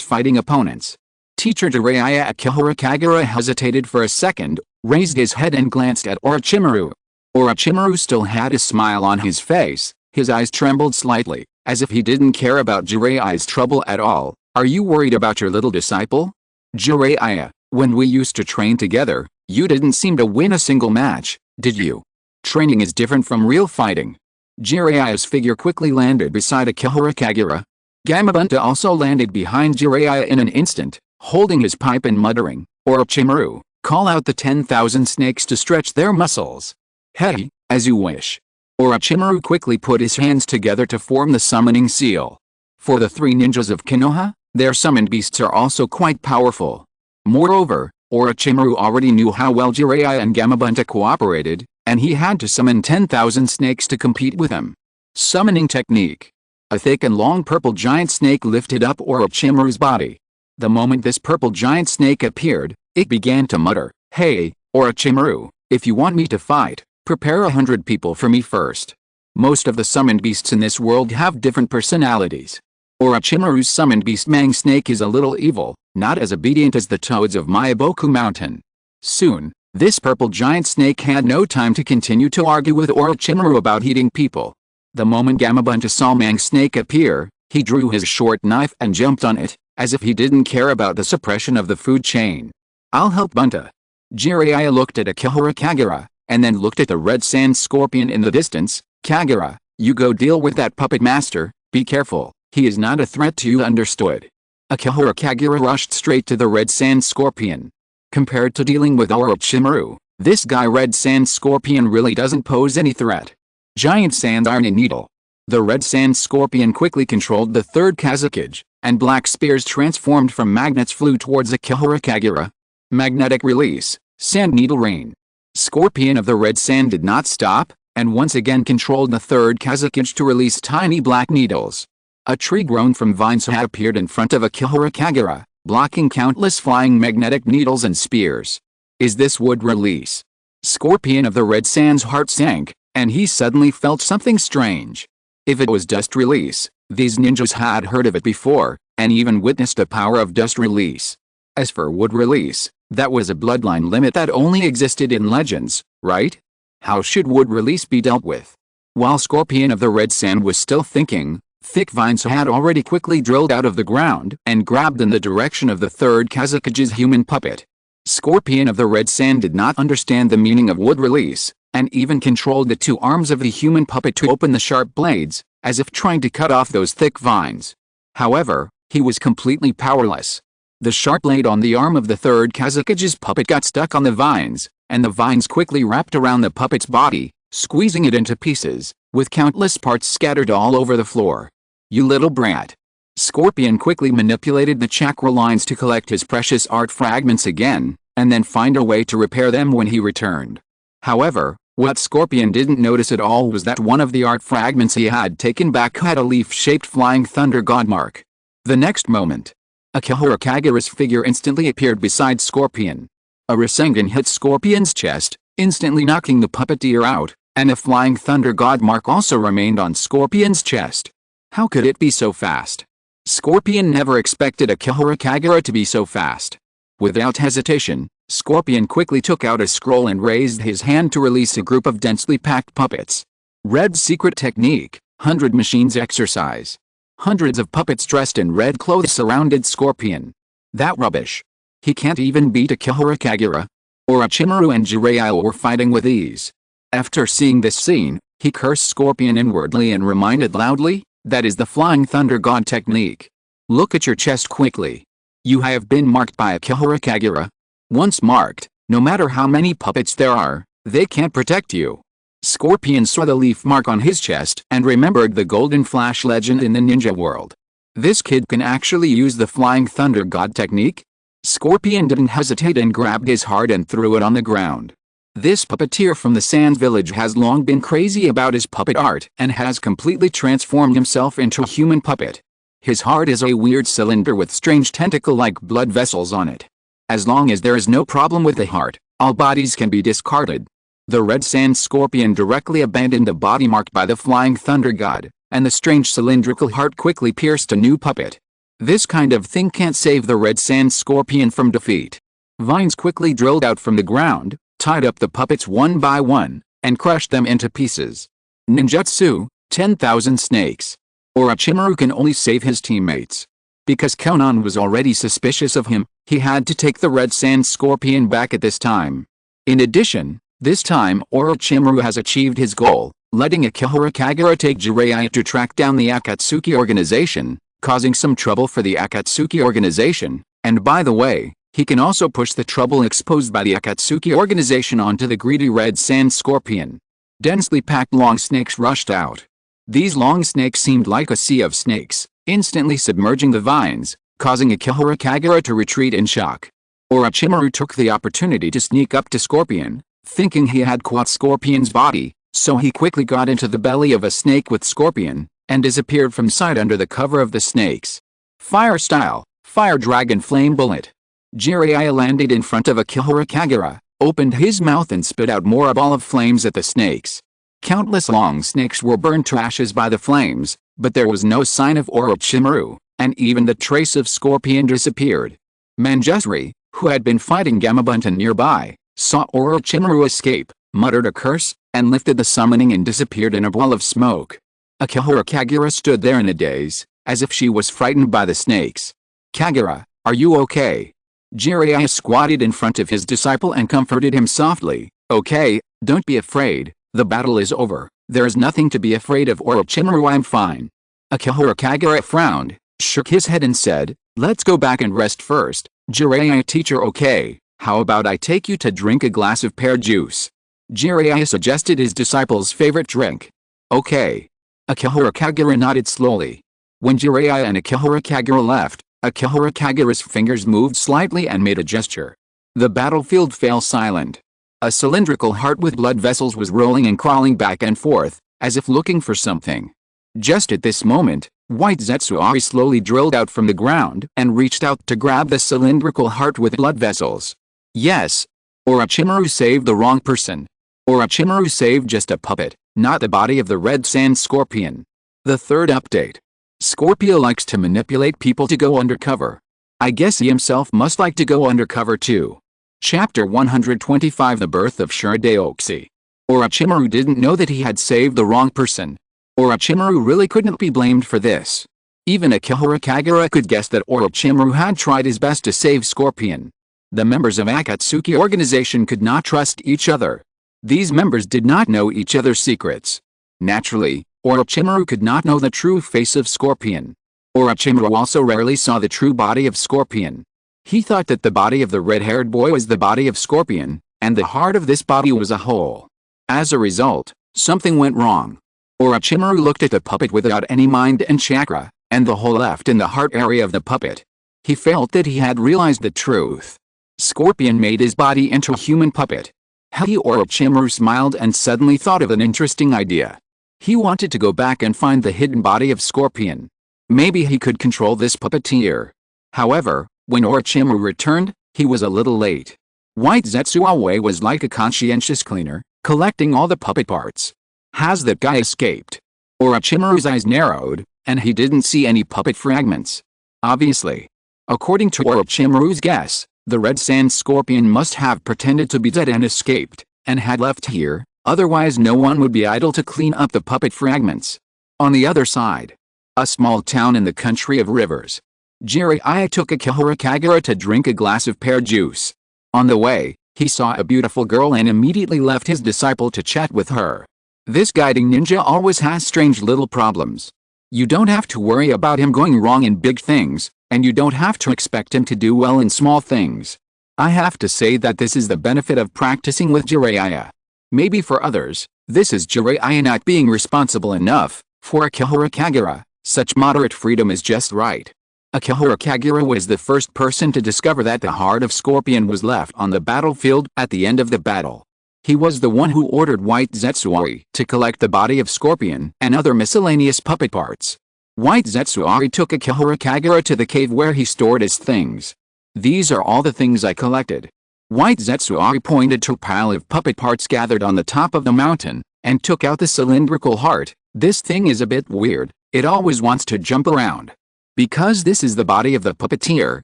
fighting opponents. Teacher Jiraiya Akihara Kagura hesitated for a second, raised his head and glanced at Orochimaru. Orochimaru still had a smile on his face, his eyes trembled slightly, as if he didn't care about Jiraiya's trouble at all. Are you worried about your little disciple? Jiraiya, when we used to train together, you didn't seem to win a single match, did you? Training is different from real fighting. Jiraiya's figure quickly landed beside Akihara Kagura. Gamabunta also landed behind Jiraiya in an instant, holding his pipe and muttering, Orochimaru, call out the 10,000 snakes to stretch their muscles. Hey, as you wish. Orochimaru quickly put his hands together to form the summoning seal. For the three ninjas of Konoha, their summoned beasts are also quite powerful. Moreover, Orochimaru already knew how well Jiraiya and Gamabunta cooperated, and he had to summon 10,000 snakes to compete with him. Summoning technique. A thick and long purple giant snake lifted up Orochimaru's body. The moment this purple giant snake appeared, it began to mutter, Hey, Orochimaru, if you want me to fight, prepare 100 people for me first. Most of the summoned beasts in this world have different personalities. Orochimaru's summoned beast Mang Snake is a little evil, not as obedient as the toads of Myaboku Mountain. Soon, this purple giant snake had no time to continue to argue with Orochimaru about eating people. The moment Gamabunta saw Mang Snake appear, he drew his short knife and jumped on it, as if he didn't care about the suppression of the food chain. I'll help Bunta. Jiraiya looked at Akihara Kagura, and then looked at the red sand scorpion in the distance. Kagura, you go deal with that puppet master, be careful, he is not a threat to you, understood? Akihara Kagura rushed straight to the red sand scorpion. Compared to dealing with Orochimaru, this guy red sand scorpion really doesn't pose any threat. Giant sand iron needle. The red sand scorpion quickly controlled the third Kazekage, and black spears transformed from magnets flew towards Akihara Kagura. Magnetic release, sand needle rain. Scorpion of the red sand did not stop, and once again controlled the third Kazekage to release tiny black needles. A tree grown from vines had appeared in front of Akihara Kagura, blocking countless flying magnetic needles and spears. Is this wood release? Scorpion of the red sand's heart sank, and he suddenly felt something strange. If it was dust release, these ninjas had heard of it before, and even witnessed the power of dust release. As for wood release, that was a bloodline limit that only existed in legends, right? How should wood release be dealt with? While Scorpion of the red sand was still thinking, thick vines had already quickly drilled out of the ground and grabbed in the direction of the third Kazekage's human puppet. Scorpion of the red sand did not understand the meaning of wood release, and even controlled the two arms of the human puppet to open the sharp blades, as if trying to cut off those thick vines. However, he was completely powerless. The sharp blade on the arm of the third Kazekage's puppet got stuck on the vines, and the vines quickly wrapped around the puppet's body, squeezing it into pieces, with countless parts scattered all over the floor. You little brat. Scorpion quickly manipulated the chakra lines to collect his precious art fragments again, and then find a way to repair them when he returned. However, what Scorpion didn't notice at all was that one of the art fragments he had taken back had a leaf-shaped flying thunder god mark. The next moment, Akihara Kagura's figure instantly appeared beside Scorpion. A Rasengan hit Scorpion's chest, instantly knocking the puppeteer out, and a flying thunder god mark also remained on Scorpion's chest. How could it be so fast? Scorpion never expected Akihara Kagura to be so fast. Without hesitation, Scorpion quickly took out a scroll and raised his hand to release a group of densely packed puppets. Red secret technique, 100 machines exercise. Hundreds of puppets dressed in red clothes surrounded Scorpion. That rubbish. He can't even beat Akihara Kagura. Orochimaru and Jiraiya were fighting with ease. After seeing this scene, he cursed Scorpion inwardly and reminded loudly, "That is the Flying Thunder God technique. Look at your chest quickly. You have been marked by a Kihara Kagura. Once marked, no matter how many puppets there are, they can't protect you." Scorpion saw the leaf mark on his chest and remembered the Golden Flash legend in the ninja world. This kid can actually use the Flying Thunder God technique? Scorpion didn't hesitate and grabbed his heart and threw it on the ground. This puppeteer from the Sands village has long been crazy about his puppet art and has completely transformed himself into a human puppet. His heart is a weird cylinder with strange tentacle-like blood vessels on it. As long as there is no problem with the heart, all bodies can be discarded. The Red Sand Scorpion directly abandoned the body marked by the Flying Thunder God, and the strange cylindrical heart quickly pierced a new puppet. This kind of thing can't save the Red Sand Scorpion from defeat. Vines quickly drilled out from the ground, tied up the puppets one by one, and crushed them into pieces. Ninjutsu, 10,000 snakes. Orochimaru can only save his teammates. Because Konan was already suspicious of him, he had to take the Red Sand Scorpion back at this time. In addition, this time Orochimaru has achieved his goal, letting a Kihara Kagura take Jiraiya to track down the Akatsuki organization, causing some trouble for the Akatsuki organization, and by the way, he can also push the trouble exposed by the Akatsuki organization onto the greedy Red Sand Scorpion. Densely packed long snakes rushed out. These long snakes seemed like a sea of snakes, instantly submerging the vines, causing Akihara Kagura to retreat in shock. Orochimaru took the opportunity to sneak up to Scorpion, thinking he had caught Scorpion's body, so he quickly got into the belly of a snake with Scorpion, and disappeared from sight under the cover of the snakes. Fire style, Fire Dragon Flame Bullet. Jiraiya landed in front of Akihara Kagura, opened his mouth and spit out more ball of flames at the snakes. Countless long snakes were burned to ashes by the flames, but there was no sign of Orochimaru, and even the trace of Scorpion disappeared. Manjusri, who had been fighting Gamabunta nearby, saw Orochimaru escape, muttered a curse, and lifted the summoning and disappeared in a ball of smoke. Akihara Kagura stood there in a daze, as if she was frightened by the snakes. "Kagura, are you okay?" Jiraiya squatted in front of his disciple and comforted him softly. "Okay, don't be afraid, the battle is over, there is nothing to be afraid of, Orochimaru, I'm fine." Akihara Kagura frowned, shook his head and said, "Let's go back and rest first, Jiraiya teacher. Okay, how about I take you to drink a glass of pear juice?" Jiraiya suggested his disciple's favorite drink. "Okay." Akihara Kagura nodded slowly. When Jiraiya and Akihara Kagura left, Akihara Kagura's fingers moved slightly and made a gesture. The battlefield fell silent. A cylindrical heart with blood vessels was rolling and crawling back and forth, as if looking for something. Just at this moment, White Zetsuari slowly drilled out from the ground and reached out to grab the cylindrical heart with blood vessels. Yes. Orochimaru saved the wrong person. Orochimaru saved just a puppet, not the body of the Red Sand Scorpion. The third update. Scorpio likes to manipulate people to go undercover. I guess he himself must like to go undercover too. Chapter 125, The Birth of Shiradeoxy. Orochimaru didn't know that he had saved the wrong person. Orochimaru really couldn't be blamed for this. Even Akihara Kagura could guess that Orochimaru had tried his best to save Scorpion. The members of Akatsuki organization could not trust each other. These members did not know each other's secrets. Naturally, Orochimaru could not know the true face of Scorpion. Orochimaru also rarely saw the true body of Scorpion. He thought that the body of the red-haired boy was the body of Scorpion, and the heart of this body was a hole. As a result, something went wrong. Orochimaru looked at the puppet without any mind and chakra, and the hole left in the heart area of the puppet. He felt that he had realized the truth. Scorpion made his body into a human puppet. Orochimaru smiled and suddenly thought of an interesting idea. He wanted to go back and find the hidden body of Scorpion. Maybe he could control this puppeteer. However, when Orochimaru returned, he was a little late. White Zetsuawe was like a conscientious cleaner, collecting all the puppet parts. Has that guy escaped? Orochimaru's eyes narrowed, and he didn't see any puppet fragments. Obviously. According to Orochimaru's guess, the Red Sand Scorpion must have pretended to be dead and escaped, and had left here. Otherwise no one would be idle to clean up the puppet fragments. On the other side. A small town in the country of rivers. Jiraiya took Akihara Kagura to drink a glass of pear juice. On the way, He saw a beautiful girl and immediately left his disciple to chat with her. This guiding ninja always has strange little problems. You don't have to worry about him going wrong in big things, and you don't have to expect him to do well in small things. I have to say that this is the benefit of practicing with Jiraiya. Maybe for others, this is Jiraiya not being responsible enough. For Akihara Kagura, such moderate freedom is just right. Akihara Kagura was the first person to discover that the heart of Scorpion was left on the battlefield at the end of the battle. He was the one who ordered White Zetsuari to collect the body of Scorpion and other miscellaneous puppet parts. White Zetsuari took Akihara Kagura to the cave where he stored his things. These are all the things I collected. White Zetsuari pointed to a pile of puppet parts gathered on the top of the mountain, and took out the cylindrical heart. This thing is a bit weird, it always wants to jump around. Because this is the body of the puppeteer,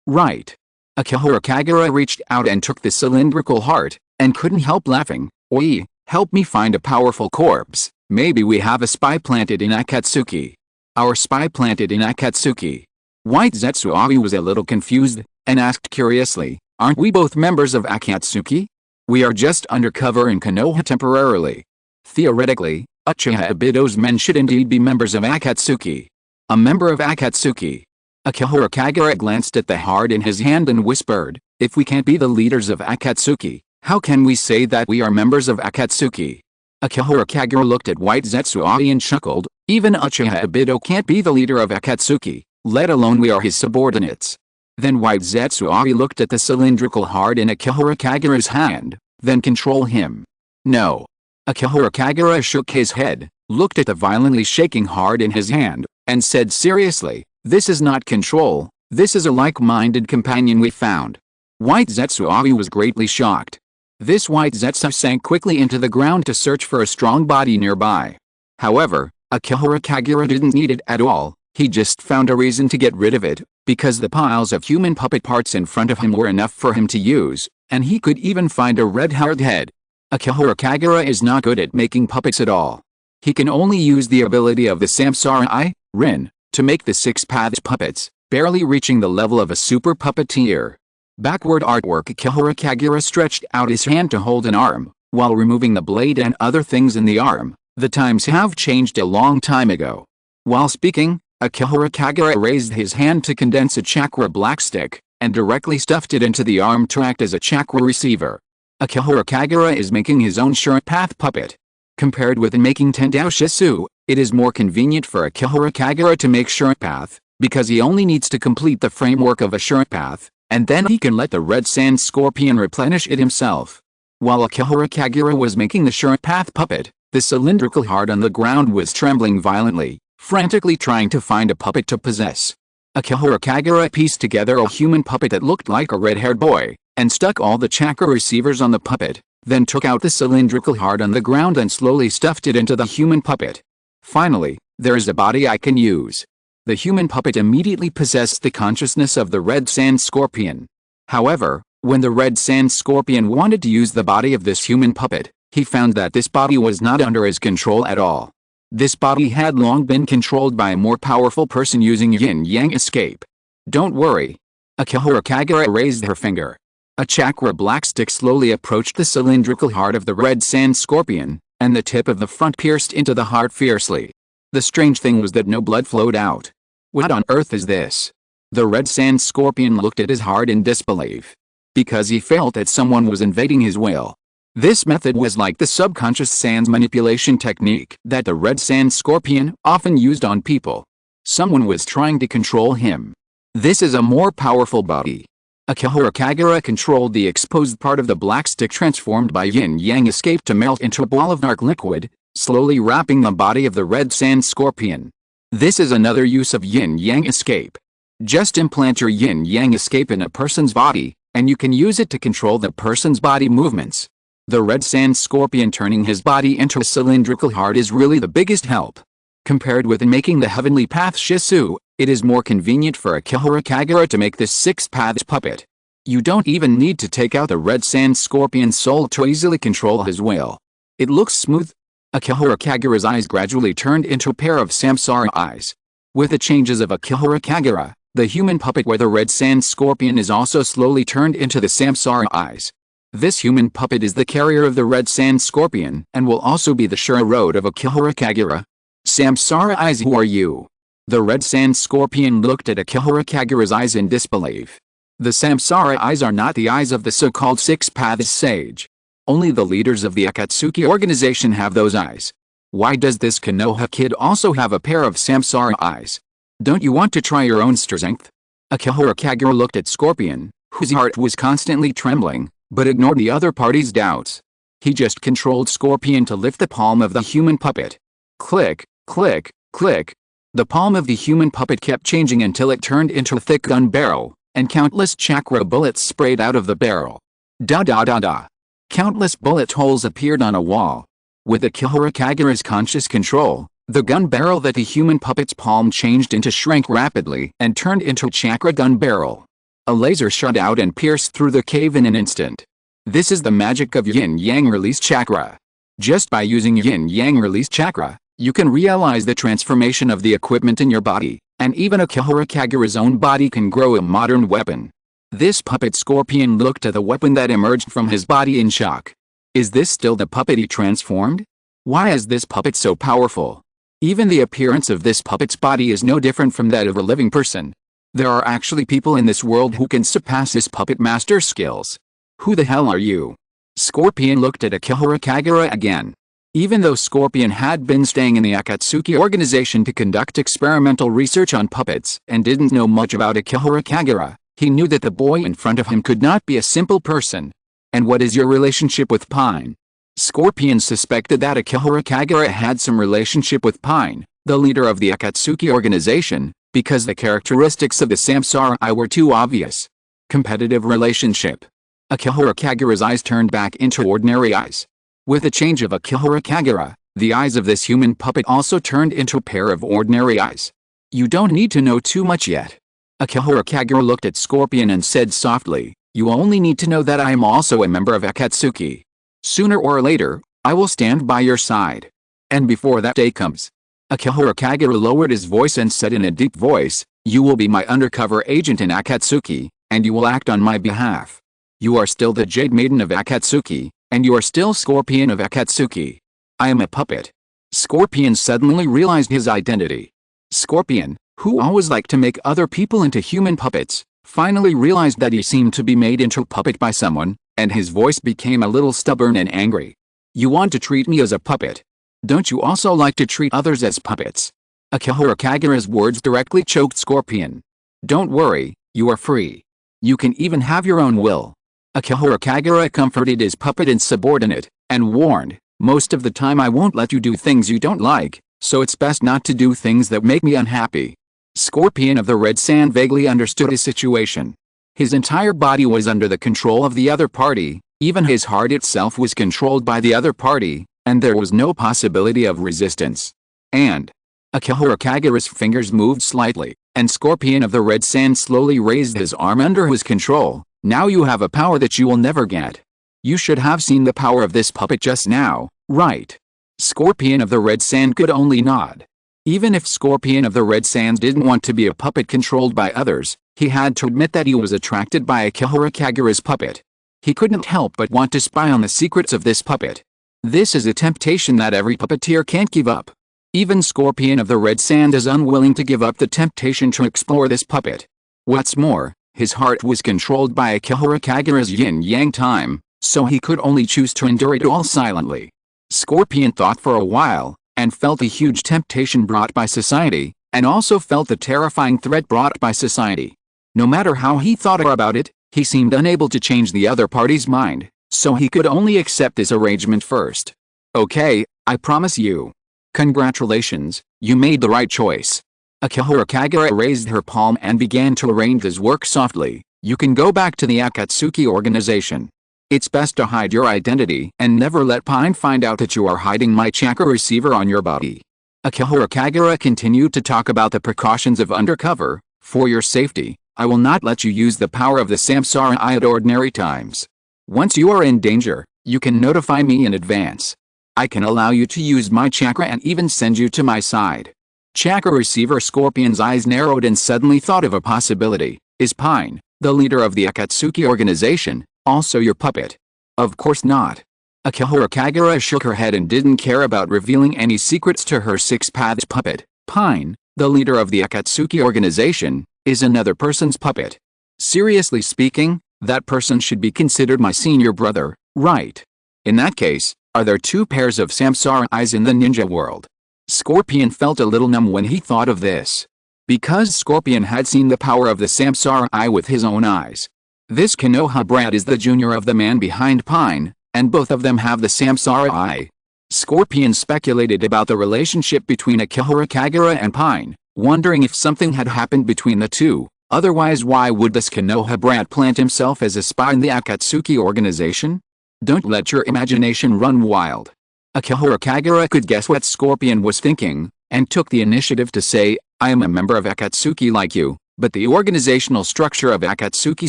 right? Akihara Kagura reached out and took the cylindrical heart, and couldn't help laughing. Oi, help me find a powerful corpse, maybe we have a spy planted in Akatsuki. Our spy planted in Akatsuki. White Zetsuari was a little confused, and asked curiously, aren't we both members of Akatsuki? We are just undercover in Konoha temporarily. Theoretically, Uchiha Obito's men should indeed be members of Akatsuki. A member of Akatsuki. Akihara Kagura glanced at the heart in his hand and whispered, if we can't be the leaders of Akatsuki, how can we say that we are members of Akatsuki? Akihara Kagura looked at White Zetsuari and chuckled, even Uchiha Obito can't be the leader of Akatsuki, let alone we are his subordinates. Then White Zetsuari looked at the cylindrical heart in Akihara Kagura's hand, then control him. No. Akihara Kagura shook his head, looked at the violently shaking heart in his hand, and said seriously, this is not control, this is a like-minded companion we found. White Zetsuari was greatly shocked. This White Zetsu sank quickly into the ground to search for a strong body nearby. However, Akihara Kagura didn't need it at all, he just found a reason to get rid of it, because the piles of human puppet parts in front of him were enough for him to use, and he could even find a red-haired head. Akihara Kagura is not good at making puppets at all. He can only use the ability of the Samsara Rin, to make the six-paths puppets, barely reaching the level of a super puppeteer. Backward artwork. Akihara Kagura stretched out his hand to hold an arm, while removing the blade and other things in the arm. The times have changed a long time ago. While speaking, Akihara Kagura raised his hand to condense a chakra black stick, and directly stuffed it into the arm to act as a chakra receiver. Akihara Kagura is making his own short path puppet. Compared with making Tendao Shisu, it is more convenient for Akihara Kagura to make short path, because he only needs to complete the framework of a short path, and then he can let the red sand scorpion replenish it himself. While Akihara Kagura was making the short path puppet, the cylindrical heart on the ground was trembling violently, frantically trying to find a puppet to possess. Akihara Kagura pieced together a human puppet that looked like a red-haired boy, and stuck all the chakra receivers on the puppet, then took out the cylindrical heart on the ground and slowly stuffed it into the human puppet. Finally, there is a body I can use. The human puppet immediately possessed the consciousness of the red sand scorpion. However, when the red sand scorpion wanted to use the body of this human puppet, he found that this body was not under his control at all. This body had long been controlled by a more powerful person using yin-yang escape. Don't worry. Akihara Kagura raised her finger. A chakra black stick slowly approached the cylindrical heart of the red sand scorpion, and the tip of the front pierced into the heart fiercely. The strange thing was that no blood flowed out. What on earth is this? The red sand scorpion looked at his heart in disbelief. Because he felt that someone was invading his will. This method was like the subconscious sand manipulation technique that the red sand scorpion often used on people. Someone was trying to control him. This is a more powerful body. Akihara Kagura controlled the exposed part of the black stick transformed by yin-yang escape to melt into a ball of dark liquid, slowly wrapping the body of the red sand scorpion. This is another use of yin-yang escape. Just implant your yin-yang escape in a person's body, and you can use it to control the person's body movements. The red sand scorpion turning his body into a cylindrical heart is really the biggest help. Compared with making the heavenly path Shisu, it is more convenient for Akihara Kagura to make this six paths puppet. You don't even need to take out the red sand scorpion's soul to easily control his will. It looks smooth. Akihara Kagura's eyes gradually turned into a pair of samsara eyes. With the changes of Akihara Kagura, the human puppet where the red sand scorpion is also slowly turned into the samsara eyes. This human puppet is the carrier of the Red Sand Scorpion and will also be the Shura Road of Akihara Kagura. Samsara eyes, who are you? The Red Sand Scorpion looked at Akihara Kagura's eyes in disbelief. The Samsara eyes are not the eyes of the so-called Six Paths Sage. Only the leaders of the Akatsuki organization have those eyes. Why does this Konoha kid also have a pair of Samsara eyes? Don't you want to try your own strength? Akihara Kagura looked at Scorpion, whose heart was constantly trembling, but ignored the other party's doubts. He just controlled Scorpion to lift the palm of the human puppet. Click, click, click. The palm of the human puppet kept changing until it turned into a thick gun barrel, and countless chakra bullets sprayed out of the barrel. Da da da da. Countless bullet holes appeared on a wall. With Akihara Kagura's conscious control, the gun barrel that the human puppet's palm changed into shrank rapidly and turned into a chakra gun barrel. A laser shot out and pierced through the cave in an instant. This is the magic of yin-yang release chakra. Just by using yin-yang release chakra, you can realize the transformation of the equipment in your body, and even Akihara Kagura's own body can grow a modern weapon. This puppet Scorpion looked at the weapon that emerged from his body in shock. Is this still the puppet he transformed? Why is this puppet so powerful? Even the appearance of this puppet's body is no different from that of a living person. There are actually people in this world who can surpass this puppet master's skills. Who the hell are you? Scorpion looked at Akihara Kagura again. Even though Scorpion had been staying in the Akatsuki organization to conduct experimental research on puppets and didn't know much about Akihara Kagura, he knew that the boy in front of him could not be a simple person. And what is your relationship with Pain? Scorpion suspected that Akihara Kagura had some relationship with Pain, the leader of the Akatsuki organization, because the characteristics of the Samsara eye were too obvious. Competitive relationship. Akihara Kagura's eyes turned back into ordinary eyes. With the change of Akihara Kagura, the eyes of this human puppet also turned into a pair of ordinary eyes. You don't need to know too much yet. Akihara Kagura looked at Scorpion and said softly, you only need to know that I am also a member of Akatsuki. Sooner or later, I will stand by your side. And before that day comes, Akihara Kagura lowered his voice and said in a deep voice, you will be my undercover agent in Akatsuki, and you will act on my behalf. You are still the Jade Maiden of Akatsuki, and you are still Scorpion of Akatsuki. I am a puppet. Scorpion suddenly realized his identity. Scorpion, who always liked to make other people into human puppets, finally realized that he seemed to be made into a puppet by someone, and his voice became a little stubborn and angry. You want to treat me as a puppet? Don't you also like to treat others as puppets? Akihara Kagura's words directly choked Scorpion. Don't worry, you are free. You can even have your own will. Akihara Kagura comforted his puppet insubordinate, and warned, most of the time I won't let you do things you don't like, so it's best not to do things that make me unhappy. Scorpion of the Red Sand vaguely understood his situation. His entire body was under the control of the other party, even his heart itself was controlled by the other party, and there was no possibility of resistance. And Akihara Kagura's fingers moved slightly, and Scorpion of the Red Sand slowly raised his arm under his control. Now you have a power that you will never get. You should have seen the power of this puppet just now, right? Scorpion of the Red Sand could only nod. Even if Scorpion of the Red Sand didn't want to be a puppet controlled by others, he had to admit that he was attracted by Akihara Kagura's puppet. He couldn't help but want to spy on the secrets of this puppet. This is a temptation that every puppeteer can't give up. Even Scorpion of the Red Sand is unwilling to give up the temptation to explore this puppet. What's more, his heart was controlled by Akihara Kagura's yin-yang time, so he could only choose to endure it all silently. Scorpion thought for a while, and felt the huge temptation brought by society, and also felt the terrifying threat brought by society. No matter how he thought about it, he seemed unable to change the other party's mind, so he could only accept this arrangement first. Okay, I promise you. Congratulations, you made the right choice. Akihara Kagura raised her palm and began to arrange his work softly. You can go back to the Akatsuki organization. It's best to hide your identity and never let Pain find out that you are hiding my chakra receiver on your body. Akihara Kagura continued to talk about the precautions of undercover. For your safety, I will not let you use the power of the Samsara eye at ordinary times. Once you are in danger, you can notify me in advance. I can allow you to use my chakra and even send you to my side. Chakra receiver Scorpion's eyes narrowed and suddenly thought of a possibility. Is Pain, the leader of the Akatsuki organization, also your puppet? Of course not. Akihara Kagura shook her head and didn't care about revealing any secrets to her Six Paths puppet. Pain, the leader of the Akatsuki organization, is another person's puppet. Seriously speaking, that person should be considered my senior brother, right? In that case, are there two pairs of samsara eyes in the ninja world? Scorpion felt a little numb when he thought of this. Because Scorpion had seen the power of the samsara eye with his own eyes. This Konoha brat is the junior of the man behind Pain, and both of them have the samsara eye. Scorpion speculated about the relationship between Akihara Kagura and Pain, wondering if something had happened between the two. Otherwise, why would this Konoha brat plant himself as a spy in the Akatsuki organization? Don't let your imagination run wild. Akihara Kagura could guess what Scorpion was thinking, and took the initiative to say, I am a member of Akatsuki like you, but the organizational structure of Akatsuki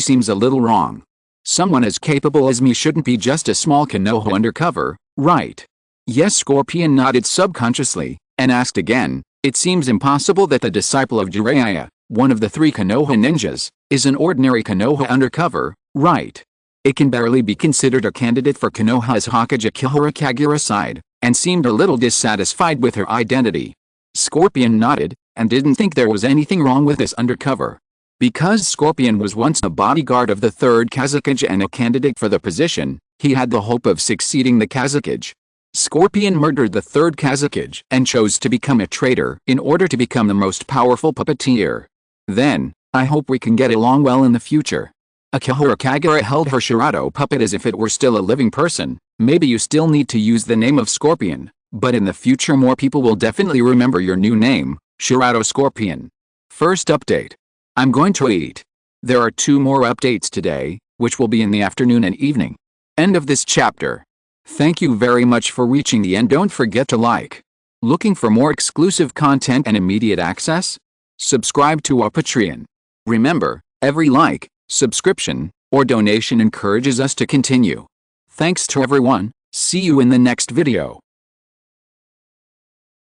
seems a little wrong. Someone as capable as me shouldn't be just a small Konoha undercover, right? Yes, Scorpion nodded subconsciously, and asked again, it seems impossible that the disciple of Jiraiya, one of the three Konoha ninjas, is an ordinary Konoha undercover, right? It can barely be considered a candidate for Konoha's Hokage Akihara Kagura side, and seemed a little dissatisfied with her identity. Scorpion nodded, and didn't think there was anything wrong with this undercover. Because Scorpion was once a bodyguard of the third Kazekage and a candidate for the position, he had the hope of succeeding the Kazekage. Scorpion murdered the third Kazekage and chose to become a traitor in order to become the most powerful puppeteer. Then, I hope we can get along well in the future. Akihara Kagura held her Shirato puppet as if it were still a living person. Maybe you still need to use the name of Scorpion, but in the future more people will definitely remember your new name, Shirato Scorpion. First update. I'm going to eat. There are 2 more updates today, which will be in the afternoon and evening. End of this chapter. Thank you very much for reaching the end. Don't forget to like. Looking for more exclusive content and immediate access? Subscribe to our Patreon. Remember, every like, subscription, or donation encourages us to continue. Thanks to everyone. See you in the next video.